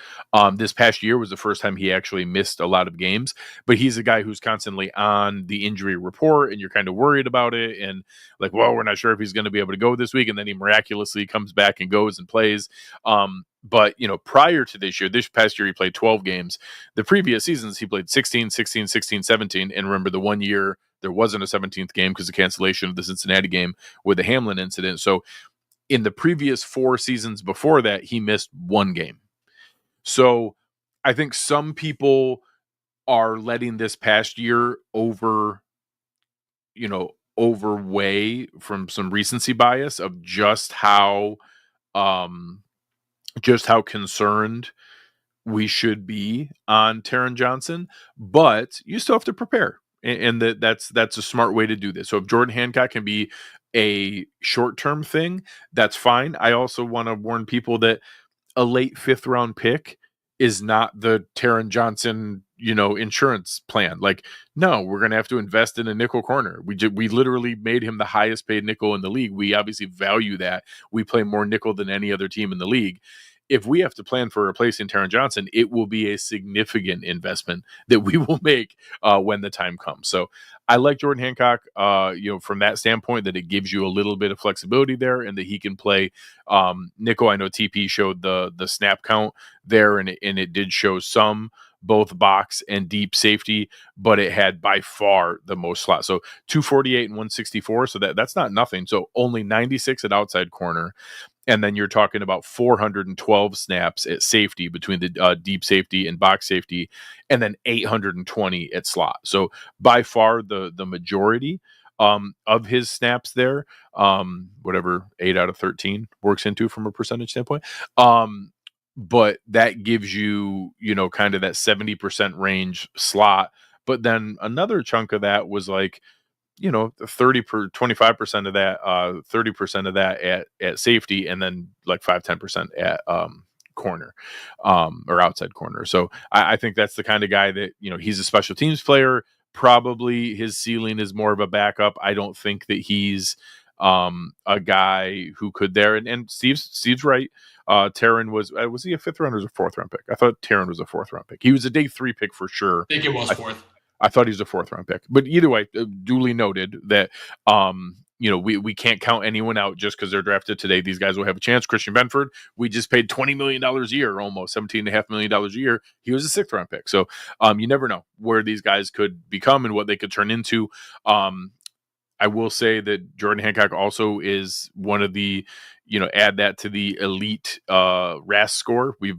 This past year was the first time he actually missed a lot of games, but he's a guy who's constantly on the injury report, and you're kind of worried about it. And we're not sure if he's going to be able to go this week. And then he miraculously comes back and goes and plays. But, prior to this past year, he played 12 games. The previous seasons, he played 16, 16, 16, 17. And remember, the 1 year, there wasn't a 17th game because of cancellation of the Cincinnati game with the Hamlin incident. So in the previous 4 seasons before that, he missed 1 game. So I think some people are letting this past year overweigh from some recency bias of just how concerned we should be on Taron Johnson, but you still have to prepare. And that's a smart way to do this. So if Jordan Hancock can be a short-term thing, that's fine. I also want to warn people that a late 5th round pick is not the Taron Johnson, insurance plan. No, we're going to have to invest in a nickel corner. We literally made him the highest paid nickel in the league. We obviously value that. We play more nickel than any other team in the league. If we have to plan for replacing Taron Johnson, it will be a significant investment that we will make when the time comes. So I like Jordan Hancock, from that standpoint, that it gives you a little bit of flexibility there, and that he can play nickel. I know TP showed the snap count there, and it did show some both box and deep safety, but it had by far the most slots. So 248 and 164. So that's not nothing. So only 96 at outside corner. And then you're talking about 412 snaps at safety between the deep safety and box safety, and then 820 at slot. So by far the majority of his snaps there, whatever 8 out of 13 works into from a percentage standpoint. But that gives you, kind of that 70% range slot. But then another chunk of that was 25% of that, 30% of that at safety, and then 5-10% at corner, or outside corner. So I think that's the kind of guy that, he's a special teams player. Probably his ceiling is more of a backup. I don't think that he's a guy who could there. And Steve's right. Taron was he a 5th round or a 4th round pick? I thought Taron was a 4th round pick. He was a day 3 pick for sure. I think it was 4th. I thought he was a 4th round pick, but either way, duly noted that, we can't count anyone out just because they're drafted today. These guys will have a chance. Christian Benford, we just paid $20 million a year, almost $17.5 million a year. He was a 6th round pick. So you never know where these guys could become and what they could turn into. I will say that Jordan Hancock also is one of the, add that to the elite RAS score. We've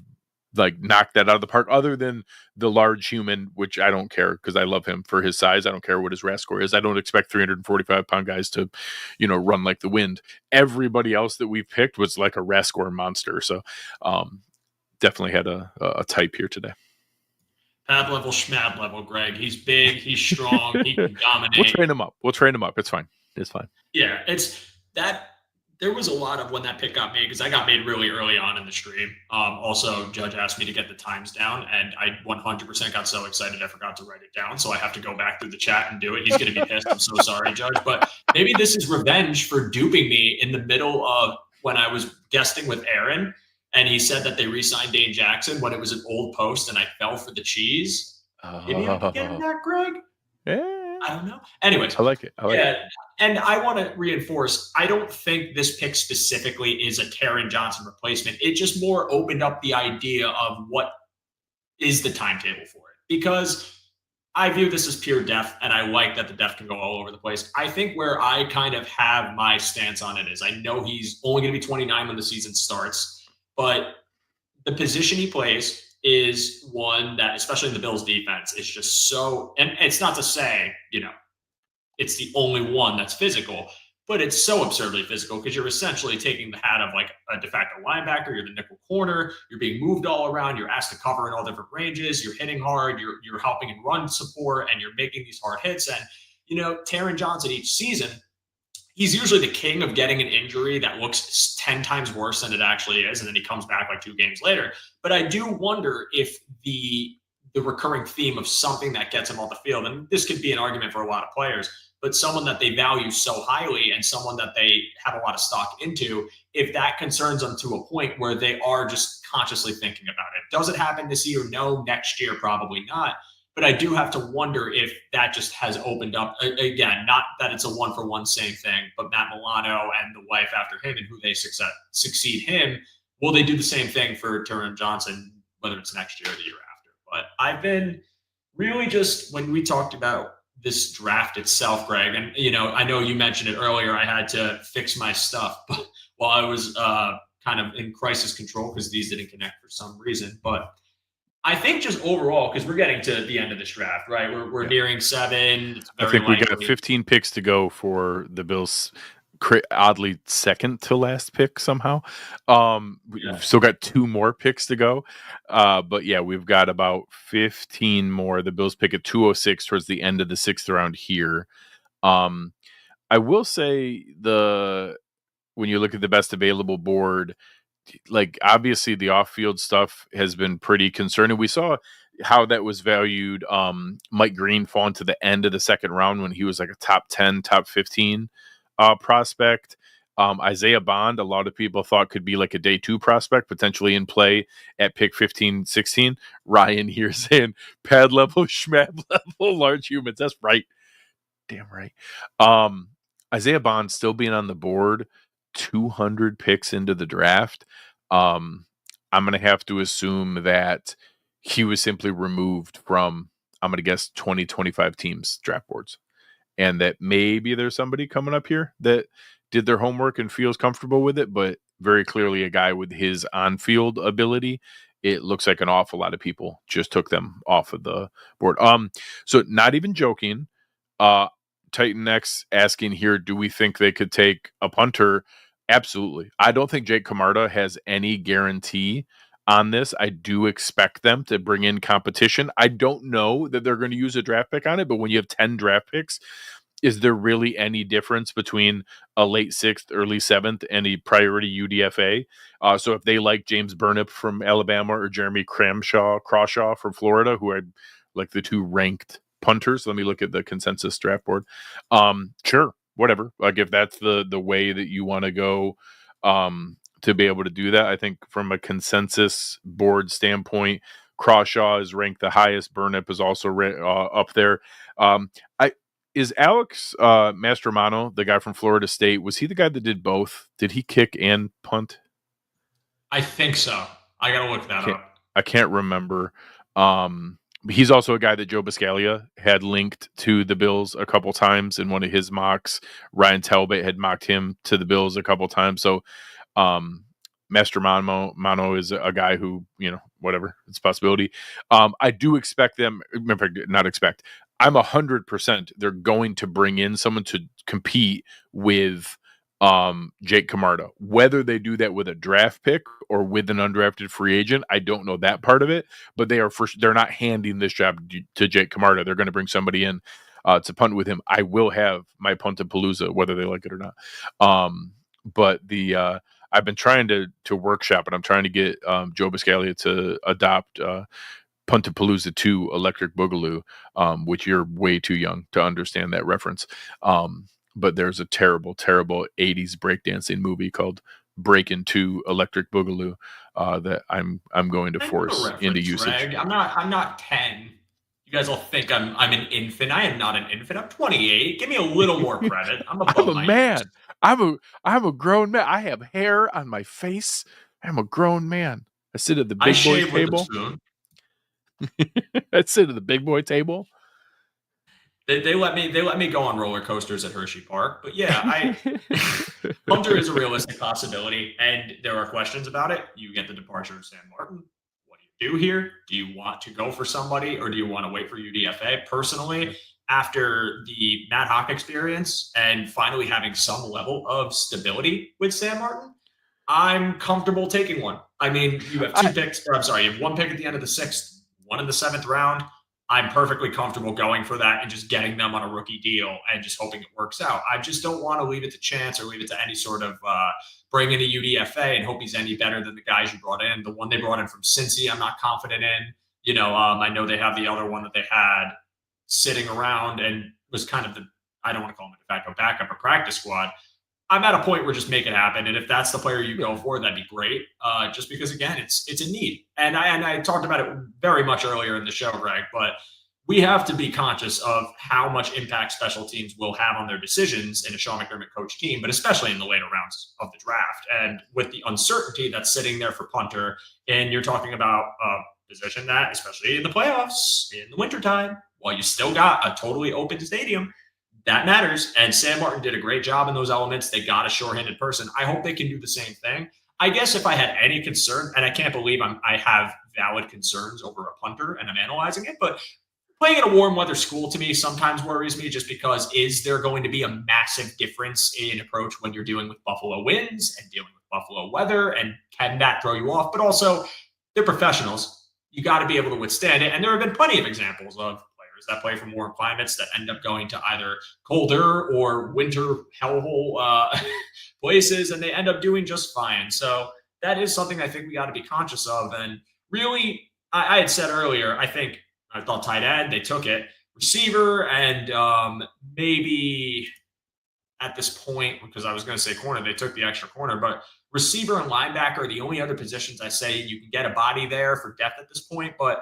knocked that out of the park, other than the large human, which I don't care because I love him for his size. I don't care what his RAS score is. I don't expect 345-pound guys to, run like the wind. Everybody else that we've picked was like a RAS score monster. So definitely had a type here today. Pad level, schmab level, Greg. He's big, he's strong, he can dominate. We'll train him up. It's fine. Yeah, it's that. There was a lot of when that pick got made, because I got made really early on in the stream. Also, Judge asked me to get the times down, and I 100% got so excited I forgot to write it down. So I have to go back through the chat and do it. He's going to be pissed. I'm so sorry, Judge. But maybe this is revenge for duping me in the middle of when I was guesting with Aaron, and he said that they re-signed Dane Jackson when it was an old post, and I fell for the cheese. Did you get that, Greg? Yeah. I don't know. Anyways. I like it. Yeah. And I want to reinforce, I don't think this pick specifically is a Taron Johnson replacement. It just more opened up the idea of what is the timetable for it. Because I view this as pure depth, and I like that the depth can go all over the place. I think where I kind of have my stance on it is I know he's only going to be 29 when the season starts, but the position he plays is one that, especially in the Bills defense, is just so, and it's not to say, it's the only one that's physical, but it's so absurdly physical because you're essentially taking the hat of like a de facto linebacker. You're the nickel corner. You're being moved all around. You're asked to cover in all different ranges. You're hitting hard. You're helping in run support, and you're making these hard hits. And, Taron Johnson each season, he's usually the king of getting an injury that looks 10 times worse than it actually is. And then he comes back like 2 games later. But I do wonder if the recurring theme of something that gets him off the field, and this could be an argument for a lot of players, but someone that they value so highly and someone that they have a lot of stock into, if that concerns them to a point where they are just consciously thinking about it. Does it happen this year? No. Next year? Probably not. But I do have to wonder if that just has opened up, again, not that it's a one-for-one same thing, but Matt Milano and the wife after him and who they succeed him, will they do the same thing for Taron Johnson, whether it's next year or the year after? But I've been really just, when we talked about this draft itself, Greg, and, I know you mentioned it earlier, I had to fix my stuff while I was kind of in crisis control because these didn't connect for some reason. But I think just overall, because we're getting to the end of this draft, right? We're nearing 7. I think we got 15 picks to go for the Bills. Oddly, second to last pick somehow. We've still got 2 more picks to go. But yeah, we've got about 15 more. The Bills pick at 206 towards the end of the 6th round here. I will say when you look at the best available board, obviously the off-field stuff has been pretty concerning. We saw how that was valued. Mike Green fall into the end of the 2nd round when he was like a top 10, top 15 prospect. Isaiah Bond, a lot of people thought could be like a day 2 prospect, potentially in play at pick 15, 16. Ryan here saying pad level, schmab level, large humans. That's right. Damn right. Isaiah Bond still being on the board 200 picks into the draft. I'm going to have to assume that he was simply removed from, I'm going to guess, 20, 25 teams draft boards. And that maybe there's somebody coming up here that did their homework and feels comfortable with it, but very clearly a guy with his on-field ability, it looks like an awful lot of people just took them off of the board. So not even joking, Titan X asking here, do we think they could take a punter? Absolutely. I don't think Jake Camarda has any guarantee on this. I do expect them to bring in competition. I don't know that they're going to use a draft pick on it, but when you have 10 draft picks, is there really any difference between a late 6th, early 7th, and a priority UDFA? So if they like James Burnip from Alabama or Jeremy Crawshaw from Florida, who are like the 2 ranked punters, let me look at the consensus draft board. Sure, whatever. Like if that's the way that you want to go to be able to do that, I think from a consensus board standpoint, Crawshaw is ranked the highest. Burnip is also up there. Is Alex Mastromano, the guy from Florida State, was he the guy that did both? Did he kick and punt? I think so. I got to look that up. I can't remember. He's also a guy that Joe Biscaglia had linked to the Bills a couple times in one of his mocks. Ryan Talbot had mocked him to the Bills a couple times. So Mastromano is a guy who, whatever, it's a possibility. I do expect them, not expect, I'm 100% they're going to bring in someone to compete with Jake Camarda. Whether they do that with a draft pick or with an undrafted free agent, I don't know that part of it, but they're not handing this job to Jake Camarda. They're going to bring somebody in to punt with him. I will have my Puntapalooza, whether they like it or not. But I've been trying to workshop, and I'm trying to get Joe Biscaglia to adopt Puntapalooza 2 Electric Boogaloo, which you're way too young to understand that reference. But there's a terrible, terrible 80s breakdancing movie called Breakin' 2 Electric Boogaloo that I'm going to force into usage. Greg. I'm not 10. You guys will think I'm an infant. I am not an infant. I'm 28. Give me a little more credit. I'm a man. I'm a grown man. I have hair on my face. I'm a grown man. I sit at the big boy table. I sit at the big boy table. They let me go on roller coasters at Hershey Park, but yeah, Hunter is a realistic possibility, and there are questions about it. You get the departure of Sam Martin. What do you do here? Do you want to go for somebody, or do you want to wait for UDFA? Personally, after the Matt Hawk experience and finally having some level of stability with Sam Martin, I'm comfortable taking one. I mean, you have 2 picks, or I'm sorry, you have 1 pick at the end of the 6th, 1 in the 7th round. I'm perfectly comfortable going for that and just getting them on a rookie deal and just hoping it works out. I just don't want to leave it to chance or leave it to any sort of bring in a UDFA and hope he's any better than the guys you brought in. The one they brought in from Cincy, I'm not confident in. I know they have the other one that they had sitting around and was kind of I don't want to call him a de facto backup or practice squad. I'm at a point where just make it happen. And if that's the player you go for, that'd be great. Just because, again, it's a need. And I talked about it very much earlier in the show, Greg, but we have to be conscious of how much impact special teams will have on their decisions in a Sean McDermott coach team, but especially in the later rounds of the draft. And with the uncertainty that's sitting there for punter, and you're talking about a position that, especially in the playoffs, in the wintertime, while you still got a totally open stadium, that matters. And Sam Martin did a great job in those elements. They got a sure-handed person. I hope they can do the same thing. I guess if I had any concern, and I can't believe I have valid concerns over a punter and I'm analyzing it, but playing in a warm weather school to me sometimes worries me just because is there going to be a massive difference in approach when you're dealing with Buffalo winds and dealing with Buffalo weather, and can that throw you off? But also, they're professionals. You got to be able to withstand it. And there have been plenty of examples of that play from warm climates that end up going to either colder or winter hellhole places, and they end up doing just fine. So that is something I think we got to be conscious of. And really, I had said earlier, I thought tight end, they took it. Receiver, and maybe at this point, because I was going to say corner, they took the extra corner, but receiver and linebacker are the only other positions I say you can get a body there for depth at this point. But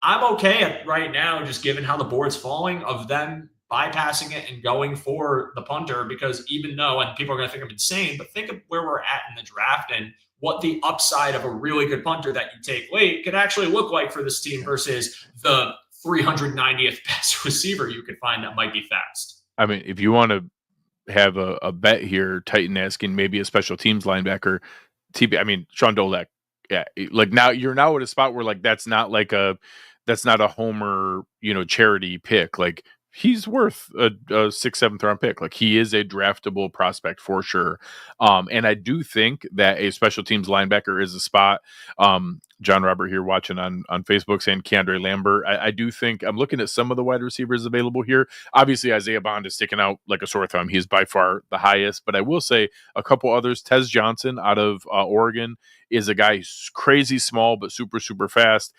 I'm okay right now, just given how the board's falling, of them bypassing it and going for the punter, because even though, and people are going to think I'm insane, but think of where we're at in the draft and what the upside of a really good punter that you take late could actually look like for this team versus the 390th best receiver you could find that might be fast. I mean, if you want to have a bet here, Titan asking maybe a special teams linebacker, Sean Dolak. Yeah, like you're now at a spot where like that's not a homer, charity pick. Like he's worth a 6th, 7th round pick. Like he is a draftable prospect for sure. And I do think that a special teams linebacker is a spot John Robert here watching on Facebook saying Keandre Lambert. I do think I'm looking at some of the wide receivers available here. Obviously, Isaiah Bond is sticking out like a sore thumb. He's by far the highest, but I will say a couple others. Tez Johnson out of Oregon is a guy who's crazy small but super, super fast.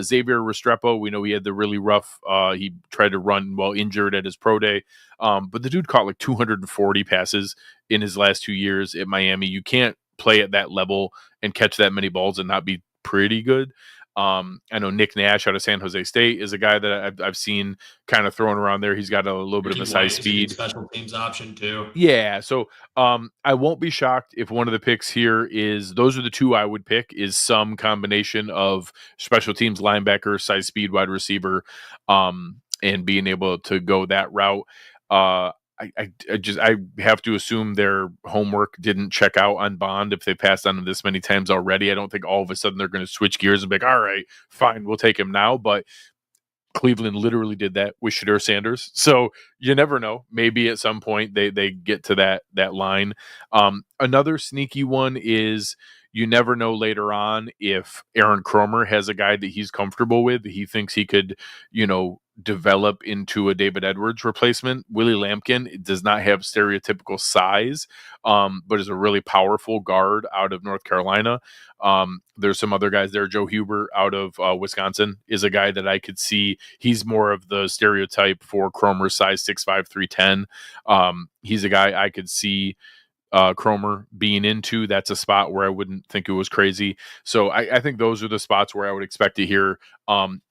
Xavier Restrepo, we know he had the really rough, he tried to run while injured at his pro day. But the dude caught like 240 passes in his last 2 years at Miami. You can't play at that level and catch that many balls and not be pretty good. I know Nick Nash out of San Jose State is a guy that I've seen kind of thrown around there. He's got a little bit of a size speed. Special teams option too. Yeah, so I won't be shocked if one of the picks here is those are the two I would pick is some combination of special teams linebacker, size speed wide receiver, and being able to go that route. I have to assume their homework didn't check out on Bond if they passed on him this many times already. I don't think all of a sudden they're going to switch gears and be like, all right, fine, we'll take him now. But Cleveland literally did that with Shadur Sanders. So you never know. Maybe at some point they get to that line. Another sneaky one is you never know later on if Aaron Kromer has a guy that he's comfortable with. He thinks he could, develop into a David Edwards replacement. Willie Lampkin does not have stereotypical size, but is a really powerful guard out of North Carolina. There's some other guys there. Joe Huber out of Wisconsin is a guy that I could see. He's more of the stereotype for Kromer's size, 6'5", 310. He's a guy I could see Kromer being into. That's a spot where I wouldn't think it was crazy. So I think those are the spots where I would expect to hear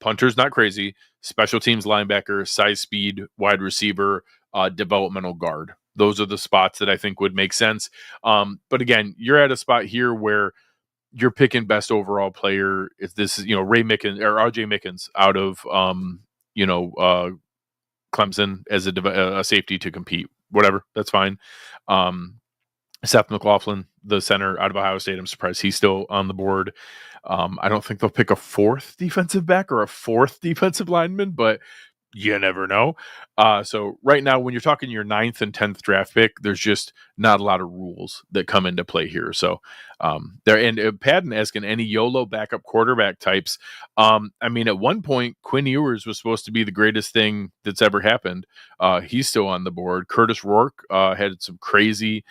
punters, not crazy, special teams linebacker, size speed, wide receiver, developmental guard. Those are the spots that I think would make sense. But again, you're at a spot here where you're picking best overall player. If this is, Ray Mickens or RJ Mickens out of, Clemson as a safety to compete, whatever, that's fine. Seth McLaughlin, the center out of Ohio State, I'm surprised he's still on the board. I don't think they'll pick a fourth defensive back or a fourth defensive lineman, but you never know. So right now, when you're talking your 9th and 10th draft pick, there's just not a lot of rules that come into play here. So there, and Patton asking any YOLO backup quarterback types. I mean, at one point, Quinn Ewers was supposed to be the greatest thing that's ever happened. He's still on the board. Curtis Rourke had some crazy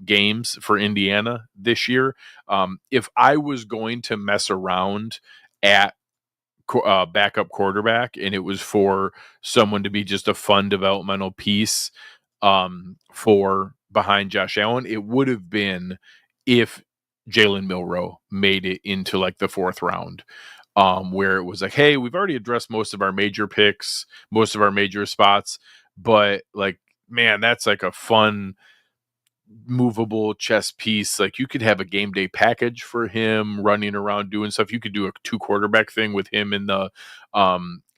games for Indiana this year. If I was going to mess around at backup quarterback and it was for someone to be just a fun developmental piece for behind Josh Allen, it would have been if Jalen Milroe made it into like the 4th round, where it was like, hey, we've already addressed most of our major picks, most of our major spots, but like, man, that's like a fun movable chess piece. Like you could have a game day package for him running around doing stuff. You could do a 2 quarterback thing with him in the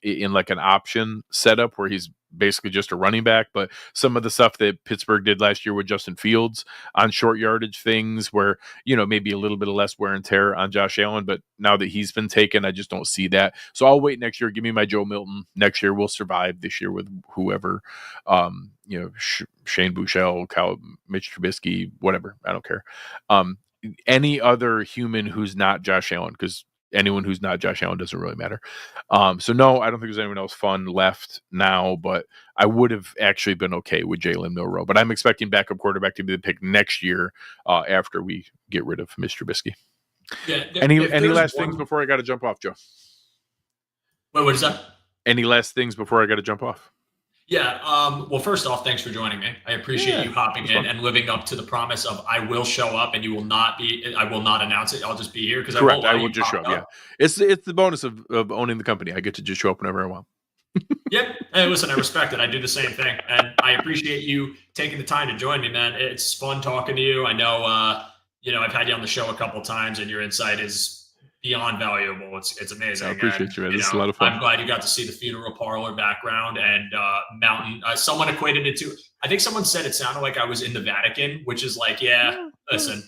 in like an option setup where he's basically just a running back. But some of the stuff that Pittsburgh did last year with Justin Fields on short yardage things where, maybe a little bit of less wear and tear on Josh Allen, but now that he's been taken, I just don't see that. So I'll wait next year. Give me my Joe Milton next year. We'll survive this year with whoever, Shane Buechele, Mitch Trubisky, whatever. I don't care. Any other human who's not Josh Allen, because anyone who's not Josh Allen doesn't really matter. So no, I don't think there's anyone else fun left now, but I would have actually been okay with Jalen Milroe. But I'm expecting backup quarterback to be the pick next year after we get rid of Mr. Trubisky. Yeah. Any last things before I got to jump off, Joe? Wait, what is that? Any last things before I got to jump off? Yeah. Well, first off, thanks for joining me. I appreciate you hopping in and living up to the promise of I will show up and you will not be. I will not announce it. I'll just be here because I will just show up. Yeah, it's the bonus of owning the company. I get to just show up whenever I want. Yeah. Hey, listen, I respect it. I do the same thing, and I appreciate you taking the time to join me, man. It's fun talking to you. I know, I've had you on the show a couple times, and your insight is beyond valuable. It's amazing. I appreciate you, man. This is a lot of fun. I'm glad you got to see the funeral parlor background and mountain. Someone equated it to, I think someone said it sounded like I was in the Vatican, which is like, listen,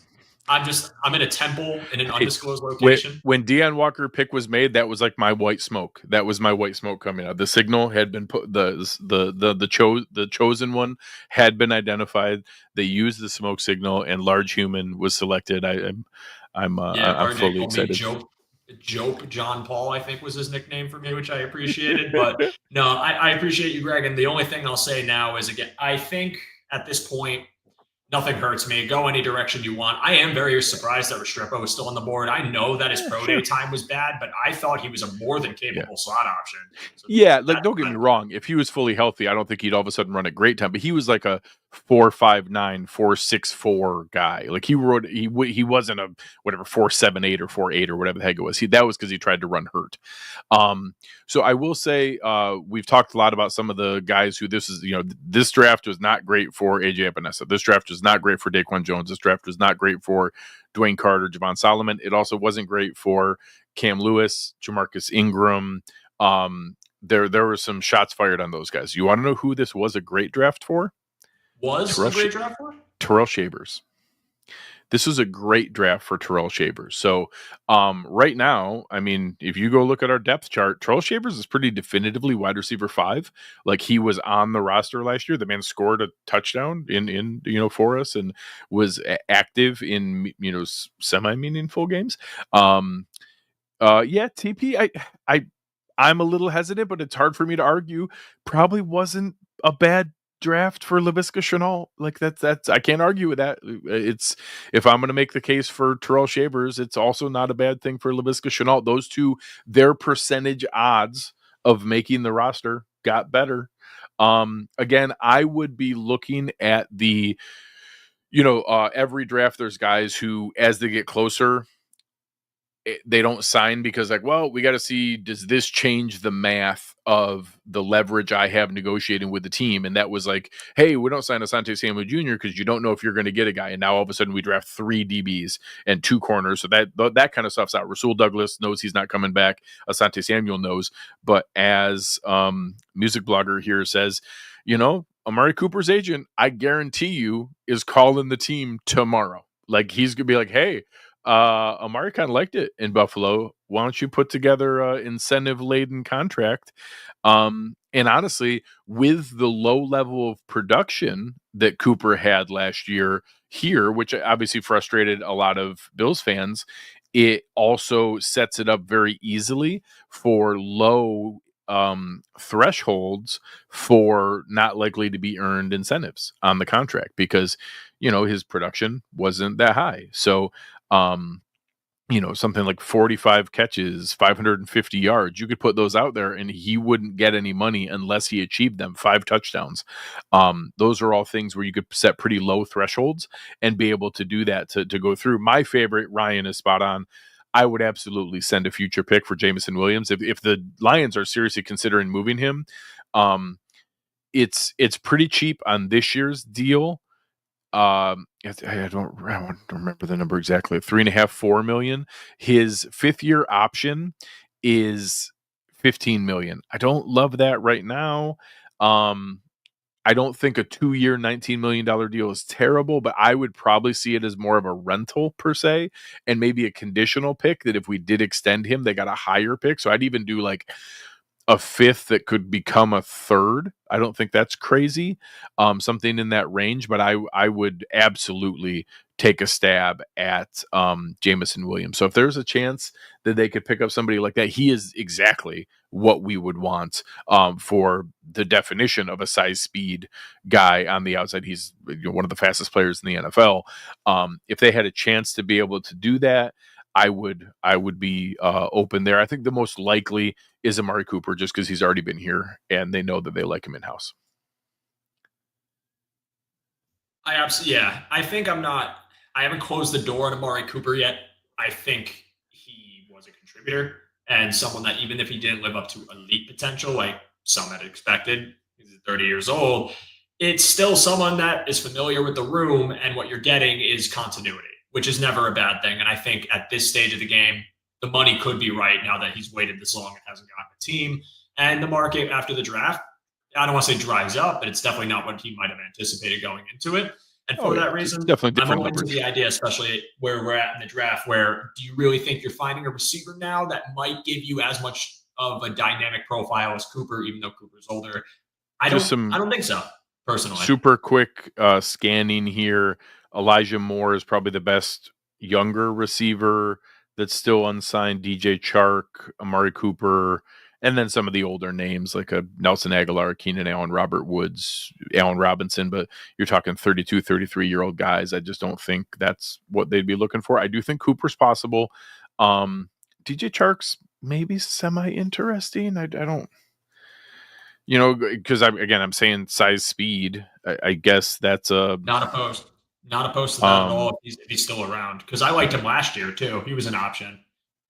I'm in a temple in an undisclosed location. When Deion Walker pick was made, that was like my white smoke. That was my white smoke coming out. The signal had been put. The chosen one had been identified. They used the smoke signal, and large human was selected. I'm fully excited. Jope John Paul, I think was his nickname for me, which I appreciated. But no, I appreciate you, Greg. And the only thing I'll say now is, again, I think at this point, nothing hurts me. Go any direction you want. I am very surprised that Restrepo was still on the board. I know that his pro day time was bad, but I thought he was a more than capable slot option. So don't get me wrong. If he was fully healthy, I don't think he'd all of a sudden run a great time. But he was like a 4.59, 4.64 guy. Like he wasn't a whatever 4.78 or 4.8 or whatever the heck it was. That was because he tried to run hurt. So I will say we've talked a lot about some of the guys who this draft was not great for AJ Epinesa. This draft was not great for Daquan Jones. This draft was not great for Dwayne Carter, Javon Solomon. It also wasn't great for Cam Lewis, Jamarcus Ingram. There were some shots fired on those guys. You want to know who this was a great draft for? Terrell Shavers. This was a great draft for Terrell Shavers. So right now, I mean, if you go look at our depth chart, Terrell Shavers is pretty definitively wide receiver 5. Like he was on the roster last year. The man scored a touchdown in for us and was active in semi-meaningful games. TP, I'm a little hesitant, but it's hard for me to argue. Probably wasn't a bad draft for Laviska Shenault. Like that's I can't argue with that. It's if I'm going to make the case for Terrell Shavers, it's also not a bad thing for Laviska Shenault. Those two, their percentage odds of making the roster got better. Again, I would be looking at the every draft there's guys who as they get closer they don't sign because we got to see, does this change the math of the leverage I have negotiating with the team? And that was like, hey, we don't sign Asante Samuel Jr. because you don't know if you're going to get a guy. And now all of a sudden we draft 3 DBs and 2 corners. So that kind of stuff's out. Rasul Douglas knows he's not coming back. Asante Samuel knows. But as music blogger here says, Amari Cooper's agent, I guarantee you, is calling the team tomorrow. Like he's going to be like, hey, Amari kind of liked it in Buffalo. Why don't you put together an incentive-laden contract? And honestly, with the low level of production that Cooper had last year here, which obviously frustrated a lot of Bills fans, it also sets it up very easily for low thresholds for not likely to be earned incentives on the contract because, his production wasn't that high. So, something like 45 catches, 550 yards, you could put those out there and he wouldn't get any money unless he achieved them. 5 touchdowns. Those are all things where you could set pretty low thresholds and be able to do that to go through. My favorite, Ryan is spot on. I would absolutely send a future pick for Jameson Williams. If the Lions are seriously considering moving him, it's pretty cheap on this year's deal. I don't remember the number exactly. 3.5-4 million. His 5th year option is 15 million. I don't love that right now. I don't think a 2-year $19 million deal is terrible, but I would probably see it as more of a rental per se, and maybe a conditional pick that if we did extend him, they got a higher pick. So I'd even do like a 5th that could become a 3rd. I don't think that's crazy. Something in that range, but I would absolutely take a stab at Jameson Williams. So if there's a chance that they could pick up somebody like that, he is exactly what we would want for the definition of a size speed guy on the outside. He's one of the fastest players in the NFL. If they had a chance to be able to do that, I would be open there. I think the most likely is Amari Cooper just because he's already been here and they know that they like him in-house. I think I haven't closed the door on Amari Cooper yet. I think he was a contributor and someone that even if he didn't live up to elite potential, like some had expected, he's 30 years old, it's still someone that is familiar with the room, and what you're getting is continuity, which is never a bad thing. And I think at this stage of the game, the money could be right now that he's waited this long and hasn't gotten a team. And the market after the draft, I don't want to say dries up, but it's definitely not what he might have anticipated going into it. And for that reason, I'm open to the idea, especially where we're at in the draft, where do you really think you're finding a receiver now that might give you as much of a dynamic profile as Cooper, even though Cooper's older? I don't think so, personally. Super quick scanning here. Elijah Moore is probably the best younger receiver that's still unsigned: DJ Chark, Amari Cooper, and then some of the older names like a Nelson Aguilar, Keenan Allen, Robert Woods, Allen Robinson. But you're talking 32, 33-year-old guys. I just don't think that's what they'd be looking for. I do think Cooper's possible. DJ Chark's maybe semi-interesting. I don't, because I'm saying size, speed. I guess that's not opposed to that at all if he's still around, because I liked him last year too. He was an option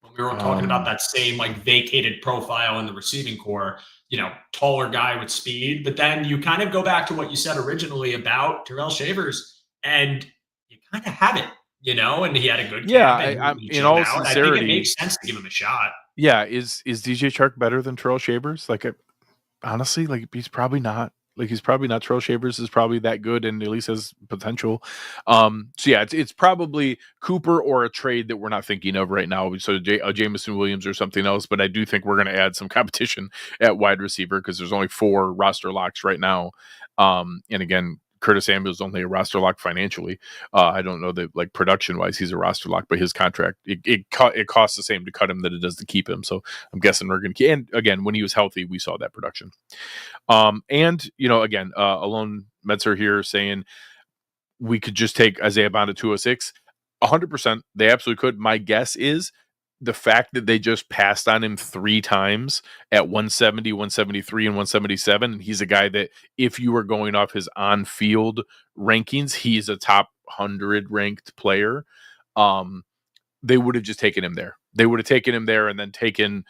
when we were talking about that same like vacated profile in the receiving core, taller guy with speed. But then you kind of go back to what you said originally about Terrell Shavers, and you kind of have it, and he had a good camp. In all sincerity, I think it makes sense to give him a shot. Yeah, is DJ Chark better than Terrell Shavers? Honestly, he's probably not. He's probably not. Terrell Shavers is probably that good and at least has potential. It's probably Cooper or a trade that we're not thinking of right now. So Jameson Williams or something else. But I do think we're going to add some competition at wide receiver because there's only 4 roster locks right now. And again, Curtis Samuel's only a roster lock financially. I don't know that production wise he's a roster lock, but his contract it costs the same to cut him that it does to keep him. So I'm guessing we're going to. And again, when he was healthy, we saw that production. Alone Metzer here saying we could just take Isaiah Bond at 206. 100%, they absolutely could. My guess is the fact that they just passed on him 3 times at 170, 173, and 177. He's a guy that if you were going off his on-field rankings, he's a top 100 ranked player. They would have just taken him there. They would have taken him there and then taken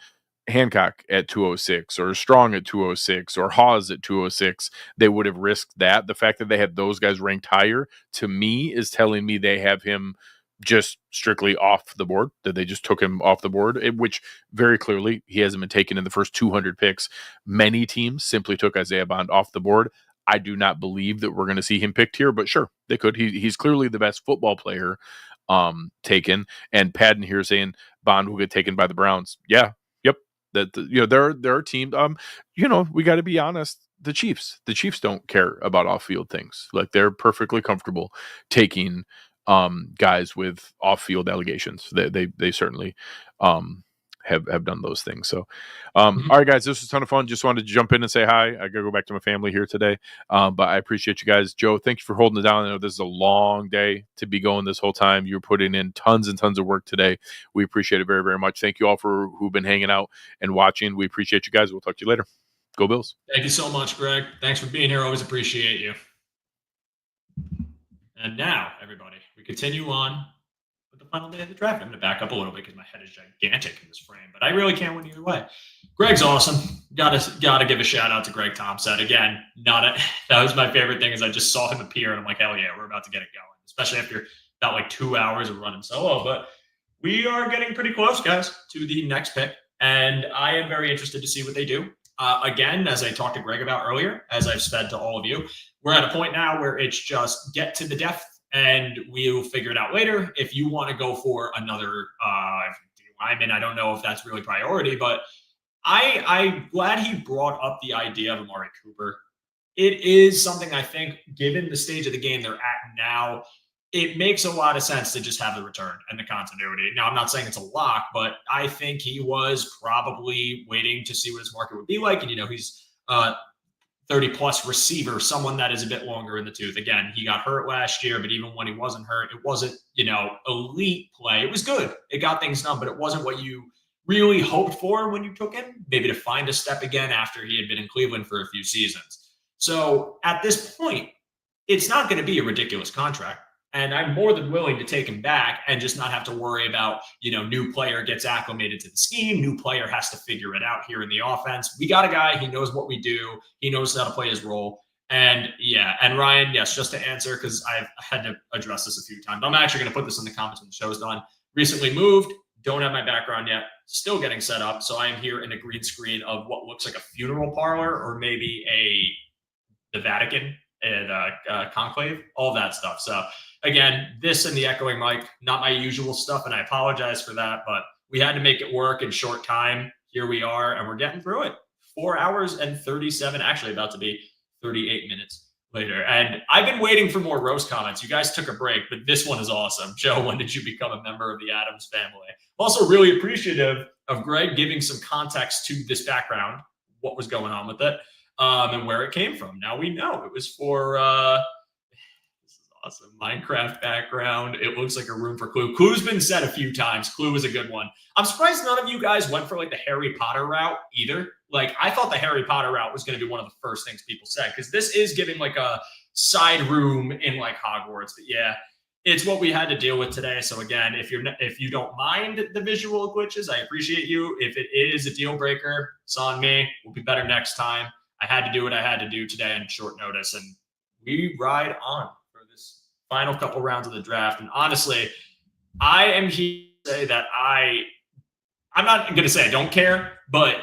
Hancock at 206 or Strong at 206 or Hawes at 206. They would have risked that. The fact that they had those guys ranked higher, to me, is telling me they have him just strictly off the board, that they just took him off the board, which very clearly he hasn't been taken in the first 200 picks. Many teams simply took Isaiah Bond off the board. I do not believe that we're going to see him picked here, but sure, they could. He's clearly the best football player taken. And Padden here saying Bond will get taken by the Browns. Yeah, yep. That there are teams. We got to be honest. The Chiefs don't care about off-field things. They're perfectly comfortable taking guys with off-field allegations. They certainly have done those things. So, all right, guys, this was a ton of fun. Just wanted to jump in and say hi. I gotta go back to my family here today, but I appreciate you guys. Joe, thank you for holding it down. I know this is a long day to be going this whole time. You're putting in tons and tons of work today. We appreciate it very, very much. Thank you all who've been hanging out and watching. We appreciate you guys. We'll talk to you later. Go Bills. Thank you so much, Greg. Thanks for being here. Always appreciate you. And now, everybody, we continue on with the final day of the draft. I'm going to back up a little bit because my head is gigantic in this frame, but I really can't win either way. Greg's awesome. Got to give a shout out to Greg Thompson. Again, that was my favorite thing is I just saw him appear and I'm like, hell yeah, we're about to get it going, especially after about 2 hours of running solo. But we are getting pretty close, guys, to the next pick, and I am very interested to see what they do. Again, as I talked to Greg about earlier, as I've said to all of you, we're at a point now where it's just get to the depth and we'll figure it out later. If you want to go for another lineman, I don't know if that's really priority, but I'm glad he brought up the idea of Amari Cooper. It is something I think, given the stage of the game they're at now, it makes a lot of sense to just have the return and the continuity. Now, I'm not saying it's a lock, but I think he was probably waiting to see what his market would be like. And, he's 30-plus receiver, someone that is a bit longer in the tooth. Again, he got hurt last year, but even when he wasn't hurt, it wasn't, elite play. It was good. It got things done, but it wasn't what you really hoped for when you took him, maybe to find a step again after he had been in Cleveland for a few seasons. So at this point, it's not going to be a ridiculous contract. And I'm more than willing to take him back and just not have to worry about, new player gets acclimated to the scheme. New player has to figure it out here in the offense. We got a guy. He knows what we do. He knows how to play his role. And and Ryan, yes, just to answer, because I've had to address this a few times. I'm actually going to put this in the comments when the show's done. Recently moved. Don't have my background yet. Still getting set up. So I am here in a green screen of what looks like a funeral parlor or maybe the Vatican and conclave, all that stuff. So again, this and the echoing mic, not my usual stuff, and I apologize for that, but we had to make it work in short time. Here we are, and we're getting through it. 4 hours and 37, actually about to be 38 minutes later. And I've been waiting for more roast comments. You guys took a break, but this one is awesome. Joe, when did you become a member of the Addams family? Also really appreciative of Greg giving some context to this background, what was going on with it, and where it came from. Now we know it was for this is awesome. Minecraft background. It looks like a room for Clue. Clue's been said a few times. Clue was a good one. I'm surprised none of you guys went for like the Harry Potter route either. Like, I thought the Harry Potter route was going to be one of the first things people said, because this is giving like a side room in like Hogwarts. But yeah, it's what we had to deal with today. So again, if you don't mind the visual glitches, I appreciate you. If it is a deal breaker, it's on me. We'll be better next time. I had to do what I had to do today on short notice, and we ride on for this final couple rounds of the draft. And honestly, I am here to say that I'm not going to say I don't care, but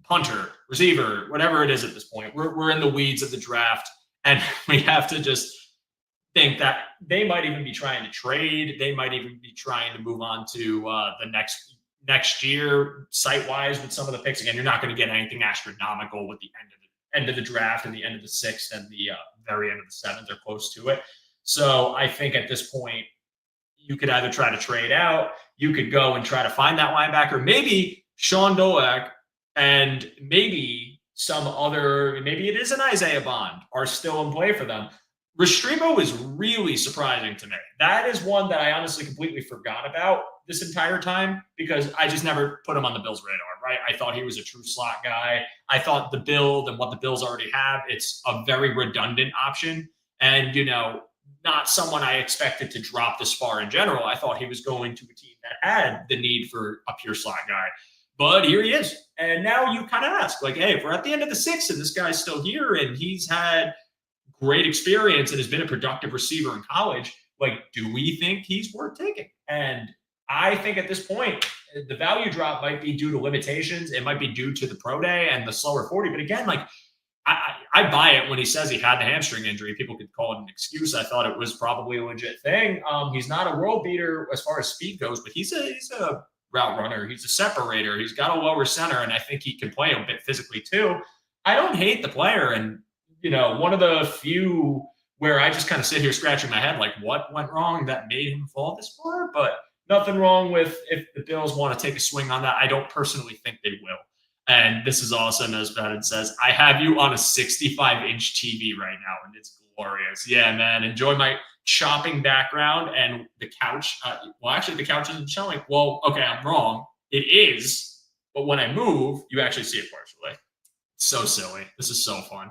punter, receiver, whatever it is at this point, we're in the weeds of the draft, and we have to just think that they might even be trying to trade. They might even be trying to move on to the next year site-wise with some of the picks. Again, you're not going to get anything astronomical with the end of the draft and the end of the sixth and the very end of the seventh or close to it. So I think at this point, you could either try to trade out, you could go and try to find that linebacker, maybe Sean Dolak, and maybe maybe it is an Isaiah Bond are still in play for them. Restrepo is really surprising to me. That is one that I honestly completely forgot about this entire time, because I just never put him on the Bills' radar, right? I thought he was a true slot guy. I thought the build and what the Bills already have, it's a very redundant option. And, not someone I expected to drop this far in general. I thought he was going to a team that had the need for a pure slot guy. But here he is. And now you kind of ask, like, hey, if we're at the end of the sixth and this guy's still here and he's had great experience and has been a productive receiver in college, like, do we think he's worth taking? And I think at this point, the value drop might be due to limitations. It might be due to the pro day and the slower 40. But again, like, I buy it when he says he had the hamstring injury. People could call it an excuse. I thought it was probably a legit thing. He's not a world beater as far as speed goes, but he's a route runner. He's a separator. He's got a lower center, and I think he can play a bit physically too. I don't hate the player. And, one of the few where I just kind of sit here scratching my head, like, what went wrong that made him fall this far? But nothing wrong with if the Bills want to take a swing on that. I don't personally think they will. And this is awesome, as Brandon says. I have you on a 65-inch TV right now, and it's glorious. Yeah, man. Enjoy my chopping background and the couch. The couch isn't showing. Well, okay, I'm wrong. It is. But when I move, you actually see it partially. So silly. This is so fun.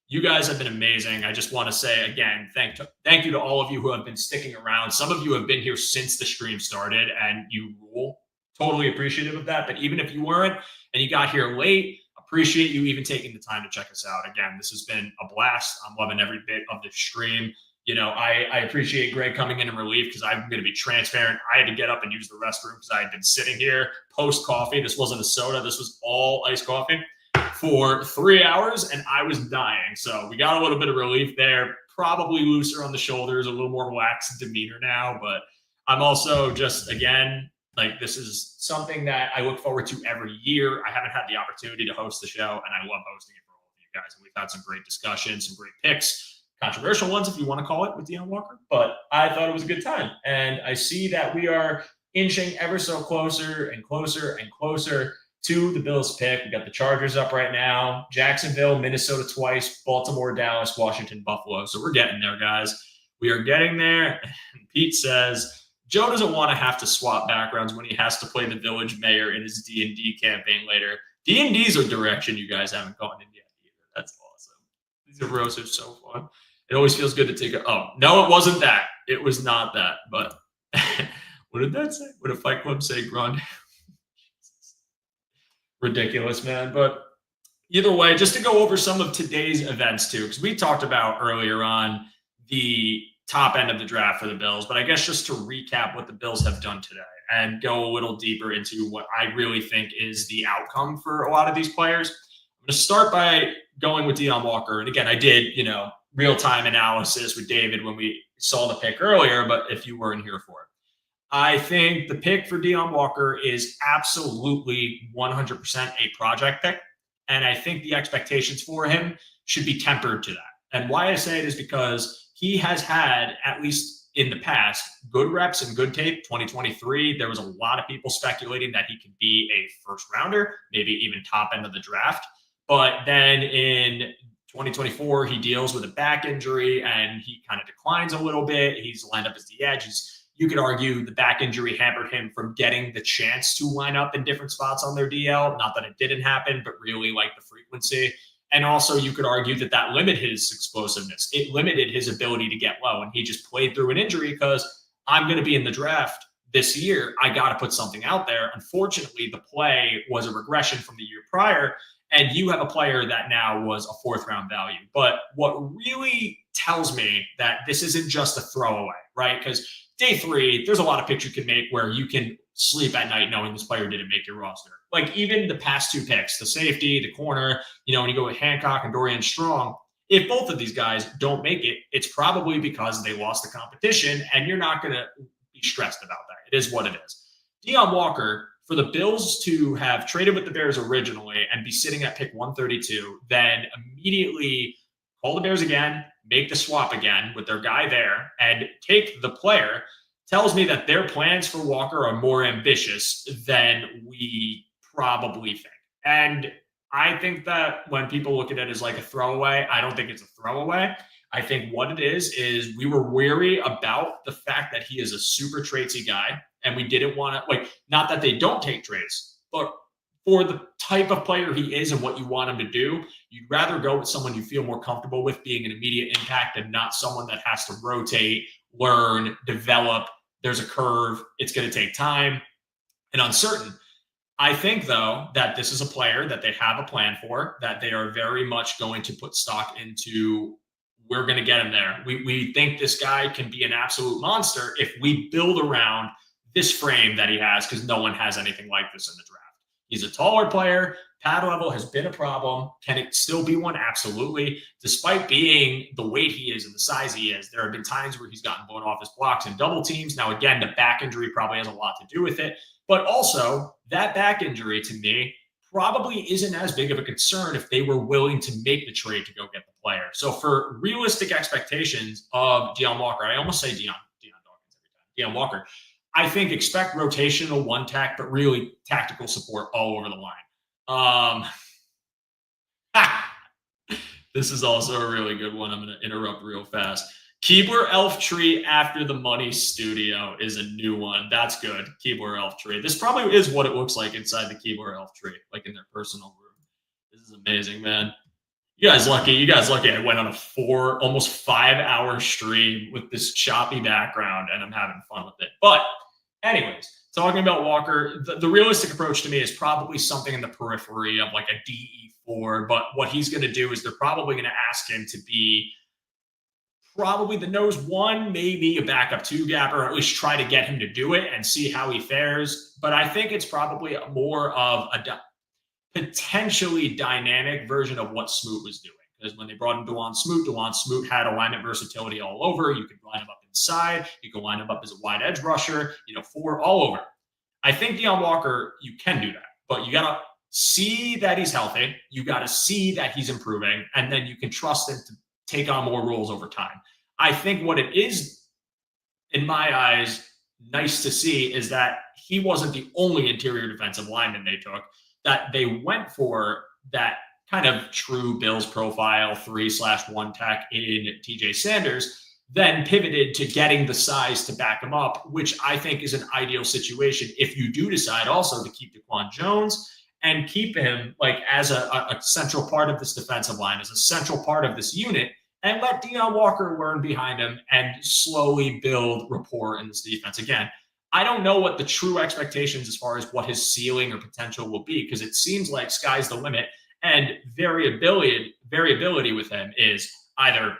You guys have been amazing. I just want to say, again, thank you to all of you who have been sticking around. Some of you have been here since the stream started, and you rule. Totally appreciative of that. But even if you weren't and you got here late, appreciate you even taking the time to check us out. Again, this has been a blast. I'm loving every bit of the stream. I appreciate Greg coming in relief, because I'm going to be transparent. I had to get up and use the restroom because I had been sitting here post coffee. This wasn't a soda. This was all iced coffee for 3 hours, and I was dying. So we got a little bit of relief there. Probably looser on the shoulders, a little more relaxed demeanor now. But I'm also just, again, like, this is something that I look forward to every year. I haven't had the opportunity to host the show, and I love hosting it for all of you guys. And we've had some great discussions, some great picks, controversial ones, if you want to call it, with Deion Walker. But I thought it was a good time. And I see that we are inching ever so closer and closer and closer to the Bills pick. We got the Chargers up right now, Jacksonville, Minnesota twice, Baltimore, Dallas, Washington, Buffalo. So we're getting there, guys. We are getting there. And Pete says, Joe doesn't want to have to swap backgrounds when he has to play the village mayor in his D&D campaign later. D&D's a direction you guys haven't gone in yet either. That's awesome. These roasts are so fun. It always feels good to take no, it wasn't that. It was not that. But what did that say? What did Fight Club say, Grande? Ridiculous, man. But either way, just to go over some of today's events too, because we talked about earlier on the top end of the draft for the Bills, but I guess just to recap what the Bills have done today and go a little deeper into what I really think is the outcome for a lot of these players. I'm going to start by going with Deion Walker. And again, I did, real-time analysis with David when we saw the pick earlier, but if you weren't here for it. I think the pick for Deion Walker is absolutely 100% a project pick. And I think the expectations for him should be tempered to that. And why I say it is because he has had, at least in the past, good reps and good tape. 2023, there was a lot of people speculating that he could be a first rounder, maybe even top end of the draft. But then in 2024, he deals with a back injury and he kind of declines a little bit. He's lined up as the edge. You could argue the back injury hampered him from getting the chance to line up in different spots on their DL. Not that it didn't happen, but really like the frequency. And also you could argue that limited his explosiveness. It limited his ability to get low. And he just played through an injury because I'm going to be in the draft this year. I got to put something out there. Unfortunately, the play was a regression from the year prior. And you have a player that now was a fourth round value. But what really tells me that this isn't just a throwaway, right? Because day 3, there's a lot of picks you can make where you can sleep at night knowing this player didn't make your roster. Like even the past 2 picks, the safety, the corner, when you go with Hancock and Dorian Strong, if both of these guys don't make it, it's probably because they lost the competition and you're not going to be stressed about that. It is what it is. Deion Walker, for the Bills to have traded with the Bears originally and be sitting at pick 132, then immediately call the Bears again, make the swap again with their guy there, and take the player, tells me that their plans for Walker are more ambitious than we probably think. And I think that when people look at it as like a throwaway, I don't think it's a throwaway. I think what it is we were wary about the fact that he is a super tradesy guy, and we didn't want to, not that they don't take trades, but for the type of player he is and what you want him to do, you'd rather go with someone you feel more comfortable with being an immediate impact and not someone that has to rotate, learn, develop. There's a curve. It's going to take time and uncertain. I think, though, that this is a player that they have a plan for, that they are very much going to put stock into. We're going to get him there. We think this guy can be an absolute monster if we build around this frame that he has, because no one has anything like this in the draft. He's a taller player. Pad level has been a problem. Can it still be one? Absolutely. Despite being the weight he is and the size he is, there have been times where he's gotten blown off his blocks in double teams. Now, again, the back injury probably has a lot to do with it. But also, that back injury to me probably isn't as big of a concern if they were willing to make the trade to go get the player. So for realistic expectations of Deion Walker, I almost say Deion Dawkins every time, Deion Walker, I think expect rotational one tack, but really tactical support all over the line. This is also a really good one. I'm going to interrupt real fast. Keebler Elf Tree after the money studio is a new one. That's good. Keebler Elf Tree. This probably is what it looks like inside the Keebler Elf Tree, like in their personal room. This is amazing, man. You guys lucky. I went on a almost 5-hour stream with this choppy background, and I'm having fun with it. But anyways, talking about Walker, the realistic approach to me is probably something in the periphery of like a DE4. But what he's going to do is they're probably going to ask him to be probably the nose 1, maybe a backup 2 gap, or at least try to get him to do it and see how he fares. But I think it's probably more of a potentially dynamic version of what Smoot was doing. Because when they brought in Dewan Smoot had alignment versatility all over. You could line him up inside. You could line him up as a wide edge rusher, 4 all over. I think Deion Walker, you can do that. But you got to see that he's healthy. You got to see that he's improving. And then you can trust him to take on more roles over time. I think what it is, in my eyes, nice to see is that he wasn't the only interior defensive lineman they took, that they went for that kind of true Bills profile 3/1 tech in TJ Sanders, then pivoted to getting the size to back him up, which I think is an ideal situation if you do decide also to keep DaQuan Jones and keep him like as a central part of this defensive line, as a central part of this unit, and let Deion Walker learn behind him and slowly build rapport in this defense. Again, I don't know what the true expectations as far as what his ceiling or potential will be, because it seems like sky's the limit, and variability with him is either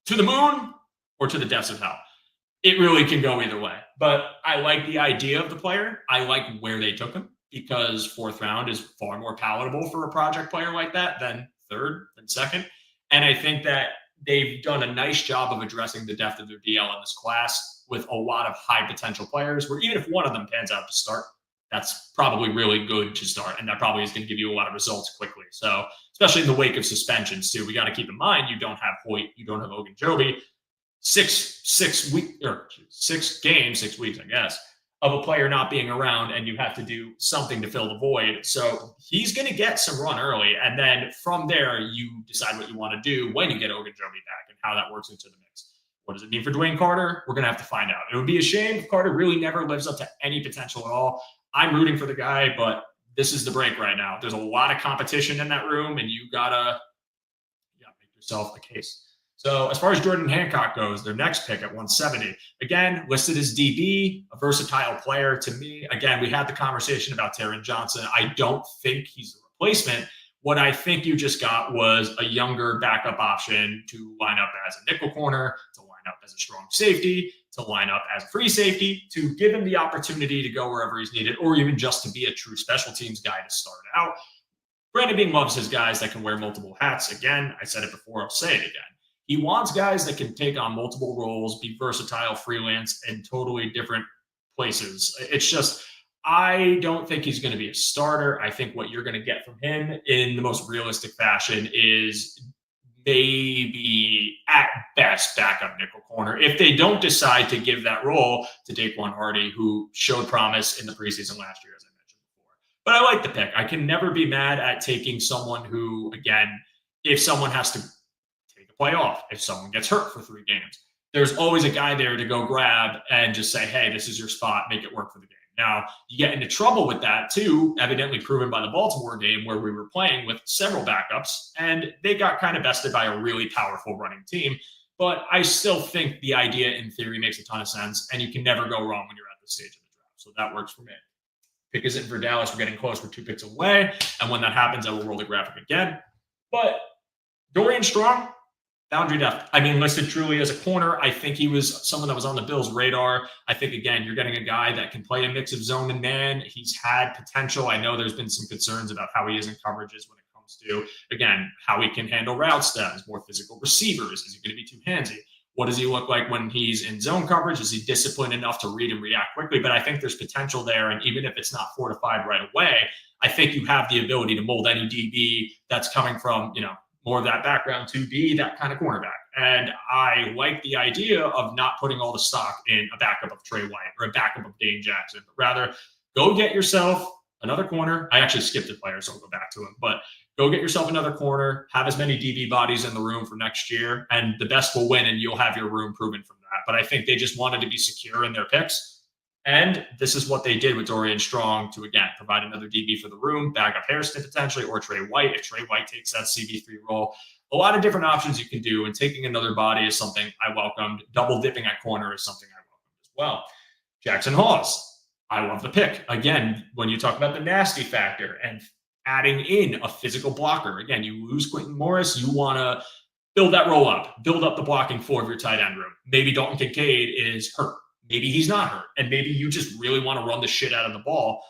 to the moon or to the depths of hell. It really can go either way. But I like the idea of the player. I like where they took him, because 4th round is far more palatable for a project player like that than 3rd and 2nd. And I think that they've done a nice job of addressing the depth of their DL in this class with a lot of high potential players, where even if one of them pans out to start, That's probably really good to start, and that probably is going to give you a lot of results quickly. So, especially in the wake of suspensions too, we got to keep in mind you don't have Hoyt, you don't have Ogunjobi. 6 games, 6 weeks, I guess, of a player not being around, and you have to do something to fill the void. So he's going to get some run early, and then from there, you decide what you want to do when you get Ogunjobi back and how that works into the mix. What does it mean for Dwayne Carter? We're going to have to find out. It would be a shame if Carter really never lives up to any potential at all. I'm rooting for the guy, but this is the break right now. There's a lot of competition in that room, and you gotta make yourself a case. So as far as Jordan Hancock goes, their next pick at 170, again, listed as DB, a versatile player to me. Again, we had the conversation about Taron Johnson. I don't think he's the replacement. What I think you just got was a younger backup option to line up as a nickel corner, to line up as a strong safety, to line up as a free safety, to give him the opportunity to go wherever he's needed, or even just to be a true special teams guy to start out. Brandon Beane loves his guys that can wear multiple hats. Again, I said it before, I'll say it again. He wants guys that can take on multiple roles, be versatile, freelance, in totally different places. It's just, I don't think he's going to be a starter. I think what you're going to get from him in the most realistic fashion is maybe at best backup nickel corner if they don't decide to give that role to Daquan Hardy, who showed promise in the preseason last year, as I mentioned before. But I like the pick. I can never be mad at taking someone who, again, if someone has to playoff, if someone gets hurt for 3 games, there's always a guy there to go grab and just say, hey, this is your spot, make it work for the game. Now, you get into trouble with that too, evidently proven by the Baltimore game where we were playing with several backups, and they got kind of bested by a really powerful running team. But I still think the idea in theory makes a ton of sense, and you can never go wrong when you're at this stage of the draft. So that works for me. Pick is in for Dallas. We're getting close. We're 2 picks away. And when that happens, I will roll the graphic again. But Dorian Strong, boundary depth. I mean, listed truly as a corner. I think he was someone that was on the Bills' radar. I think, again, you're getting a guy that can play a mix of zone and man. He's had potential. I know there's been some concerns about how he is in coverages when it comes to, again, how he can handle route stems, more physical receivers. Is he going to be too handsy? What does he look like when he's in zone coverage? Is he disciplined enough to read and react quickly? But I think there's potential there. And even if it's not fortified right away, I think you have the ability to mold any DB that's coming from, more of that background to be that kind of cornerback. And I like the idea of not putting all the stock in a backup of Trey White or a backup of Dane Jackson, but rather go get yourself another corner. I actually skipped a player, so I'll go back to him. But go get yourself another corner, have as many DB bodies in the room for next year, and the best will win, and you'll have your room proven from that. But I think they just wanted to be secure in their picks. And this is what they did with Dorian Strong to, again, provide another DB for the room, back up Hairston potentially, or Trey White if Trey White takes that CB3 role. A lot of different options you can do, and taking another body is something I welcomed. Double dipping at corner is something I welcomed as well. Jackson Hawes, I love the pick. Again, when you talk about the nasty factor and adding in a physical blocker, again, you lose Quentin Morris, you want to build that roll up, build up the blocking 4 of your tight end room. Maybe Dalton Kincaid is hurt. Maybe he's not hurt, and maybe you just really want to run the shit out of the ball.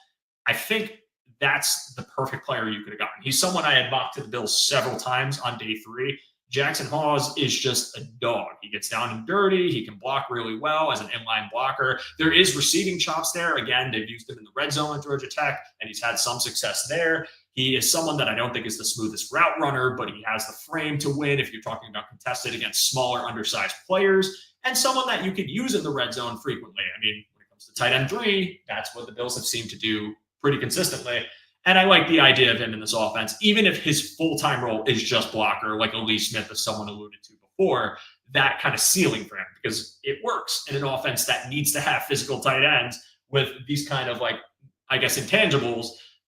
I think that's the perfect player you could have gotten. He's someone I had mocked to the Bills several times on day 3. Jackson Hawes is just a dog. He gets down and dirty. He can block really well as an inline blocker. There is receiving chops there. Again, they've used him in the red zone at Georgia Tech, and he's had some success there. He is someone that I don't think is the smoothest route runner, but he has the frame to win if you're talking about contested against smaller, undersized players. And someone that you could use in the red zone frequently. I mean, when it comes to tight end 3, that's what the Bills have seemed to do pretty consistently. And I like the idea of him in this offense, even if his full-time role is just blocker, like Lee Smith, as someone alluded to before, that kind of ceiling for him, because it works in an offense that needs to have physical tight ends with these kind of intangibles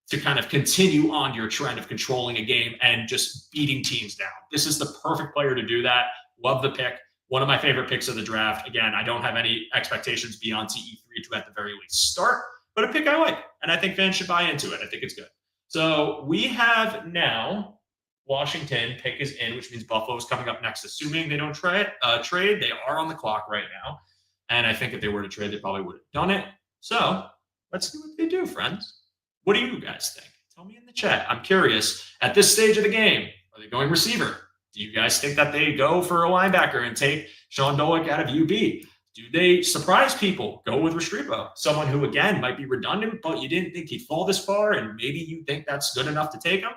to kind of continue on your trend of controlling a game and just beating teams down. This is the perfect player to do that. Love the pick. One of my favorite picks of the draft. Again, I don't have any expectations beyond TE3 to at the very least start, but a pick I like, and I think fans should buy into it. I think it's good. So we have now Washington pick is in, which means Buffalo is coming up next, assuming they don't trade. They are on the clock right now, and I think if they were to trade, they probably would have done it. So let's see what they do, friends. What do you guys think? Tell me in the chat. I'm curious. At this stage of the game, are they going receiver? Do you guys think that they go for a linebacker and take Sean Dolick out of UB? Do they surprise people? Go with Restrepo, someone who, again, might be redundant, but you didn't think he'd fall this far, and maybe you think that's good enough to take him.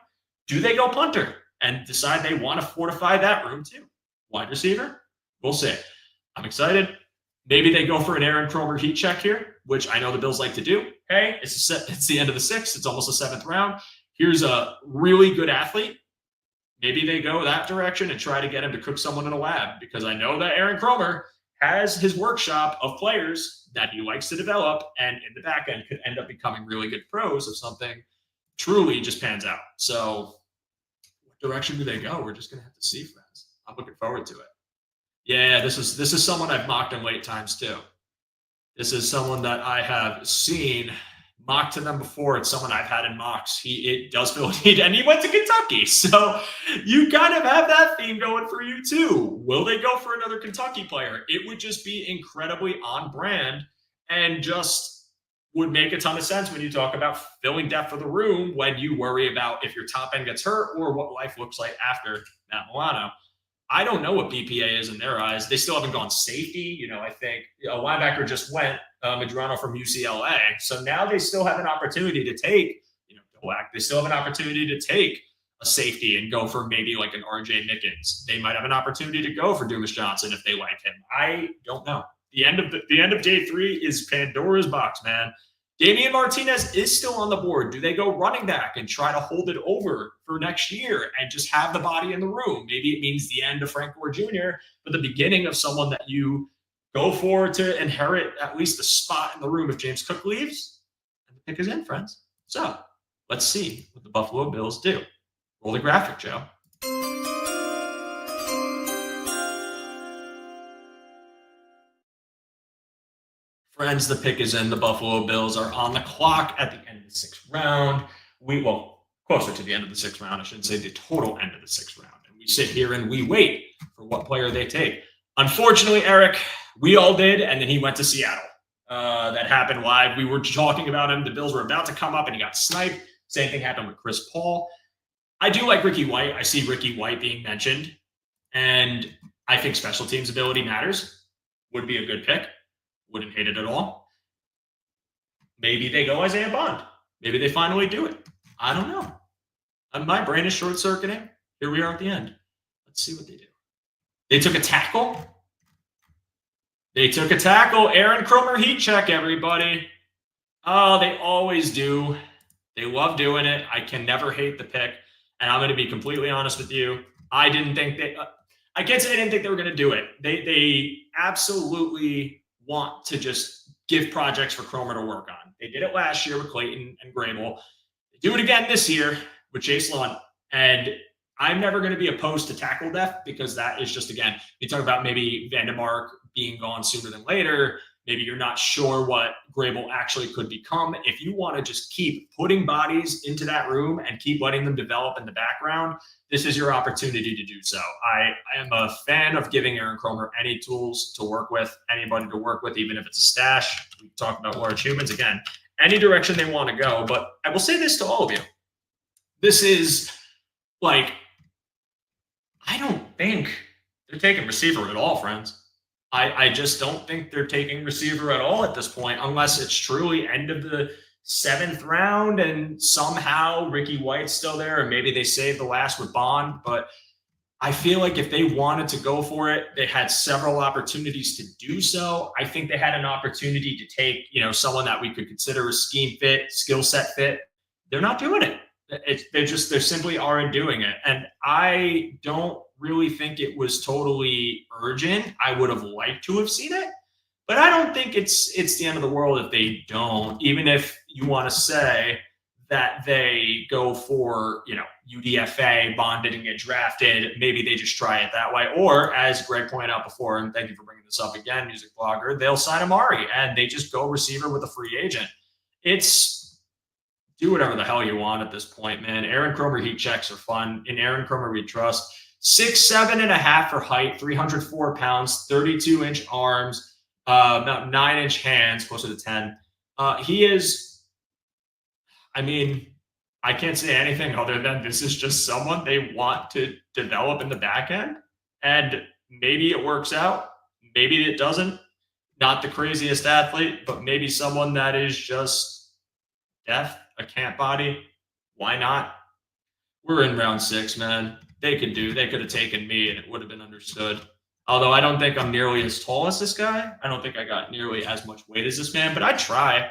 Do they go punter and decide they want to fortify that room too? Wide receiver? We'll see. I'm excited. Maybe they go for an Aaron Kromer heat check here, which I know the Bills like to do. Hey, it's the end of the 6th. It's almost the 7th round. Here's a really good athlete. Maybe they go that direction and try to get him to cook someone in a lab, because I know that Aaron Kromer has his workshop of players that he likes to develop, and in the back end could end up becoming really good pros if something truly just pans out. So what direction do they go? We're just going to have to see, friends. I'm looking forward to it. Yeah, this is someone I've mocked in late times too. This is someone that I have seen mocked to them before. It's someone I've had in mocks. It does feel a need, and he went to Kentucky. So you kind of have that theme going for you too. Will they go for another Kentucky player? It would just be incredibly on brand and just would make a ton of sense when you talk about filling depth of the room, when you worry about if your top end gets hurt or what life looks like after Matt Milano. I don't know what BPA is in their eyes. They still haven't gone safety. I think a linebacker just went, Madrano from UCLA. So now they still have an opportunity to take, they still have an opportunity to take a safety and go for maybe like an RJ Nickens. They might have an opportunity to go for Dumas Johnson if they like him. I don't know. The end of day 3 is Pandora's box, man. Damian Martinez is still on the board. Do they go running back and try to hold it over for next year and just have the body in the room? Maybe it means the end of Frank Gore Jr., but the beginning of someone that you go for to inherit at least a spot in the room if James Cook leaves. And the pick is in, friends. So let's see what the Buffalo Bills do. Roll the graphic, Joe. Friends, the pick is in. The Buffalo Bills are on the clock at the end of the 6th round. Closer to the end of the 6th round. I shouldn't say the total end of the 6th round. And we sit here and we wait for what player they take. Unfortunately, Eric, we all did, and then he went to Seattle. That happened live. We were talking about him. The Bills were about to come up, and he got sniped. Same thing happened with Chris Paul. I do like Ricky White. I see Ricky White being mentioned, and I think special teams ability matters. Would be a good pick. Wouldn't hate it at all. Maybe they go Isaiah Bond. Maybe they finally do it. I don't know. My brain is short-circuiting. Here we are at the end. Let's see what they do. They took a tackle. Aaron Kromer heat check, everybody. Oh, they always do. They love doing it. I can never hate the pick. And I'm going to be completely honest with you. I can't say I didn't think they were going to do it. They absolutely want to just give projects for Kromer to work on. They did it last year with Clayton and Grable. They do it again this year with Chase Lunt. And I'm never going to be opposed to tackle depth, because that is just, again, you talk about maybe Vandermark being gone sooner than later. Maybe you're not sure what Grable actually could become. If you want to just keep putting bodies into that room and keep letting them develop in the background, this is your opportunity to do so. I am a fan of giving Aaron Kromer any tools to work with, anybody to work with, even if it's a stash. We talk about large humans. Again, any direction they want to go. But I will say this to all of you. This is like, I don't think they're taking receiver at all, friends. I just don't think they're taking receiver at all at this point, unless it's truly end of the 7th round and somehow Ricky White's still there, and maybe they save the last with Bond. But I feel like if they wanted to go for it, they had several opportunities to do so. I think they had an opportunity to take, someone that we could consider a scheme fit, skill set fit. They're not doing it. They simply aren't doing it. And I don't really think it was totally urgent. I would have liked to have seen it, but I don't think it's the end of the world if they don't, even if you want to say that they go for, UDFA, Bond didn't get drafted. Maybe they just try it that way. Or as Greg pointed out before, and thank you for bringing this up again, music blogger, they'll sign Amari and they just go receiver with a free agent. It's, do whatever the hell you want at this point, man. Aaron Kromer heat checks are fun. In Aaron Kromer, we trust. 6'7.5" for height, 304 pounds, 32-inch arms, about 9-inch hands, closer to 10. He is, I can't say anything other than this is just someone they want to develop in the back end. And maybe it works out. Maybe it doesn't. not the craziest athlete, but maybe someone that is just depth, a camp body. Why not? We're in round 6, man. They could have taken me and it would have been understood. Although I don't think I'm nearly as tall as this guy. I don't think I got nearly as much weight as this man, but I try.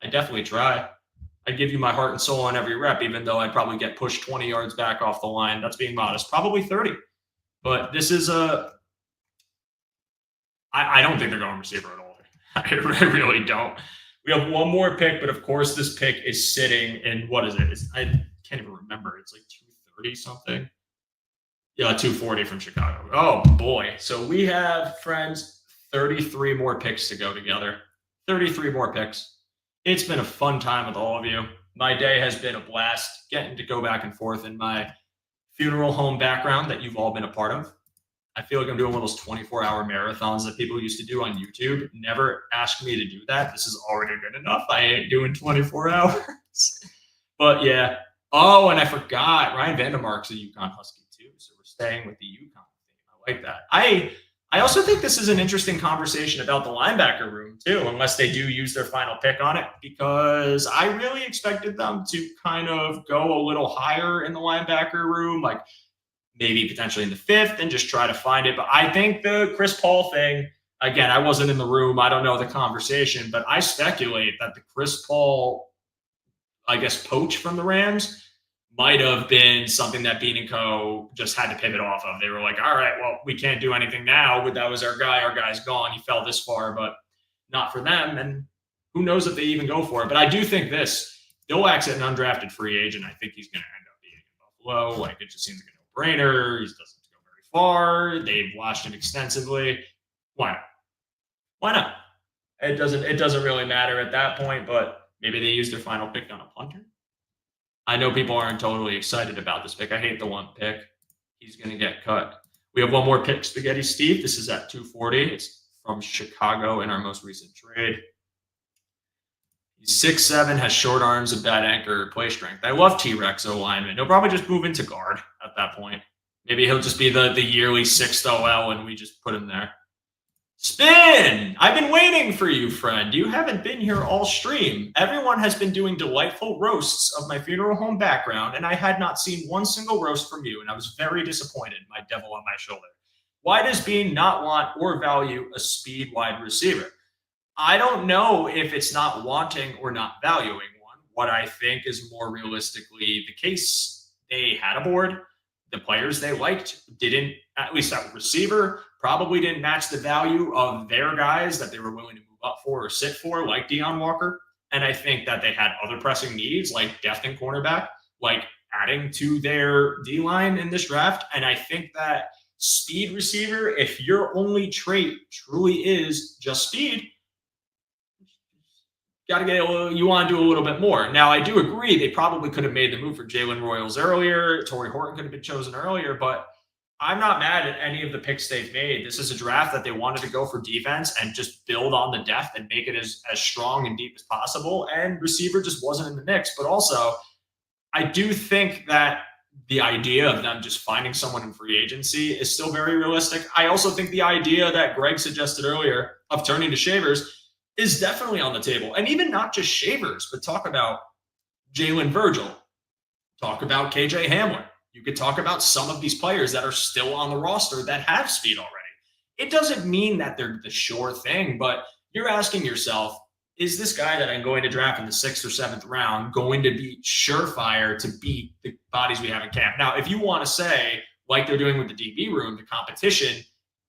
I definitely try. I give you my heart and soul on every rep, even though I'd probably get pushed 20 yards back off the line. That's being modest. Probably 30. But this is I don't think they're going receiver at all. I really don't. We have one more pick, but of course this pick is sitting in, what is it? I can't even remember. It's like 230 something. Yeah, 240 from Chicago. Oh, boy. So we have, friends, 33 more picks to go together. 33 more picks. It's been a fun time with all of you. My day has been a blast getting to go back and forth in my funeral home background that you've all been a part of. I feel like I'm doing one of those 24-hour marathons that people used to do on YouTube. Never ask me to do that. This is already good enough. I ain't doing 24 hours. But yeah. Oh, and I forgot. Ryan Vandermark's a UConn Husky too. So we're staying with the UConn theme. I like that. I also think this is an interesting conversation about the linebacker room too, unless they do use their final pick on it, because I really expected them to kind of go a little higher in the linebacker room, like maybe potentially in the 5th and just try to find it. But I think the Chris Paul thing, again, I wasn't in the room. I don't know the conversation, but I speculate that the Chris Paul, I guess, poach from the Rams might have been something that Beane and Co. just had to pivot off of. They were like, all right, well, we can't do anything now. But that was our guy. Our guy's gone. He fell this far, but not for them. And who knows if they even go for it. But I do think this, Dilak's an undrafted free agent. I think he's going to end up being in Buffalo. Like, it just seems like a no-brainer. He doesn't go very far. They've watched him extensively. Why not? Why not? It doesn't really matter at that point, but maybe they use their final pick on a punter. I know people aren't totally excited about this pick. I hate the one pick. He's going to get cut. We have one more pick, Spaghetti Steve. This is at 240. It's from Chicago in our most recent trade. He's 6'7", has short arms, a bad anchor, play strength. I love T-Rex O-lineman. He'll probably just move into guard at that point. Maybe he'll just be the yearly 6th OL and we just put him there. Spin! I've been waiting for you, friend. You haven't been here all stream. Everyone has been doing delightful roasts of my funeral home background, and I had not seen one single roast from you, and I was very disappointed, my devil on my shoulder. Why does Beane not want or value a speed wide receiver? I don't know if it's not wanting or not valuing one. What I think is more realistically the case, they had a board. The players they liked didn't, at least at receiver, probably didn't match the value of their guys that they were willing to move up for or sit for, like Deion Walker. And I think that they had other pressing needs, like depth and cornerback, like adding to their D-line in this draft. And I think that speed receiver, if your only trait truly is just speed, you want to do a little bit more. Now, I do agree they probably could have made the move for Jalen Royals earlier. Torrey Horton could have been chosen earlier, but I'm not mad at any of the picks they've made. This is a draft that they wanted to go for defense and just build on the depth and make it as strong and deep as possible. And receiver just wasn't in the mix. But also, I do think that the idea of them just finding someone in free agency is still very realistic. I also think the idea that Greg suggested earlier of turning to Shavers is definitely on the table. And even not just Shavers, but talk about Jalen Virgil, talk about KJ Hamler. You could talk about some of these players that are still on the roster that have speed already. It doesn't mean that they're the sure thing, but you're asking yourself, is this guy that I'm going to draft in the 6th or 7th round going to be surefire to beat the bodies we have in camp? Now, if you want to say, like they're doing with the DB room, the competition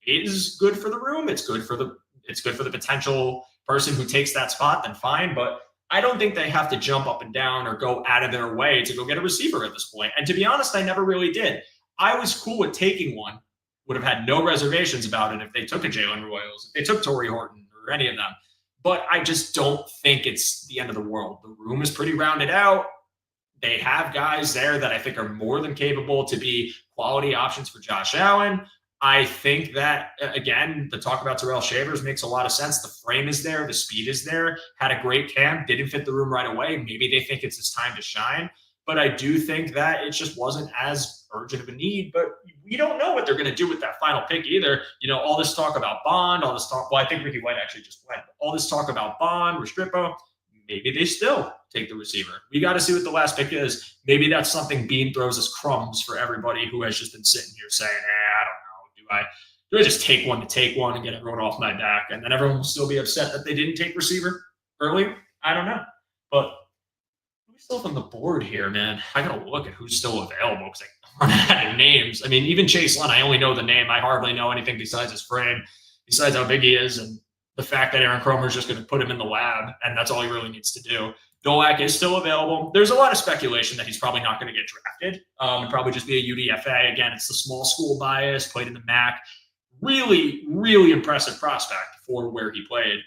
is good for the room. It's good for the potential person who takes that spot, then fine. But I don't think they have to jump up and down or go out of their way to go get a receiver at this point. And to be honest, I never really did. I was cool with taking one, would have had no reservations about it if they took a Jalen Royals, if they took Torrey Horton or any of them. But I just don't think it's the end of the world. The room is pretty rounded out. They have guys there that I think are more than capable to be quality options for Josh Allen. I think that, again, the talk about Terrell Shavers makes a lot of sense. The frame is there. The speed is there. Had a great camp. Didn't fit the room right away. Maybe they think it's his time to shine. But I do think that it just wasn't as urgent of a need. But we don't know what they're going to do with that final pick either. All this talk about Bond, all this talk. Well, I think Ricky White actually just went. All this talk about Bond, Restrepo. Maybe they still take the receiver. We got to see what the last pick is. Maybe that's something Beane throws as crumbs for everybody who has just been sitting here saying, I don't know. Do I just take one to take one and get everyone off my back? And then everyone will still be upset that they didn't take receiver early? I don't know. But who's still on the board here, man? I got to look at who's still available because I'm out of names. I mean, even Chase Lund, I only know the name. I hardly know anything besides his frame, besides how big he is and the fact that Aaron Kromer is just going to put him in the lab, and that's all he really needs to do. Dolak is still available. There's a lot of speculation that he's probably not going to get drafted and probably just be a UDFA. Again, it's the small school bias, played in the MAC. Really, really impressive prospect for where he played.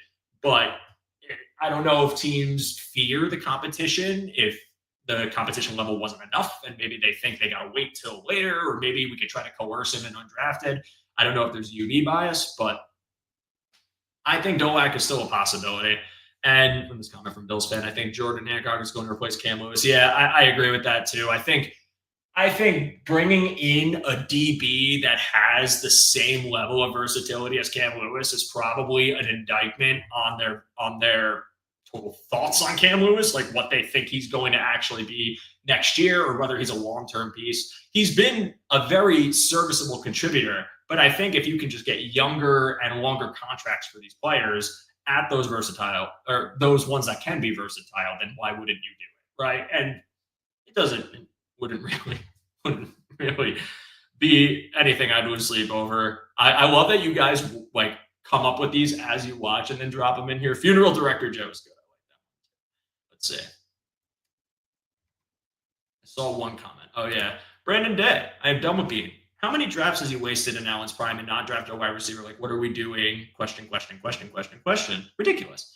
But I don't know if teams fear the competition, if the competition level wasn't enough, and maybe they think they got to wait till later, or maybe we could try to coerce him and undrafted. I don't know if there's UD bias, but I think Dolak is still a possibility. And from this comment from Bills fan, I think Jordan Hancock is going to replace Cam Lewis. Yeah, I agree with that too. I think bringing in a DB that has the same level of versatility as Cam Lewis is probably an indictment on their total thoughts on Cam Lewis, like what they think he's going to actually be next year or whether he's a long-term piece. He's been a very serviceable contributor, but I think if you can just get younger and longer contracts for these players at those versatile or those ones that can be versatile, then why wouldn't you do it, right? And it wouldn't really be anything I'd lose sleep over. I love that you guys like come up with these as you watch and then drop them in here. Funeral Director Joe's good. I like that one. Let's see. I saw one comment. Oh yeah, Brandon Day. I am done with Beane. How many drafts has he wasted in Allen's prime and not drafted a wide receiver? Like, what are we doing? Question. Ridiculous.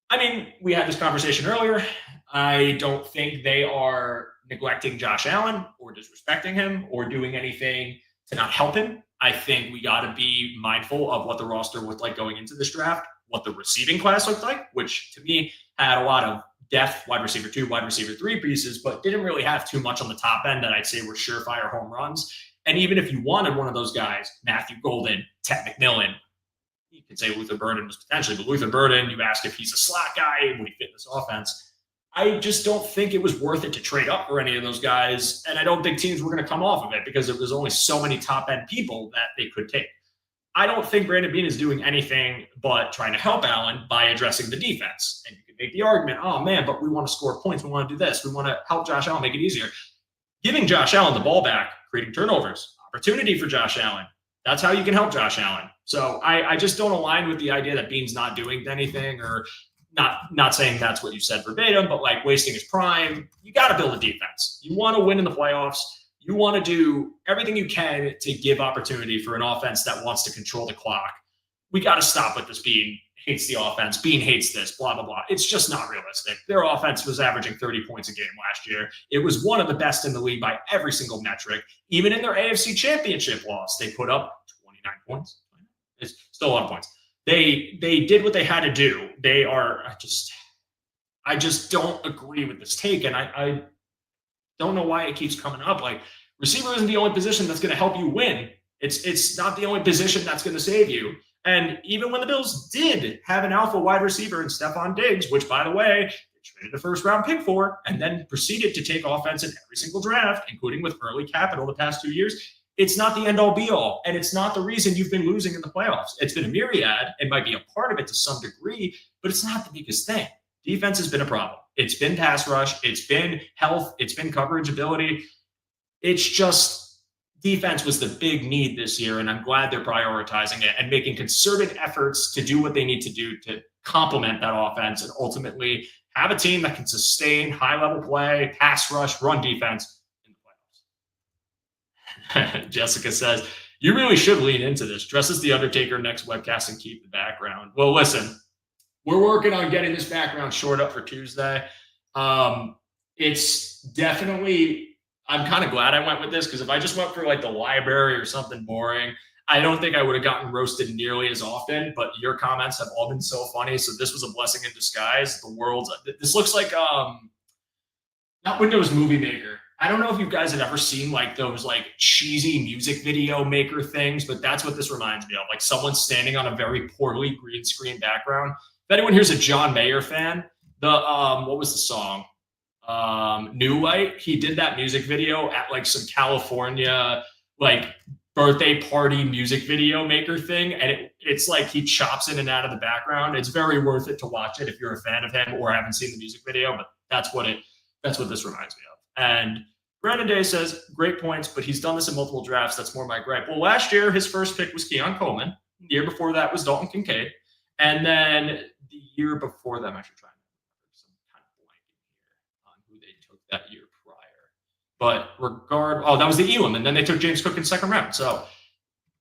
I mean, we had this conversation earlier. I don't think they are neglecting Josh Allen or disrespecting him or doing anything to not help him. I think we got to be mindful of what the roster looked like going into this draft, what the receiving class looked like, which to me had a lot of depth, wide receiver 2, wide receiver 3 pieces, but didn't really have too much on the top end that I'd say were surefire home runs. And even if you wanted one of those guys, Matthew Golden, Ted McMillan, you could say Luther Burden was potentially, but Luther Burden, you ask if he's a slot guy, would he fit this offense? I just don't think it was worth it to trade up for any of those guys. And I don't think teams were going to come off of it because there was only so many top-end people that they could take. I don't think Brandon Beane is doing anything but trying to help Allen by addressing the defense. And you can make the argument, oh, man, but we want to score points. We want to do this. We want to help Josh Allen, make it easier. Giving Josh Allen the ball back, creating turnovers, opportunity for Josh Allen. That's how you can help Josh Allen. So I just don't align with the idea that Beane's not doing anything or not saying that's what you said verbatim, but like wasting his prime. You got to build a defense. You want to win in the playoffs. You want to do everything you can to give opportunity for an offense that wants to control the clock. We got to stop with this. Beane hates the offense. Beane hates this, blah, blah, blah. It's just not realistic. Their offense was averaging 30 points a game last year. It was one of the best in the league by every single metric. Even in their AFC Championship loss, they put up 29 points. It's still a lot of points. They did what they had to do. I just don't agree with this take. And I don't know why it keeps coming up. Like, receiver isn't the only position that's going to help you win. It's not the only position that's going to save you. And even when the Bills did have an alpha wide receiver in Stephon Diggs, which, by the way, they traded a first-round pick for, and then proceeded to take offense in every single draft, including with early capital the past 2 years, it's not the end-all be-all, and it's not the reason you've been losing in the playoffs. It's been a myriad and might be a part of it to some degree, but it's not the biggest thing. Defense has been a problem. It's been pass rush. It's been health. It's been coverage ability. It's just defense was the big need this year, and I'm glad they're prioritizing it and making concerted efforts to do what they need to do to complement that offense and ultimately have a team that can sustain high-level play, pass rush, run defense in the playoffs. Jessica says, you really should lean into this. Dress as the Undertaker next webcast and keep the background. Well, listen, we're working on getting this background short up for Tuesday. It's definitely... I'm kind of glad I went with this because if I just went for like the library or something boring, I don't think I would have gotten roasted nearly as often, but your comments have all been so funny. So this was a blessing in disguise. This looks like not Windows Movie Maker. I don't know if you guys have ever seen like those like cheesy music video maker things, but that's what this reminds me of. Like someone standing on a very poorly green screen background. If anyone here's a John Mayer fan, what was the song? New Light. He did that music video at like some California like birthday party music video maker thing, and it's like he chops in and out of the background. It's very worth it to watch it if you're a fan of him or haven't seen the music video, but that's what this reminds me of. And Brandon Day says, great points, but he's done this in multiple drafts. That's more my gripe. Well, last year, his first pick was Keon Coleman. The year before that was Dalton Kincaid. And then the year before that, I'm actually trying to remember some kind of blanking here on who they took that year prior. But that was the Elam. And then they took James Cook in second round. So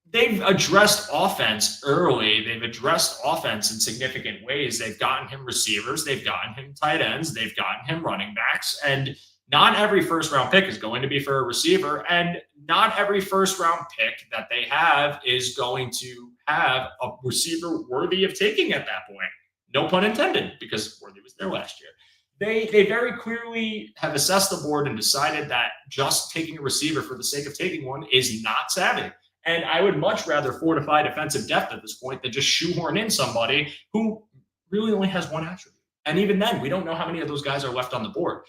they've addressed offense early. They've addressed offense in significant ways. They've gotten him receivers. They've gotten him tight ends. They've gotten him running backs. And not every first round pick is going to be for a receiver, and not every first round pick that they have is going to have a receiver worthy of taking at that point. No pun intended, because Worthy was there last year. They very clearly have assessed the board and decided that just taking a receiver for the sake of taking one is not savvy. And I would much rather fortify defensive depth at this point than just shoehorn in somebody who really only has one attribute. And even then, we don't know how many of those guys are left on the board.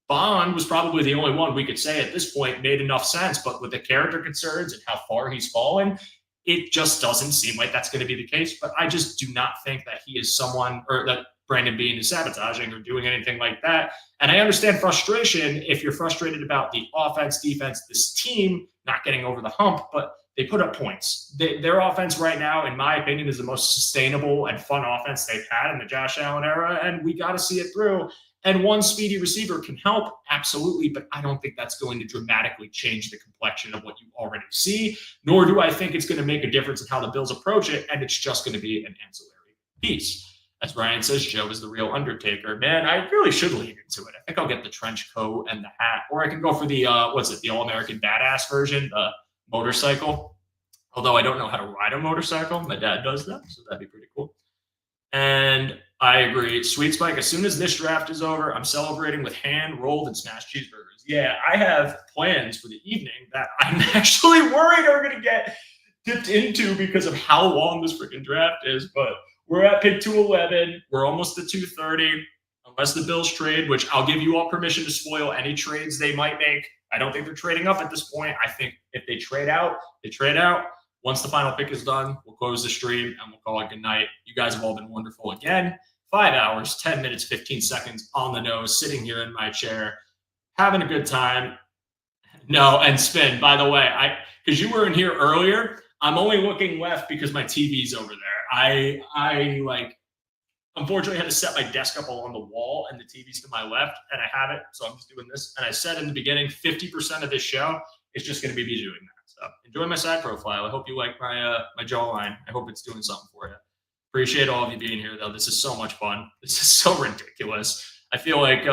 Bond was probably the only one we could say at this point made enough sense, but with the character concerns and how far he's fallen, it just doesn't seem like that's going to be the case. But I just do not think that he is someone, or that Brandon Beane is sabotaging or doing anything like that. And I understand frustration if you're frustrated about the offense, defense, this team not getting over the hump, but they put up points. Their offense right now, in my opinion, is the most sustainable and fun offense they've had in the Josh Allen era, and we got to see it through. And one speedy receiver can help, absolutely, but I don't think that's going to dramatically change the complexion of what you already see, nor do I think it's going to make a difference in how the Bills approach it, and it's just going to be an ancillary piece. As Brian says, Joe is the real Undertaker. Man, I really should lean into it. I think I'll get the trench coat and the hat, or I can go for the, the All-American Badass version, the motorcycle. Although I don't know how to ride a motorcycle. My dad does that, so that'd be pretty cool. And I agree. Sweet Spike, as soon as this draft is over, I'm celebrating with hand-rolled and smashed cheeseburgers. Yeah, I have plans for the evening that I'm actually worried are going to get dipped into because of how long this freaking draft is. But we're at pick 211. We're almost at 230. Unless the Bills trade, which I'll give you all permission to spoil any trades they might make. I don't think they're trading up at this point. I think if they trade out, they trade out. Once the final pick is done, we'll close the stream and we'll call it good night. You guys have all been wonderful again. 5 hours, 10 minutes, 15 seconds on the nose, sitting here in my chair, having a good time. No, and Spin, by the way, because you were in here earlier, I'm only looking left because my TV's over there. I unfortunately had to set my desk up along the wall and the TV's to my left, and I have it, so I'm just doing this. And I said in the beginning, 50% of this show is just going to be me doing that. So enjoy my side profile. I hope you like my jawline. I hope it's doing something for you. Appreciate all of you being here, though. This is so much fun. This is so ridiculous. I feel like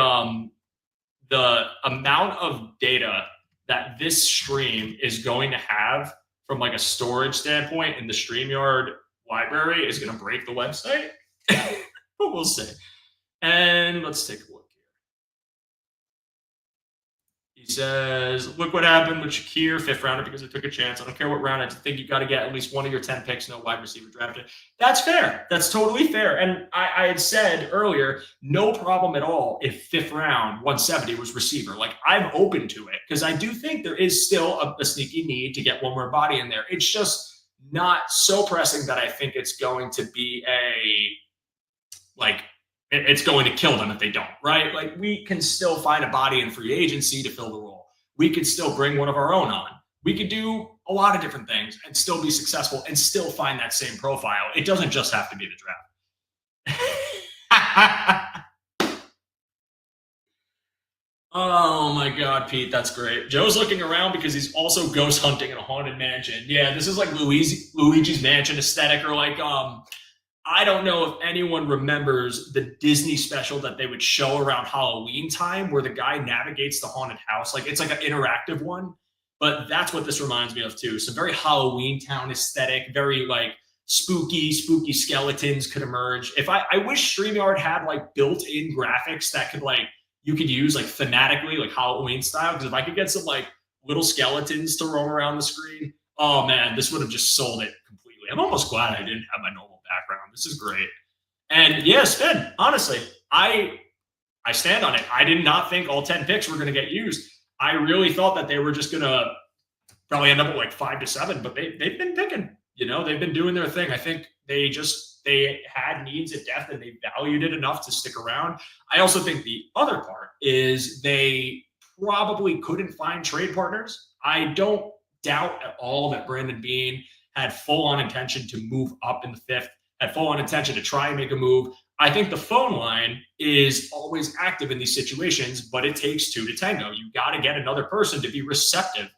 the amount of data that this stream is going to have from like a storage standpoint in the StreamYard library is going to break the website. But we'll see. And let's take a look here. He says, look what happened with Shakir, 5th rounder, because I took a chance. I don't care what round. I think you got to get at least one of your 10 picks, no wide receiver drafted. That's fair. That's totally fair. And I had said earlier, no problem at all if 5th round, 170 was receiver. Like, I'm open to it because I do think there is still a sneaky need to get one more body in there. It's just not so pressing that I think it's going to be it's going to kill them if they don't, right? Like, we can still find a body in free agency to fill the role. We could still bring one of our own on. We could do a lot of different things and still be successful and still find that same profile. It doesn't just have to be the draft. Oh my God, Pete, that's great. Joe's looking around because he's also ghost hunting in a haunted mansion. Yeah, this is like Luigi's Mansion aesthetic, or like I don't know if anyone remembers the Disney special that they would show around Halloween time where the guy navigates the haunted house. Like, it's like an interactive one, but that's what this reminds me of too. So very Halloween Town aesthetic, very like spooky skeletons could emerge. I wish StreamYard had like built-in graphics that could like you could use like thematically, like Halloween style. Because if I could get some like little skeletons to roam around the screen, oh man, this would have just sold it completely. I'm almost glad I didn't have my normal background. This is great. And yeah, Spin, honestly, I stand on it. I did not think all 10 picks were going to get used. I really thought that they were just going to probably end up at like 5 to 7, but they've been picking, they've been doing their thing. I think they had needs at depth and they valued it enough to stick around. I also think the other part is they probably couldn't find trade partners. I don't doubt at all that Brandon Beane had full-on intention to move up in the 5th, had full-on intention to try and make a move. I think the phone line is always active in these situations, but it takes 2 to tango. You got to get another person to be receptive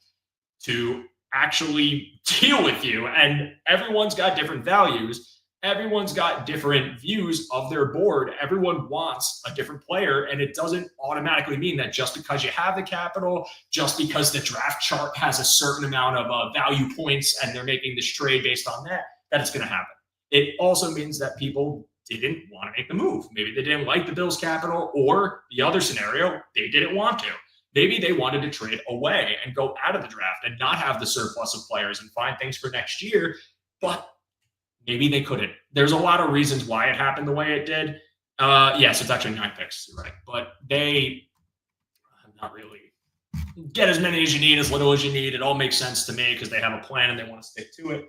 to actually deal with you. And everyone's got different values. Everyone's got different views of their board. Everyone wants a different player. And it doesn't automatically mean that just because you have the capital, just because the draft chart has a certain amount of value points and they're making this trade based on that it's going to happen. It also means that people didn't want to make the move. Maybe they didn't like the Bills' capital, or the other scenario, they didn't want to. Maybe they wanted to trade away and go out of the draft and not have the surplus of players and find things for next year, but maybe they couldn't. There's a lot of reasons why it happened the way it did. Yes, it's actually 9 picks, you're right. But they not really get as many as you need, as little as you need. It all makes sense to me because they have a plan and they want to stick to it.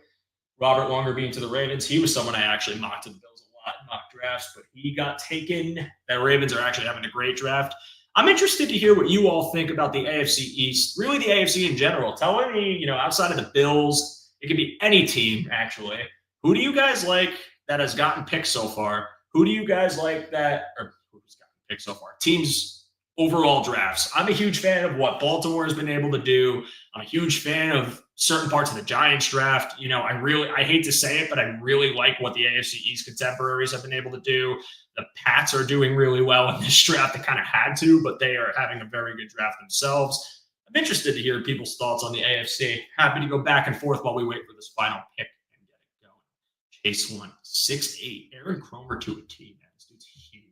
Robert Longer being to the Ravens, he was someone I actually mocked to the Bills a lot in mock drafts, but he got taken. The Ravens are actually having a great draft. I'm interested to hear what you all think about the AFC East, really the AFC in general. Tell me, outside of the Bills, it could be any team, actually. Who do you guys like that has gotten picked so far? Who do you guys like who's gotten picked so far? Teams' overall drafts. I'm a huge fan of what Baltimore has been able to do. I'm a huge fan of certain parts of the Giants draft. I hate to say it, but I really like what the AFC East contemporaries have been able to do. The Pats are doing really well in this draft. They kind of had to, but they are having a very good draft themselves. I'm interested to hear people's thoughts on the AFC. Happy to go back and forth while we wait for this final pick and get it going. Chase 1, 6'8", Aaron Cromer to a T, man. This dude's huge.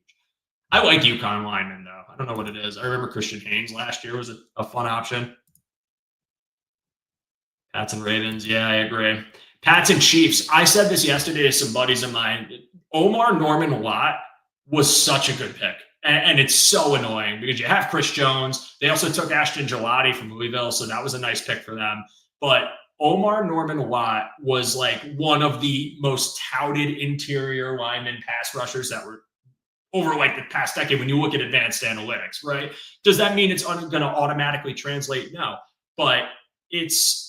I like UConn linemen, though. I don't know what it is. I remember Christian Haynes last year was a fun option. Pats and Ravens. Yeah, I agree. Pats and Chiefs. I said this yesterday to some buddies of mine. Omar Norman Watt was such a good pick. And it's so annoying because you have Chris Jones. They also took Ashton Gelati from Louisville, so that was a nice pick for them. But Omar Norman Watt was like one of the most touted interior lineman pass rushers that were over like the past decade when you look at advanced analytics, right? Does that mean it's going to automatically translate? No. But it's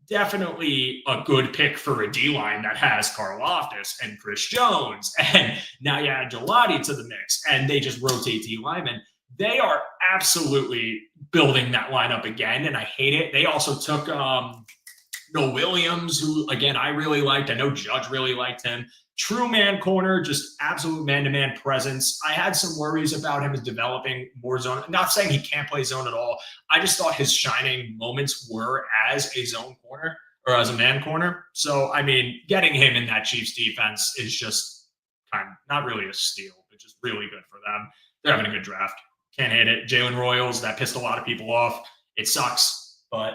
definitely a good pick for a D-line that has Karl Loftus and Chris Jones. And now you add Gelati to the mix, and they just rotate D-linemen. They are absolutely building that lineup again, and I hate it. They also took Noah Williams, who, again, I really liked. I know Judge really liked him. True man corner, just absolute man-to-man presence. I had some worries about him as developing more zone. I'm not saying he can't play zone at all. I just thought his shining moments were as a zone corner or as a man corner. So, I mean, getting him in that Chiefs defense is just kind of not really a steal, but just really good for them. They're having a good draft. Can't hate it. Jalen Royals, that pissed a lot of people off. It sucks, but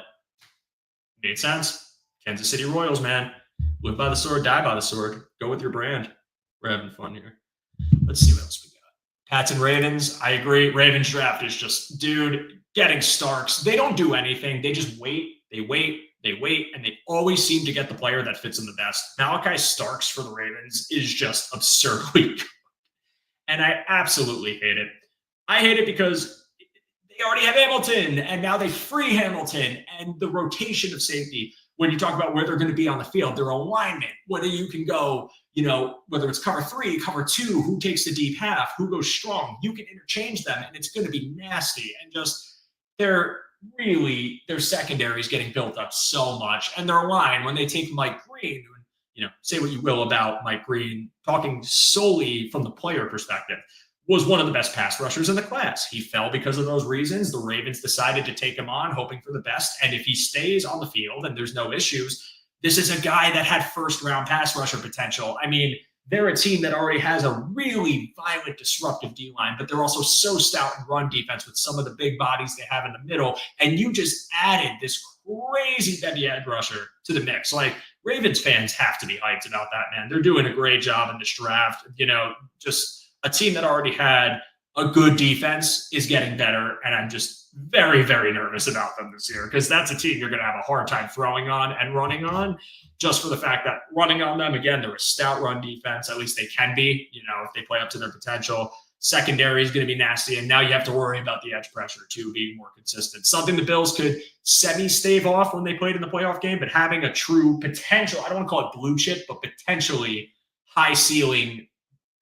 made sense. Kansas City Royals, man. Live by the sword, die by the sword. Go with your brand. We're having fun here. Let's see what else we got. Pats and Ravens. I agree. Ravens draft is just, dude, getting Starks. They don't do anything. They just wait. They wait. They wait. And they always seem to get the player that fits them the best. Malachi Starks for the Ravens is just absurdly good. And I absolutely hate it. I hate it because they already have Hamilton, and now they free Hamilton, and the rotation of safety. When you talk about where they're going to be on the field, their alignment, whether you can go, whether it's cover 3, cover 2, who takes the deep half, who goes strong, you can interchange them, and it's going to be nasty. And just their secondary is getting built up so much. And their line, when they take Mike Green, say what you will about Mike Green, talking solely from the player perspective, was one of the best pass rushers in the class. He fell because of those reasons. The Ravens decided to take him on, hoping for the best. And if he stays on the field and there's no issues, this is a guy that had first-round pass rusher potential. I mean, they're a team that already has a really violent, disruptive D-line, but they're also so stout in run defense with some of the big bodies they have in the middle. And you just added this crazy deadly edge rusher to the mix. Like, Ravens fans have to be hyped about that, man. They're doing a great job in this draft. Just a team that already had a good defense is getting better, and I'm just very, very nervous about them this year because that's a team you're going to have a hard time throwing on and running on, just for the fact that running on them, again, they're a stout run defense. At least they can be, if they play up to their potential. Secondary is going to be nasty, and now you have to worry about the edge pressure too being more consistent. Something the Bills could semi-stave off when they played in the playoff game, but having a true potential, I don't want to call it blue chip, but potentially high ceiling,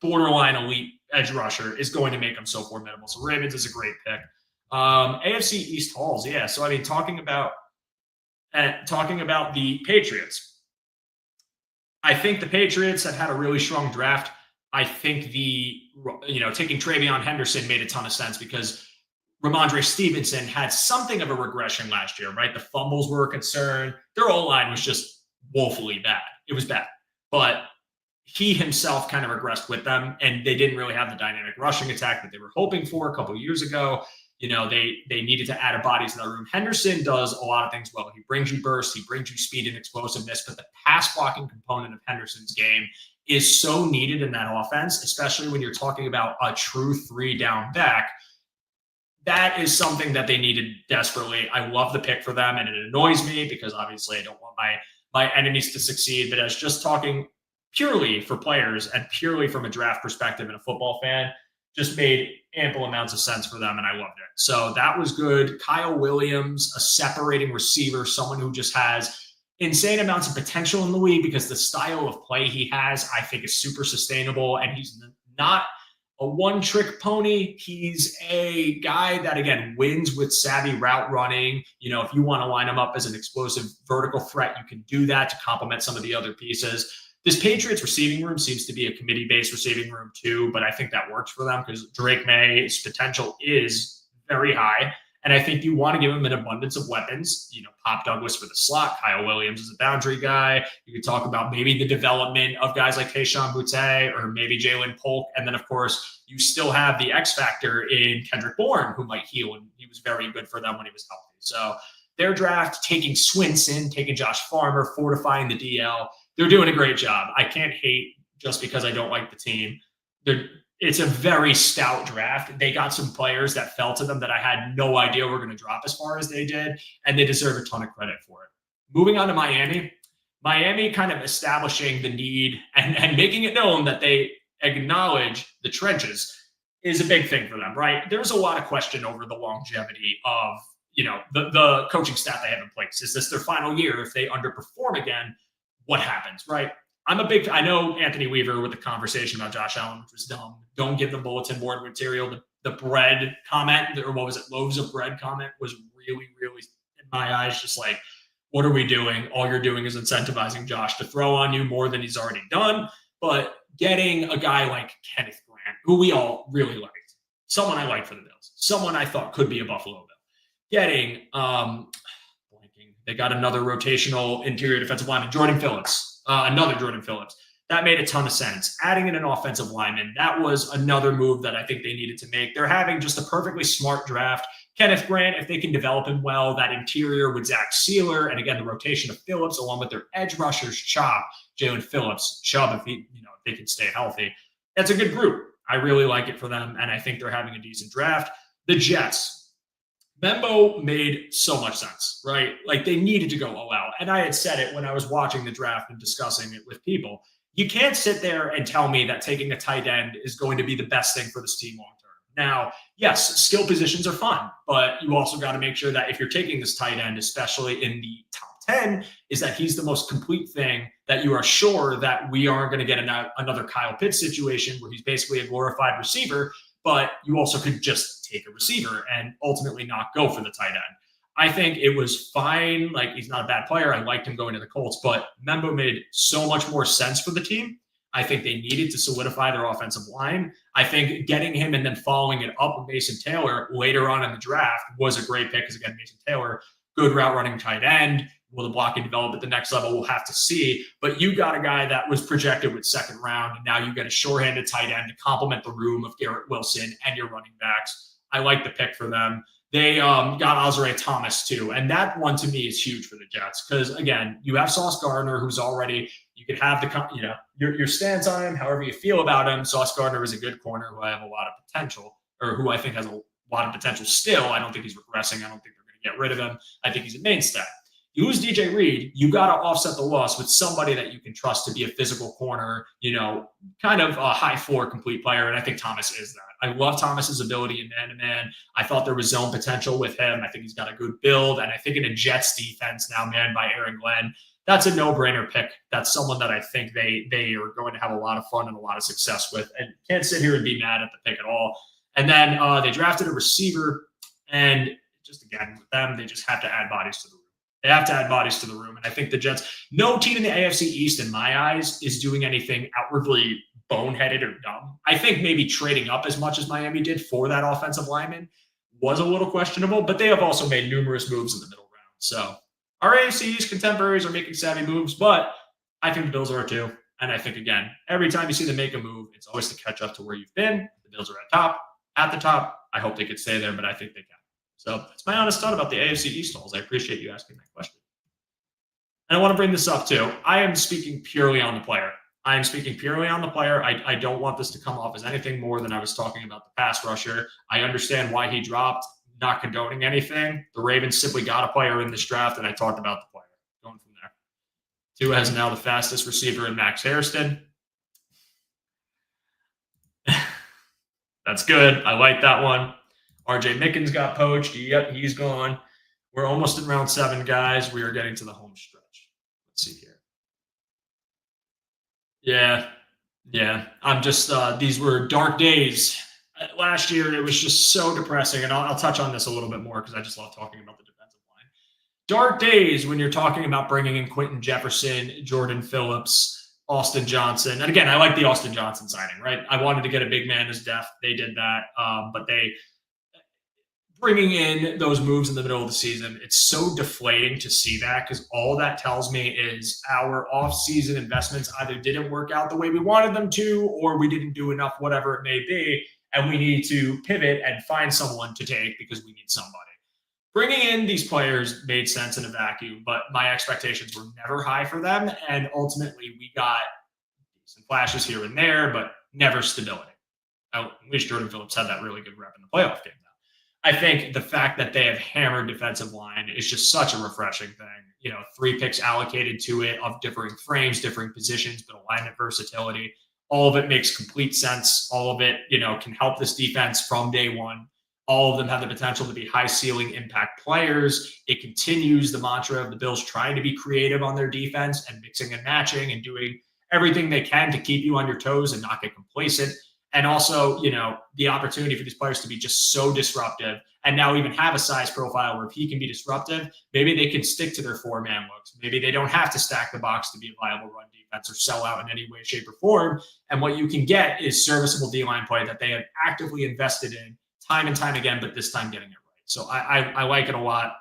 borderline elite edge rusher is going to make them so formidable. So Ravens is a great pick. AFC East halls, yeah. So I mean, talking about the Patriots, I think the Patriots have had a really strong draft. I think taking Travion Henderson made a ton of sense because Ramondre Stevenson had something of a regression last year, right? The fumbles were a concern. Their O-line was just woefully bad. It was bad, but he himself kind of regressed with them, and they didn't really have the dynamic rushing attack that they were hoping for a couple of years ago. They needed to add a body to the room. Henderson does a lot of things well. He brings you burst, he brings you speed and explosiveness, but the pass blocking component of Henderson's game is so needed in that offense, especially when you're talking about a true 3-down back. That is something that they needed desperately. I love the pick for them, and it annoys me because obviously I don't want my enemies to succeed, but as just talking purely for players and purely from a draft perspective and a football fan, just made ample amounts of sense for them, and I loved it. So that was good. Kyle Williams, a separating receiver, someone who just has insane amounts of potential in the league because the style of play he has, I think, is super sustainable, and he's not a one-trick pony. He's a guy that, again, wins with savvy route running. If you want to line him up as an explosive vertical threat, you can do that to complement some of the other pieces. This Patriots receiving room seems to be a committee-based receiving room too, but I think that works for them because Drake May's potential is very high. And I think you want to give him an abundance of weapons. Pop Douglas for the slot. Kyle Williams is a boundary guy. You could talk about maybe the development of guys like Tayshaun Boutte or maybe Jalen Polk. And then, of course, you still have the X factor in Kendrick Bourne, who might heal, and he was very good for them when he was healthy. So their draft, taking Swinson, taking Josh Farmer, fortifying the DL, they're doing a great job. I can't hate just because I don't like the team. It's a very stout draft. They got some players that fell to them that I had no idea were going to drop as far as they did, and they deserve a ton of credit for it. Moving on to Miami kind of establishing the need and making it known that they acknowledge the trenches is a big thing for them, right? There's a lot of question over the longevity of the coaching staff they have in place. Is this their final year? If they underperform again, what happens, right? I know Anthony Weaver with the conversation about Josh Allen, which was dumb. Don't give them bulletin board material. The bread comment, or what was it, loaves of bread comment was really, really, in my eyes, just like, what are we doing? All you're doing is incentivizing Josh to throw on you more than he's already done. But getting a guy like Kenneth Grant, who we all really liked, someone I liked for the Bills, someone I thought could be a Buffalo Bill, getting, they got another rotational interior defensive lineman, Jordan Phillips. Another Jordan Phillips. That made a ton of sense. Adding in an offensive lineman, that was another move that I think they needed to make. They're having just a perfectly smart draft. Kenneth Grant, if they can develop him well, that interior with Zach Sealer, and again, the rotation of Phillips, along with their edge rushers, Chop, Jalen Phillips, Chubb, if they can stay healthy. That's a good group. I really like it for them, and I think they're having a decent draft. The Jets. Membo made so much sense, right? Like, they needed to go all out. And I had said it when I was watching the draft and discussing it with people. You can't sit there and tell me that taking a tight end is going to be the best thing for this team long term. Now, yes, skill positions are fun, but you also got to make sure that if you're taking this tight end, especially in the top 10, is that he's the most complete thing, that you are sure that we aren't going to get another Kyle Pitts situation where he's basically a glorified receiver, but you also could just take a receiver and ultimately not go for the tight end. I think it was fine. Like, he's not a bad player. I liked him going to the Colts, but Membo made so much more sense for the team. I think they needed to solidify their offensive line. I think getting him and then following it up with Mason Taylor later on in the draft was a great pick because, again, Mason Taylor, good route running tight end, Will the blocking develop at the next level? We'll have to see. But you got a guy that was projected with second round, and now you get a short-handed tight end to complement the room of Garrett Wilson and your running backs. I like the pick for them. They got Ozzie Thomas too, and that one to me is huge for the Jets because again, you have Sauce Gardner, who's already you could have your stance on him, however you feel about him. Sauce Gardner is a good corner who I have a lot of potential, or who I think has a lot of potential still. I don't think he's regressing. I don't think they're going to get rid of him. I think he's a mainstay. You lose DJ Reed, you got to offset the loss with somebody that you can trust to be a physical corner, kind of a high floor complete player. And I think Thomas is that. I love Thomas's ability in man-to-man. I thought there was zone potential with him. I think he's got a good build. And I think in a Jets defense now manned by Aaron Glenn, that's a no-brainer pick. That's someone that I think they are going to have a lot of fun and a lot of success with. And can't sit here and be mad at the pick at all. And then they drafted a receiver. And just again, with them, they just have to add bodies to the room. They have to add bodies to the room. And I think the Jets, no team in the AFC East, in my eyes, is doing anything outwardly boneheaded or dumb. I think maybe trading up as much as Miami did for that offensive lineman was a little questionable, but they have also made numerous moves in the middle round. So our AFC East contemporaries are making savvy moves, but I think the Bills are too. And I think, again, every time you see them make a move, it's always to catch up to where you've been. The Bills are at the top. I hope they could stay there, but I think they can. So that's my honest thought about the AFC East holes. I appreciate you asking that question. And I want to bring this up too. I am speaking purely on the player. I don't want this to come off as anything more than I was talking about the pass rusher. I understand why he dropped, not condoning anything. The Ravens simply got a player in this draft, and I talked about the player. Going from there. Tua has now the fastest receiver in Max Hairston. That's good. I like that one. RJ Mickens got poached. Yep, he's gone. We're almost in round 7, guys. We are getting to the home stretch. Let's see here. Yeah. I'm just, these were dark days. Last year, it was just so depressing. And I'll touch on this a little bit more because I just love talking about the defensive line. Dark days when you're talking about bringing in Quentin Jefferson, Jordan Phillips, Austin Johnson. And again, I like the Austin Johnson signing, right? I wanted to get a big man as depth. They did that. But bringing in those moves in the middle of the season, it's so deflating to see that because all that tells me is our off-season investments either didn't work out the way we wanted them to, or we didn't do enough, whatever it may be, and we need to pivot and find someone to take because we need somebody. Bringing in these players made sense in a vacuum, but my expectations were never high for them, and ultimately we got some flashes here and there, but never stability. At least Jordan Phillips had that really good rep in the playoff game. I think the fact that they have hammered defensive line is just such a refreshing thing. 3 picks allocated to it of differing frames, differing positions, but alignment versatility. All of it makes complete sense. All of it, can help this defense from day one. All of them have the potential to be high ceiling impact players. It continues the mantra of the Bills trying to be creative on their defense and mixing and matching and doing everything they can to keep you on your toes and not get complacent. And also, the opportunity for these players to be just so disruptive and now even have a size profile where if he can be disruptive, maybe they can stick to their 4-man looks. Maybe they don't have to stack the box to be a viable run defense or sell out in any way, shape, or form. And what you can get is serviceable D-line play that they have actively invested in time and time again, but this time getting it right. So I like it a lot.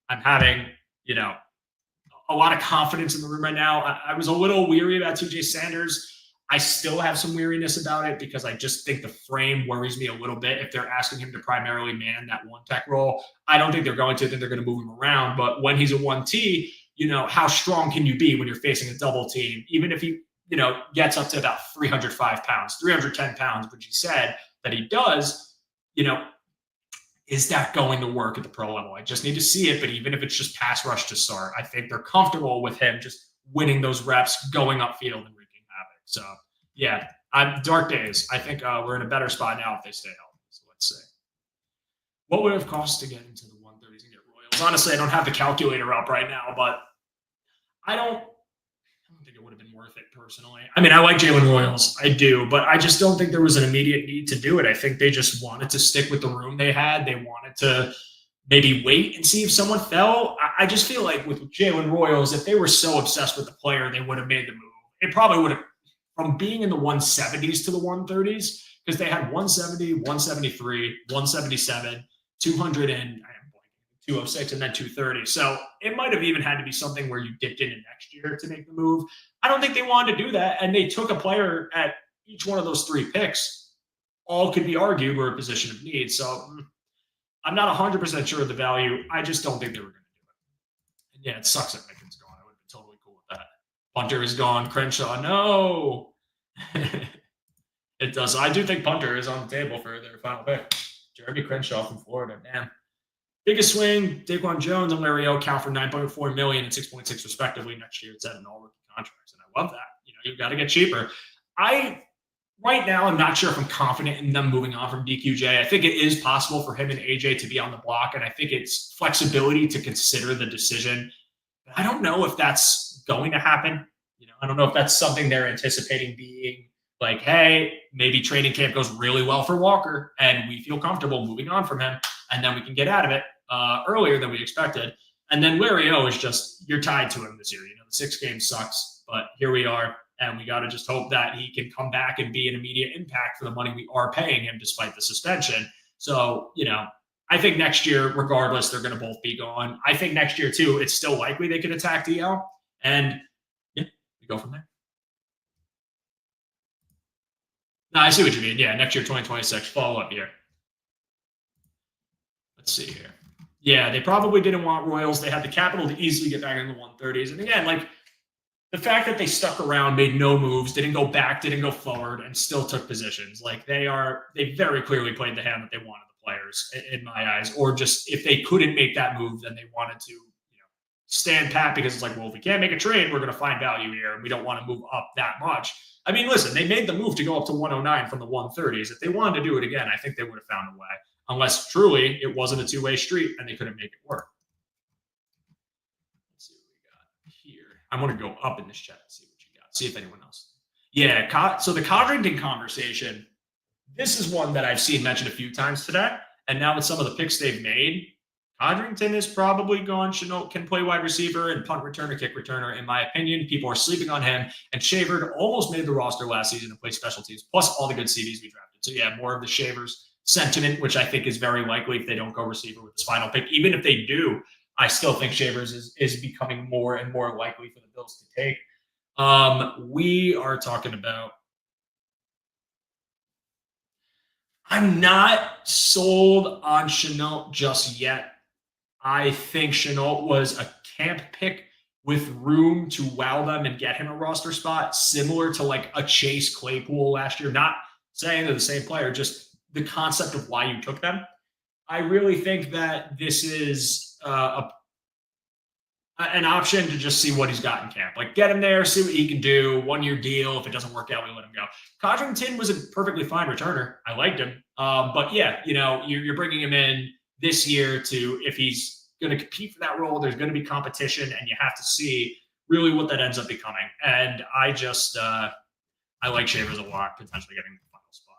I'm having, a lot of confidence in the room right now. I was a little weary about TJ Sanders. I still have some weariness about it because I just think the frame worries me a little bit. If they're asking him to primarily man that one tech role, I don't think they're going to. I think they're going to move him around. But when he's a 1T, how strong can you be when you're facing a double team? Even if he, gets up to about 305 pounds, 310 pounds, which he said that he does, is that going to work at the pro level? I just need to see it. But even if it's just pass rush to start, I think they're comfortable with him just winning those reps, going upfield and wreaking havoc. So, yeah, dark days. I think we're in a better spot now if they stay healthy. So let's see. What would it have cost to get into the 130s and get Royals? Honestly, I don't have the calculator up right now, but I don't think it would have been worth it personally. I mean, I like Jalen Royals. I do, but I just don't think there was an immediate need to do it. I think they just wanted to stick with the room they had. They wanted to maybe wait and see if someone fell. I just feel like with Jalen Royals, if they were so obsessed with the player, they would have made the move. It probably would have, from being in the 170s to the 130s, because they had 170, 173, 177, 200, and 206 and then 230. So it might have even had to be something where you dipped into next year to make the move. I don't think they wanted to do that. And they took a player at each one of those 3 picks. All could be argued were a position of need. So I'm not 100% sure of the value. I just don't think they were going to do it. And yeah, it sucks that Mickens gone. I would have been totally cool with that. Punter is gone. Crenshaw, no. It does. I do think Punter is on the table for their final pick. Jeremy Crenshaw from Florida. Damn. Biggest swing, Daquan Jones and Larry O count for $9.4 million and $6.6 respectively next year. It's at an all-rookie contracts, and I love that. You've got to get cheaper. Right now, I'm not sure if I'm confident in them moving on from DQJ. I think it is possible for him and AJ to be on the block, and I think it's flexibility to consider the decision. But I don't know if that's going to happen. I don't know if that's something they're anticipating being like, hey, maybe training camp goes really well for Walker, and we feel comfortable moving on from him, and then we can get out of it earlier than we expected. And then Larry O is just, you're tied to him this year. The 6 games sucks, but here we are. And we got to just hope that he can come back and be an immediate impact for the money we are paying him despite the suspension. So, I think next year, regardless, they're going to both be gone. I think next year, too, it's still likely they could attack DL. And, yeah, we go from there. No, I see what you mean. Yeah, next year, 2026, follow-up year. Let's see here. Yeah, they probably didn't want Royals. They had the capital to easily get back in the 130s. And again, the fact that they stuck around, made no moves, didn't go back, didn't go forward, and still took positions. They very clearly played the hand that they wanted the players, in my eyes. Or just if they couldn't make that move, then they wanted to, stand pat because it's like, well, if we can't make a trade, we're going to find value here, and we don't want to move up that much. I mean, listen, they made the move to go up to 109 from the 130s. If they wanted to do it again, I think they would have found a way. Unless truly it wasn't a two-way street and they couldn't make it work. Let's see what we got here. I want to go up in this chat and see what you got. See if anyone else. Yeah, so the Codrington conversation, this is one that I've seen mentioned a few times today. And now with some of the picks they've made, Codrington is probably gone. Chenault can play wide receiver and punt returner, kick returner. In my opinion, people are sleeping on him. And Shavers almost made the roster last season to play special teams, plus all the good CVs we drafted. So yeah, more of the Shavers sentiment, which I think is very likely if they don't go receiver with this final pick. Even if they do, I still think Shavers is becoming more and more likely for the Bills to take. We are talking about, I'm not sold on Chenault just yet. I think Chenault was a camp pick with room to wow them and get him a roster spot, similar to like a Chase Claypool last year. Not saying they're the same player, just the concept of why you took them. I really think that this is an option to just see what he's got in camp. Like, get him there, see what he can do. 1-year deal. If it doesn't work out, we let him go. Codrington was a perfectly fine returner. I liked him. But yeah, you're bringing him in this year to, if he's going to compete for that role, there's going to be competition, and you have to see really what that ends up becoming. And I just, I like Shavers a lot, potentially getting the final spot.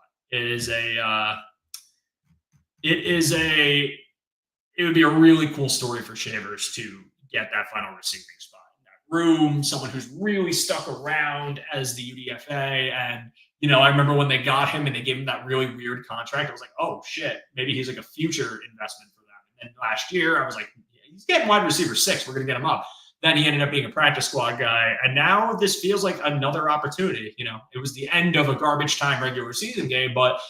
It would be a really cool story for Shavers to get that final receiving spot in that room, someone who's really stuck around as the UDFA. And, I remember when they got him and they gave him that really weird contract, I was like, oh shit, maybe he's like a future investment for them. And then last year I was like, he's getting wide receiver 6. We're going to get him up. Then he ended up being a practice squad guy. And now this feels like another opportunity. It was the end of a garbage time regular season game, but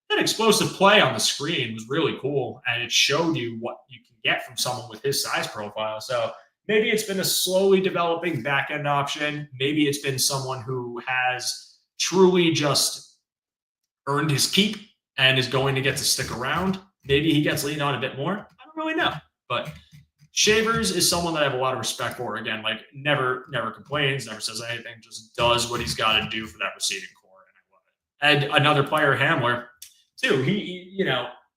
that explosive play on the screen was really cool. And it showed you what you can get from someone with his size profile. So maybe it's been a slowly developing back end option. Maybe it's been someone who has truly just earned his keep and is going to get to stick around. Maybe he gets leaned on a bit more. I don't really know. But Shavers is someone that I have a lot of respect for. Again, like never complains, never says anything, just does what he's got to do for that receiving core. And I love it. And another player, Hamler, too. He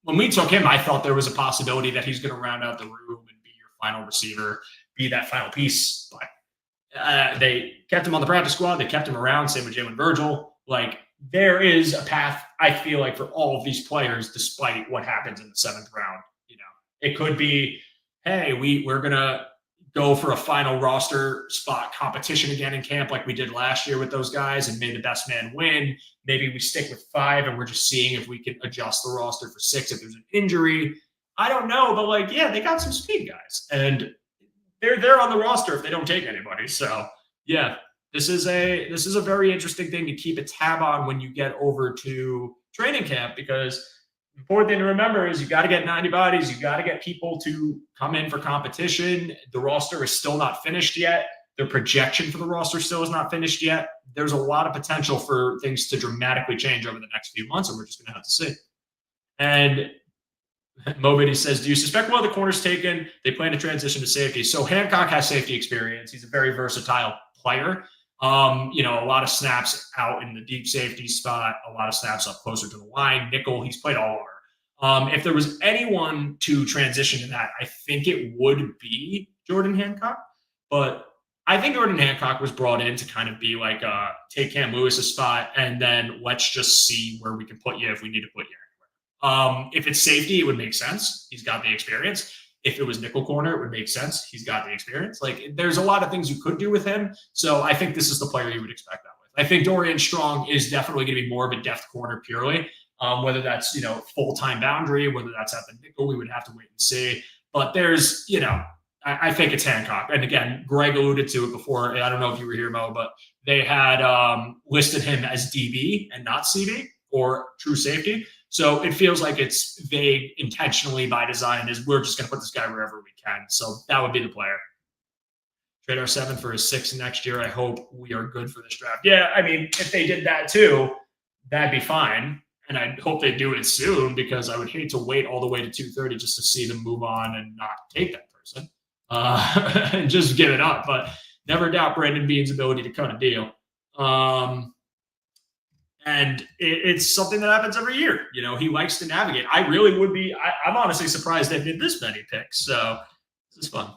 when we took him, I thought there was a possibility that he's going to round out the room and be your final receiver, be that final piece. But they kept him on the practice squad. They kept him around. Same with Jalen Virgil. Like, there is a path, I feel like, for all of these players, despite what happens in the 7th round. It could be, hey, we're going to go for a final roster spot competition again in camp like we did last year with those guys, and may the best man win. Maybe we stick with 5 and we're just seeing if we can adjust the roster for 6 if there's an injury. I don't know, but like, yeah, they got some speed guys, and they're on the roster if they don't take anybody. So yeah, this is a very interesting thing to keep a tab on when you get over to training camp, because important thing to remember is you got to get 90 bodies. You got to get people to come in for competition. The roster is still not finished yet. Their projection for the roster still is not finished yet. There's a lot of potential for things to dramatically change over the next few months, and we're just going to have to see. And Mobity says, do you suspect one of the corners taken, they plan to transition to safety? So Hancock has safety experience. He's a very versatile player. A lot of snaps out in the deep safety spot, a lot of snaps up closer to the line. Nickel, he's played all over. If there was anyone to transition to that, I think it would be Jordan Hancock. But I think Jordan Hancock was brought in to kind of be like, take Cam Lewis's spot, and then let's just see where we can put you if we need to put you anywhere. If it's safety, it would make sense. He's got the experience. If it was nickel corner, it would make sense. He's got the experience. Like, there's a lot of things you could do with him. So I think this is the player you would expect that with. I think Dorian Strong is definitely going to be more of a depth corner purely. Whether that's, full-time boundary, whether that's at the nickel, we would have to wait and see. But there's, I think it's Hancock. And again, Greg alluded to it before. I don't know if you were here, Mo, but they had listed him as DB and not CB or true safety. So it feels like it's vague intentionally by design, is we're just going to put this guy wherever we can. So that would be the player. Trade our 7 for a 6 next year. I hope we are good for this draft. Yeah, I mean, if they did that too, that'd be fine. And I hope they do it soon, because I would hate to wait all the way to 230 just to see them move on and not take that person. And just give it up. But never doubt Brandon Beane's ability to cut a deal. And it's something that happens every year. He likes to navigate. I really would be. I'm honestly surprised they did this many picks. So this is fun.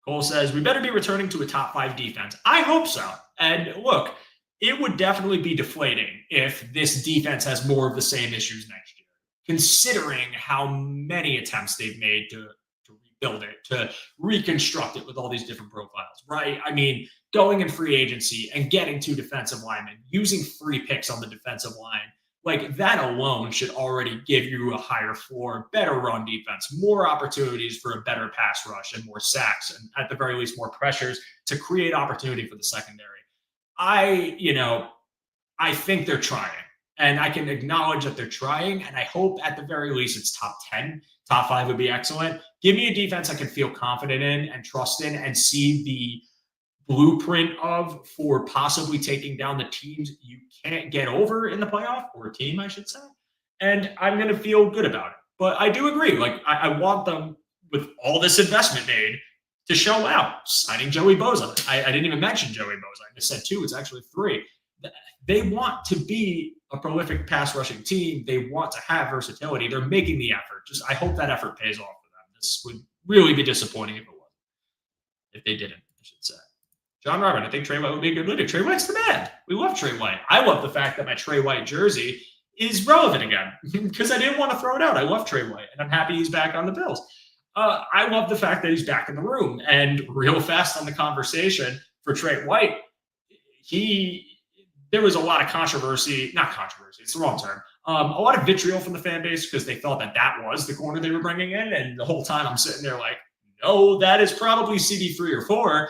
Cole says, we better be returning to a top 5 defense. I hope so. And look, it would definitely be deflating if this defense has more of the same issues next year, considering how many attempts they've made to rebuild it, to reconstruct it with all these different profiles, right? I mean, going in free agency and getting 2 defensive linemen, using 3 picks on the defensive line, like that alone should already give you a higher floor, better run defense, more opportunities for a better pass rush and more sacks, and at the very least more pressures to create opportunity for the secondary. I think they're trying, and I can acknowledge that they're trying, and I hope at the very least it's top 10. Top 5 would be excellent. Give me a defense I can feel confident in and trust in and see the blueprint of for possibly taking down the teams you can't get over in the playoff, or a team, I should say. And I'm going to feel good about it. But I do agree. Like, I want them, with all this investment made, to show out. Signing Joey Bosa. I didn't even mention Joey Bosa. I just said 2. It's actually 3. They want to be a prolific pass rushing team. They want to have versatility. They're making the effort. I hope that effort pays off for them. This would really be disappointing if it wasn't. If they didn't, I should say. John Robert, I think Trey White would be a good leader. Trey White's the man. We love Trey White. I love the fact that my Trey White jersey is relevant again, because I didn't want to throw it out. I love Trey White, and I'm happy he's back on the Bills. I love the fact that he's back in the room. And real fast on the conversation for Trey White, there was a lot of controversy, not controversy, it's the wrong term, a lot of vitriol from the fan base, because they thought that was the corner they were bringing in. And the whole time I'm sitting there like, no, that is probably CD3 or 4,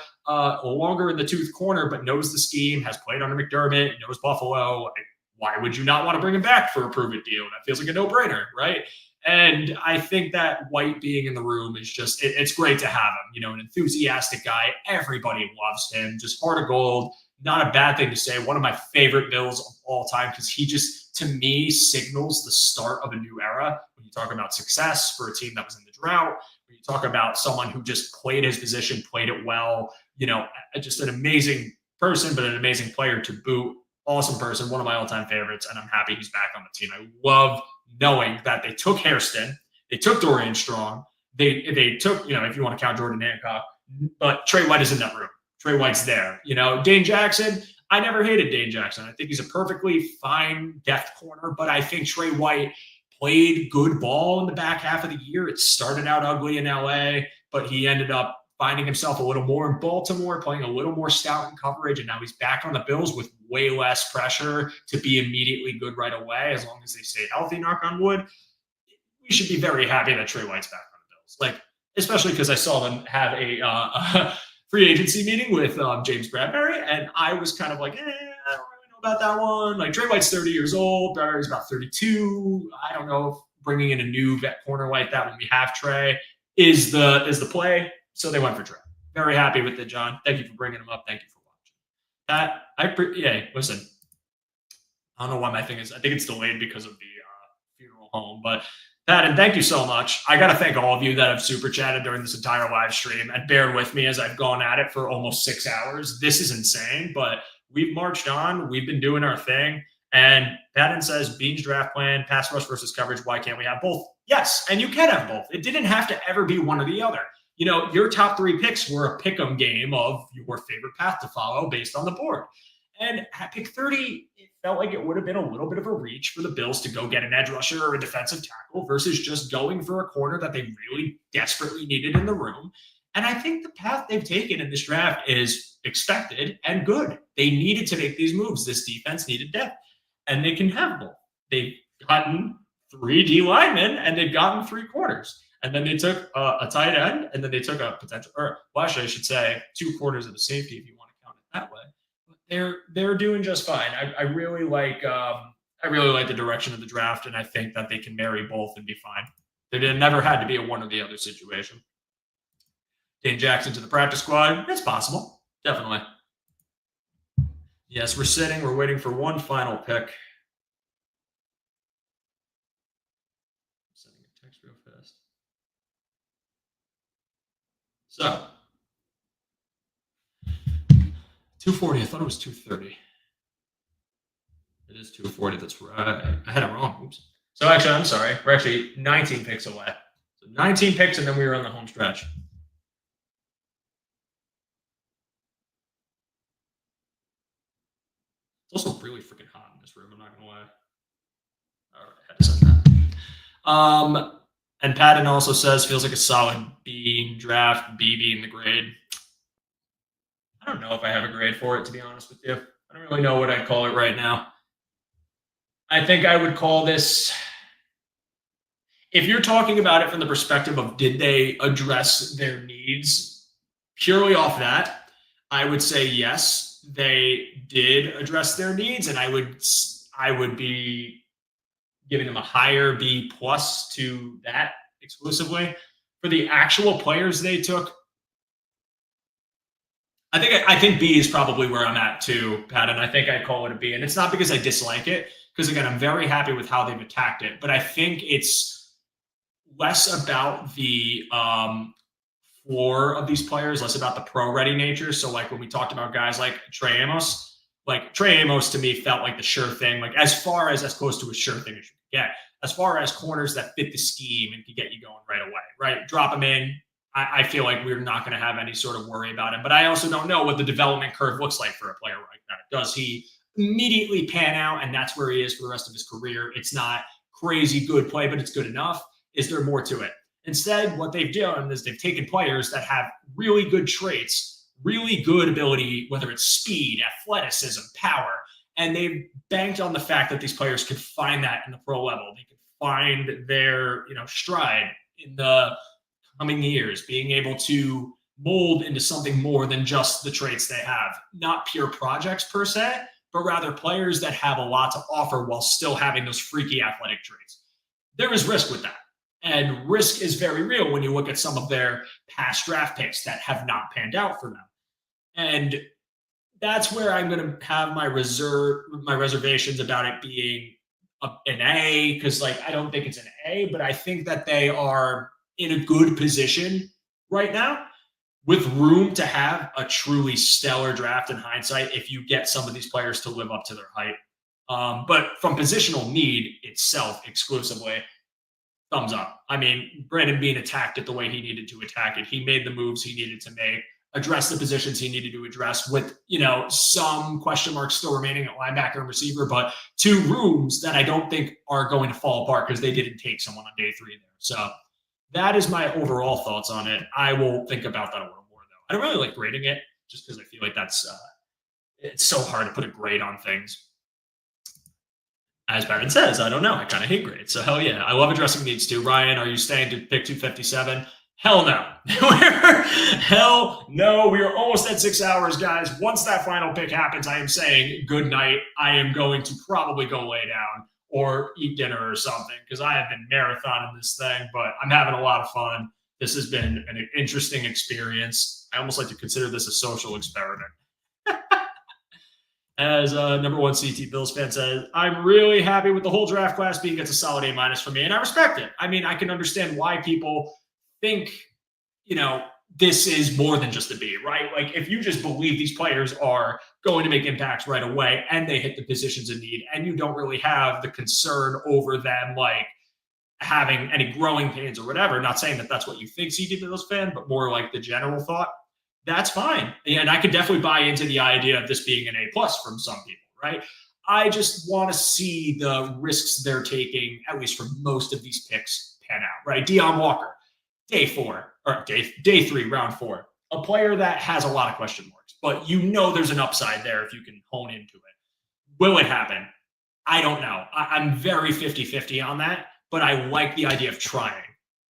longer in the tooth corner, but knows the scheme, has played under McDermott, knows Buffalo. Why would you not want to bring him back for a prove-it deal? That feels like a no-brainer, right? And I think that White being in the room is just, it's great to have him. An enthusiastic guy. Everybody loves him. Just heart of gold. Not a bad thing to say. One of my favorite Bills of all time, because he just, to me, signals the start of a new era. When you talk about success for a team that was in the drought, when you talk about someone who just played his position, played it well, just an amazing person, but an amazing player to boot. Awesome person, one of my all-time favorites, and I'm happy he's back on the team. I love knowing that they took Hairston, they took Dorian Strong, they took, if you want to count Jordan Hancock, but Trey White is in that room. Trey White's there. Dane Jackson, I never hated Dane Jackson. I think he's a perfectly fine depth corner, but I think Trey White played good ball in the back half of the year. It started out ugly in LA, but he ended up finding himself a little more in Baltimore, playing a little more stout in coverage, and now he's back on the Bills with way less pressure to be immediately good right away, as long as they stay healthy, knock on wood. we should be very happy that Trey White's back on the Bills. Like, especially because I saw them have a free agency meeting with James Bradbury, and I was kind of like, I don't really know about that one. Like, Trey White's 30 years old, Bradbury's about 32. I don't know if bringing in a new vet corner like that when we have Trey is the play. So they went for Trey. Very happy with it, John. Thank you for bringing him up. Thank you for watching. Listen, I don't know why my thing is. I think it's delayed because of the funeral home, but Pat, and thank you so much. I got to thank all of you that have super chatted during this entire live stream and bear with me as I've gone at it for almost 6 hours. This is insane, but we've marched on. We've been doing our thing. And Patton says, Beane's draft plan, pass rush versus coverage. Why can't we have both? Yes, and you can have both. It didn't have to ever be one or the other. You know, your top 3 picks were a pick 'em game of your favorite path to follow based on the board. And at pick 30, it felt like it would have been a little bit of a reach for the Bills to go get an edge rusher or a defensive tackle versus just going for a corner that they really desperately needed in the room. And I think the path they've taken in this draft is expected and good. They needed to make these moves. This defense needed depth, and they can have both. They've gotten 3 D linemen, and they've gotten 3 corners. And then they took a tight end, and then they took a potential, or well, actually, I should say 2 quarters of a safety if you want to count it that way. They're doing just fine. I really like the direction of the draft, and I think that they can marry both and be fine. There never had to be a one or the other situation. Dane Jackson to the practice squad. It's possible, definitely. Yes, we're sitting. We're waiting for one final pick. I'm sending a text real fast. So. 240. I thought it was 230. It is 240. That's right. I had it wrong. Oops. So actually, I'm sorry. We're actually 19 picks away. So 19 picks, and then we were on the home stretch. It's also really freaking hot in this room. I'm not gonna lie. All right, I had to send that. And Patton also says feels like a solid B draft. B being the grade. I don't know if I have a grade for it, to be honest with you. I don't really know what I'd call it right now. I think I would call this, if you're talking about it from the perspective of did they address their needs purely off that, I would say yes, they did address their needs, and I would be giving them a higher B plus to that exclusively. For the actual players they took, I think B is probably where I'm at too, Pat, and I think I'd call it a B. And it's not because I dislike it, because again, I'm very happy with how they've attacked it. But I think it's less about the floor of these players, less about the pro-ready nature. So like when we talked about guys like Trey Amos to me felt like the sure thing, like as close to a sure thing as you can get, as far as corners that fit the scheme and can get you going right away, right? Drop them in. I feel like we're not going to have any sort of worry about him. But I also don't know what the development curve looks like for a player like that. Does he immediately pan out and that's where he is for the rest of his career? It's not crazy good play, but it's good enough. Is there more to it? Instead, what they've done is they've taken players that have really good traits, really good ability, whether it's speed, athleticism, power, and they've banked on the fact that these players could find that in the pro level. They could find their stride in the coming years, being able to mold into something more than just the traits they have. Not pure projects per se, but rather players that have a lot to offer while still having those freaky athletic traits. There is risk with that. And risk is very real when you look at some of their past draft picks that have not panned out for them. And that's where I'm going to have my reservations about it being an A, because I don't think it's an A, but I think that they are in a good position right now with room to have a truly stellar draft in hindsight if you get some of these players to live up to their height. But from positional need itself exclusively, thumbs up. I mean, Brandon Beane attacked it the way he needed to attack it. He made the moves he needed to make, address the positions he needed to address with, some question marks still remaining at linebacker and receiver, but 2 rooms that I don't think are going to fall apart because they didn't take someone on day 3 there. So that is my overall thoughts on it. I will think about that a little more, though. I don't really like grading it just because I feel like it's so hard to put a grade on things. As Brandon says, I don't know. I kind of hate grades. So hell yeah. I love addressing needs too. Ryan, are you staying to pick 257? Hell no. Hell no. We are almost at 6 hours, guys. Once that final pick happens, I am saying good night. I am going to probably go lay down or eat dinner or something because I have been marathoning this thing, but I'm having a lot of fun. This has been an interesting experience. I almost like to consider this a social experiment. As number one CT Bills fan says, I'm really happy with the whole draft class being gets a solid A- for me, and I respect it. I mean, I can understand why people think, this is more than just a B, right? Like, if you just believe these players are going to make impacts right away and they hit the positions in need, and you don't really have the concern over them, like, having any growing pains or whatever, not saying that that's what you think, CT Bills fan, but more like the general thought, that's fine. And I could definitely buy into the idea of this being an A+ from some people, right? I just want to see the risks they're taking, at least for most of these picks, pan out, right? Deion Walker, day 3, round 4, a player that has a lot of question marks, but there's an upside there if you can hone into it. Will it happen? I don't know. I'm very 50-50 on that, but I like the idea of trying,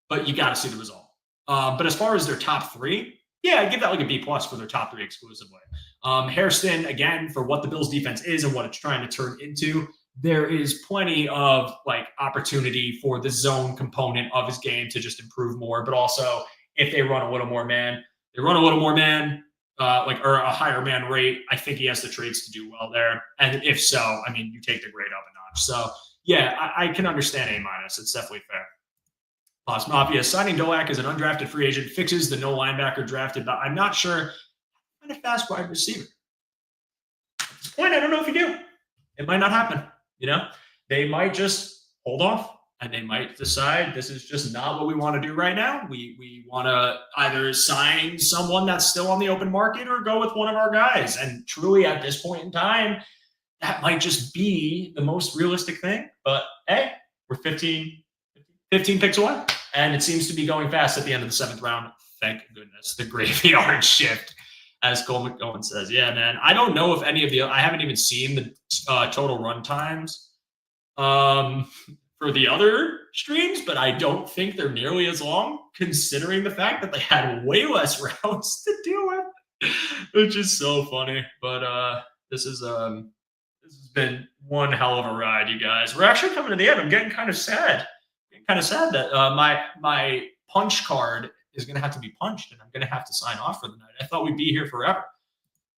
but you got to see the result. But as far as their top 3, yeah, I'd give that like a B+ for their top 3 exclusively. Hairston, again, for what the Bills defense is and what it's trying to turn into, there is plenty of opportunity for the zone component of his game to just improve more. But also, if they run a little more man, or a higher man rate, I think he has the traits to do well there. And if so, I mean, you take the grade up a notch. So yeah, I can understand A-. It's definitely fair. Boss Mafia, signing Dolak as an undrafted free agent fixes the no linebacker drafted, but I'm not sure kind of fast wide receiver. At this point, I don't know if you do. It might not happen. They might just hold off and they might decide this is just not what we want to do right now. We want to either sign someone that's still on the open market or go with one of our guys. And truly at this point in time, that might just be the most realistic thing. But hey, we're 15 picks away. And it seems to be going fast at the end of the 7th round. Thank goodness. The graveyard shift, as Cole McGowan says. Yeah, man. I don't know if any of I haven't even seen the total run times for the other streams, but I don't think they're nearly as long, considering the fact that they had way less rounds to deal with, which is so funny. But this has been one hell of a ride, you guys. We're actually coming to the end. I'm getting kind of sad. That my punch card is going to have to be punched and I'm going to have to sign off for the night. I thought we'd be here forever.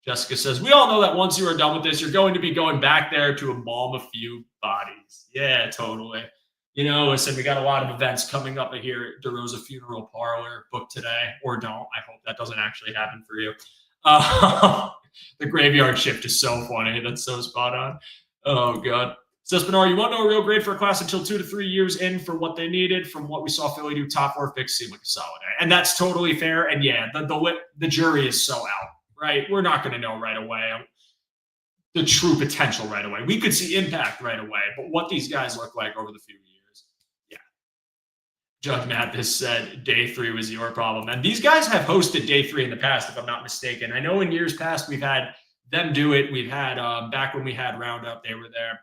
Jessica says, we all know that once you are done with this, you're going to be going back there to embalm a few bodies. Yeah, totally. Listen, we got a lot of events coming up here at DeRosa Funeral Parlor booked today, or don't. I hope that doesn't actually happen for you. The graveyard shift is so funny. That's so spot on. Oh, God. Says, Bernard, you won't know a real grade for a class until 2 to 3 years in for what they needed. From what we saw Philly do, top 4 picks seemed like a solid A. And that's totally fair. And yeah, the jury is so out, right? We're not going to know right away the true potential right away. We could see impact right away, but what these guys look like over the few years, yeah. Judge Mathis said day 3 was your problem. And these guys have hosted day 3 in the past, if I'm not mistaken. I know in years past we've had them do it. We've had, back when we had Roundup, they were there.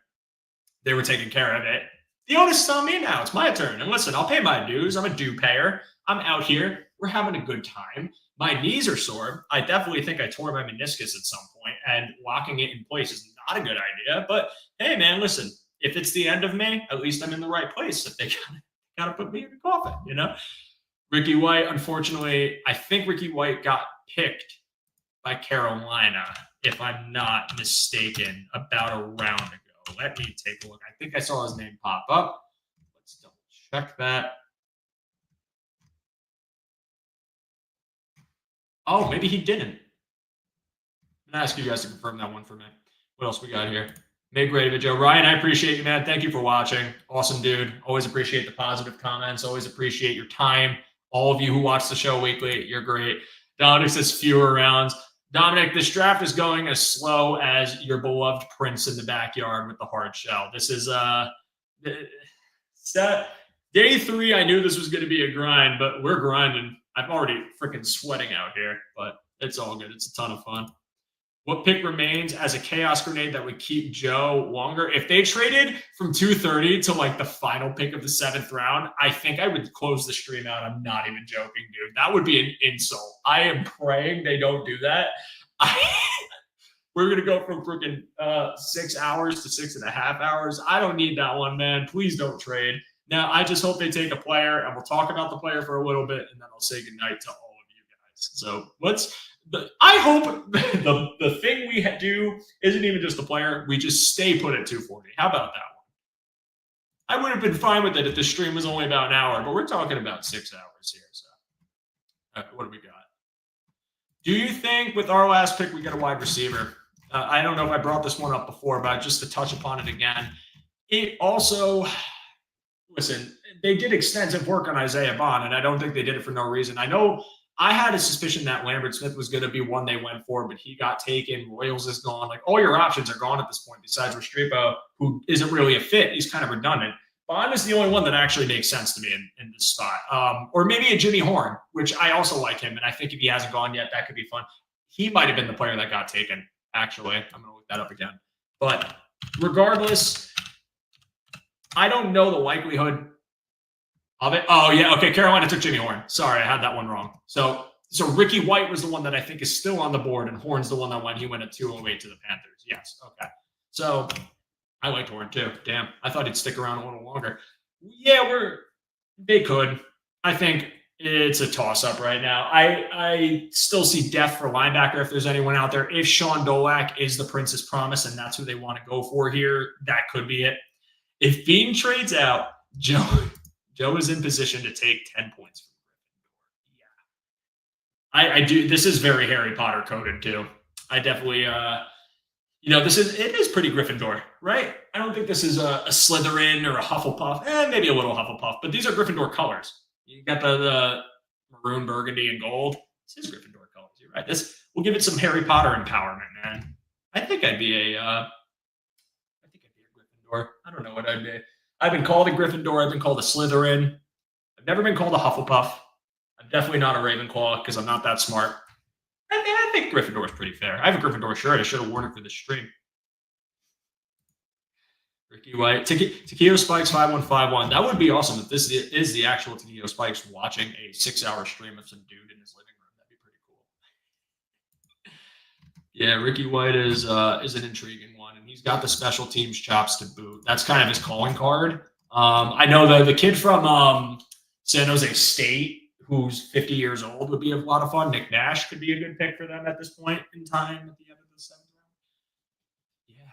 They were taking care of it. The onus is on me now. It's my turn. And listen, I'll pay my dues. I'm a due payer. I'm out here. We're having a good time. My knees are sore. I definitely think I tore my meniscus at some point, and locking it in place is not a good idea. But hey, man, listen, if it's the end of me, at least I'm in the right place. If they gotta put me in the coffin, Ricky White, unfortunately, I think Ricky White got picked by Carolina, if I'm not mistaken, about a round ago. Let me take a look. I think I saw his name pop up. Let's double check that. Oh, maybe he didn't. I'm going to ask you guys to confirm that one for me. What else we got here? Made great of it, Joe. Ryan, I appreciate you, man. Thank you for watching. Awesome, dude. Always appreciate the positive comments. Always appreciate your time. All of you who watch the show weekly, you're great. Dominic says fewer rounds. Dominic, this draft is going as slow as your beloved Prince in the backyard with the hard shell. This is day 3. I knew this was going to be a grind, but we're grinding. I'm already freaking sweating out here, but it's all good. It's a ton of fun. What pick remains as a chaos grenade that would keep Joe longer? If they traded from 230 to like the final pick of the 7th round, I think I would close the stream out. I'm not even joking, dude. That would be an insult. I am praying they don't do that. We're going to go from freaking 6 hours to 6.5 hours. I don't need that one, man. Please don't trade. Now, I just hope they take a player, and we'll talk about the player for a little bit, and then I'll say goodnight to all of you guys. So I hope the thing we do isn't even just the player. We just stay put at 240. How about that one? I would have been fine with it if the stream was only about an hour, but we're talking about 6 hours here. So what do we got? Do you think with our last pick we get a wide receiver? I don't know if I brought this one up before, but just to touch upon it again. It also, listen, they did extensive work on Isaiah Bond, and I don't think they did it for no reason. I know I had a suspicion that Lambert Smith was going to be one they went for, but he got taken. Royals is gone. Like, all your options are gone at this point besides Restrepo, who isn't really a fit. He's kind of redundant. Bond is the only one that actually makes sense to me in this spot. Or maybe a Jimmy Horn, which I also like him, and I think if he hasn't gone yet, that could be fun. He might have been the player that got taken, actually. I'm going to look that up again. But regardless, I don't know the likelihood of it. Oh, yeah. Okay. Carolina took Jimmy Horn. Sorry, I had that one wrong. So Ricky White was the one that I think is still on the board, and Horn's the one that went. He went at 208 to the Panthers. Yes. Okay. So I liked Horn too. Damn. I thought he'd stick around a little longer. Yeah, they could. I think it's a toss-up right now. I still see depth for linebacker if there's anyone out there. If Sean Dolak is the Prince's Promise and that's who they want to go for here, that could be it. If Beane trades out, Joe is in position to take 10 points from Gryffindor. Yeah. I do. This is very Harry Potter coded too. I definitely, it is pretty Gryffindor, right? I don't think this is a Slytherin or a Hufflepuff. Maybe a little Hufflepuff, but these are Gryffindor colors. You got the maroon, burgundy, and gold. This is Gryffindor colors. You're right. We'll give it some Harry Potter empowerment, man. I think I'd be a Gryffindor. I don't know what I'd be. I've been called a Gryffindor. I've been called a Slytherin. I've never been called a Hufflepuff. I'm definitely not a Ravenclaw because I'm not that smart. I think Gryffindor is pretty fair. I have a Gryffindor shirt. I should have worn it for the stream. Ricky White. Takeo Spikes 5151. That would be awesome if this is the actual Takeo Spikes watching a 6-hour stream of some dude in his living room. That'd be pretty cool. Yeah, Ricky White is an intriguing one, and he's got the special teams chops to boot. That's kind of his calling card. I know the kid from San Jose State, who's 50 years old, would be a lot of fun. Nick Nash could be a good pick for them at this point in time at the end of the 7th round. Yeah,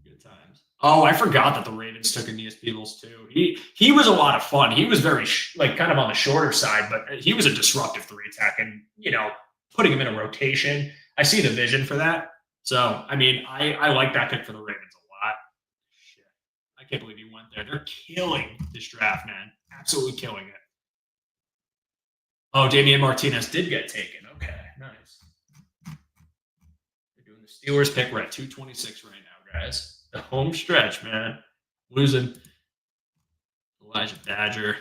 good times. Oh, I forgot that the Ravens took Aeneas Peebles too. He was a lot of fun. He was very kind of on the shorter side, but he was a disruptive 3-tech, and putting him in a rotation. I see the vision for that. So, I mean, I like that pick for the Ravens a lot. Shit. I can't believe he went there. They're killing this draft, man. Absolutely killing it. Oh, Damian Martinez did get taken. Okay, nice. They're doing the Steelers pick. We're at 226 right now, guys. The home stretch, man. Losing. Elijah Badger.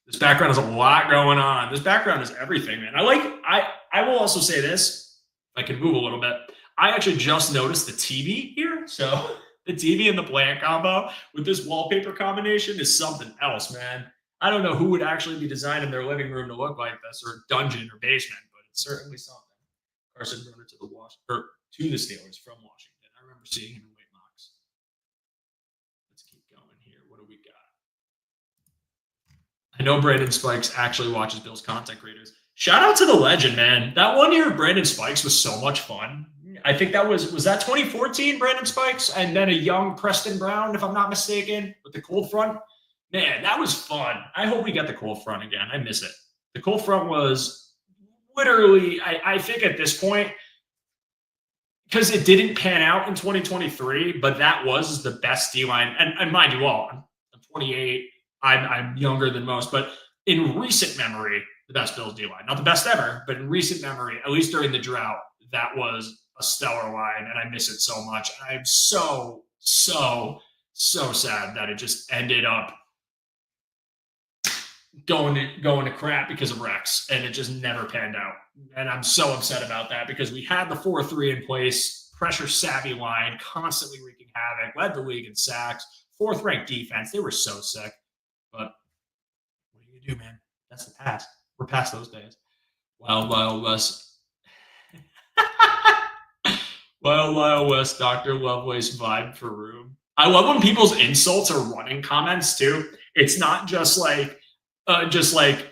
This background has a lot going on. This background is everything, man. I will also say this. If I can move a little bit. I actually just noticed the TV here. So the TV and the plant combo with this wallpaper combination is something else, man. I don't know who would actually be designing their living room to look like this, or dungeon or basement, but it's certainly something. Carson Brunner to the Steelers from Washington. I remember seeing him in weight mocks. Let's keep going here. What do we got? I know Brandon Spikes actually watches Bills content creators. Shout out to the legend, man. That one year of Brandon Spikes was so much fun. I think that was that 2014 Brandon Spikes, and then a young Preston Brown, if I'm not mistaken, with the cold front. Man, that was fun. I hope we get the cold front again. I miss it. The cold front was literally, I think at this point, because it didn't pan out in 2023, but that was the best D-line. And mind you all, I'm 28. I'm younger than most, but in recent memory, the best Bills D-line. Not the best ever, but in recent memory, at least during the drought, that was a stellar line, and I miss it so much. I'm so sad that it just ended up going to crap because of Rex, and it just never panned out. And I'm so upset about that because we had the 4-3 in place, pressure savvy line, constantly wreaking havoc, led the league in sacks, 4th ranked defense. They were so sick. But what are you gonna do, man? That's the past. We're past those days. Wild West. Wild West, Dr. Lovelace vibe for room. I love when people's insults are running comments too. It's not just like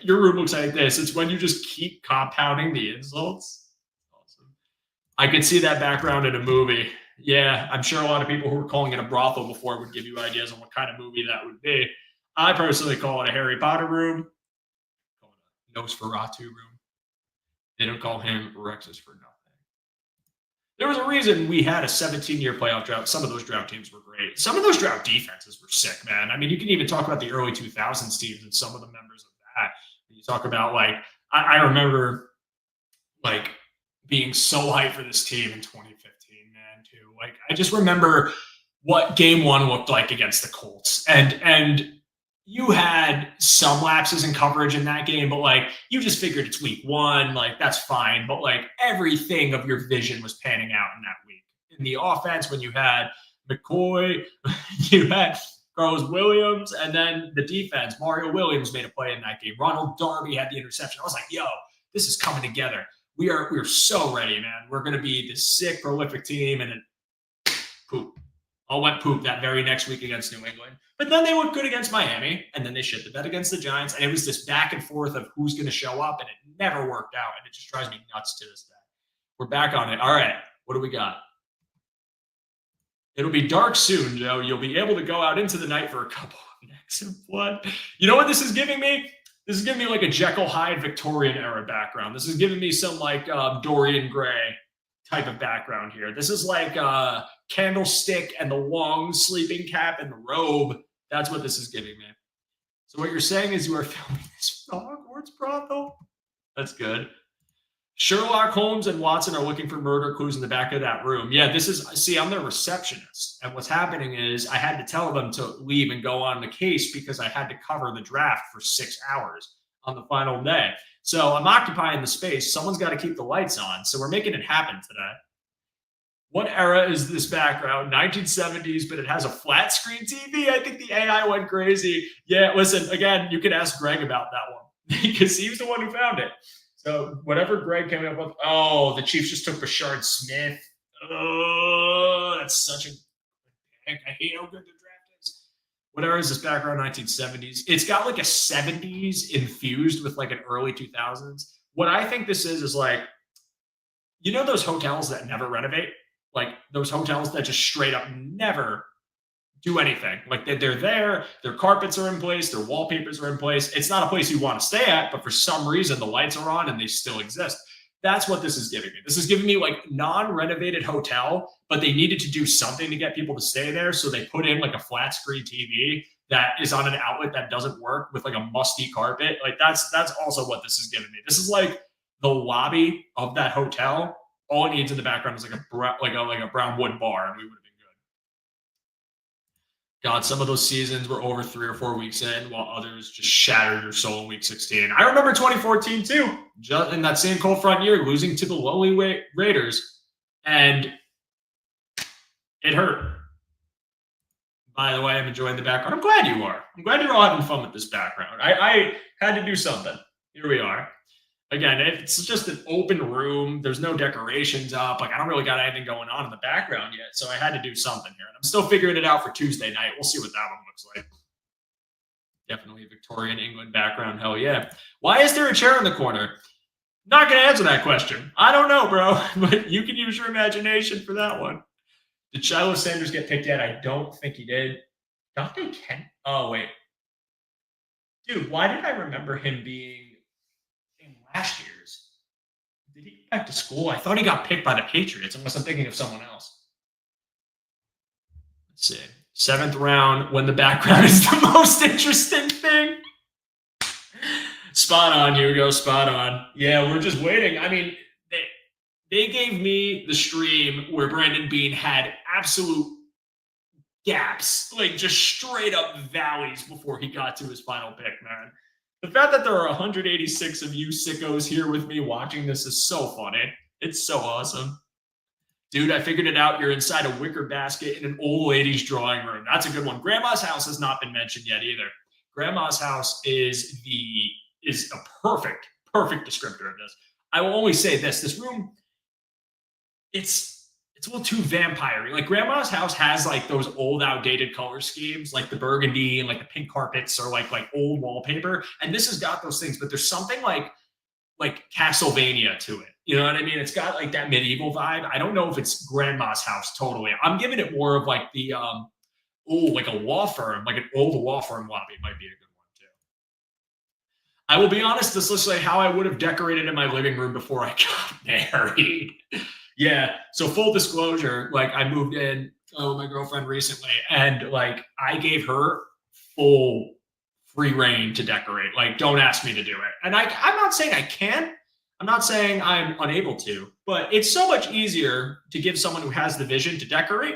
your room looks like this. It's when you just keep compounding the insults. Awesome. I could see that background in a movie. Yeah, I'm sure a lot of people who were calling it a brothel before would give you ideas on what kind of movie that would be. I personally call it a Harry Potter room. Call it a Nosferatu room. They don't call him Rexus for nothing. There was a reason we had a 17-year playoff drought. Some of those drought teams were great. Some of those drought defenses were sick, man. I mean, you can even talk about the early 2000s teams and some of the members of that. You talk about, like, I remember, like, being so hyped for this team in 2015, man, too. Like, I just remember what game one looked like against the Colts. And you had some lapses in coverage in that game, but like you just figured it's week one, like that's fine. But like everything of your vision was panning out in that week. In the offense, when you had McCoy, you had Carlos Williams, and then the defense, Mario Williams made a play in that game. Ronald Darby had the interception. I was like, yo, this is coming together. We're so ready, man. We're going to be this sick, prolific team, and then poop. All went poop that very next week against New England. But then they looked good against Miami, and then they shit the bed against the Giants, and it was this back and forth of who's going to show up, and it never worked out, and it just drives me nuts to this day. We're back on it. All right, what do we got? It'll be dark soon, Joe. You'll be able to go out into the night for a couple of necks of blood. You know what this is giving me? This is giving me like a Jekyll Hyde Victorian era background. This is giving me some like Dorian Gray type of background here. This is like Candlestick and the long sleeping cap and the robe. That's what this is giving me. So what you're saying is you are filming this from the Hogwarts brothel? That's good. Sherlock Holmes and Watson are looking for murder clues in the back of that room. Yeah, I'm their receptionist. And what's happening is I had to tell them to leave and go on the case because I had to cover the draft for 6 hours on the final day. So I'm occupying the space. Someone's got to keep the lights on. So we're making it happen today. What era is this background? 1970s, but it has a flat screen TV. I think the AI went crazy. Yeah, listen, again, you can ask Greg about that one because he was the one who found it. So whatever Greg came up with, the Chiefs just took Bashard Smith. Oh, that's such a pick. I hate how good the draft is. What era is this background? 1970s. It's got like a 70s infused with like an early 2000s. What I think this is like, you know those hotels that never renovate? Like those hotels that just straight up never do anything. Like they're there, their carpets are in place, their wallpapers are in place. It's not a place you want to stay at, but for some reason the lights are on and they still exist. That's what this is giving me. This is giving me like non-renovated hotel, but they needed to do something to get people to stay there. So they put in like a flat screen TV that is on an outlet that doesn't work with like a musty carpet. Like that's also what this is giving me. This is like the lobby of that hotel. All it needs in the background is like a brown wood bar, and we would have been good. God, some of those seasons were over 3 or 4 weeks in, while others just shattered your soul in week 16. I remember 2014 too, just in that same cold front year, losing to the lowly Raiders, and it hurt. By the way, I'm enjoying the background. I'm glad you are. I'm glad you're all having fun with this background. I had to do something. Here we are. Again, it's just an open room. There's no decorations up. Like I don't really got anything going on in the background yet. So I had to do something here. And I'm still figuring it out for Tuesday night. We'll see what that one looks like. Definitely a Victorian England background. Hell yeah. Why is there a chair in the corner? Not going to answer that question. I don't know, bro. But you can use your imagination for that one. Did Shiloh Sanders get picked yet? I don't think he did. Dante Kent? Oh, wait. Dude, why did I remember him being last year's? Did he get back to school? I thought he got picked by the Patriots, unless I'm thinking of someone else. Let's see. 7th round, when the background is the most interesting thing. Spot on, Hugo. Spot on. Yeah, we're just waiting. I mean, they gave me the stream where Brandon Beane had absolute gaps, like just straight up valleys before he got to his final pick, man. The fact that there are 186 of you sickos here with me watching this is so funny. It's so awesome. Dude, I figured it out. You're inside a wicker basket in an old lady's drawing room. That's a good one. Grandma's house has not been mentioned yet either. Grandma's house is a perfect descriptor of this. I will only say this room, it's a little too vampire-y. Like Grandma's house has like those old outdated color schemes, like the burgundy and like the pink carpets or like old wallpaper. And this has got those things, but there's something like Castlevania to it. You know what I mean? It's got like that medieval vibe. I don't know if it's Grandma's house totally. I'm giving it more of like the like a law firm, like an old law firm lobby might be a good one too. I will be honest, this looks like how I would have decorated in my living room before I got married. Yeah. So full disclosure, like I moved in with my girlfriend recently, and like I gave her full free reign to decorate. Like, don't ask me to do it. And I'm not saying I can't. I'm not saying I'm unable to, but it's so much easier to give someone who has the vision to decorate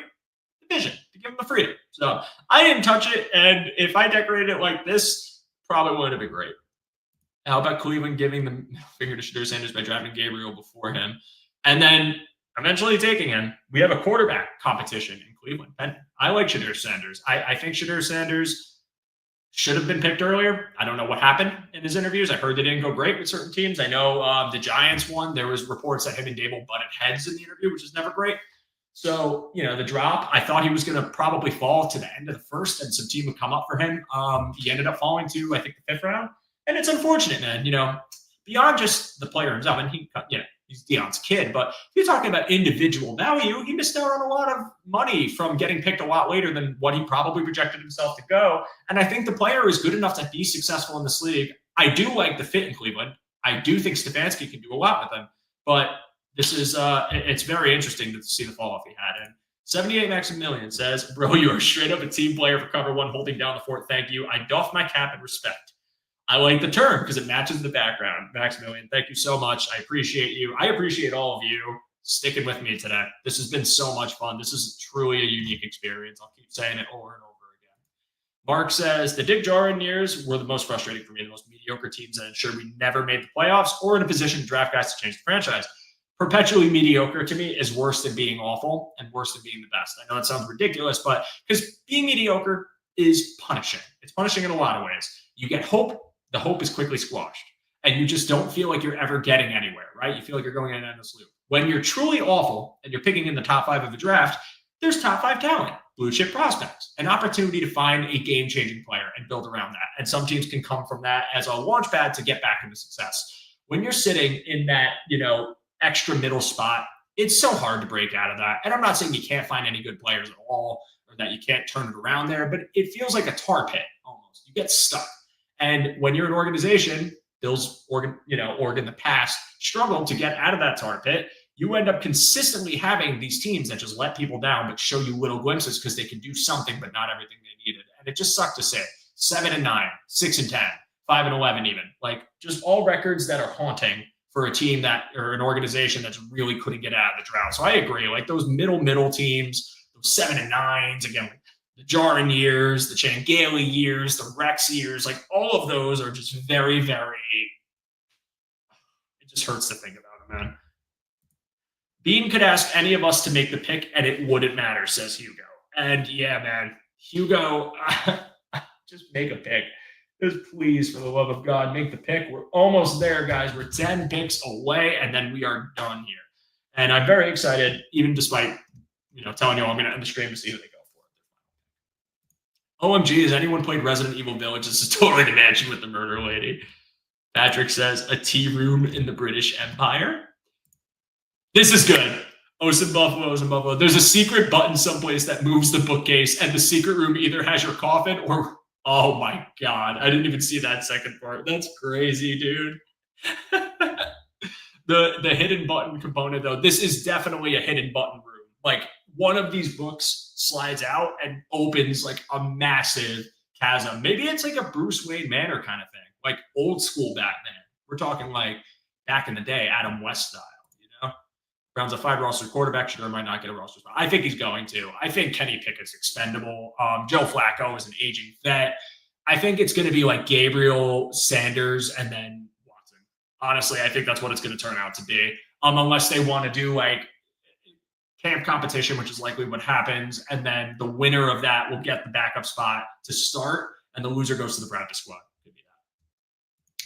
the vision, to give them the freedom. So I didn't touch it. And if I decorated it like this, probably would have been great. How about Cleveland giving the finger to Shedeur Sanders by drafting Gabriel before him? And then eventually taking him. We have a quarterback competition in Cleveland. And I like Shedeur Sanders. I think Shedeur Sanders should have been picked earlier. I don't know what happened in his interviews. I heard they didn't go great with certain teams. I know the Giants won. There was reports that him and Dable butted heads in the interview, which is never great. So, the drop, I thought he was going to probably fall to the end of the first and some team would come up for him. He ended up falling to, I think, the 5th round. And it's unfortunate, man. Beyond just the player himself, and he's Deion's kid, but if you're talking about individual value, he missed out on a lot of money from getting picked a lot later than what he probably projected himself to go. And I think the player is good enough to be successful in this league. I do like the fit in Cleveland. I do think Stefanski can do a lot with him, but this is it's very interesting to see the fall off he had. And 78 Maximilian says, bro, you are straight up a team player for cover one, holding down the fort. Thank you. I doff my cap in respect. I like the term because it matches the background. Maximilian, thank you so much. I appreciate you. I appreciate all of you sticking with me today. This has been so much fun. This is truly a unique experience. I'll keep saying it over and over again. Mark says, the Dick Jaren years were the most frustrating for me, the most mediocre teams that ensured we never made the playoffs or in a position to draft guys to change the franchise. Perpetually mediocre to me is worse than being awful and worse than being the best. I know it sounds ridiculous, but because being mediocre is punishing. It's punishing in a lot of ways. You get hope. The hope is quickly squashed and you just don't feel like you're ever getting anywhere, right? You feel like you're going in an endless loop. When you're truly awful and you're picking in the top 5 of the draft, there's top 5 talent, blue chip prospects, an opportunity to find a game-changing player and build around that. And some teams can come from that as a launch pad to get back into success. When you're sitting in that, extra middle spot, it's so hard to break out of that. And I'm not saying you can't find any good players at all or that you can't turn it around there, but it feels like a tar pit almost. You get stuck. And when you're an organization, Oregon in the past struggled to get out of that tar pit, you end up consistently having these teams that just let people down, but show you little glimpses because they can do something, but not everything they needed. And it just sucked to say 7-9, 6-10, 5-11, even like just all records that are haunting for a team that or an organization that's really couldn't get out of the drought. So I agree, like those middle teams, those 7 and 9s, again, the Jaren years, the Changeli years, the Rex years, like all of those are just very, very, it just hurts to think about it, man. Beane could ask any of us to make the pick and it wouldn't matter, says Hugo. And yeah, man, Hugo, just make a pick. Just please, for the love of God, make the pick. We're almost there, guys. We're 10 picks away, and then we are done here. And I'm very excited, even despite, telling you I'm going to end the stream to see who they go for. OMG, has anyone played Resident Evil Village? This is totally the mansion with the murder lady. Patrick says, a tea room in the British Empire. This is good. Osin Buffalo, Osin Buffalo. There's a secret button someplace that moves the bookcase, and the secret room either has your coffin or... Oh my God. I didn't even see that second part. That's crazy, dude. The hidden button component, though, this is definitely a hidden button room. Like one of these books slides out and opens like a massive chasm. Maybe it's like a Bruce Wayne Manor kind of thing, like old school Batman. We're talking like back in the day, Adam West style, Brown's a 5 roster quarterback. Shedeur might not get a roster spot. I think he's going to. I think Kenny Pickett's expendable. Joe Flacco is an aging vet. I think it's going to be like Gabriel, Sanders, and then Watson. Honestly, I think that's what it's going to turn out to be. Unless they want to do like camp competition, which is likely what happens, and then the winner of that will get the backup spot to start, and the loser goes to the practice squad. Could be that.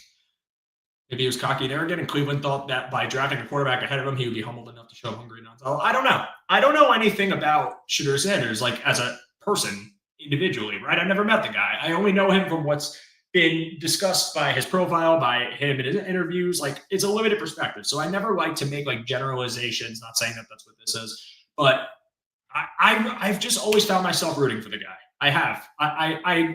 Maybe he was cocky and arrogant, and Cleveland thought that by drafting a quarterback ahead of him, he would be humbled enough to show hungry and I don't know. I don't know anything about Shedeur Sanders, like as a person individually, right? I've never met the guy. I only know him from what's been discussed by his profile, by him in his interviews. Like, it's a limited perspective. So I never like to make like generalizations, not saying that that's what this is, but I've just always found myself rooting for the guy. I have.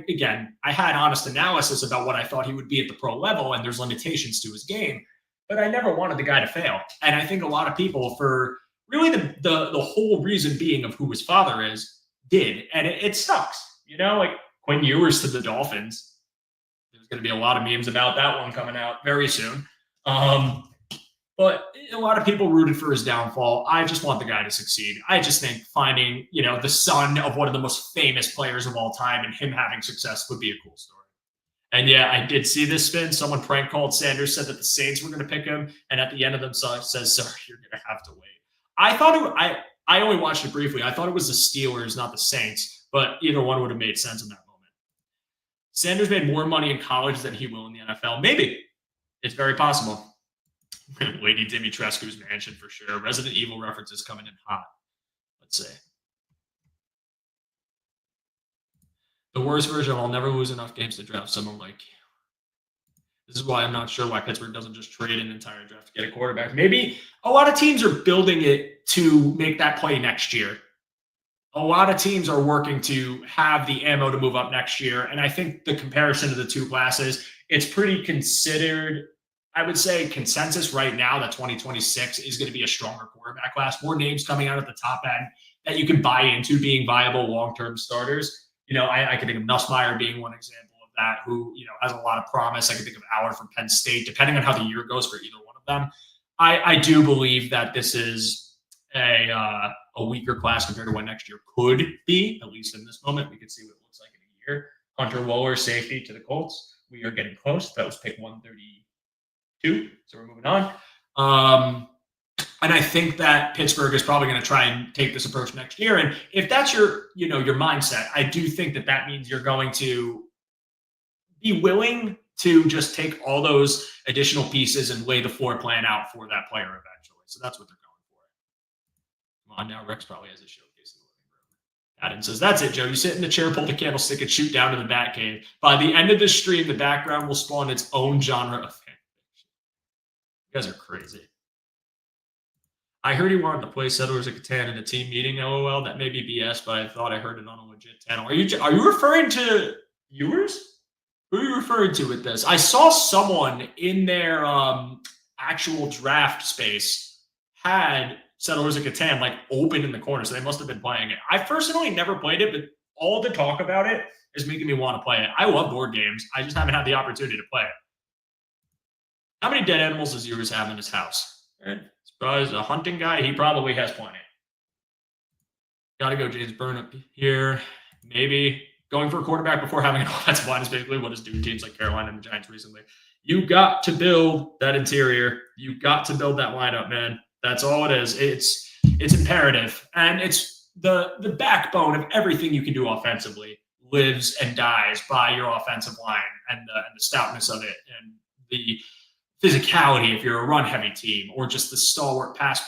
Again, I had honest analysis about what I thought he would be at the pro level, and there's limitations to his game, but I never wanted the guy to fail. And I think a lot of people, for really the whole reason being of who his father is, did. And it sucks. You know, like Quinn Ewers to the Dolphins. There's going to be a lot of memes about that one coming out very soon. But a lot of people rooted for his downfall. I just want the guy to succeed. I just think finding, the son of one of the most famous players of all time and him having success would be a cool story. And yeah, I did see this spin. Someone prank called Sanders, said that the Saints were going to pick him. And at the end of them says, sorry, you're going to have to wait. I thought I only watched it briefly. I thought it was the Steelers, not the Saints, but either one would have made sense in that moment. Sanders made more money in college than he will in the NFL. Maybe. It's very possible. Lady Dimitrescu's mansion for sure. Resident Evil references coming in hot. Let's see. The worst version of I'll never lose enough games to draft someone like you. This is why I'm not sure why Pittsburgh doesn't just trade an entire draft to get a quarterback. Maybe a lot of teams are building it to make that play next year. A lot of teams are working to have the ammo to move up next year. And I think the comparison of the two classes, it's pretty considered, I would say consensus right now that 2026 is going to be a stronger quarterback class. More names coming out at the top end that you can buy into being viable long-term starters. I can think of Nussmeier being one example of that, who, has a lot of promise. I can think of Howard from Penn State, depending on how the year goes for either one of them. I do believe that this is a weaker class compared to what next year could be, at least in this moment. We could see what it looks like in a year. Hunter Wohler, safety to the Colts. We are getting close. That was pick 132. So we're moving on. And I think that Pittsburgh is probably going to try and take this approach next year. And if that's your mindset, I do think that means you're going to be willing to just take all those additional pieces and lay the floor plan out for that player eventually. So that's what they're going for. Come on now, Rex probably has a showcase in the living room. Adam says, that's it, Joe. You sit in the chair, pull the candlestick, and shoot down to the bat cave. By the end of the stream, the background will spawn its own genre of fan fiction. You guys are crazy. I heard he wanted to play Settlers of Catan in a team meeting, LOL. That may be BS, but I thought I heard it on a legit channel. Are you referring to viewers? Who are you referring to with this? I saw someone in their actual draft space had Settlers of Catan like open in the corner, so they must have been playing it. I personally never played it, but all the talk about it is making me want to play it. I love board games. I just haven't had the opportunity to play it. How many dead animals does yours have in his house? As a hunting guy, he probably has plenty. Got to go James Byrne up here. Maybe going for a quarterback before having an offensive line is basically what is doing teams like Carolina and the Giants recently. You got to build that interior. You got to build that lineup, man. That's all it is. It's imperative. And it's the backbone of everything you can do offensively lives and dies by your offensive line and the stoutness of it and the physicality if you're a run-heavy team, or just the stalwart pass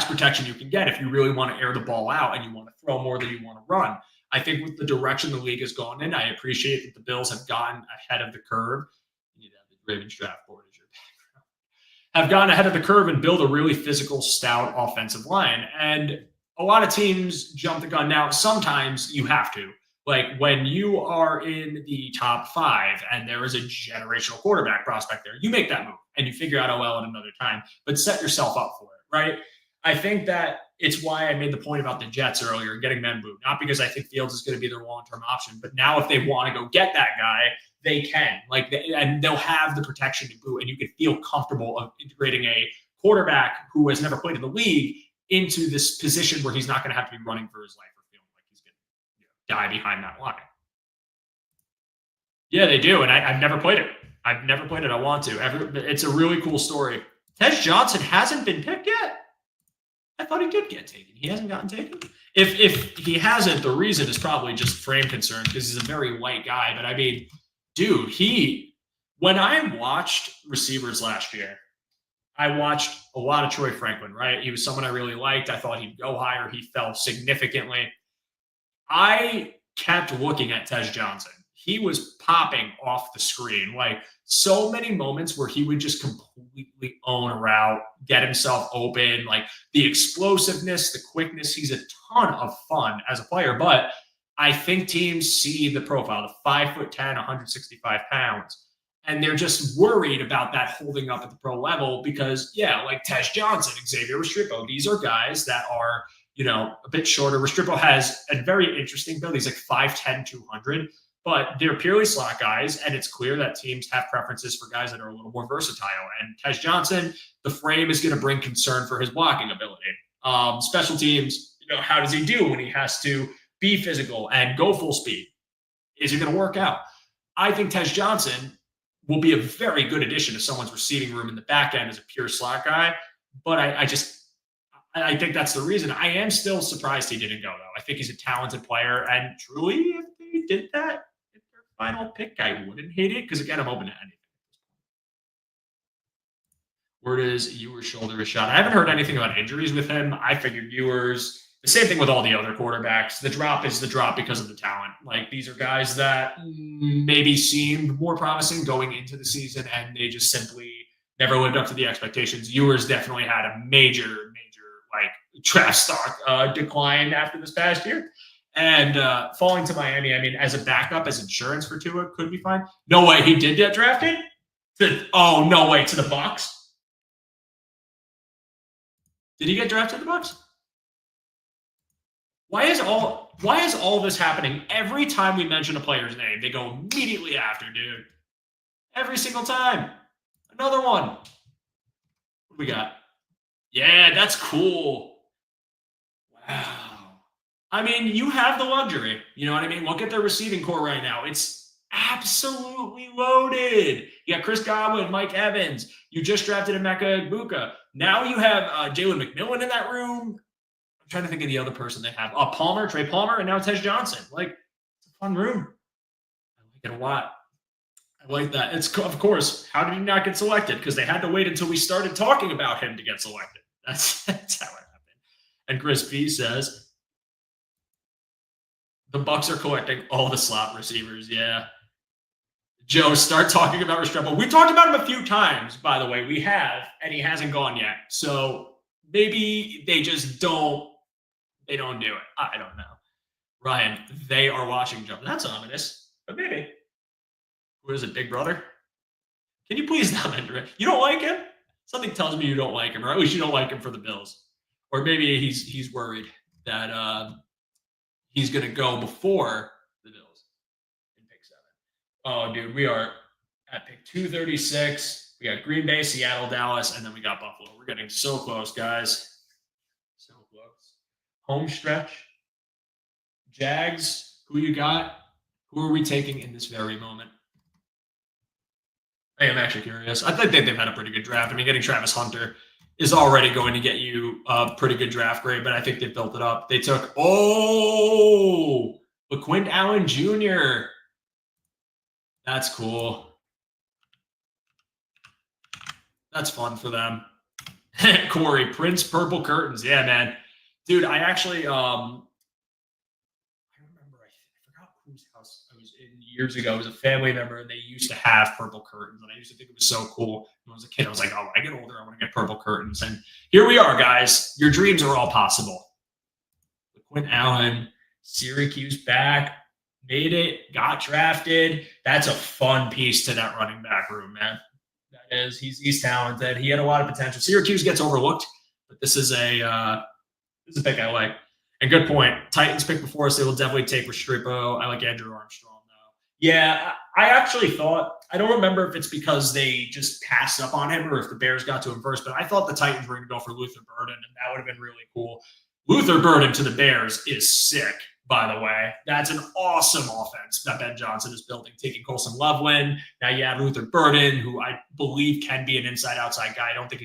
protection you can get if you really want to air the ball out and you want to throw more than you want to run. I think with the direction the league has gone in, I appreciate that the Bills have gotten ahead of the curve. You need to have the Ravens draft board as your background. Have gotten ahead of the curve and build a really physical, stout offensive line. And a lot of teams jump the gun. Now, sometimes you have to. Like when you are in the top 5 and there is a generational quarterback prospect there, you make that move and you figure out OL at another time, but set yourself up for it, right? I think that it's why I made the point about the Jets earlier, getting Menbu, not because I think Fields is going to be their long-term option, but now if they want to go get that guy, they can. And they'll have the protection to boot, and you can feel comfortable of integrating a quarterback who has never played in the league into this position where he's not going to have to be running for his life or feeling like he's going to die behind that line. Yeah, they do, and I've never played it. I want to. It's a really cool story. Tej Johnson hasn't been picked yet. I thought he did get taken. He hasn't gotten taken. If he hasn't, the reason is probably just frame concern because he's a very light guy. But I mean, dude, when I watched receivers last year, I watched a lot of Troy Franklin, right? He was someone I really liked. I thought he'd go higher. He fell significantly. I kept looking at Tej Johnson. He was popping off the screen. Like so many moments where he would just completely own a route, get himself open, like the explosiveness, the quickness. He's a ton of fun as a player, but I think teams see the profile, the 5'10", 165 pounds, and they're just worried about that holding up at the pro level because, yeah, like Tej Johnson, Xavier Restrepo, these are guys that are, a bit shorter. Restrepo has a very interesting build. He's like 5'10", 200. But they're purely slot guys, and it's clear that teams have preferences for guys that are a little more versatile. And Tej Johnson, the frame is going to bring concern for his blocking ability. Special teams, how does he do when he has to be physical and go full speed? Is it going to work out? I think Tej Johnson will be a very good addition to someone's receiving room in the back end as a pure slot guy. But I think that's the reason. I am still surprised he didn't go, though. I think he's a talented player, and truly, if they did that, final pick, I wouldn't hate it because, again, I'm open to anything. Word is Ewers' shoulder is shot. I haven't heard anything about injuries with him. I figured Ewers, the same thing with all the other quarterbacks. The drop is the drop because of the talent. Like, these are guys that maybe seemed more promising going into the season, and they just simply never lived up to the expectations. Ewers definitely had a major, draft stock decline after this past year. And falling to Miami, I mean, as a backup, as insurance for Tua, could be fine. No way he did get drafted? No way, to the Bucs? Did he get drafted to the Bucs? Why is all this happening? Every time we mention a player's name, they go immediately after, dude. Every single time. Another one. What do we got? Yeah, that's cool. Wow. I mean, you have the luxury. You know what I mean? Look at their receiving core right now. It's absolutely loaded. You got Chris Godwin, Mike Evans. You just drafted Emeka Egbuka. Now you have Jalen McMillan in that room. I'm trying to think of the other person they have. Trey Palmer, and now Tej Johnson. Like, it's a fun room. I like it a lot. I like that. It's, of course, how did he not get selected? Because they had to wait until we started talking about him to get selected. That's how it happened. And Chris B says, the Bucs are collecting all the slot receivers. Yeah. Joe, start talking about Restrepo. We talked about him a few times, by the way. We have, and he hasn't gone yet. So maybe they just don't do it. I don't know. Ryan, they are watching Joe. That's ominous, but maybe. Who is it, Big Brother? Can you please not enter it? You don't like him? Something tells me you don't like him, or at least you don't like him for the Bills. Or maybe he's worried that he's going to go before the Bills in pick 7. Oh, dude, we are at pick 236. We got Green Bay, Seattle, Dallas, and then we got Buffalo. We're getting so close, guys. So close. Home stretch. Jags, who you got? Who are we taking in this very moment? I am actually curious. I think they've had a pretty good draft. I mean, getting Travis Hunter is already going to get you a pretty good draft grade, but I think they've built it up. They took, LaQuint Allen Jr. That's cool. That's fun for them. Corey, Prince Purple Curtains. Yeah, man. Dude, I actually, I forgot whose house I was in years ago. It was a family member, and they used to have purple curtains, and I used to think it was so cool. When I was a kid, I was like, oh, when I get older, I want to get purple curtains. And here we are, guys. Your dreams are all possible. LaQuint Allen, Syracuse back, made it, got drafted. That's a fun piece to that running back room, man. That is, he's talented. He had a lot of potential. Syracuse gets overlooked, but this is a pick I like. And good point. Titans pick before us. They will definitely take Restrepo. I like Andrew Armstrong, though. Yeah, I actually thought, I don't remember if it's because they just passed up on him or if the Bears got to him first, but I thought the Titans were going to go for Luther Burden, and that would have been really cool. Luther Burden to the Bears is sick, by the way. That's an awesome offense that Ben Johnson is building, taking Colson Loveland. Now you have Luther Burden, who I believe can be an inside-outside guy. I don't think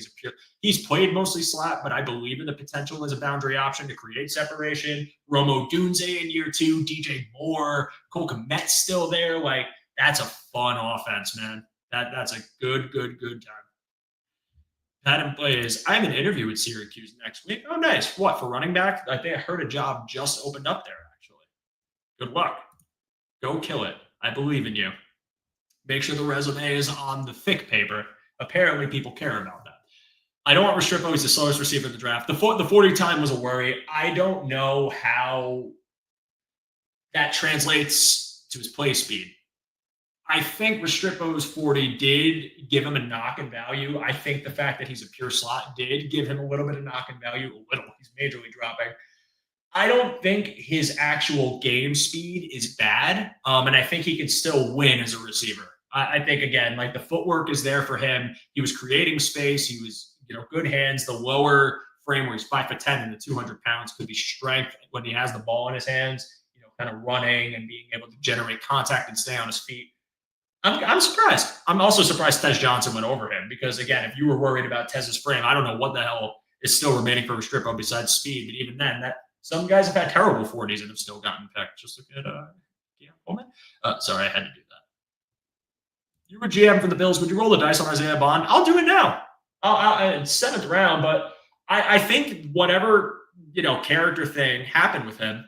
he's played mostly slot, but I believe in the potential as a boundary option to create separation. Romo Dunze in year 2, DJ Moore, Cole Kmet's still there. Like, that's a fun offense, man. That's a good time. Adam plays. I have an interview with Syracuse next week. Oh, nice. What, for running back? I think I heard a job just opened up there, actually. Good luck. Go kill it. I believe in you. Make sure the resume is on the thick paper. Apparently, people care about that. I don't want Restrepo. He's the slowest receiver in the draft. The 40 time was a worry. I don't know how that translates to his play speed. I think Restrepo's 40 did give him a knock in value. I think the fact that he's a pure slot did give him a little bit of knock in value. A little. He's majorly dropping. I don't think his actual game speed is bad. And I think he can still win as a receiver. I think, again, like, the footwork is there for him. He was creating space. He was, good hands. The lower frame where he's 5'10" and the 200 pounds could be strength when he has the ball in his hands, kind of running and being able to generate contact and stay on his feet. I'm surprised. I'm also surprised Tez Johnson went over him because, again, if you were worried about Tez's frame, I don't know what the hell is still remaining for Restrepo besides speed. But even then, some guys have had terrible 40s and have still gotten picked. Just look at Coleman. Sorry, I had to do that. You were GM for the Bills. Would you roll the dice on Isaiah Bond? I'll do it now. I'll 7th round, but I think whatever character thing happened with him,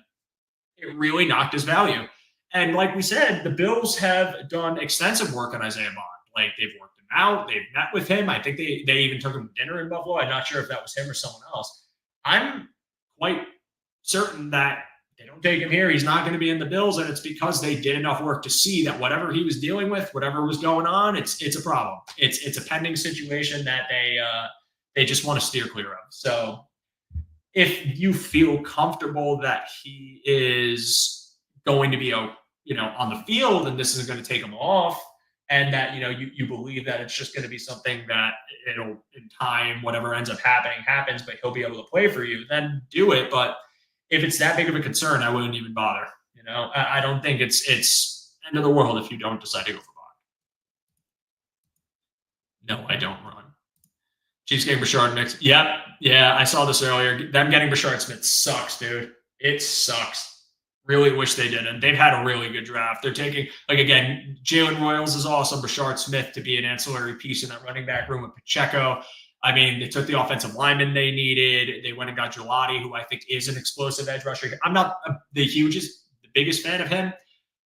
it really knocked his value. And like we said, the Bills have done extensive work on Isaiah Bond. Like, they've worked him out. They've met with him. I think they even took him to dinner in Buffalo. I'm not sure if that was him or someone else. I'm quite certain that they don't take him here. He's not going to be in the Bills, and it's because they did enough work to see that whatever he was dealing with, whatever was going on, it's a problem. It's a pending situation that they just want to steer clear of. So if you feel comfortable that he is going to be on the field and this is going to take him off, and that you believe that it's just going to be something that it'll, in time, whatever ends up happening happens, but he'll be able to play for you, then do it. But if it's that big of a concern, I wouldn't even bother. I don't think it's end of the world if you don't decide to go for Bond. No, I don't run. Chiefs getting Brashard Smith. Yep. Yeah, I saw this earlier. Them getting Brashard Smith sucks, dude. It sucks. Really wish they didn't. They've had a really good draft. They're taking, again, Jalen Royals is awesome. Brashard Smith to be an ancillary piece in that running back room with Pacheco. I mean, they took the offensive lineman they needed. They went and got Gelati, who I think is an explosive edge rusher. I'm not the biggest fan of him.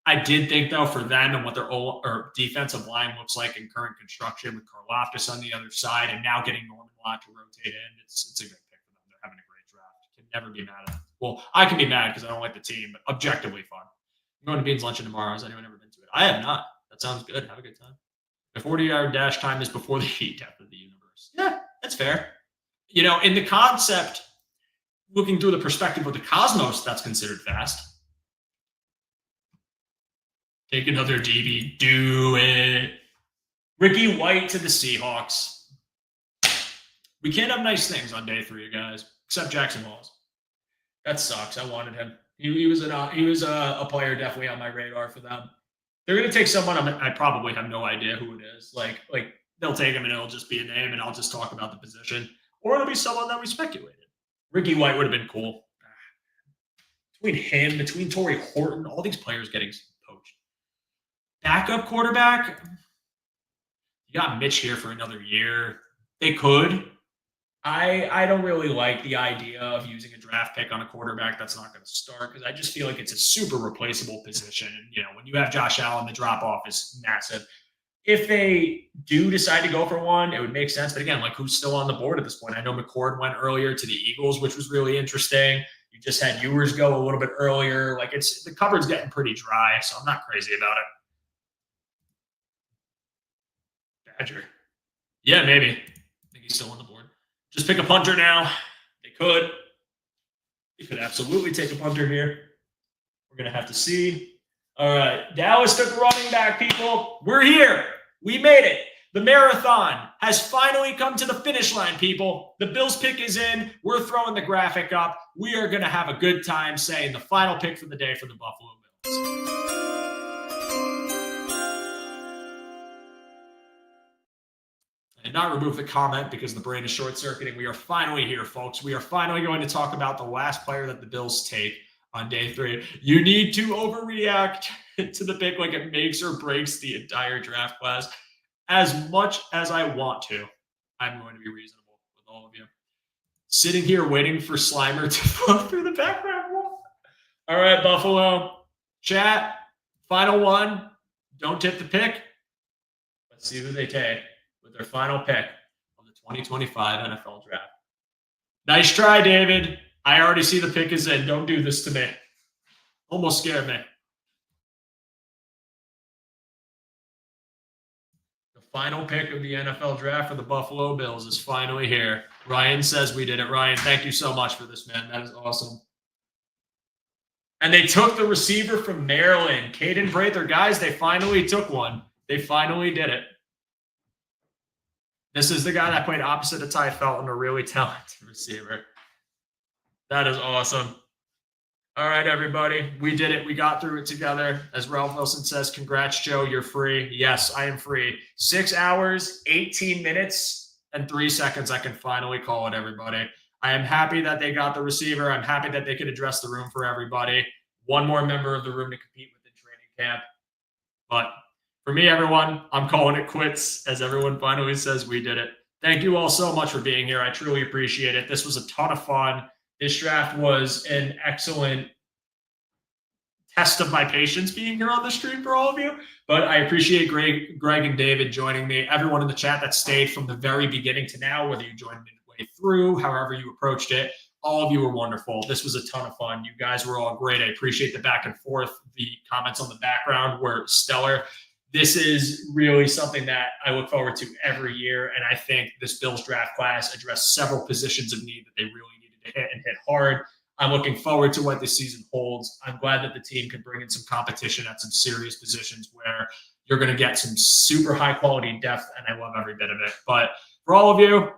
I did think, though, for them and what their defensive line looks like in current construction with Karlaftis on the other side and now getting Norman Lott to rotate in, it's a good pick for them. They're having a great draft. Can never be mad at it. Well, I can be mad because I don't like the team, but objectively fun. I'm going to Bean's Luncheon tomorrow. Has anyone ever been to it? I have not. That sounds good. Have a good time. The 40-yard dash time is before the heat depth of the universe. Yeah, that's fair. In the concept, looking through the perspective of the cosmos, that's considered fast. Take another DB. Do it. Ricky White to the Seahawks. We can't have nice things on day 3, guys, except Jackson Walls. That sucks. I wanted him. He was a player definitely on my radar for them. They're going to take someone I probably have no idea who it is. Like they'll take him and it'll just be a name and I'll just talk about the position. Or it'll be someone that we speculated. Ricky White would have been cool. Between Torrey Horton, all these players getting poached. Backup quarterback? You got Mitch here for another year. They could. I don't really like the idea of using a draft pick on a quarterback that's not going to start because I just feel like it's a super replaceable position. And, when you have Josh Allen, the drop-off is massive. If they do decide to go for one, it would make sense. But again, who's still on the board at this point? I know McCord went earlier to the Eagles, which was really interesting. You just had Ewers go a little bit earlier. The cupboard's getting pretty dry, so I'm not crazy about it. Badger. Yeah, maybe. I think he's still on the board. Just pick a punter now. They could. They could absolutely take a punter here. We're going to have to see. All right. Dallas took a running back, people. We're here. We made it. The marathon has finally come to the finish line, people. The Bills pick is in. We're throwing the graphic up. We are going to have a good time saying the final pick for the day for the Buffalo Bills. I did not remove the comment because the brain is short-circuiting. We are finally here, folks. We are finally going to talk about the last player that the Bills take on day 3. You need to overreact to the pick like it makes or breaks the entire draft class. As much as I want to, I'm going to be reasonable with all of you. Sitting here waiting for Slimer to flow through the background wall. All right, Buffalo. Chat, final one. Don't tip the pick. Let's see who they take with their final pick of the 2025 NFL Draft. Nice try, David. I already see the pick is in. Don't do this to me. Almost scared me. The final pick of the NFL Draft for the Buffalo Bills is finally here. Ryan says we did it. Ryan, thank you so much for this, man. That is awesome. And they took the receiver from Maryland, Caden Prather. Guys, they finally took one. They finally did it. This is the guy that played opposite of Ty Felton, a really talented receiver. That is awesome. All right, everybody. We did it. We got through it together. As Ralph Wilson says, congrats, Joe. You're free. Yes, I am free. 6 hours, 18 minutes, and 3 seconds. I can finally call it, everybody. I am happy that they got the receiver. I'm happy that they could address the room for everybody. One more member of the room to compete with in training camp. But for me, everyone, I'm calling it quits as everyone finally says we did it. Thank you all so much for being here. I truly appreciate it. This was a ton of fun. This draft was an excellent test of my patience being here on the stream for all of you. But I appreciate Greg and David joining me. Everyone in the chat that stayed from the very beginning to now, whether you joined midway through, however you approached it, all of you were wonderful. This was a ton of fun. You guys were all great. I appreciate the back and forth. The comments on the background were stellar. This is really something that I look forward to every year. And I think this Bills draft class addressed several positions of need that they really needed to hit and hit hard. I'm looking forward to what this season holds. I'm glad that the team can bring in some competition at some serious positions where you're going to get some super high quality depth. And I love every bit of it. But for all of you,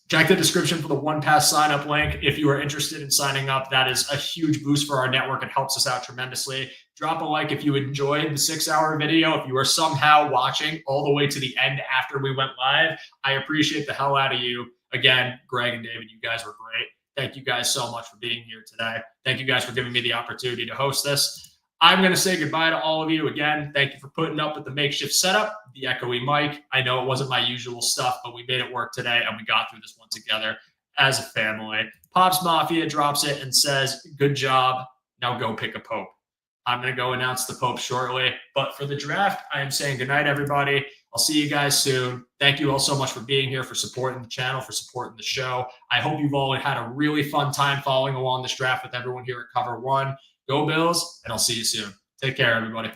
check the description for the OnePass sign up link. If you are interested in signing up, that is a huge boost for our network. It helps us out tremendously. Drop a like if you enjoyed the 6-hour video. If you are somehow watching all the way to the end after we went live, I appreciate the hell out of you. Again, Greg and David, you guys were great. Thank you guys so much for being here today. Thank you guys for giving me the opportunity to host this. I'm going to say goodbye to all of you. Again, thank you for putting up with the makeshift setup, the echoey mic. I know it wasn't my usual stuff, but we made it work today, and we got through this one together as a family. Pops Mafia drops it and says, good job. Now go pick a Pope. I'm going to go announce the Pope shortly. But for the draft, I am saying good night, everybody. I'll see you guys soon. Thank you all so much for being here, for supporting the channel, for supporting the show. I hope you've all had a really fun time following along this draft with everyone here at Cover One. Go Bills, and I'll see you soon. Take care, everybody.